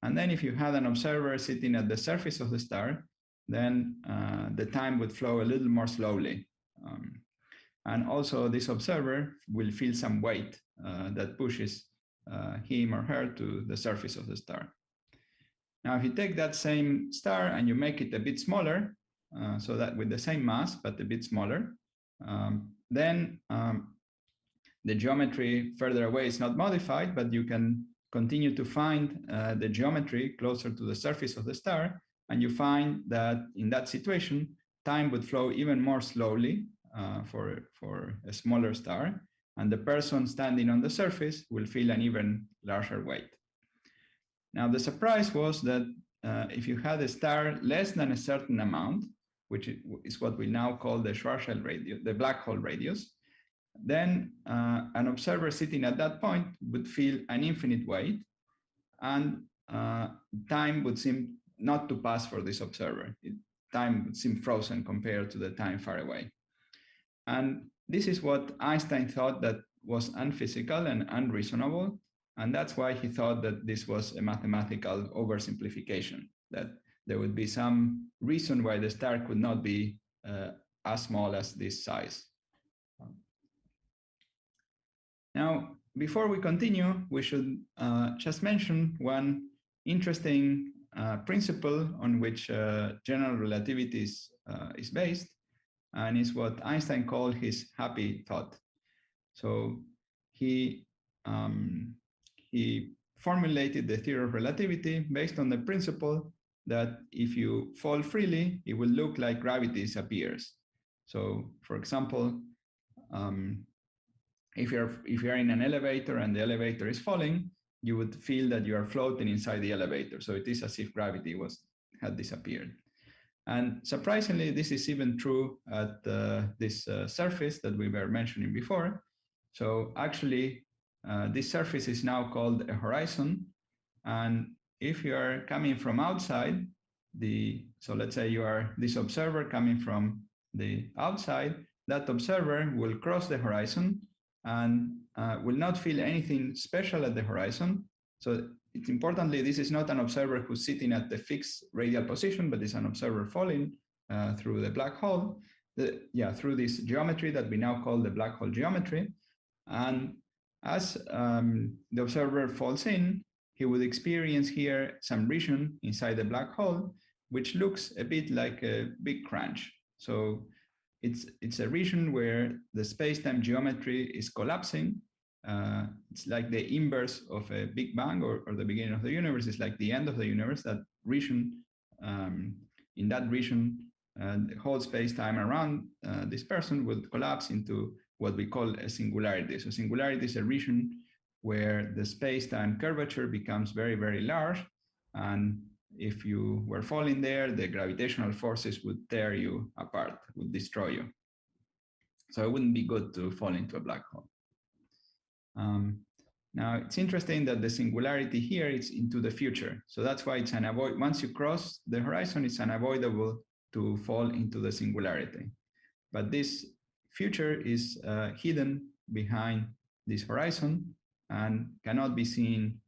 S13: And then if you had an observer sitting at the surface of the star, then the time would flow a little more slowly. And also this observer will feel some weight that pushes him or her to the surface of the star. Now, if you take that same star and you make it a bit smaller, so that with the same mass, but a bit smaller, then the geometry further away is not modified, but you can continue to find the geometry closer to the surface of the star. And you find that in that situation, time would flow even more slowly for a smaller star. And the person standing on the surface will feel an even larger weight. Now, the surprise was that if you had a star less than a certain amount, which is what we now call the Schwarzschild radius, the black hole radius, then an observer sitting at that point would feel an infinite weight, and time would seem not to pass for this observer. Time would seem frozen compared to the time far away. And this is what Einstein thought that was unphysical and unreasonable. And that's why he thought that this was a mathematical oversimplification, that there would be some reason why the star could not be as small as this size. Now, before we continue, we should just mention one interesting principle on which general relativity is based, and is what Einstein called his happy thought. So he formulated the theory of relativity based on the principle that if you fall freely, it will look like gravity disappears. So, for example, if you're in an elevator and the elevator is falling, you would feel that you are floating inside the elevator. So it is as if gravity had disappeared. And surprisingly, this is even true at this surface that we were mentioning before. So actually, this surface is now called a horizon. And if you are coming from outside, so let's say you are this observer coming from the outside, that observer will cross the horizon and will not feel anything special at the horizon. So it's importantly, this is not an observer who's sitting at the fixed radial position, but it's an observer falling through the black hole, through this geometry that we now call the black hole geometry. And as the observer falls in, he would experience here some region inside the black hole, which looks a bit like a big crunch. So it's a region where the space-time geometry is collapsing. It's like the inverse of a Big Bang or the beginning of the universe. It's like the end of the universe. That region, in that region, the whole space-time around this person would collapse into what we call a singularity. So singularity is a region where the space-time curvature becomes very, very large. And if you were falling there, the gravitational forces would tear you apart, would destroy you. So it wouldn't be good to fall into a black hole. Now, it's interesting that the singularity here is into the future. So that's why it's once you cross the horizon, it's unavoidable to fall into the singularity. But this future is hidden behind this horizon and cannot be seen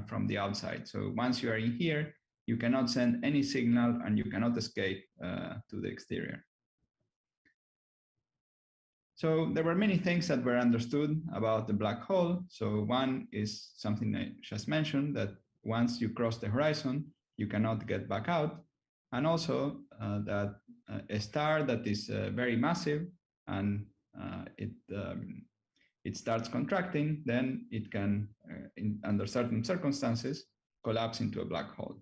S13: from the outside. So once you are in here, you cannot send any signal and you cannot escape to the exterior. So there were many things that were understood about the black hole. So one is something I just mentioned, that once you cross the horizon, you cannot get back out. And also that a star that is very massive and it starts contracting, then it can, under certain circumstances, collapse into a black hole.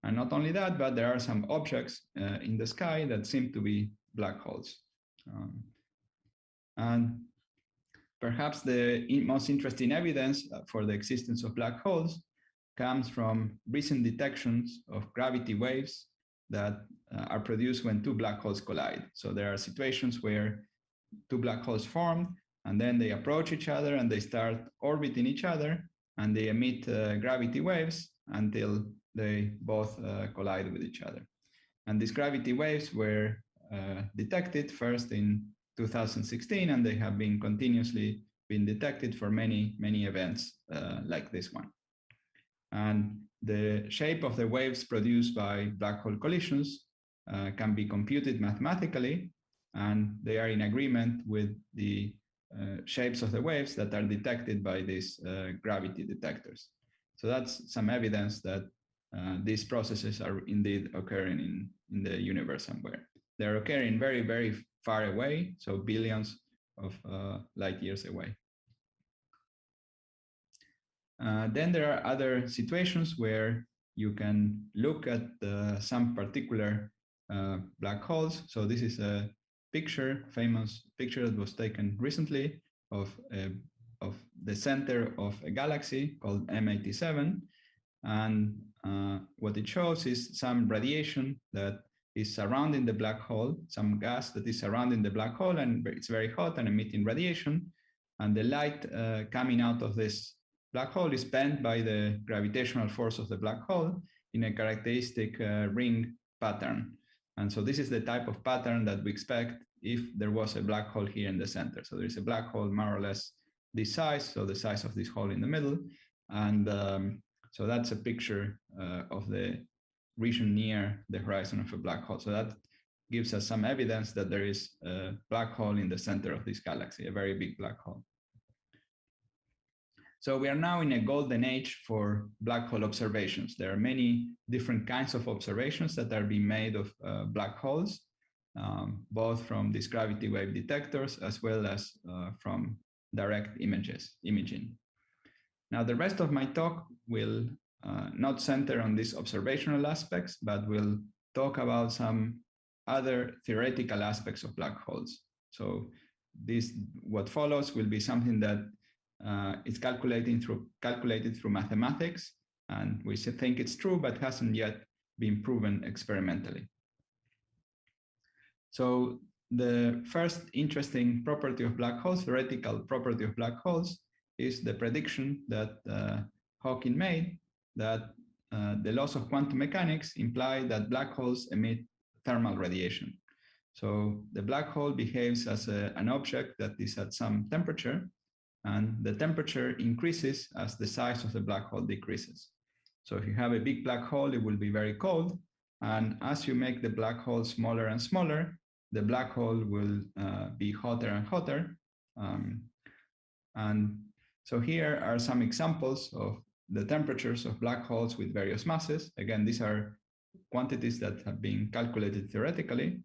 S13: And not only that, but there are some objects in the sky that seem to be black holes. And perhaps the most interesting evidence for the existence of black holes comes from recent detections of gravity waves that are produced when two black holes collide. So there are situations where two black holes form, and then they approach each other and they start orbiting each other, and they emit gravity waves until they both collide with each other. And these gravity waves were detected first in 2016, and they have been continuously been detected for many, many events like this one. And the shape of the waves produced by black hole collisions can be computed mathematically, and they are in agreement with the shapes of the waves that are detected by these gravity detectors. So that's some evidence that these processes are indeed occurring in the universe somewhere. They're occurring very, very far away, so billions of light years away. Then there are other situations where you can look at some particular black holes. So this is a picture, famous picture that was taken recently of the center of a galaxy called M87. And what it shows is some radiation that is surrounding the black hole, some gas that is surrounding the black hole, and it's very hot and emitting radiation. And the light coming out of this black hole is bent by the gravitational force of the black hole in a characteristic ring pattern. And so this is the type of pattern that we expect if there was a black hole here in the center. So there is a black hole more or less this size, so the size of this hole in the middle. And so that's a picture of the region near the horizon of a black hole. So that gives us some evidence that there is a black hole in the center of this galaxy, a very big black hole. So we are now in a golden age for black hole observations. There are many different kinds of observations that are being made of black holes, both from these gravity wave detectors as well as from direct imaging. Now, the rest of my talk will not center on these observational aspects, but will talk about some other theoretical aspects of black holes. So what follows will be something that is calculated through mathematics, and we think it's true, but hasn't yet been proven experimentally. So the first interesting property of black holes, theoretical property of black holes, is the prediction that Hawking made that the laws of quantum mechanics imply that black holes emit thermal radiation. So the black hole behaves as an object that is at some temperature, and the temperature increases as the size of the black hole decreases. So if you have a big black hole, it will be very cold. And as you make the black hole smaller and smaller, the black hole will be hotter and hotter. And so here are some examples of the temperatures of black holes with various masses. Again, these are quantities that have been calculated theoretically.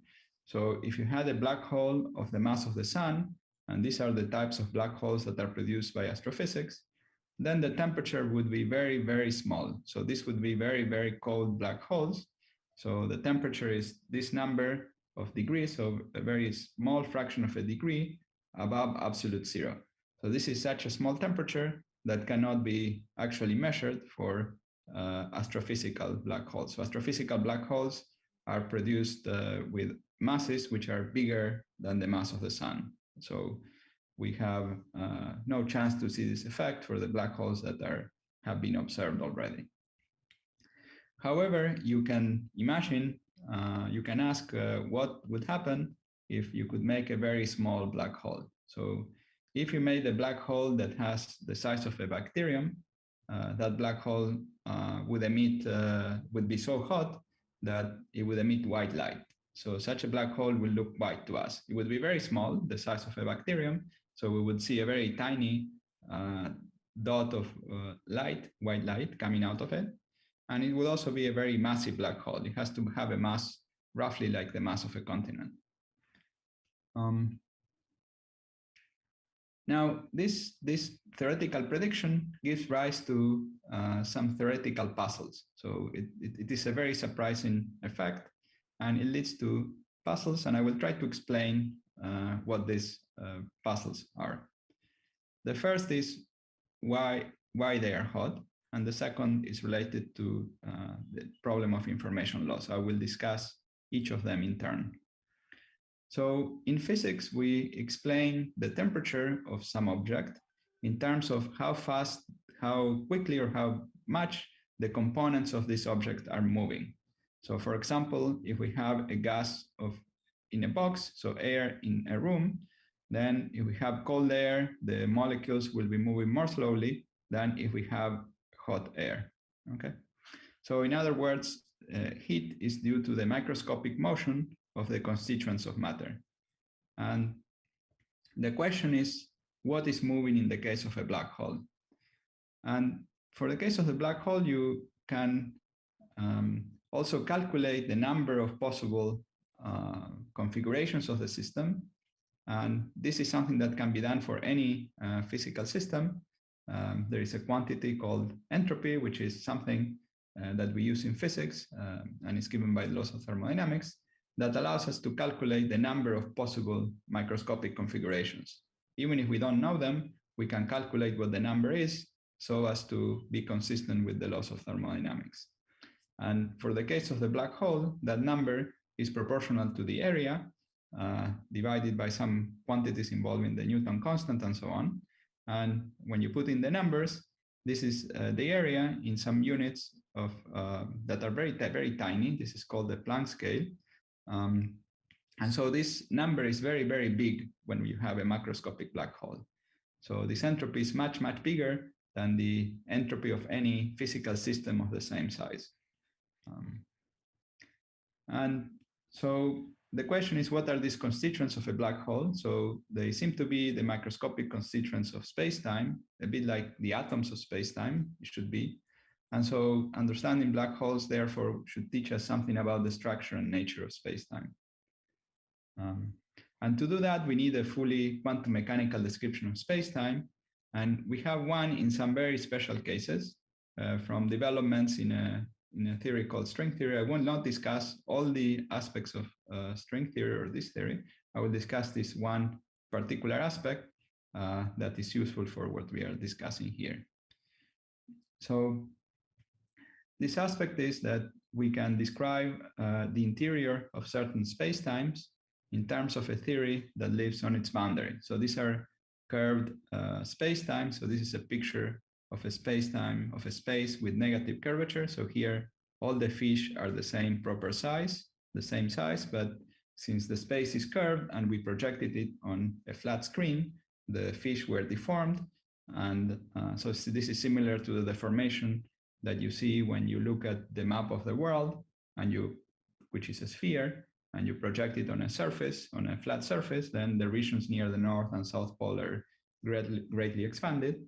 S13: So if you had a black hole of the mass of the sun, and these are the types of black holes that are produced by astrophysics, then the temperature would be very, very small. So this would be very, very cold black holes. So the temperature is this number of degrees, so a very small fraction of a degree above absolute zero. So this is such a small temperature that cannot be actually measured for astrophysical black holes. So astrophysical black holes are produced with masses which are bigger than the mass of the sun. So we have no chance to see this effect for the black holes that have been observed already. However, you can imagine, you can ask what would happen if you could make a very small black hole. So if you made a black hole that has the size of a bacterium, that black hole would be so hot that it would emit white light. So such a black hole will look white to us. It would be very small, the size of a bacterium. So we would see a very tiny dot of light, white light coming out of it. And it would also be a very massive black hole. It has to have a mass roughly like the mass of a continent. Now, this theoretical prediction gives rise to some theoretical puzzles. So it is a very surprising effect, and it leads to puzzles, and I will try to explain what these puzzles are. The first is why they are hot, and the second is related to the problem of information loss. I will discuss each of them in turn. So in physics, we explain the temperature of some object in terms of how fast, how quickly, or how much the components of this object are moving. So for example, if we have a gas in a box, so air in a room, then if we have cold air, the molecules will be moving more slowly than if we have hot air, okay? So in other words, heat is due to the microscopic motion of the constituents of matter. And the question is, what is moving in the case of a black hole? And for the case of the black hole, you can also calculate the number of possible configurations of the system. And this is something that can be done for any physical system. There is a quantity called entropy, which is something that we use in physics, and is given by the laws of thermodynamics, that allows us to calculate the number of possible microscopic configurations. Even if we don't know them, we can calculate what the number is so as to be consistent with the laws of thermodynamics. And for the case of the black hole, that number is proportional to the area divided by some quantities involving the Newton constant and so on. And when you put in the numbers, this is the area in some units of that are very, very tiny. This is called the Planck scale. And so this number is very, very big when you have a macroscopic black hole. So this entropy is much, much bigger than the entropy of any physical system of the same size. And so the question is, what are these constituents of a black hole? So they seem to be the microscopic constituents of space-time, a bit like the atoms of space-time, it should be. And so understanding black holes, therefore, should teach us something about the structure and nature of space-time. And to do that, we need a fully quantum mechanical description of space-time. And we have one in some very special cases. from developments in a theory called string theory. I will not discuss all the aspects of string theory or this theory. I will discuss this one particular aspect that is useful for what we are discussing here. So this aspect is that we can describe the interior of certain spacetimes in terms of a theory that lives on its boundary. So these are curved spacetimes. So this is a picture of a spacetime of a space with negative curvature. So here, all the fish are the same proper size, the same size, but since the space is curved and we projected it on a flat screen, the fish were deformed. And so this is similar to the deformation that you see when you look at the map of the world, and which is a sphere, and you project it on a surface, on a flat surface, then the regions near the North and South Pole are greatly expanded.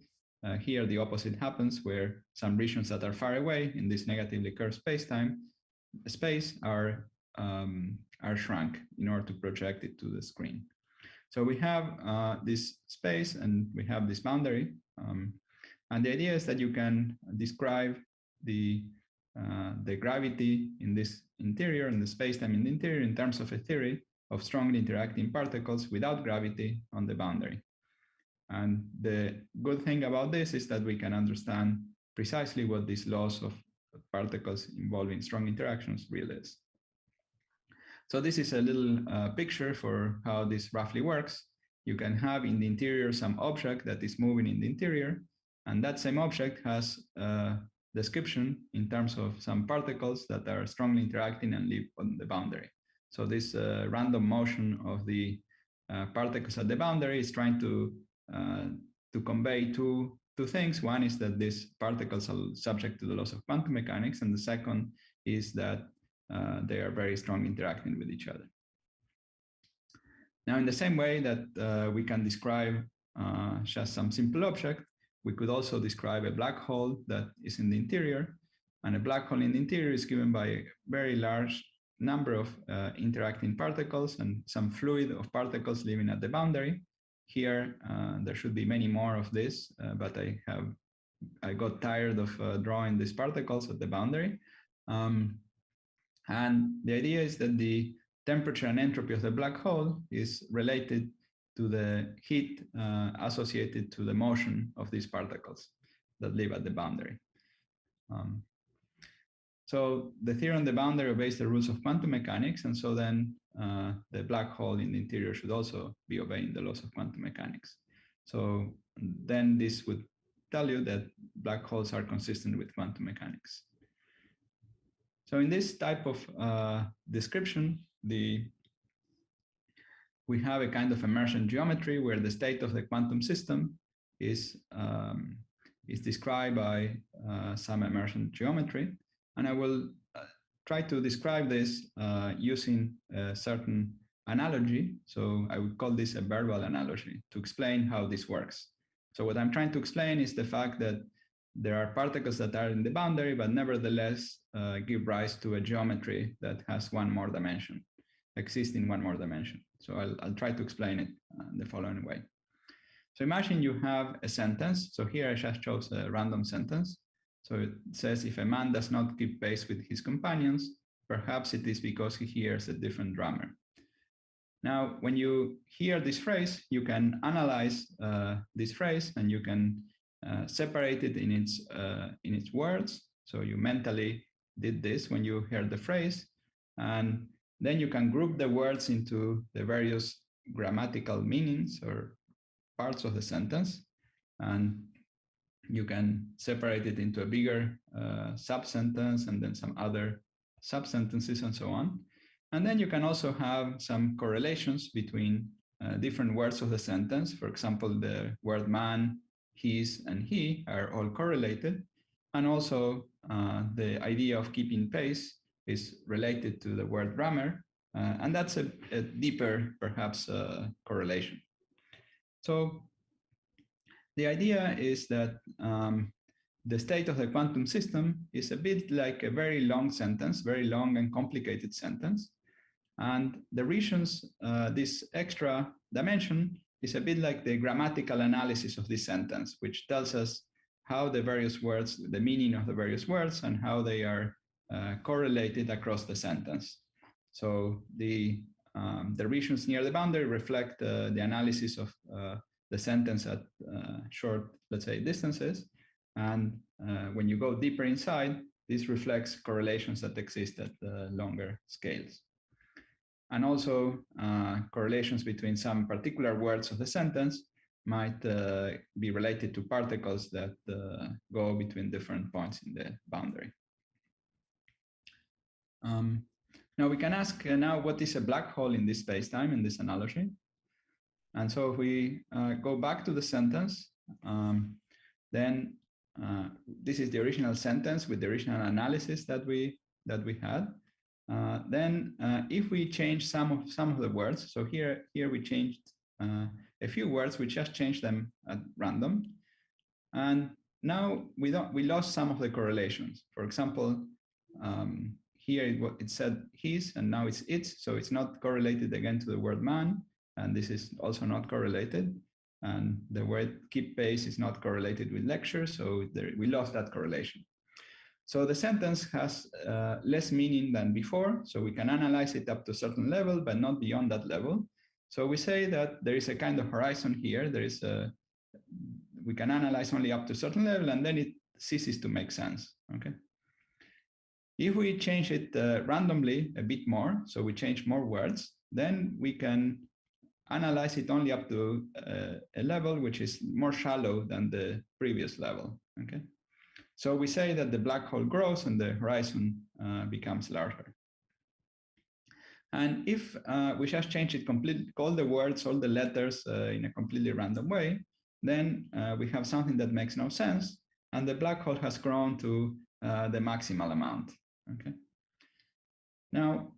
S13: Here, the opposite happens, where some regions that are far away in this negatively curved space are shrunk in order to project it to the screen. So we have this space and we have this boundary. And the idea is that you can describe the gravity in this interior, in the spacetime in the interior, in terms of a theory of strongly interacting particles without gravity on the boundary. And the good thing about this is that we can understand precisely what these laws of particles involving strong interactions really is. So this is a little picture for how this roughly works. You can have in the interior some object that is moving in the interior, and that same object has a description in terms of some particles that are strongly interacting and live on the boundary. So this random motion of the particles at the boundary is trying to convey two things. One is that these particles are subject to the laws of quantum mechanics, and the second is that they are very strongly interacting with each other. Now, in the same way that we can describe just some simple object, we could also describe a black hole that is in the interior, and a black hole in the interior is given by a very large number of interacting particles and some fluid of particles living at the boundary. Here, there should be many more of this, but I got tired of drawing these particles at the boundary. And the idea is that the temperature and entropy of the black hole is related to the heat associated to the motion of these particles that live at the boundary. So the theory on the boundary obeys the rules of quantum mechanics, and so then the black hole in the interior should also be obeying the laws of quantum mechanics. So then this would tell you that black holes are consistent with quantum mechanics. So in this type of description, we have a kind of emergent geometry where the state of the quantum system is described by some emergent geometry. And I will try to describe this using a certain analogy. So I would call this a verbal analogy to explain how this works. So what I'm trying to explain is the fact that there are particles that are in the boundary, but nevertheless give rise to a geometry that has one more dimension, exists in one more dimension. So I'll try to explain it in the following way. So imagine you have a sentence. So here I just chose a random sentence. So it says, if a man does not keep pace with his companions, perhaps it is because he hears a different drummer. Now, when you hear this phrase, you can analyze this phrase and you can separate it in its words. So you mentally did this when you heard the phrase, and then you can group the words into the various grammatical meanings or parts of the sentence, and you can separate it into a bigger sub-sentence and then some other sub-sentences and so on. And then you can also have some correlations between different words of the sentence. For example, the word man, his, and he are all correlated. And also the idea of keeping pace is related to the word drummer. And that's a deeper, perhaps, correlation. So the idea is that the state of the quantum system is a bit like a very long sentence, very long and complicated sentence. And the regions, this extra dimension is a bit like the grammatical analysis of this sentence, which tells us how the various words, the meaning of the various words, and how they are correlated across the sentence. So the regions near the boundary reflect the analysis of the sentence at short, let's say, distances. And when you go deeper inside, this reflects correlations that exist at longer scales. And also correlations between some particular words of the sentence might be related to particles that go between different points in the boundary. Now we can ask now, what is a black hole in this space-time, in this analogy? And so if we go back to the sentence, then this is the original sentence with the original analysis that we had. Then if we change some of the words, so here we changed a few words, we just changed them at random, and now we lost some of the correlations. For example, here it said his, and now it's its, so it's not correlated again to the word man, and this is also not correlated. And the word keep pace is not correlated with lecture, so we lost that correlation. So the sentence has less meaning than before, so we can analyze it up to a certain level, but not beyond that level. So we say that there is a kind of horizon here. We can analyze only up to a certain level, and then it ceases to make sense. Okay. If we change it randomly a bit more, so we change more words, then we can analyze it only up to a level which is more shallow than the previous level. Okay. So we say that the black hole grows and the horizon becomes larger. And if we just change it completely, all the words, all the letters in a completely random way, then we have something that makes no sense, and the black hole has grown to the maximal amount. Okay. Now,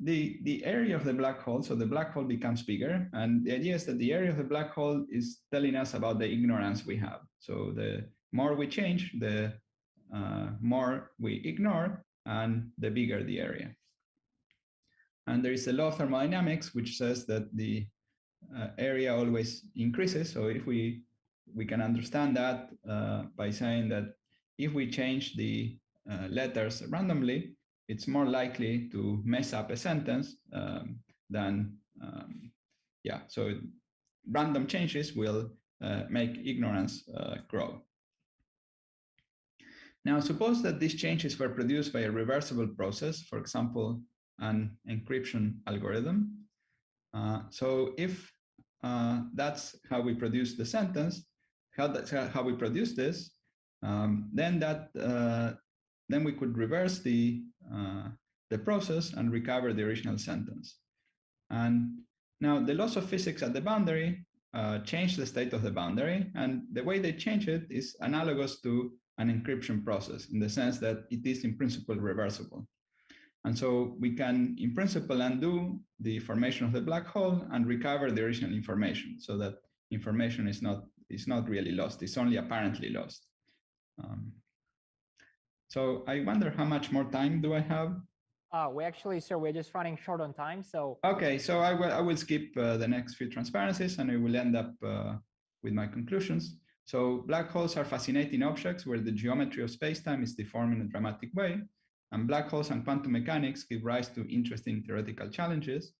S13: the area of the black hole, so the black hole becomes bigger, and the idea is that the area of the black hole is telling us about the ignorance we have. So the more we change, the more we ignore, and the bigger the area. And there is a law of thermodynamics which says that the area always increases. So if we can understand that by saying that if we change the letters randomly, it's more likely to mess up a sentence than, so random changes will make ignorance grow. Now, suppose that these changes were produced by a reversible process, for example, an encryption algorithm. So if that's how we produce the sentence, how we produce this, then we could reverse the process and recover the original sentence. And now the laws of physics at the boundary change the state of the boundary, and the way they change it is analogous to an encryption process in the sense that it is in principle reversible. And so we can, in principle, undo the formation of the black hole and recover the original information, so that information is not really lost, it's only apparently lost. So I wonder how much more time do I have?
S15: We actually, sir, we're just running short on time, so.
S13: Okay, so I will skip the next few transparencies, and I will end up with my conclusions. So black holes are fascinating objects where the geometry of space-time is deformed in a dramatic way, and black holes and quantum mechanics give rise to interesting theoretical challenges.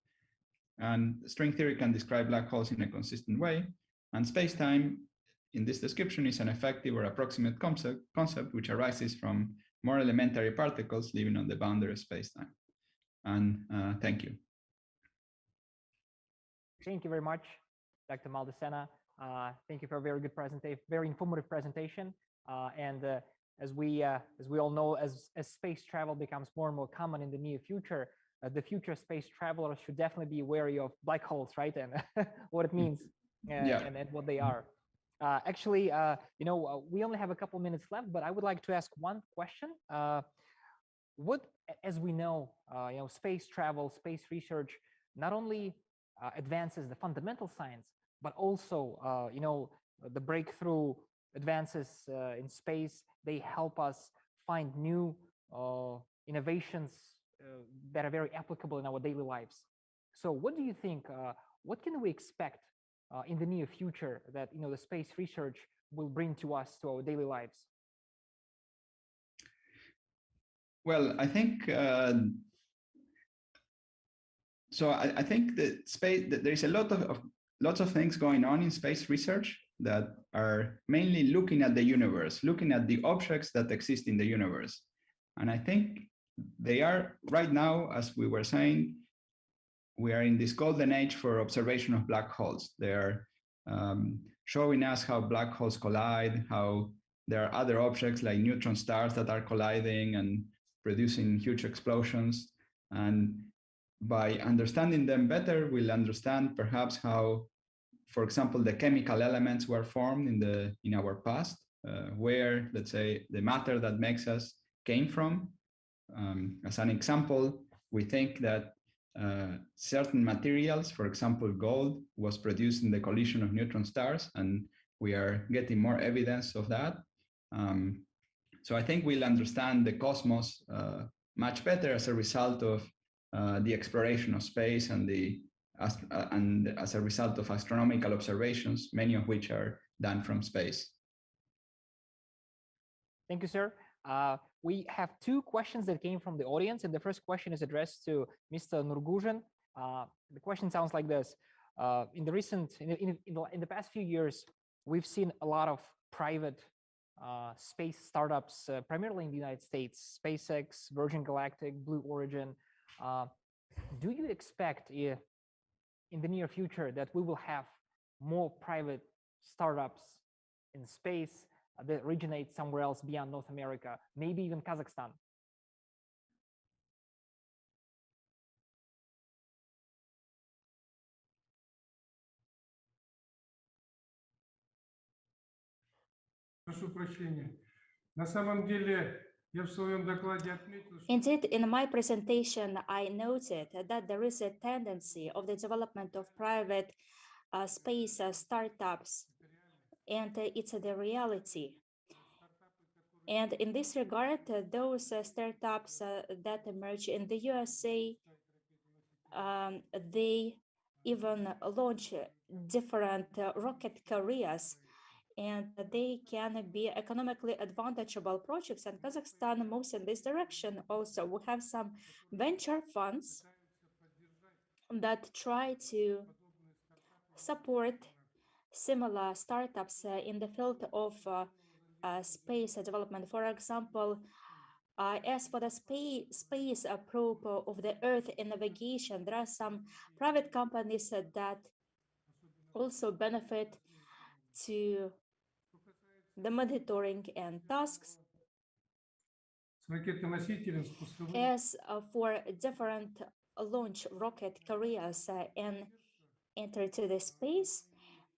S13: And string theory can describe black holes in a consistent way, and space-time in this description is an effective or approximate concept which arises from more elementary particles living on the boundary of space-time. And thank you.
S15: Thank you very much, Dr. Malcadena. Thank you for a very good presentation, very informative presentation. As we all know, as space travel becomes more and more common in the near future, the future space travelers should definitely be wary of black holes, right? And what it means and what they are. Actually, we only have a couple minutes left, but I would like to ask one question. As we know, space travel, space research, not only advances the fundamental science, but also, the breakthrough advances in space, they help us find new innovations that are very applicable in our daily lives. So what do you think, what can we expect in the near future that, the space research will bring to us, to our daily lives?
S13: Well, I think so. I think that space. That there is a lots of things going on in space research that are mainly looking at the universe, looking at the objects that exist in the universe, and I think they are right now, as we were saying, we are in this golden age for observation of black holes. They are showing us how black holes collide, how there are other objects like neutron stars that are colliding and producing huge explosions. And by understanding them better, we'll understand perhaps how, for example, the chemical elements were formed in our past, where, let's say, the matter that makes us came from. As an example, we think that certain materials, for example, gold, was produced in the collision of neutron stars, and we are getting more evidence of that. So I think we'll understand the cosmos much better as a result of the exploration of space and as a result of astronomical observations, many of which are done from space.
S15: Thank you, sir. We have two questions that came from the audience, and the first question is addressed to Mr. Nurguzhin. The question sounds like this: in the past few years, we've seen a lot of private space startups, primarily in the United States, SpaceX, Virgin Galactic, Blue Origin. Do you expect in the near future that we will have more private startups in space that originate somewhere else beyond North America, maybe even Kazakhstan?
S1: Прошу прощения. На самом деле, я в своем докладе отметил, что...
S8: Indeed, in my presentation, I noted that there is a tendency of the development of private space startups, and it's the reality. And in this regard, those startups that emerge in the USA, they even launch different rocket carriers, and they can be economically advantageable projects, and Kazakhstan moves in this direction. Also, we have some venture funds that try to support similar startups in the field of space development. For example, as for the space probe of the Earth in navigation, there are some private companies that also benefit to the monitoring and tasks. As for different launch rocket carriers and enter to the space,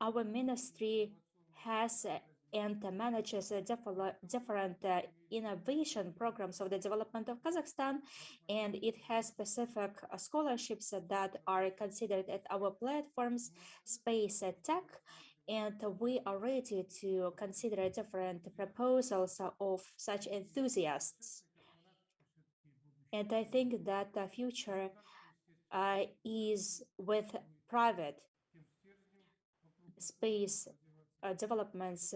S8: our ministry has and manages different innovation programs of the development of Kazakhstan, and it has specific scholarships that are considered at our platforms, Space Tech, and we are ready to consider different proposals of such enthusiasts. And I think that the future is with private space developments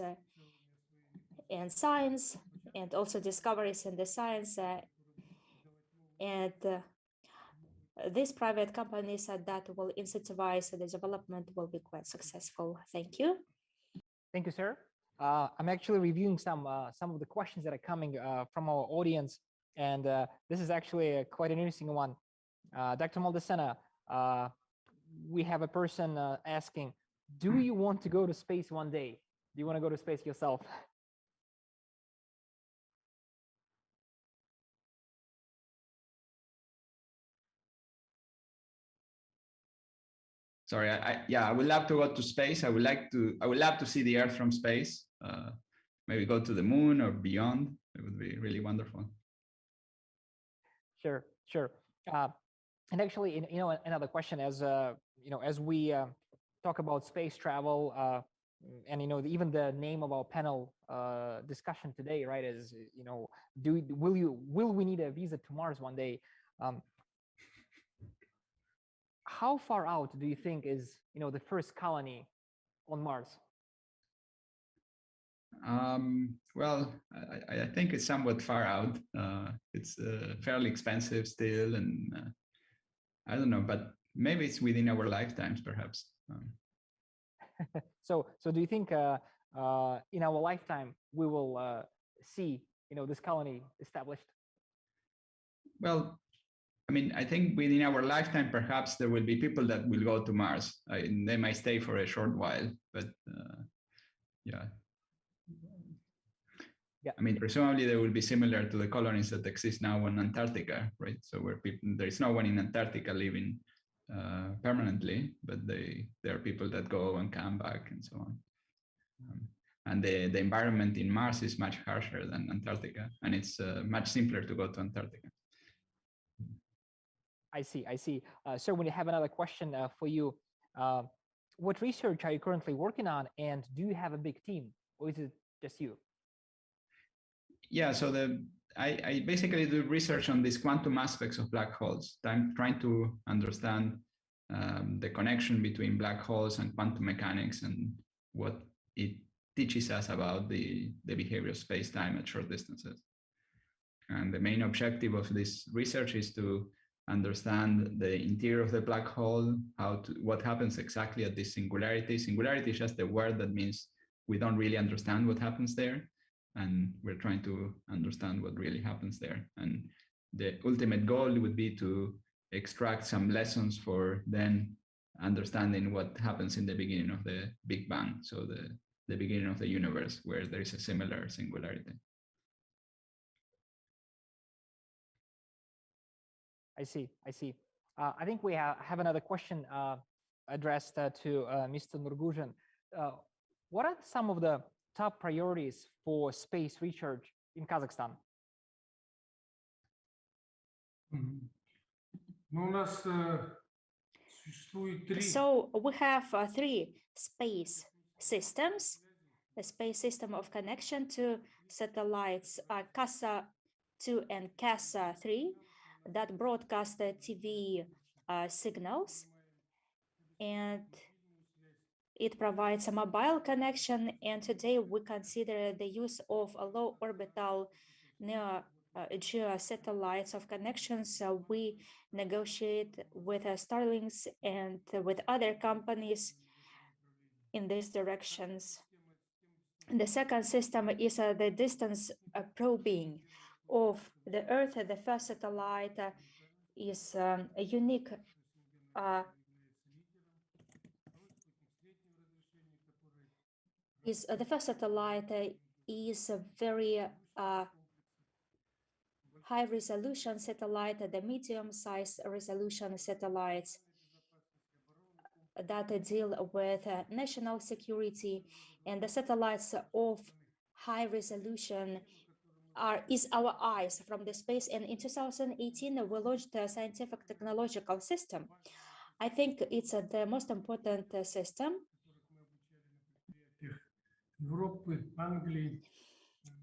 S8: and science, and also discoveries in the science. And these private companies that will incentivize the development will be quite successful. Thank you.
S15: Thank you, sir. I'm actually reviewing some of the questions that are coming from our audience, and this is actually quite an interesting one. Dr. Malcadena, we have a person asking, do you want to go to space one day? Do you want to go to space yourself?
S13: Sorry, I would love to go to space. I would love to see the Earth from space. Maybe go to the moon or beyond. It would be really wonderful.
S15: Sure. And actually, another question, as as we talk about space travel, and even the name of our panel discussion today, right, is will we need a visa to Mars one day? How far out do you think is the first colony on Mars?
S13: Well, I think it's somewhat far out. It's fairly expensive still, and I don't know, but maybe it's within our lifetimes, perhaps.
S15: So do you think in our lifetime we will see, this colony established?
S13: Well, I mean, I think within our lifetime, perhaps there will be people that will go to Mars. They might stay for a short while, but yeah.
S15: Yeah.
S13: I mean, presumably they will be similar to the colonies that exist now in Antarctica, right? So where people, there is no one in Antarctica living permanently, but there are people that go and come back and so on. And the environment in Mars is much harsher than Antarctica, and it's much simpler to go to Antarctica.
S15: I see. Sir, we have another question for you. What research are you currently working on, and do you have a big team, or is it just you?
S13: Yeah, so I basically do research on these quantum aspects of black holes. I'm trying to understand the connection between black holes and quantum mechanics and what it teaches us about the behavior of space-time at short distances. And the main objective of this research is to understand the interior of the black hole, what happens exactly at this singularity. Singularity is just a word that means we don't really understand what happens there. And we're trying to understand what really happens there. And the ultimate goal would be to extract some lessons for then understanding what happens in the beginning of the Big Bang. So the beginning of the universe, where there is a similar singularity.
S15: I see. I think we have another question addressed to Mr. Nurguzhin. What are some of the top priorities for space research in Kazakhstan?
S8: So we have three space systems: the space system of connection to satellites CASA-2 and CASA-3 that broadcast the TV signals, and it provides a mobile connection. And today we consider the use of a low orbital geo satellites of connections. So we negotiate with Starlinks and with other companies in these directions. The second system is the distance probing of the Earth. The first satellite is a unique the first satellite is a very high resolution satellite, the medium size resolution satellites that deal with national security, and the satellites of high resolution is our eyes from the space. And in 2018, we launched a scientific technological system. I think it's the most important system.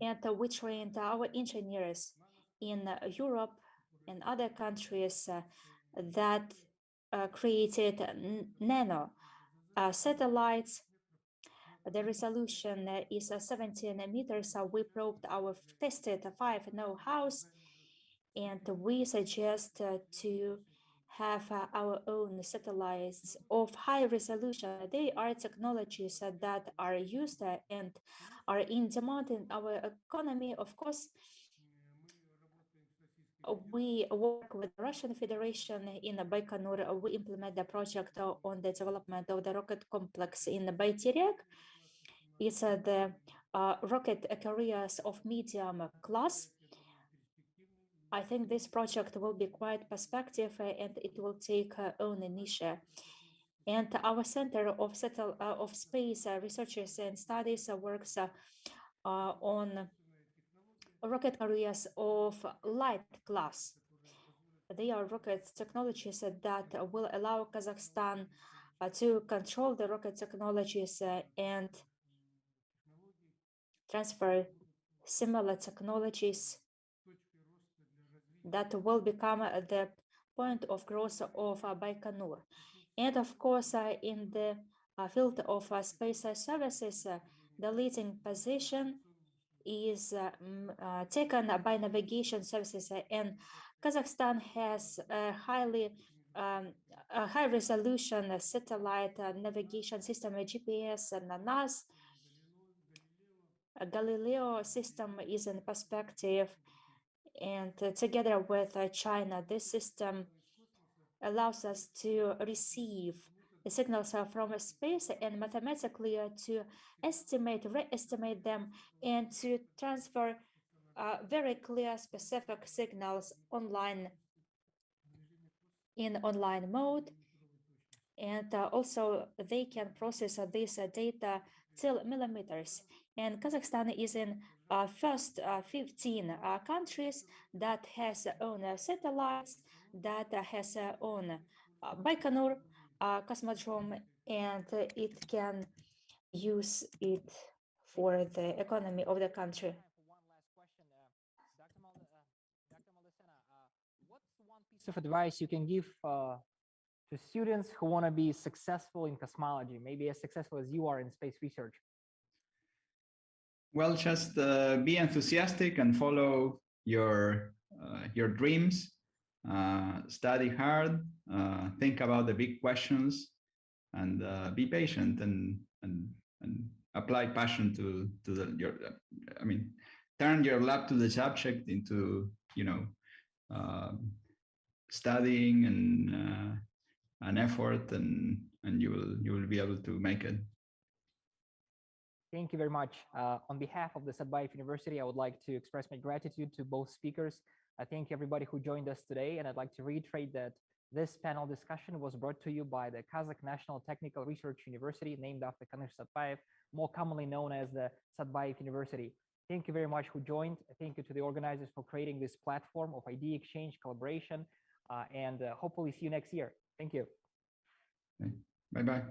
S8: And we trained our engineers in Europe and other countries that created nano satellites. The resolution is 17 meters. So we probed tested 5 know-hows, and we suggest to have our own satellites of high resolution. They are technologies that are used and are in demand in our economy. Of course, we work with the Russian Federation in Baikonur. We implement the project on the development of the rocket complex in Bayterek. It's the rocket carriers of medium class. I think this project will be quite perspective and it will take own niche. And our Center of Space Researches and Studies works on rocket carriers of light class. They are rocket technologies that will allow Kazakhstan to control the rocket technologies and transfer similar technologies that will become the point of growth of Baikonur. And of course, in the field of space services, the leading position is taken by navigation services, and Kazakhstan has a high resolution satellite navigation system, GPS and NAS. A Galileo system is in perspective, and together with China, this system allows us to receive the signals from space and mathematically to re-estimate them and to transfer very clear specific signals online in online mode. And also they can process this data till millimeters. And Kazakhstan is in first 15 countries that has own satellites, that has own Baikonur cosmodrome, and it can use it for the economy of the country.
S15: What's one piece of advice you can give to students who want to be successful in cosmology, maybe as successful as you are in space research?
S13: Well, just be enthusiastic and follow your dreams. Study hard, think about the big questions, and be patient and apply passion to turn your lab to the subject into studying and an effort, and you will be able to make it.
S15: Thank you very much. On behalf of the Satpayev University, I would like to express my gratitude to both speakers. I thank everybody who joined us today, and I'd like to reiterate that this panel discussion was brought to you by the Kazakh National Technical Research University, named after Kanish Satpayev, more commonly known as the Satpayev University. Thank you very much who joined. Thank you to the organizers for creating this platform of idea exchange, collaboration, and hopefully see you next year. Thank you.
S13: Bye-bye.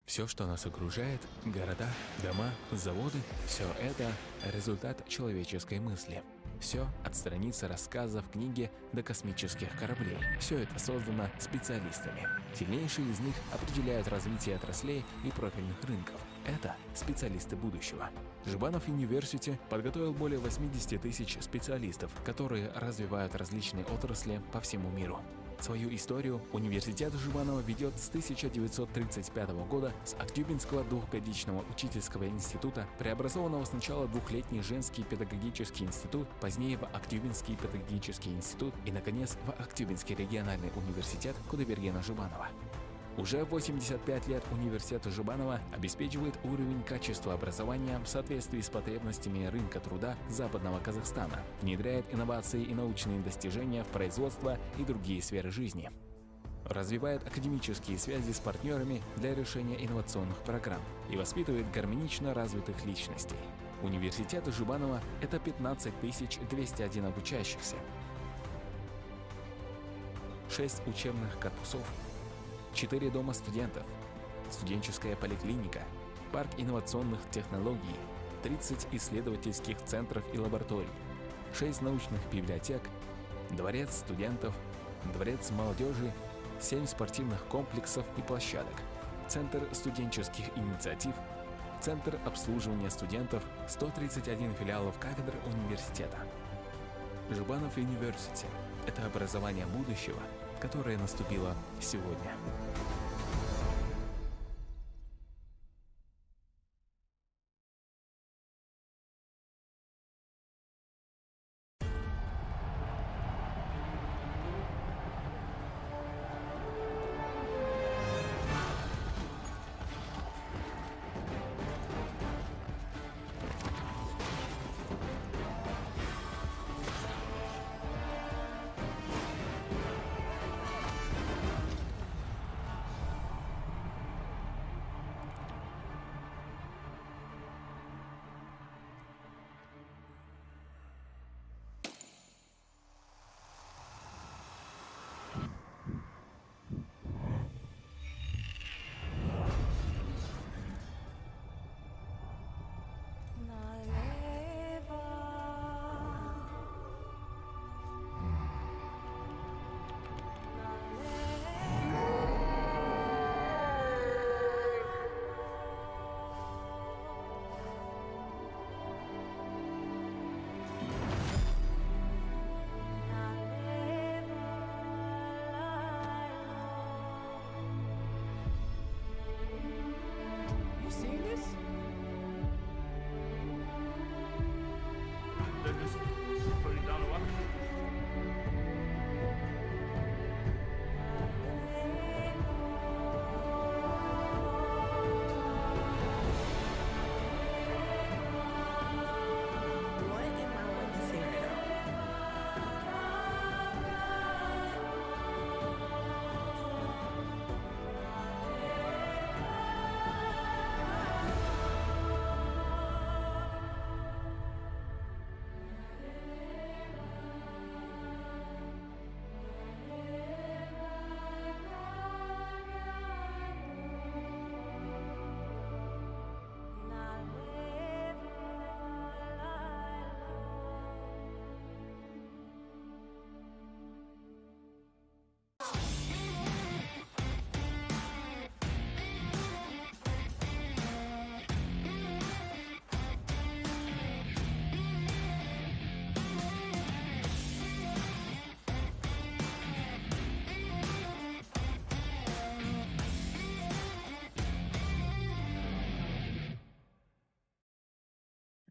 S14: Все, что нас окружает, города, дома, заводы, все это результат человеческой мысли. Все от страницы рассказов, книги до космических кораблей. Все это создано специалистами. Сильнейшие из них определяют развитие отраслей и профильных рынков. Это специалисты будущего. Жбанов University подготовил более 80 тысяч специалистов, которые развивают различные отрасли по всему миру. Свою историю университет Жбанова ведет с 1935 года с Актюбинского двухгодичного учительского института, преобразованного сначала в двухлетний женский педагогический институт, позднее в Актюбинский педагогический институт и, наконец, в Актюбинский региональный университет Кудайбергена Жбанова. Уже 85 лет университет Жбанова обеспечивает уровень качества образования в соответствии с потребностями рынка труда Западного Казахстана, внедряет инновации и научные достижения в производство и другие сферы жизни, развивает академические связи с партнерами для решения инновационных программ и воспитывает гармонично развитых личностей. Университет Жбанова – это 15 201 обучающихся, 6 учебных корпусов, 4 дома студентов, студенческая поликлиника, парк инновационных технологий, 30 исследовательских центров и лабораторий, 6 научных библиотек, дворец студентов, дворец молодежи, 7 спортивных комплексов и площадок, центр студенческих инициатив, центр обслуживания студентов, 131 филиалов кафедр университета. Жбанов University – это образование будущего, которое наступило сегодня.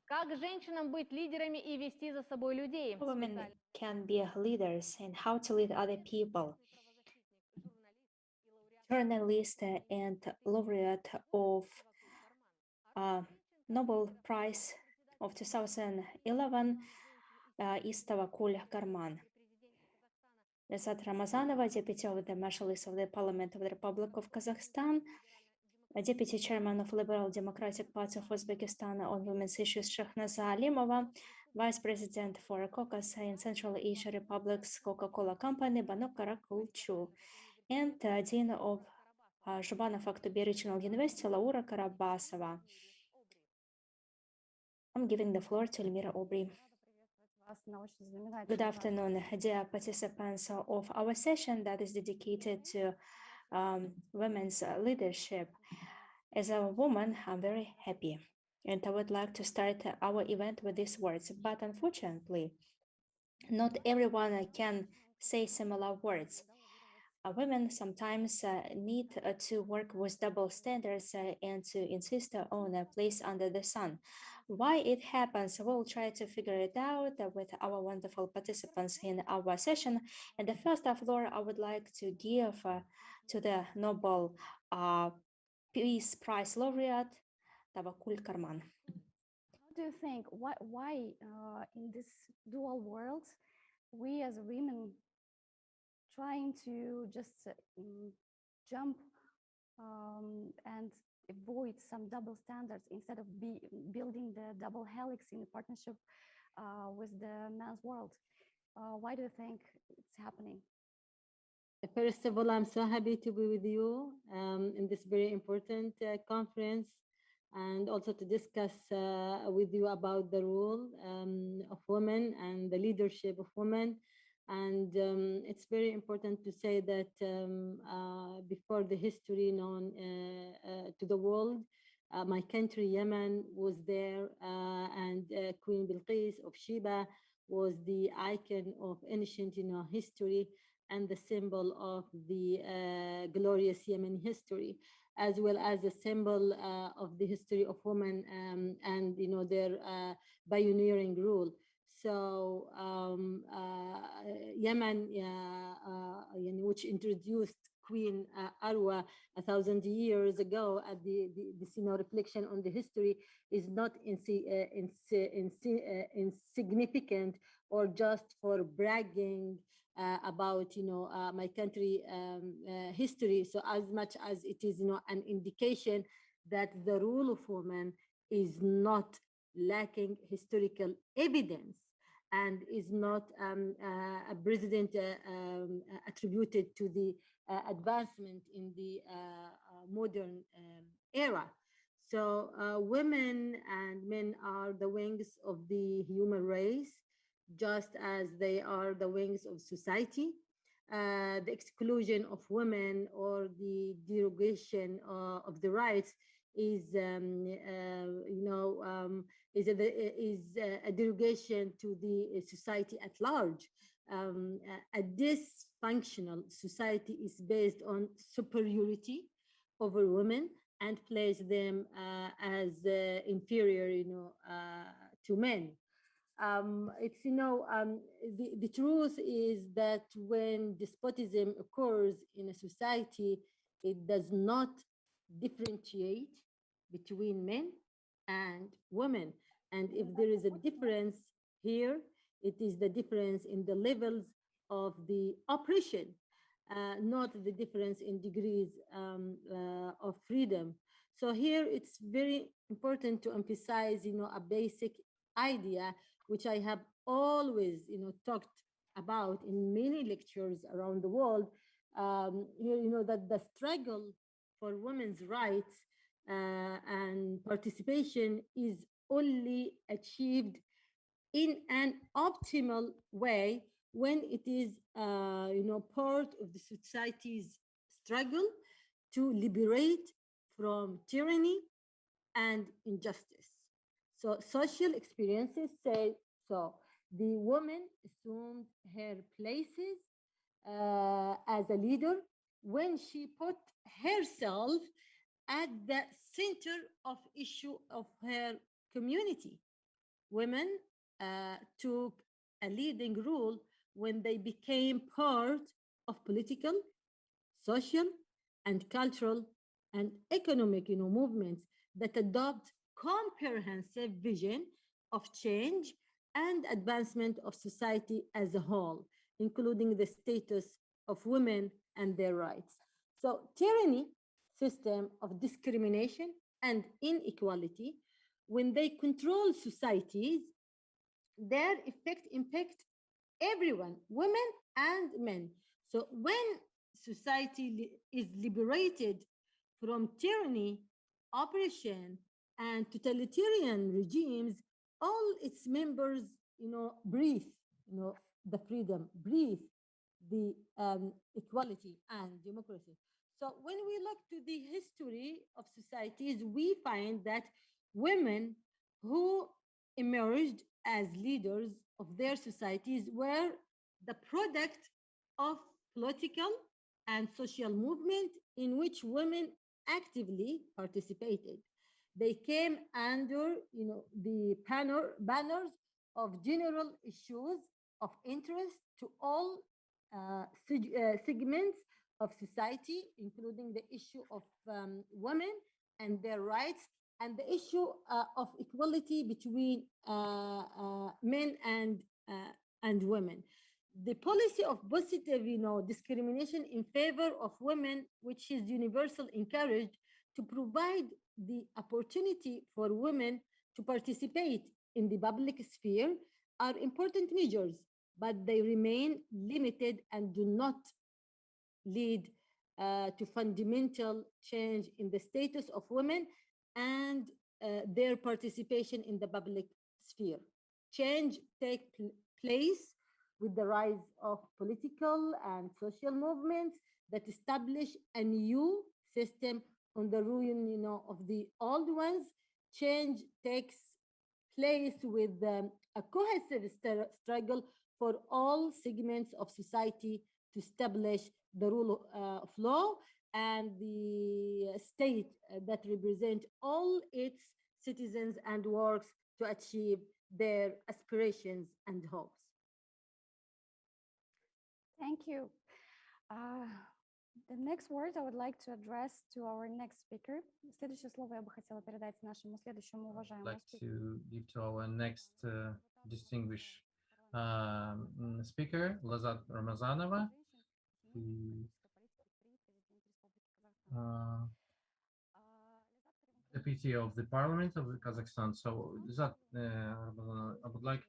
S6: Как женщинам быть лидерами и вести за собой людей?
S8: Women can be leaders and how to lead other people. Journalist and laureate of Nobel Prize of 2011 is Tawakkol Karman. Lyazzat Ramazanova, Deputy of the Majlis of the Parliament of the Republic of Kazakhstan, Deputy Chairman of Liberal Democratic Party of Uzbekistan on Women's Issues, Shakhnoza Alimava, Vice President for Caucasus and Central Asia Republics Coca-Cola Company, Banu Karakullukcu, and Dean of Zhubanov Aktobe Regional University, Laura Karabassova. I'm giving the floor to Elmira Obry. Good afternoon, dear participants of our session that is dedicated to women's leadership. As a woman, I'm very happy, and I would like to start our event with these words, but unfortunately, not everyone can say similar words. Women sometimes need to work with double standards and to insist on a place under the sun. Why it happens, we'll try to figure it out with our wonderful participants in our session. And the first floor, I would like to give to the Nobel Peace Prize laureate, Tawakkol Karman.
S2: How do you think, why in this dual world, we as women trying to just jump and avoid some double standards instead of building the double helix in partnership with the men's world? Why do you think it's happening?
S16: First of all, I'm so happy to be with you in this very important conference, and also to discuss with you about the role of women and the leadership of women. And it's very important to say that before the history known to the world, my country, Yemen, was there, and Queen Bilqis of Sheba was the icon of ancient history and the symbol of the glorious Yemen history, as well as a symbol of the history of women and their pioneering role. So Yemen, which introduced Queen Arwa 1,000 years ago, at this reflection on the history is not insignificant or just for bragging about my country history. So as much as it is an indication that the role of women is not lacking historical evidence and is not a precedent attributed to the advancement in the modern era. So women and men are the wings of the human race, just as they are the wings of society. The exclusion of women or the derogation of the rights is a derogation to the society at large. A dysfunctional society is based on superiority over women and place them as inferior, to men. The truth is that when despotism occurs in a society, it does not differentiate between men and women. And if there is a difference here, it is the difference in the levels of the oppression, not the difference in degrees of freedom. So here it's very important to emphasize, a basic idea, which I have always, talked about in many lectures around the world. Here, that the struggle for women's rights and participation is only achieved in an optimal way when it is, part of the society's struggle to liberate from tyranny and injustice. So social experiences say so. The woman assumed her places as a leader when she put herself at the center of issue of her community. Women took a leading role when they became part of political, social, and cultural and economic movements that adopt comprehensive vision of change and advancement of society as a whole, including the status of women and their rights. So tyranny, system of discrimination and inequality, when they control societies, their effect impact everyone, women and men. So when society is liberated from tyranny, oppression, and totalitarian regimes, all its members, breathe, the freedom, breathe the equality and democracy. So when we look to the history of societies, we find that women who emerged as leaders of their societies were the product of political and social movement in which women actively participated. They came under, the banners of general issues of interest to all segments of society, including the issue of women and their rights, and the issue of equality between men and women. The policy of positive, discrimination in favor of women, which is universal, encouraged to provide the opportunity for women to participate in the public sphere, are important measures, but they remain limited and do not lead to fundamental change in the status of women and their participation in the public sphere. Change takes place with the rise of political and social movements that establish a new system on the ruin, of the old ones. Change takes place with a cohesive struggle for all segments of society to establish the rule of law and the state that represent all its citizens and works to achieve their aspirations and hopes.
S2: Thank you. The next words I would like to address to our next speaker. Следующее слово я бы хотела передать нашему следующему уважаемому
S7: Like
S2: спикеру.
S7: to give to our next distinguished speaker, Lyazzat Ramazanova, deputy of the Parliament of Kazakhstan. So, Lyazzat, I would like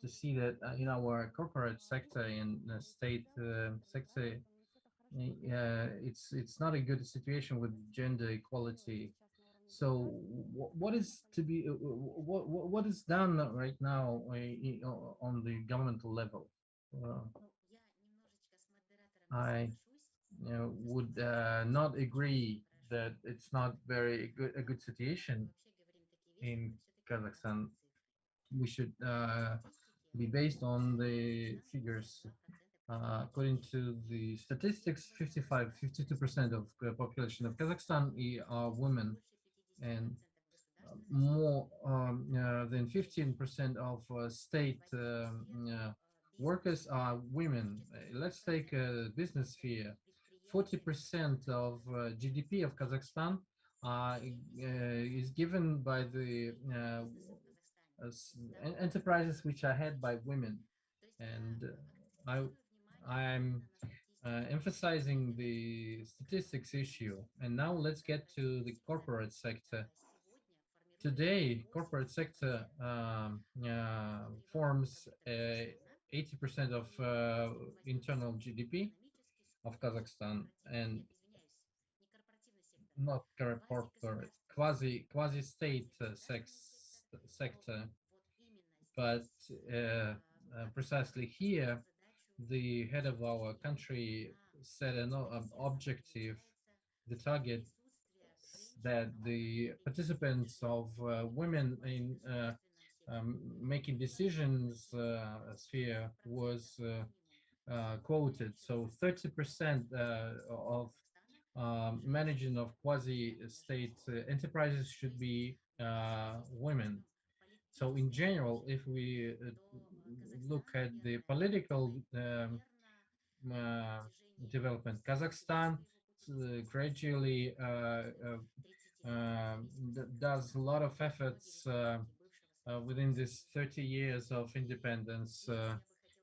S7: to see that in our corporate sector and state sector, it's not a good situation with gender equality. So what is to be what is done right now on the governmental level? I would not agree that it's not a good situation in Kazakhstan. We should be based on the figures. According to the statistics, 52% of the population of Kazakhstan are women, and more than 15% of state workers are women. Let's take a business sphere. 40% of GDP of Kazakhstan is given by the enterprises which are head by women, and I'm emphasizing the statistics issue. And now let's get to the corporate sector. Today, corporate sector forms 80% of internal GDP of Kazakhstan, and not corporate, quasi-state sector. But precisely here, the head of our country set an objective, the target that the participants of women in making decisions sphere was quoted. So 30% of managing of quasi-state enterprises should be women. So in general, if we look at the political development, Kazakhstan gradually does a lot of efforts within this 30 years of independence.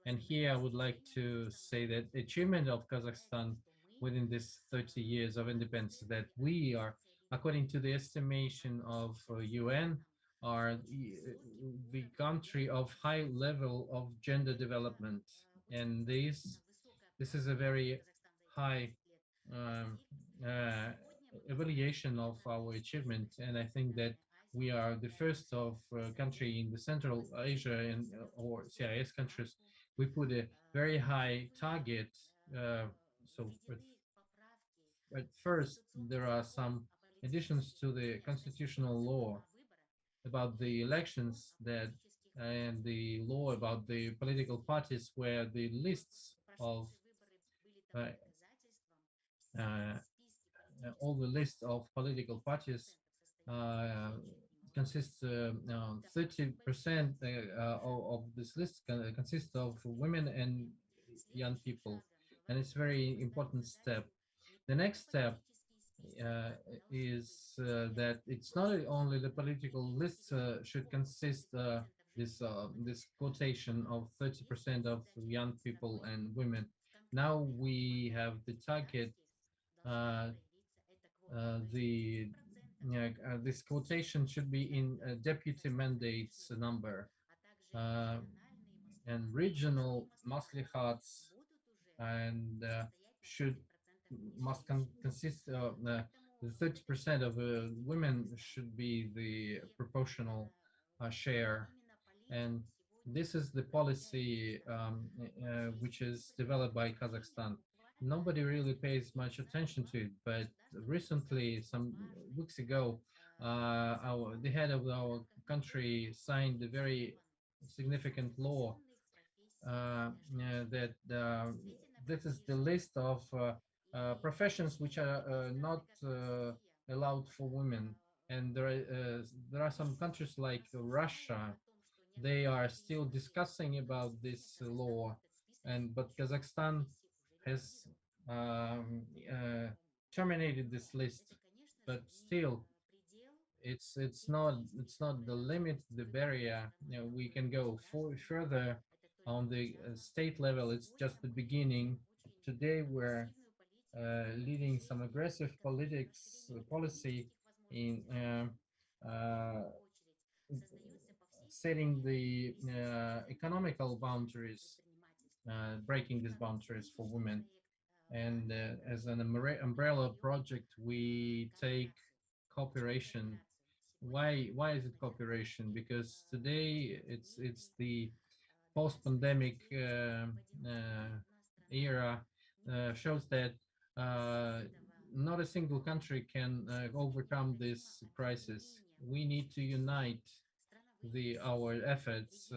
S7: And here I would like to say that the achievement of Kazakhstan within this 30 years of independence, that we are, according to the estimation of UN, are the country of high level of gender development. And this is a very high evaluation of our achievement, and I think that we are the first of country in the Central Asia and or CIS countries. We put a very high target. So at first, there are some additions to the constitutional law about the elections that and the law about the political parties, where the lists of uh, uh, all the list of political parties uh, consists 30% of this list consists of women and young people, and it's very important step. The next step uh, is that it's not only the political lists should consist this quotation of 30% of young people and women. Now we have the target uh, this quotation should be in deputy mandates number and regional maslihats and should must consist of the 30% of women should be the proportional share, and this is the policy which is developed by Kazakhstan. Nobody really pays much attention to it, but recently, some weeks ago, the head of our country signed a very significant law that this is the list of professions which are not allowed for women. And there are some countries like Russia, they are still discussing about this law, and but Kazakhstan has terminated this list, but still it's not the limit, the barrier. You know, we can go further on the state level. It's just the beginning. Today we're leading some aggressive policy in setting the economical boundaries, breaking these boundaries for women. And as an umbrella project, we take cooperation. Why is it cooperation? Because today it's the post-pandemic era shows that not a single country can overcome this crisis. We need to unite our efforts,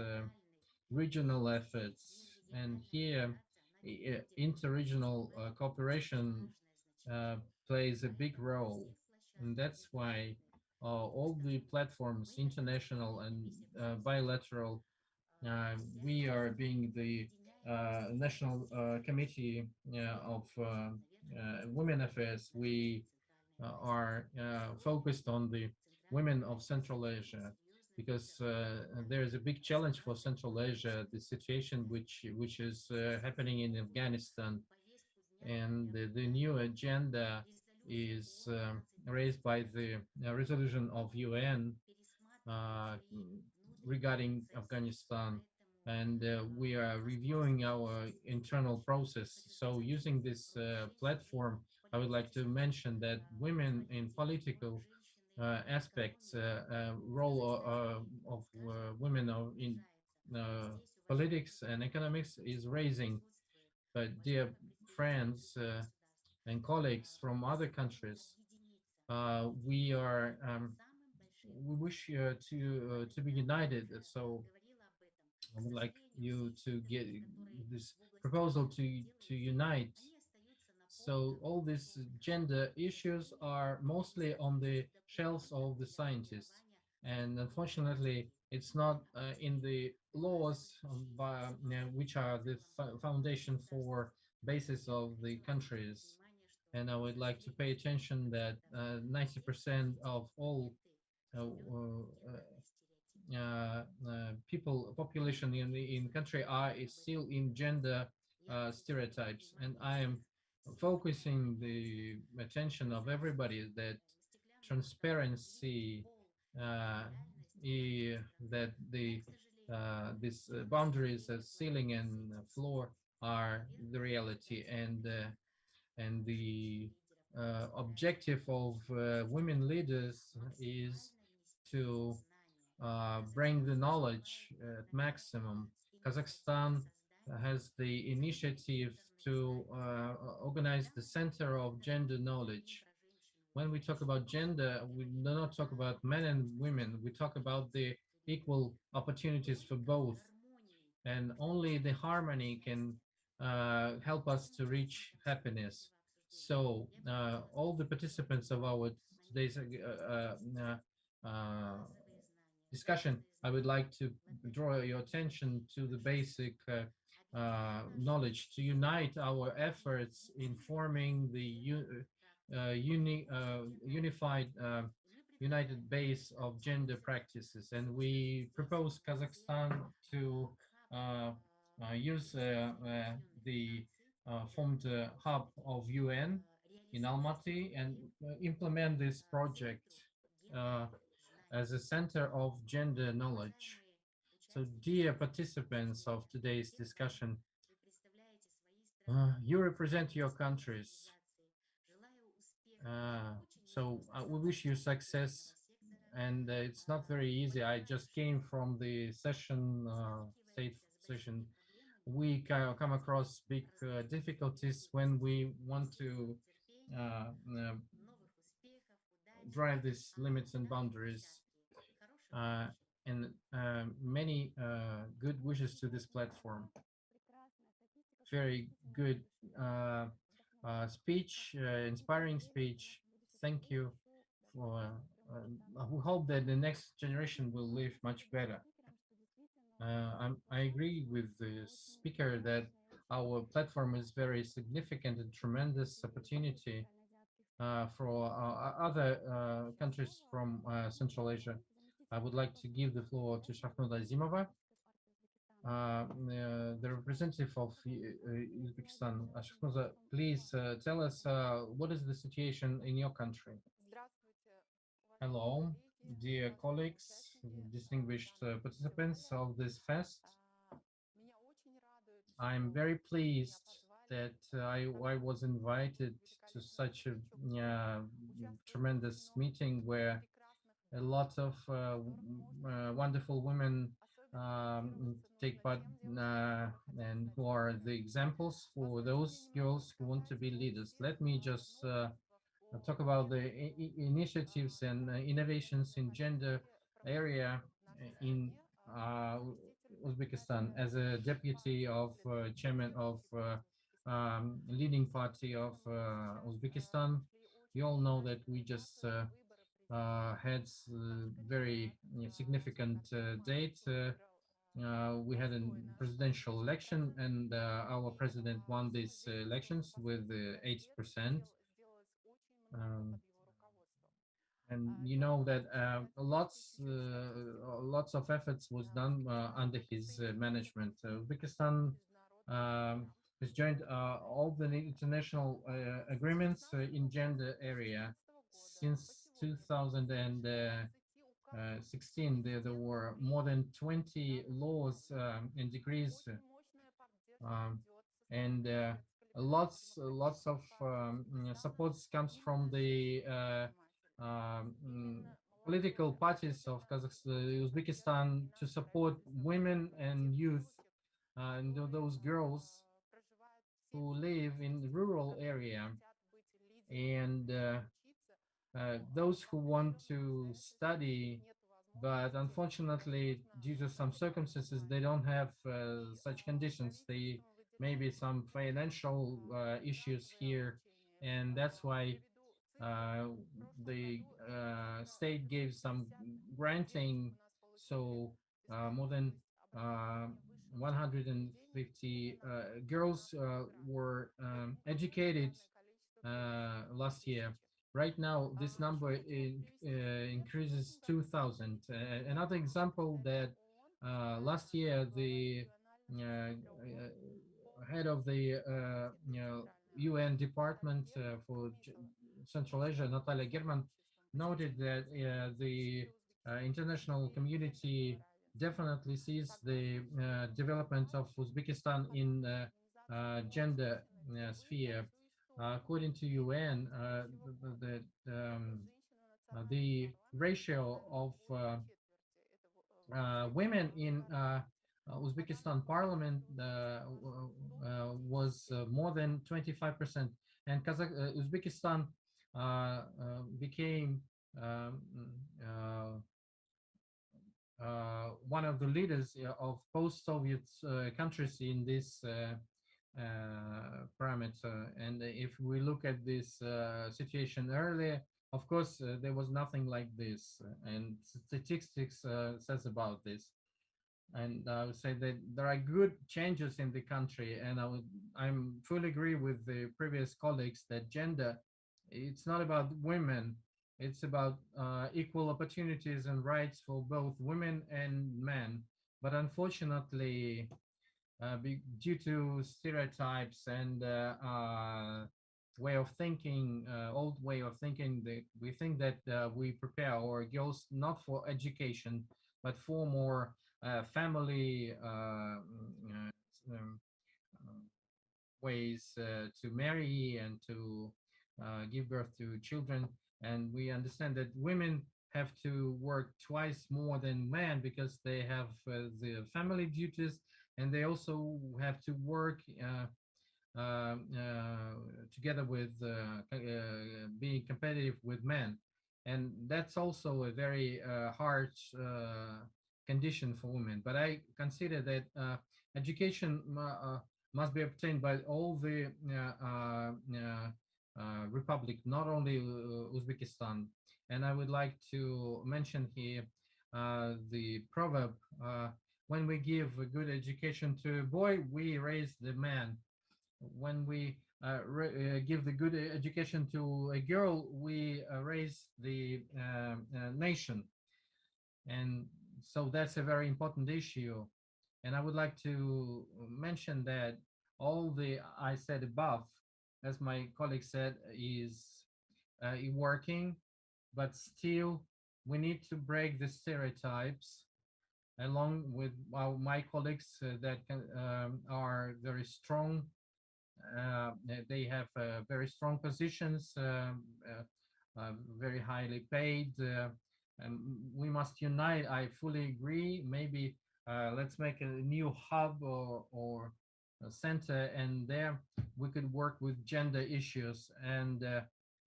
S7: regional efforts, and here interregional cooperation plays a big role, and that's why all the platforms, international and bilateral, we are being the National Committee of Women Affairs. We are focused on the women of Central Asia, because there is a big challenge for Central Asia, the situation which is happening in Afghanistan, and the new agenda is raised by the resolution of UN regarding Afghanistan, and we are reviewing our internal process. So using this platform, I would like to mention that women in political aspects, role of women in politics and economics is raising. But dear friends and colleagues from other countries, we are we wish to be united. So I would like you to get this proposal to unite. So all these gender issues are mostly on the shelves of the scientists, and unfortunately, it's not in the laws which are the foundation for basis of the countries. And I would like to pay attention that 90% of all population in the country is still in gender stereotypes, and I am focusing the attention of everybody that transparency, that the these boundaries as ceiling and floor are the reality, and the objective of women leaders is to bring the knowledge at maximum. Kazakhstan has the initiative to organize the Center of Gender Knowledge. When we talk about gender, we do not talk about men and women. We talk about the equal opportunities for both. And only the harmony can help us to reach happiness. So all the participants of our today's discussion, I would like to draw your attention to the basic knowledge to unite our efforts in forming the unified united base of gender practices. And we propose Kazakhstan to use the formed hub of UN in Almaty and implement this project as a center of gender knowledge. So dear participants of today's discussion, you represent your countries. So we wish you success, and it's not very easy. I just came from the session, state session. We come across big difficulties when we want to drive these limits and boundaries. And many good wishes to this platform. Very good speech, inspiring speech. Thank you. For, we hope that the next generation will live much better. I agree with the speaker that our platform is very significant and tremendous opportunity for other countries from Central Asia. I would like to give the floor to Shakhnoza Alimava, the representative of Uzbekistan. Shakhnoza, please tell us what is the situation in your country? Hello, dear colleagues, distinguished participants of this fest. I'm very pleased that I was invited to such a tremendous meeting where a lot of wonderful women take part and who are the examples for those girls who want to be leaders. Let me just talk about the initiatives and innovations in gender area in Uzbekistan. As a deputy of chairman of leading party of Uzbekistan, you all know that we just had very significant date. We had a presidential election, and our president won these elections with 80%. And you know that lots of efforts was done under his management. Uzbekistan has joined all the international agreements in gender area since 2016. There were more than 20 laws and decrees, and lots of supports comes from the political parties of Kazakhstan, Uzbekistan to support women and youth and those girls who live in the rural area, and those who want to study, but unfortunately due to some circumstances they don't have such conditions. They maybe some financial issues here, and that's why the state gave some granting, so more than 150 girls were educated last year. Right now, this number increases 2,000. Another example that last year the head of the UN Department for Central Asia, Natalia German, noted that the international community definitely sees the development of Uzbekistan in gender sphere. according to UN, the ratio of women in Uzbekistan parliament was more than 25%, and Uzbekistan became one of the leaders of post-Soviet countries in this parameter. And if we look at this situation earlier, of course, there was nothing like this, and statistics says about this. And I would say that there are good changes in the country, and I'm fully agree with the previous colleagues that gender, it's not about women, it's about equal opportunities and rights for both women and men. But unfortunately, due to stereotypes and way of thinking, old way of thinking, we think that we prepare our girls not for education, but for more family ways to marry and to give birth to children. And we understand that women have to work twice more than men because they have the family duties, and they also have to work together with being competitive with men. And that's also a very harsh condition for women. But I consider that education must be obtained by all the republic, not only Uzbekistan. And I would like to mention here the proverb, when we give a good education to a boy, we raise the man. When we give the good education to a girl, we raise the nation. And so that's a very important issue. And I would like to mention that all I said above, as my colleague said, is working, but still we need to break the stereotypes along with my colleagues that are very strong. They have very strong positions, very highly paid. We must unite. I fully agree. Maybe let's make a new hub or a center, and there we could work with gender issues. And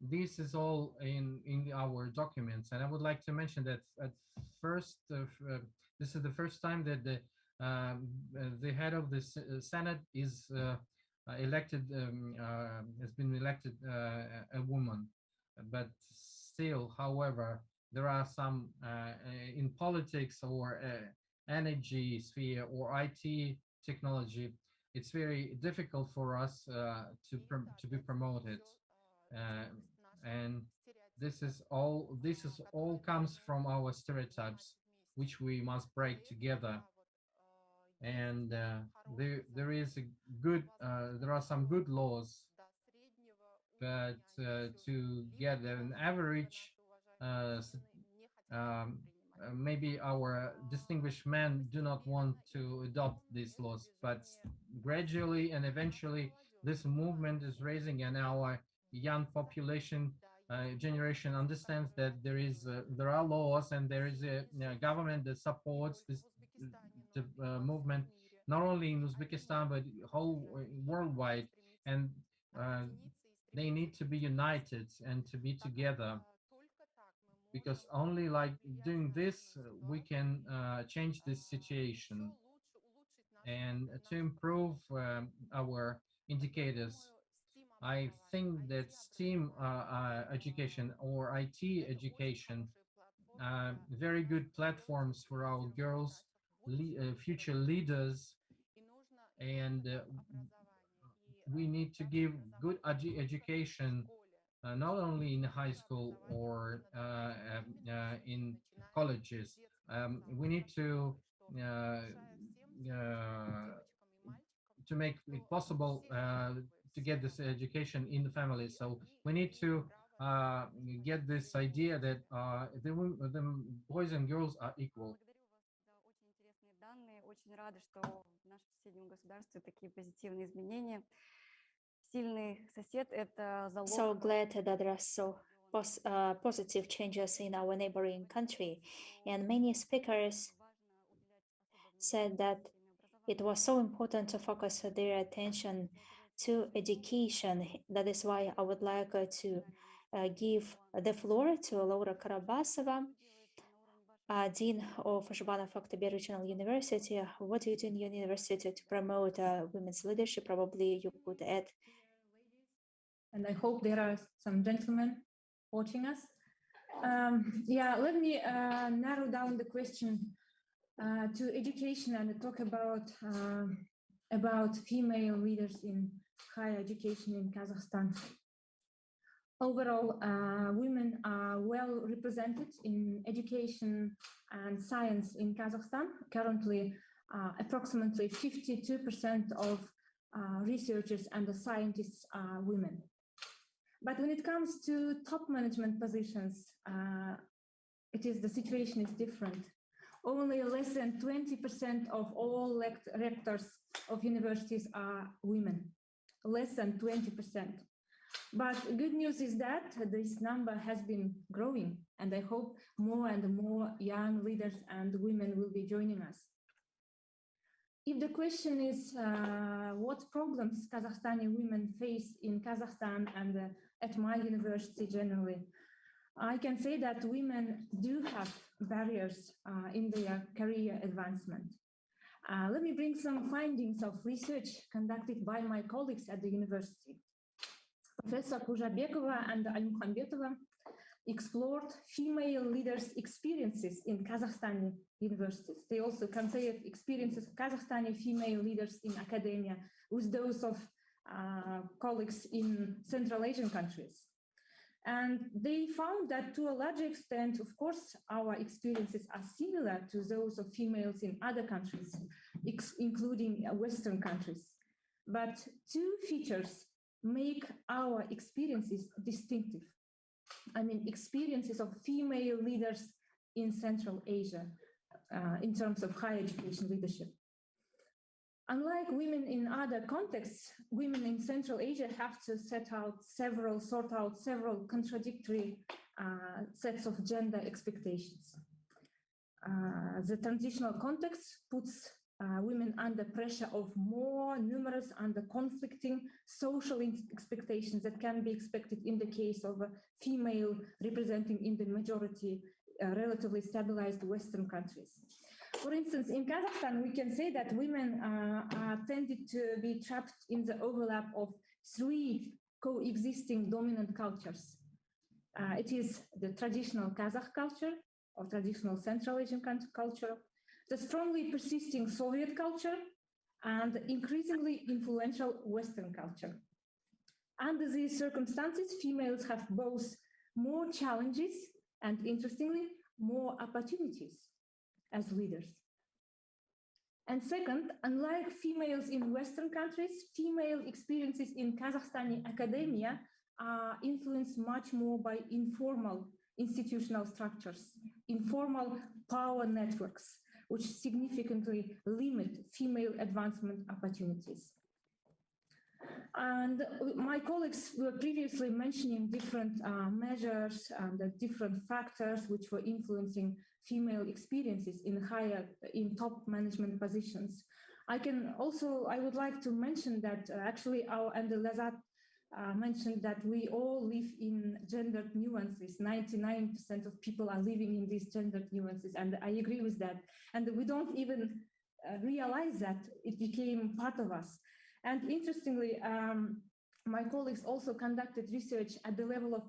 S7: this is all in our documents. And I would like to mention that at first, this is the first time that the head of the Senate is elected, has been elected a woman. But still, however, there are some in politics or energy sphere or IT technology, it's very difficult for us to be promoted. And this is all comes from our stereotypes, which we must break together. And there are some good laws, but to get an average, maybe our distinguished men do not want to adopt these laws, but gradually and eventually this movement is raising, and our young population generation understands that there are laws and there is a government that supports this movement, not only in Uzbekistan but whole worldwide, and they need to be united and to be together, because only like doing this we can change this situation and to improve our indicators. I think that STEAM education or IT education, very good platforms for our girls, future leaders, and we need to give good education not only in high school or in colleges. We need to make it possible to get this education in the family. So we need to get this idea that the boys and girls are equal.
S2: Очень рада, что в нашем соседнем государстве такие позитивные изменения.
S8: So glad that there are so positive changes in our neighboring country. And many speakers said that it was so important to focus their attention to education. That is why I would like to give the floor to Laura Karabassova, Dean of Zhbanov-Aktobe Regional University. What do you do in your university to promote women's leadership? Probably you could add.
S19: And I hope there are some gentlemen watching us. Yeah, let me narrow down the question to education and talk about female leaders in higher education in Kazakhstan. Overall, women are well represented in education and science in Kazakhstan. Currently, approximately 52% of researchers and the scientists are women. But when it comes to top management positions, the situation is different. Only less than 20% of all rectors of universities are women, less than 20%. But good news is that this number has been growing, and I hope more and more young leaders and women will be joining us. If the question is what problems Kazakhstani women face in Kazakhstan and at my university generally, I can say that women do have barriers in their career advancement. Let me bring some findings of research conducted by my colleagues at the university. Professor Kuzhabekova and Almukhambetova explored female leaders' experiences in Kazakhstani universities. They also compared experiences of Kazakhstani female leaders in academia with those of colleagues in Central Asian countries. And they found that to a large extent, of course, our experiences are similar to those of females in other countries, including Western countries. But two features make our experiences distinctive. I mean, experiences of female leaders in Central Asia in terms of higher education leadership. Unlike women in other contexts, women in Central Asia have to sort out several contradictory sets of gender expectations. The transitional context puts women under pressure of more numerous and conflicting social expectations that can be expected in the case of a female representing in the majority relatively stabilized Western countries. For instance, in Kazakhstan, we can say that women are tended to be trapped in the overlap of three coexisting dominant cultures. It is the traditional Kazakh culture or traditional Central Asian culture, the strongly persisting Soviet culture, and increasingly influential Western culture. Under these circumstances, females have both more challenges and, interestingly, more opportunities as leaders. And second, unlike females in Western countries, female experiences in Kazakhstani academia are influenced much more by informal institutional structures, informal power networks, which significantly limit female advancement opportunities. And my colleagues were previously mentioning different measures and different factors which were influencing female experiences in top management positions. I would like to mention that actually Lyazzat mentioned that we all live in gendered nuances. 99% of people are living in these gendered nuances, and I agree with that. And we don't even realize that it became part of us. And interestingly, my colleagues also conducted research at the level of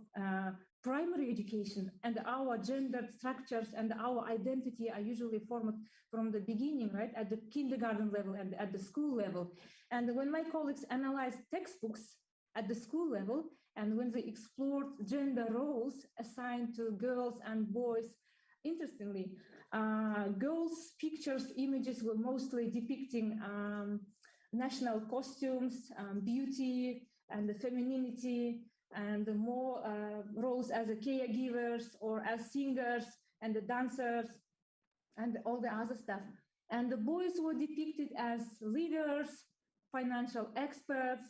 S19: primary education, and our gendered structures and our identity are usually formed from the beginning, right, at the kindergarten level and at the school level. And when my colleagues analyzed textbooks at the school level, and when they explored gender roles assigned to girls and boys, interestingly, girls' pictures, images were mostly depicting national costumes, beauty, and the femininity, and the more roles as a caregivers or as singers and the dancers and all the other stuff. And the boys were depicted as leaders, financial experts,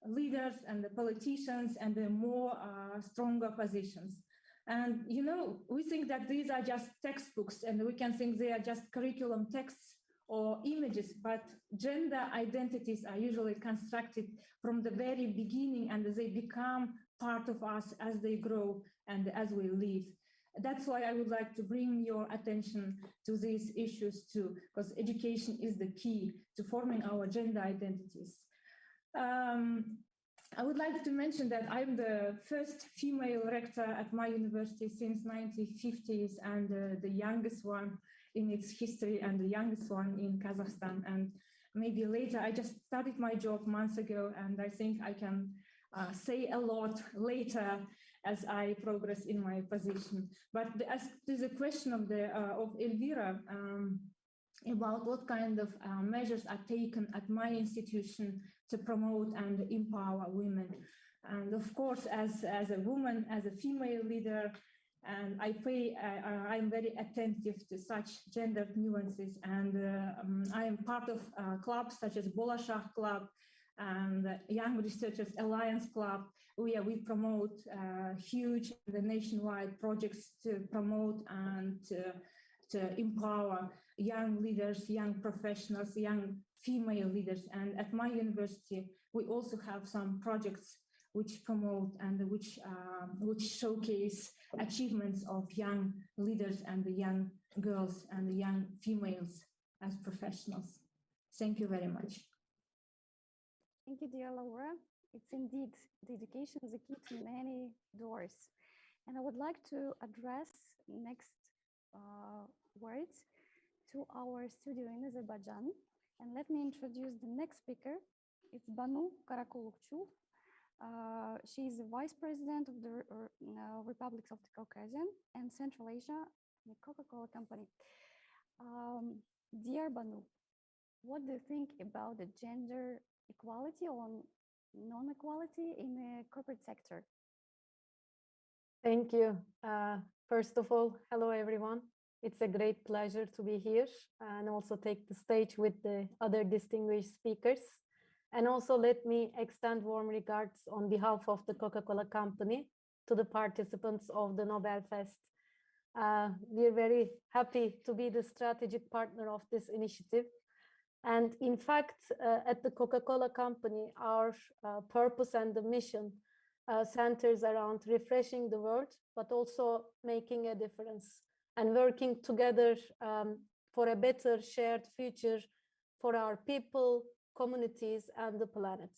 S19: leaders and the politicians and the more stronger positions. And, you know, we think that these are just textbooks and we can think they are just curriculum texts or images, but gender identities are usually constructed from the very beginning and they become part of us as they grow and as we live. That's why I would like to bring your attention to these issues too, because education is the key to forming our gender identities. I would like to mention that I'm the first female rector at my university since 1950s and the youngest one in its history and the youngest one in Kazakhstan. And maybe later, I just started my job months ago and I think I can say a lot later as I progress in my position. But as to the question of Elvira about what kind of measures are taken at my institution to promote and empower women. And of course, as a woman, as a female leader, and I'm very attentive to such gender nuances. And I am part of clubs such as Bolashak Club and Young Researchers Alliance Club, where we promote huge nationwide projects to promote and to empower young leaders, young professionals, young female leaders. And at my university, we also have some projects which promote and which showcase achievements of young leaders and the young girls and the young females as professionals. Thank you very much.
S2: Thank you, dear Laura. It's indeed, the education is a key to many doors. And I would like to address next words to our studio in Azerbaijan. And let me introduce the next speaker. It's Banu Karakullukcu. She is the Vice President of the Republics of the Caucasus and Central Asia, the Coca-Cola Company. Dear Banu, what do you think about the gender equality or non-equality in the corporate sector?
S17: Thank you. First of all, hello everyone. It's a great pleasure to be here and also take the stage with the other distinguished speakers. And also let me extend warm regards on behalf of the Coca-Cola Company to the participants of the Nobel Fest. We're very happy to be the strategic partner of this initiative. And in fact, at the Coca-Cola Company, our purpose and the mission centers around refreshing the world, but also making a difference and working together for a better shared future for our people, communities, and the planet.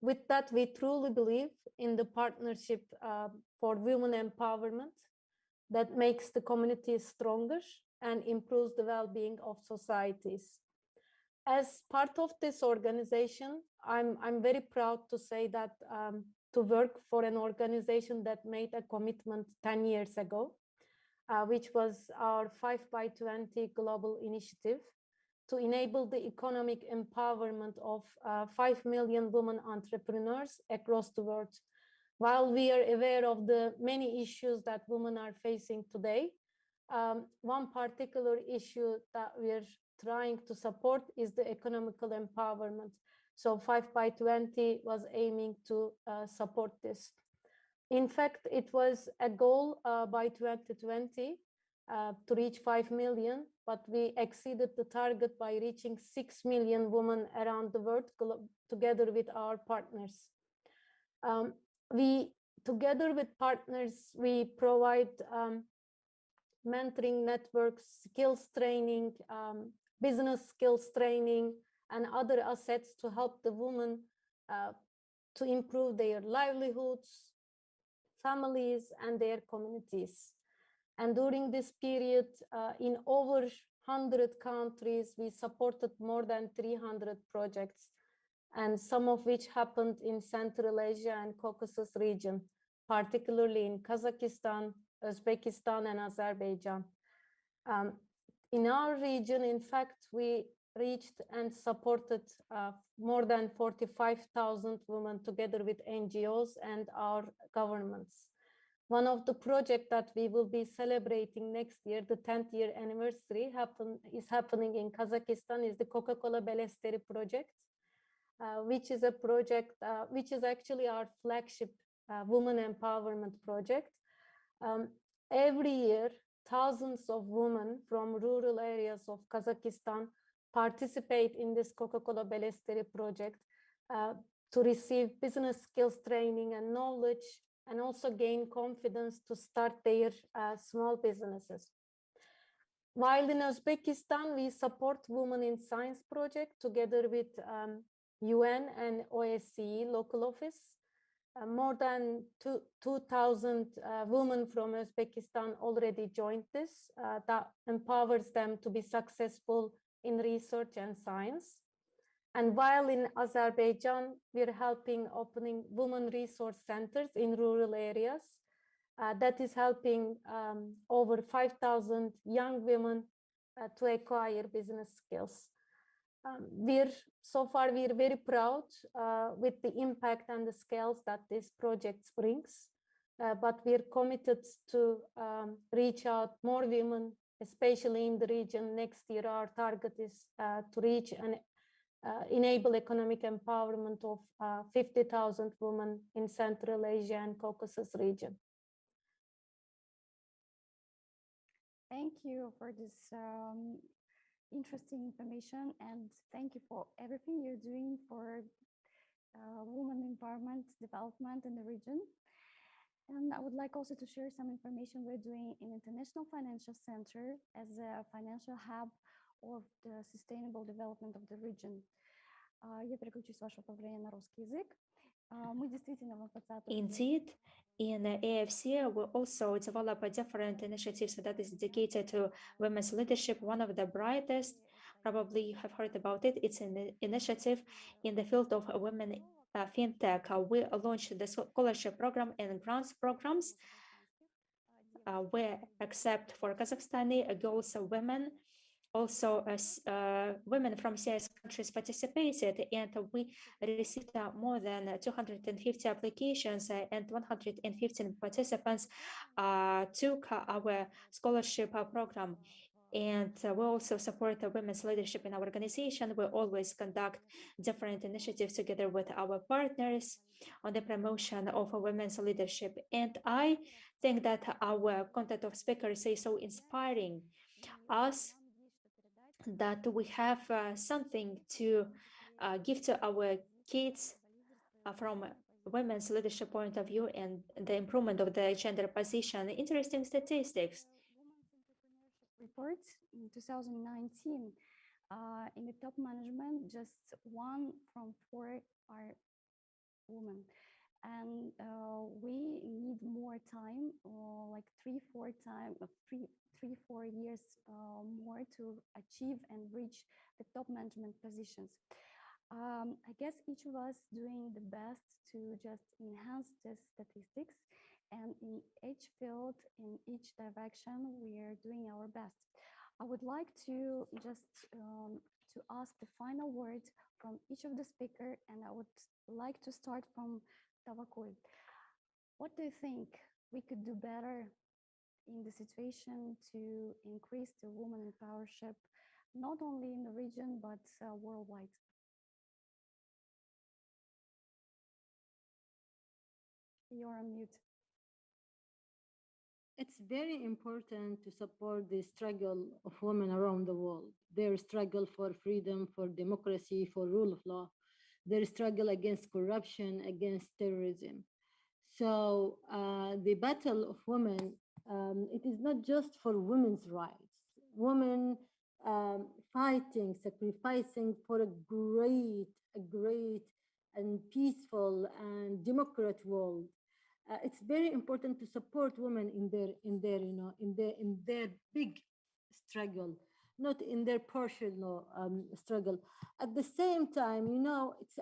S17: With that, we truly believe in the partnership for women empowerment that makes the communities stronger and improves the well-being of societies. As part of this organization, I'm very proud to say that to work for an organization that made a commitment 10 years ago, which was our 5x20 global initiative to enable the economic empowerment of 5 million women entrepreneurs across the world. While we are aware of the many issues that women are facing today, one particular issue that we're trying to support is the economical empowerment. So 5x20 was aiming to support this. In fact, it was a goal by 2020 to reach 5 million, but we exceeded the target by reaching 6 million women around the world together with our partners. Together with partners, we provide mentoring networks, skills training, business skills training, and other assets to help the women to improve their livelihoods, families, and their communities. And during this period, in over 100 countries, we supported more than 300 projects, and some of which happened in Central Asia and Caucasus region, particularly in Kazakhstan, Uzbekistan, and Azerbaijan. In our region, in fact, we reached and supported more than 45,000 women together with NGOs and our governments. One of the projects that we will be celebrating next year, the 10th year anniversary, is happening in Kazakhstan, is the Coca-Cola Belesteri project. which is a project, which is actually our flagship women empowerment project. Every year, thousands of women from rural areas of Kazakhstan participate in this Coca-Cola Belesteri project to receive business skills training and knowledge, and also gain confidence to start their small businesses. While in Uzbekistan, we support Women in Science project together with UN and OSCE local office. More than 2,000 women from Uzbekistan already joined this. That empowers them to be successful in research and science. And while in Azerbaijan, we're helping opening women resource centers in rural areas. That is helping over 5,000 young women to acquire business skills. So far, we're very proud with the impact and the scales that this project brings, but we're committed to reach out more women, especially in the region. Next year, our target is to reach and enable economic empowerment of 50,000 women in Central Asia and Caucasus region.
S2: Thank you for this interesting information, and thank you for everything you're doing for women empowerment development in the region. And I would like also to share some information we're doing in International Financial Center as a financial hub of the sustainable development of the region. Я переключусь с вашего управления на русский язык. Мы действительно в 2020
S8: Indeed, in AFC, we also develop different initiatives that is dedicated to women's leadership. One of the brightest, probably you have heard about it, it's an initiative in the field of women fintech. We launched the scholarship program and grants programs. We accept for Kazakhstani girls, women, also women from CIS countries participated, and we received more than 250 applications, and 115 participants took our scholarship program. And we also support women's leadership in our organization. We always conduct different initiatives together with our partners on the promotion of women's leadership. And I think that our content of speakers is so inspiring us that we have something to give to our kids from women's leadership point of view and the improvement of the gender position. Interesting statistics.
S2: Report in 2019, in the top management, just 1 from 4 are women. And we need more time, like 3-4 years more to achieve and reach the top management positions. I guess each of us doing the best to just enhance the statistics, and in each field, in each direction, we are doing our best. I would like to just to ask the final words from each of the speakers, and I would like to start from Tawakkol. What do you think we could do better in the situation to increase the women empowership, not only in the region, but worldwide? You're on mute.
S16: It's very important to support the struggle of women around the world, their struggle for freedom, for democracy, for rule of law, their struggle against corruption, against terrorism. So the battle of women, it is not just for women's rights. Women fighting, sacrificing for a great and peaceful and democratic world. It's very important to support women in their big struggle, not in their partial struggle. At the same time,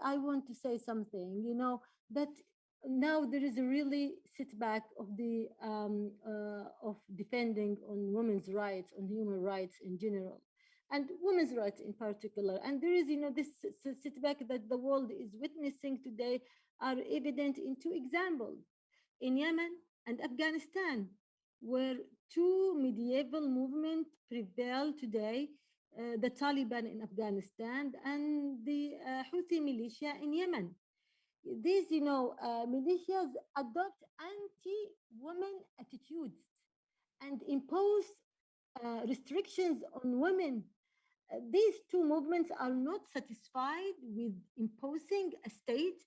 S16: I want to say something, that now there is a really setback of the of defending on women's rights, on human rights in general, and women's rights in particular. And there is, this setback that the world is witnessing today are evident in 2 examples. In Yemen and Afghanistan, where 2 medieval movements prevail today, the Taliban in Afghanistan and the Houthi militia in Yemen. These, militias adopt anti-women attitudes and impose restrictions on women. These two movements are not satisfied with imposing a state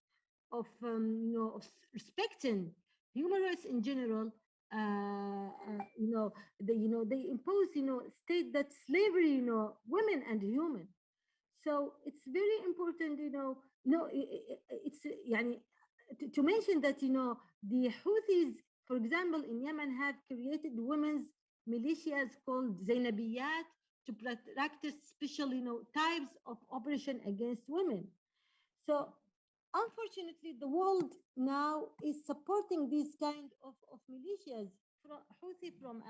S16: of, of respecting human rights in general. They impose, state that slavery, women and human. So it's very important, it's to mention that, the Houthis, for example, in Yemen have created women's militias called Zainabiyat to practice special, types of operation against women. So unfortunately, the world now is supporting these kind of militias, Houthi from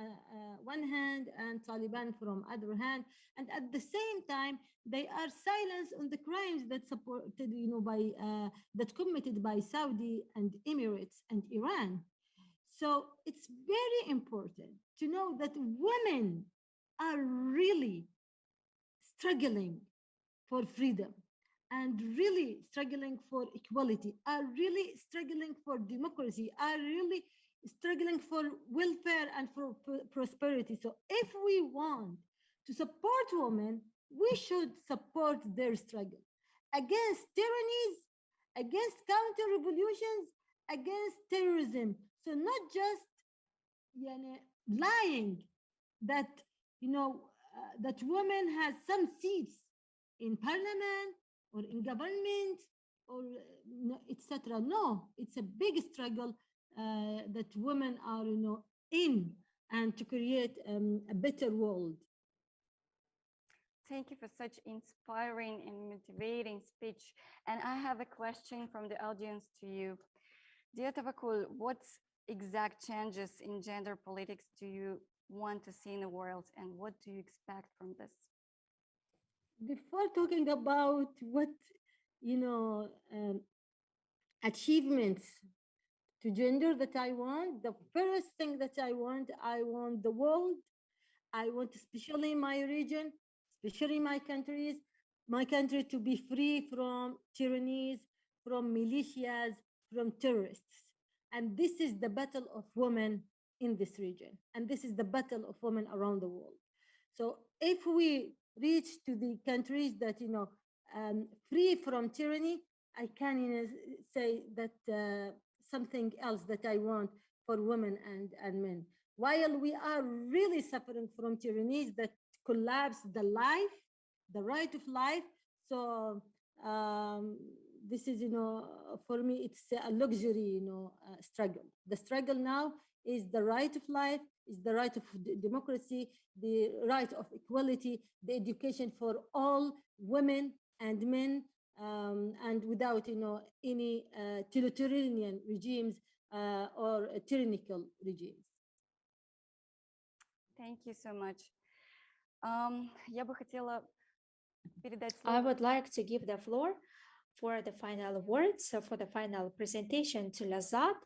S16: one hand and Taliban from other hand, and at the same time they are silenced on the crimes that supported, that committed by Saudi and Emirates and Iran. So it's very important to know that women are really struggling for freedom and really struggling for equality, are really struggling for democracy, are really struggling for welfare and for prosperity. So if we want to support women, we should support their struggle against tyrannies, against counter-revolutions, against terrorism. So not just lying that, that women has some seats in parliament or in government or etc. No, it's a big struggle that women are, in, and to create a better world.
S2: Thank you for such inspiring and motivating speech. And I have a question from the audience to you. Dear Tawakkol, what exact changes in gender politics do you want to see in the world, and what do you expect from this?
S16: Before talking about what, achievements to gender that I want, the first thing that I want the world, I want especially my region, especially my country to be free from tyrannies, from militias, from terrorists. And this is the battle of women in this region. And this is the battle of women around the world. So if we reach to the countries that, free from tyranny, I can say that something else that I want for women and men. While we are really suffering from tyrannies that collapse the right of life. So this is, for me, it's a luxury, struggle. The struggle now is the right of life, is the right of democracy, the right of equality, the education for all women and men, and without, any totalitarian regimes or tyrannical regimes.
S2: Thank you so much. Я бы хотела передать
S8: I
S2: слово.
S8: would like to give the floor for the final words, for the final presentation to Lyazzat.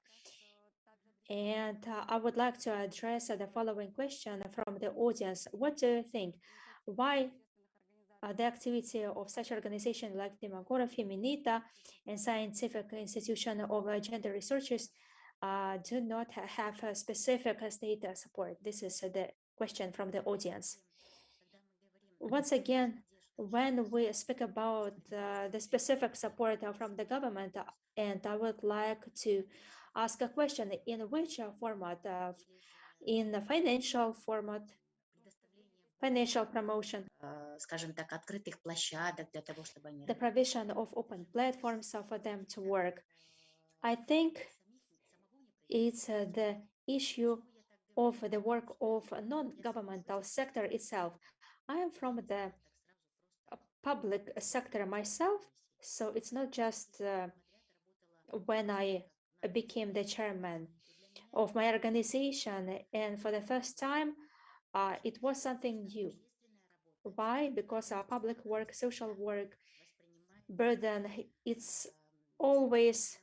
S8: And I would like to address the following question from the audience. What do you think? Why the activity of such organizations like Demagora, Feminita, and Scientific Institution of Gender Researchers do not have a specific state support? This is the question from the audience. Once again, when we speak about the specific support from the government, and I would like to ask a question: in which format? In the financial format, financial promotion, the provision of open platforms for them to work. I think it's the issue of the work of a non-governmental sector itself. I am from the public sector myself, so it's not just when I became the chairman of my organization, and for the first time, it was something new. Why? Because our public work, social work burden, it's always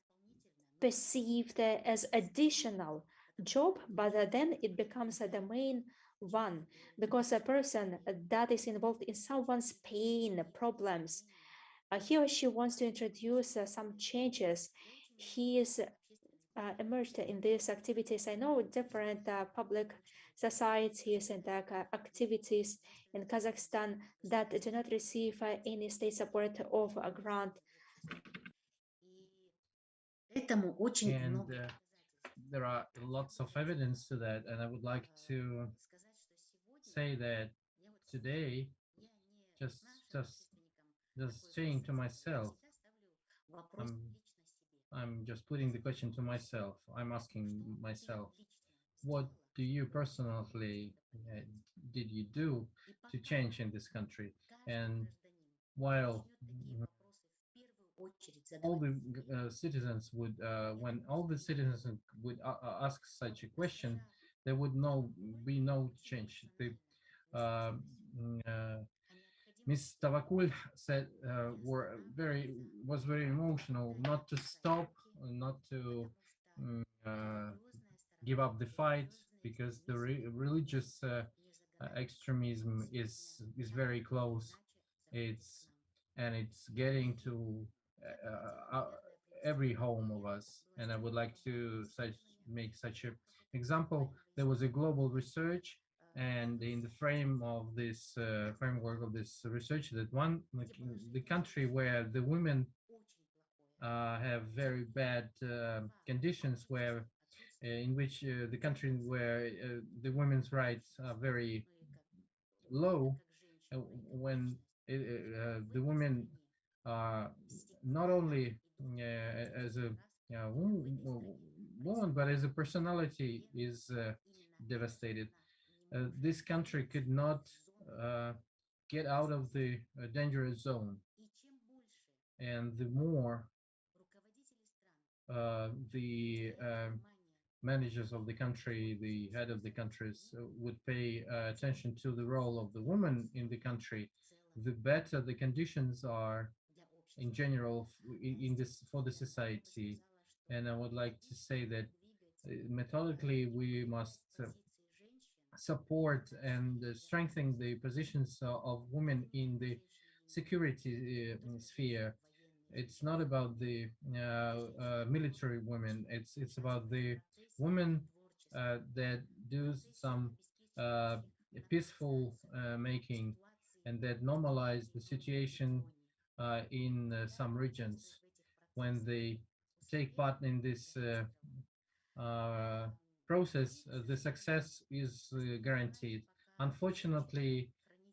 S8: perceived as additional job, but then it becomes the main one, because a person that is involved in someone's pain, problems, he or she wants to introduce some changes. He is immersed in these activities. I know different public societies and activities in Kazakhstan that do not receive any state support of a grant.
S7: And there are lots of evidence to that, and I would like to say that today, just saying to myself, I'm just putting the question to myself. I'm asking myself, what do you personally did you do to change in this country? And while all the citizens would, when all the citizens would ask such a question, there would be no change. Miss Tawakkol said was very emotional, not to stop, not to give up the fight, because the religious extremism is very close. It's getting to every home of us, and I would like to make such an example. There was a global research, and in the framework of this research, that the country where the women have very bad conditions, where in which the country where the women's rights are very low, when the women not only as a woman but as a personality is devastated. This country could not get out of the dangerous zone, and the more the managers of the country, the head of the countries would pay attention to the role of the woman in the country, the better the conditions are in general for the society. And I would like to say that methodically we must support and strengthen the positions of women in the security sphere. It's not about the military women. It's about the women that do some peaceful making, and that normalize the situation in some regions. When they take part in this process, the success is guaranteed. Unfortunately,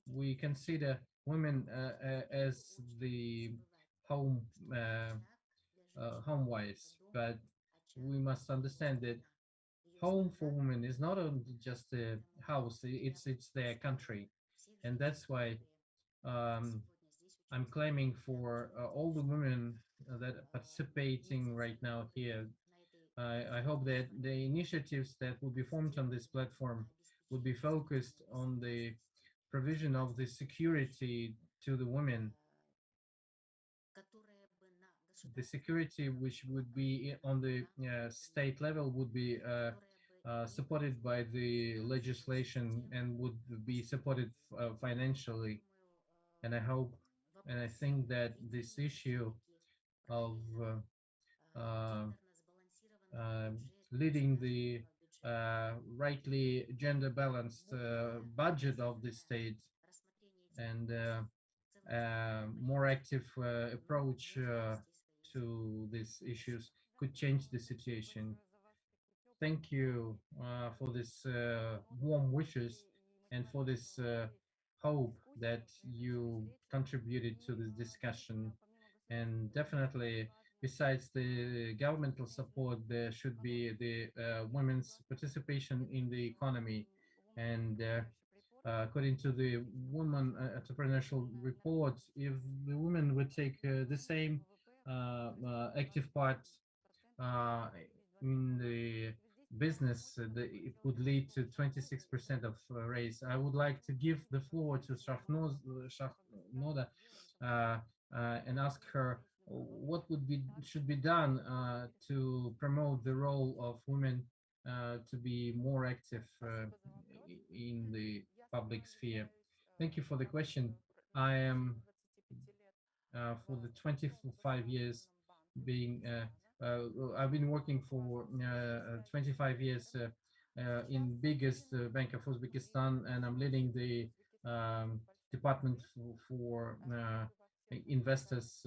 S7: we consider women as the home wives, but we must understand that home for women is not only just a house; it's their country, and that's why I'm claiming for all the women that are participating right now here. I hope that the initiatives that will be formed on this platform will be focused on the provision of the security to the women. The security which would be on the state level would be supported by the legislation and would be supported financially. And I hope and I think that this issue of leading the rightly gender balanced budget of the state and more active approach to these issues could change the situation. Thank you for this warm wishes and for this hope that you contributed to this discussion. And definitely, besides the governmental support, there should be the women's participation in the economy. And according to the Women Entrepreneurial Report, if the women would take the same active part in the business, it would lead to 26% of raise. I would like to give the floor to Shakhnoza and ask her what should be done to promote the role of women to be more active in the public sphere. Thank you for the question. I am for the 25 years being I've been working for 25 years in biggest bank of Uzbekistan, and I'm leading the department for investors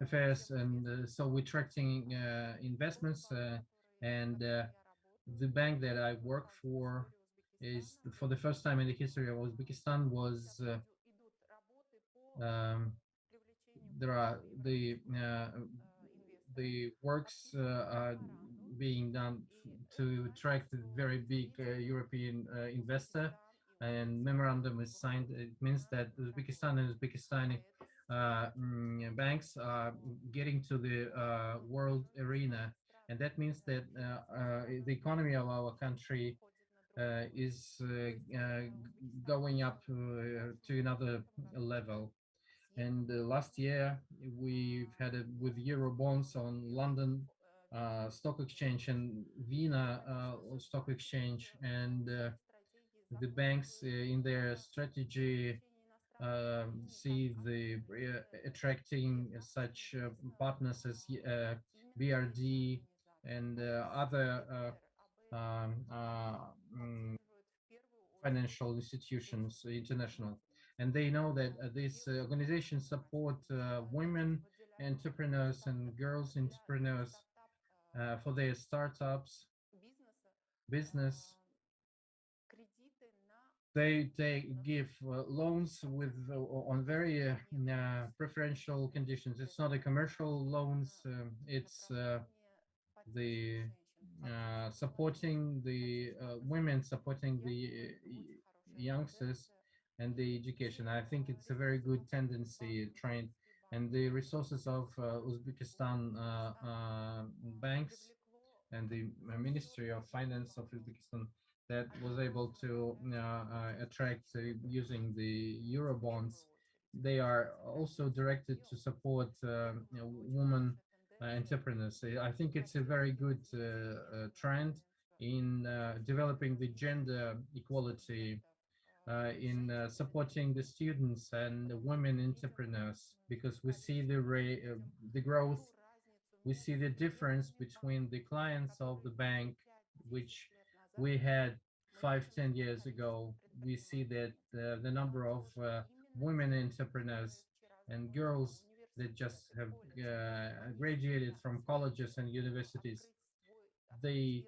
S7: affairs, and so we're attracting investments, and the bank that I work for is, for the first time in the history of Uzbekistan, was there are the works are being done to attract a very big European investor, and memorandum is signed. It means that Uzbekistan and Uzbekistani banks are getting to the world arena, and that means that the economy of our country is going up to another level. And last year we've had it with Euro bonds on London Stock Exchange and Vienna Stock Exchange, and the banks in their strategy see the attracting such partners as BRD and other financial institutions, international, and they know that these organizations support women entrepreneurs and girls entrepreneurs for their startups, business. They give loans with on very preferential conditions. It's not a commercial loans. It's the supporting the women, supporting the youngsters and the education. I think it's a very good tendency trend, and the resources of Uzbekistan banks and the Ministry of Finance of Uzbekistan that was able to attract using the Euro bonds. They are also directed to support women entrepreneurs. I think it's a very good trend in developing the gender equality, in supporting the students and the women entrepreneurs, because we see the growth, we see the difference between the clients of the bank, which we had 5-10 years ago. We see that the number of women entrepreneurs and girls that just have graduated from colleges and universities, they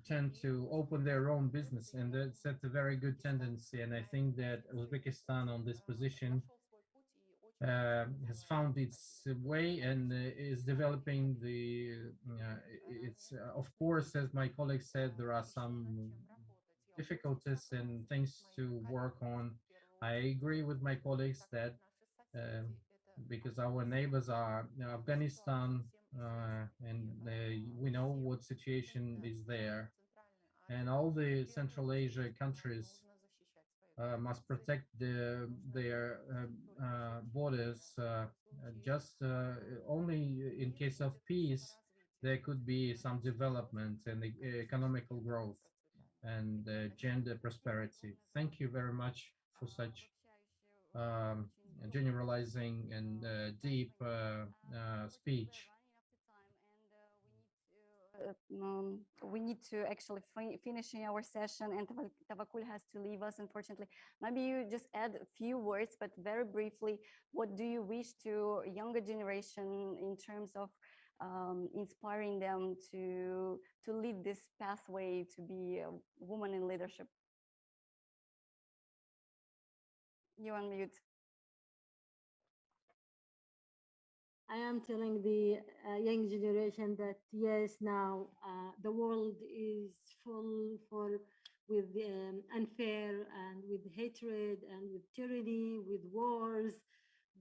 S7: tend to open their own business, and that's a very good tendency. And I think that Uzbekistan on this position has found its way and is developing the it's of course, as my colleague said, there are some difficulties and things to work on. I agree with my colleagues that because our neighbors are Afghanistan, and we know what situation is there, and all the Central Asia countries must protect their borders. Just only in case of peace there could be some development and economical growth and gender prosperity. Thank you very much for such generalizing and deep speech.
S2: We need to actually finishing our session, and Tawakkol has to leave us, unfortunately. Maybe you just add a few words, but very briefly, what do you wish to younger generation in terms of inspiring them to lead this pathway to be a woman in leadership? You unmute.
S16: I am telling the young generation that yes, now the world is full with unfair and with hatred and with tyranny, with wars.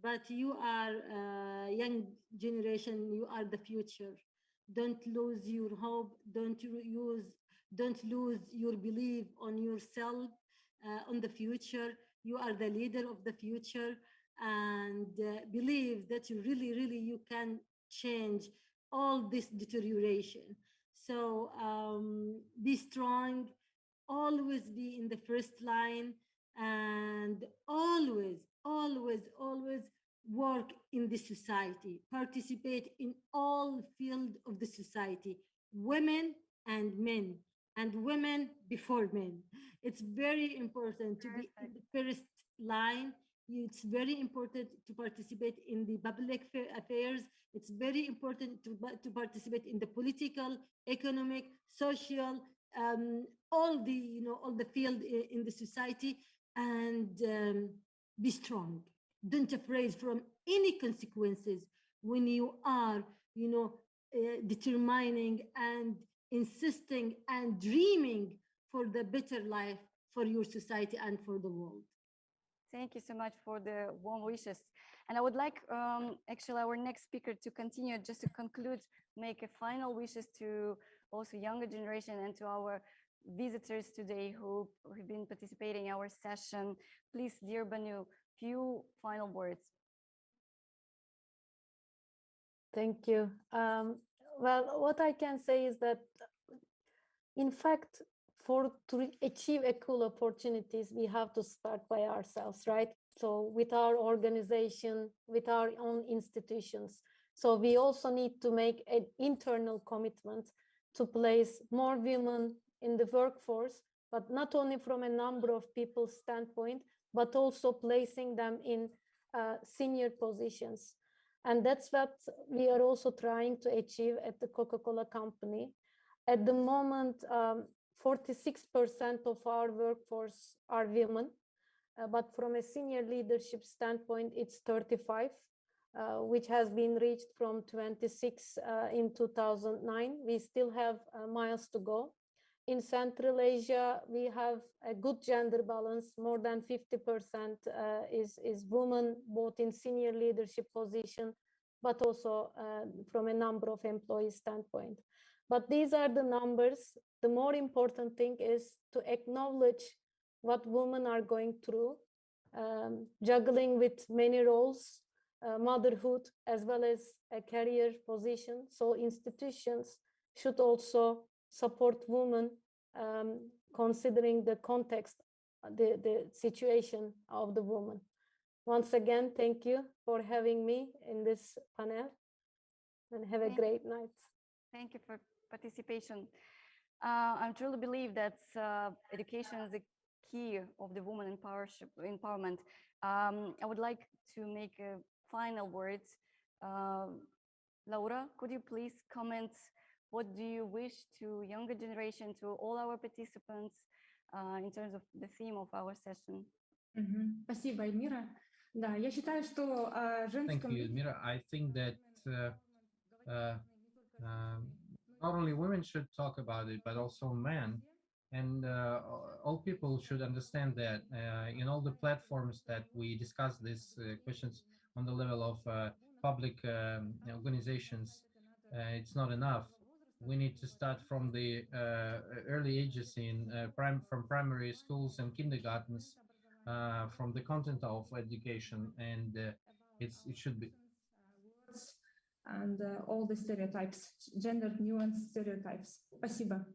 S16: But you are young generation. You are the future. Don't lose your hope. Don't lose your belief on yourself, on the future. You are the leader of the future. And believe that you really you can change all this deterioration. So be strong, always be in the first line, and always, always, always work in the society, participate in all fields of the society, women and men, and women before men. It's very important to be in the first line. It's very important to participate in the public affairs. It's very important to participate in the political, economic, social, all the field in the society, and be strong. Don't afraid from any consequences when you are, determining and insisting and dreaming for the better life for your society and for the world.
S2: Thank you so much for the warm wishes. And I would like actually our next speaker to continue, just to conclude, make a final wishes to also younger generation and to our visitors today who have been participating in our session. Please, dear Banu, few final words.
S17: Thank you. Well, what I can say is that, in fact, to achieve equal opportunities, we have to start by ourselves, right? So with our organization, with our own institutions. So we also need to make an internal commitment to place more women in the workforce, but not only from a number of people standpoint, but also placing them in senior positions. And that's what we are also trying to achieve at the Coca-Cola company. At the moment, 46% of our workforce are women, but from a senior leadership standpoint, it's 35, which has been reached from 26 in 2009. We still have miles to go. In Central Asia, we have a good gender balance. More than 50% is women, both in senior leadership position, but also from a number of employees standpoint. But these are the numbers. The more important thing is to acknowledge what women are going through, juggling with many roles, motherhood, as well as a career position. So institutions should also support women, considering the context, the situation of the woman. Once again, thank you for having me in this panel, and have a great night.
S2: Thank you for participation. I truly believe that education is the key of the woman empowerment. I would like to make a final words. Laura, could you please comment? What do you wish to younger generation, to all our participants, in terms of the theme of our session?
S19: Спасибо, Эльмира. Да, я считаю, что
S7: Thank you, Elmira. I think that not only women should talk about it, but also men, and all people should understand that in all the platforms that we discuss these questions on the level of public organizations, it's not enough. We need to start from the early ages from primary schools and kindergartens, from the content of education, and it should be.
S19: And all the stereotypes, gender nuance stereotypes. Спасибо.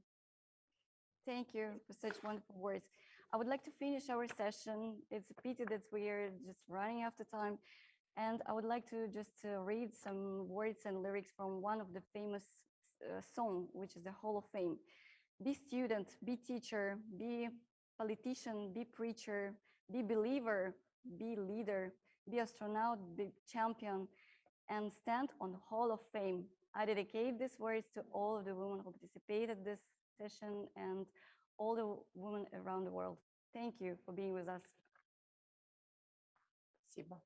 S2: Thank you for such wonderful words. I would like to finish our session. It's a pity that we are just running out of time. And I would like to just read some words and lyrics from one of the famous song, which is the Hall of Fame. Be student, be teacher, be politician, be preacher, be believer, be leader, be astronaut, be champion, and stand on the Hall of Fame. I dedicate these words to all of the women who participated in this session and all the women around the world. Thank you for being with us.
S10: Спасибо.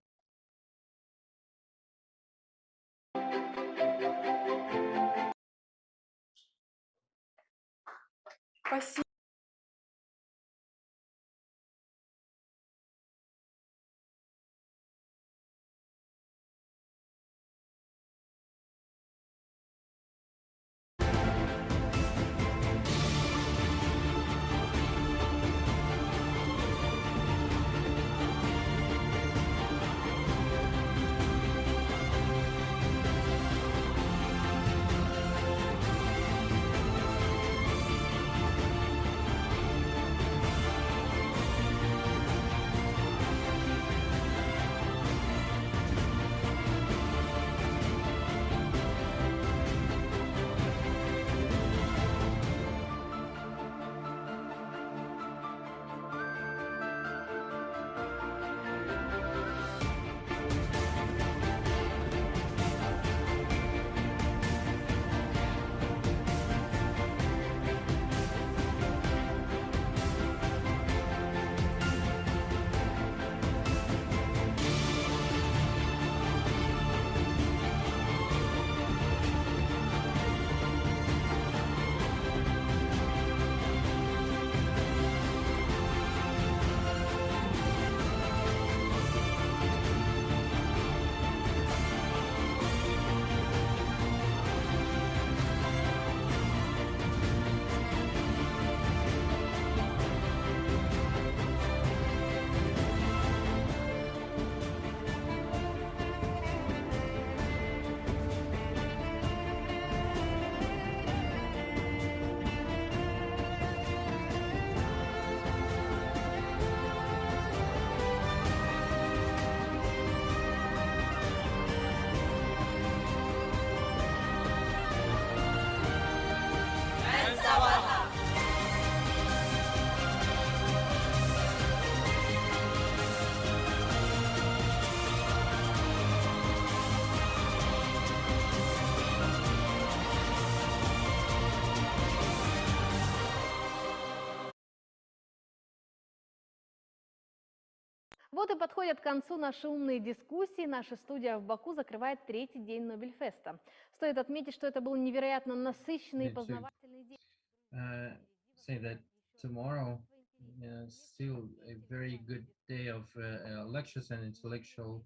S10: Спасибо.
S6: Вот и подходят к концу наши умные дискуссии. Наша студия в Баку закрывает 3-й день Нобельфеста. Стоит отметить, что это был невероятно насыщенный и познавательный день.
S7: Say that tomorrow still a very good day of lectures and intellectual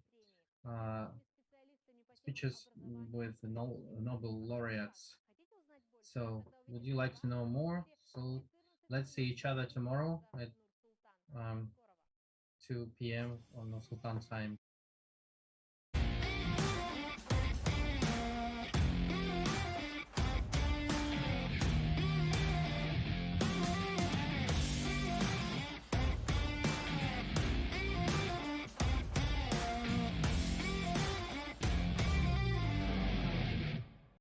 S7: speeches with the Nobel laureates. So would you like to know more? So let's see each other tomorrow at 2 p.m. on Nursultan time.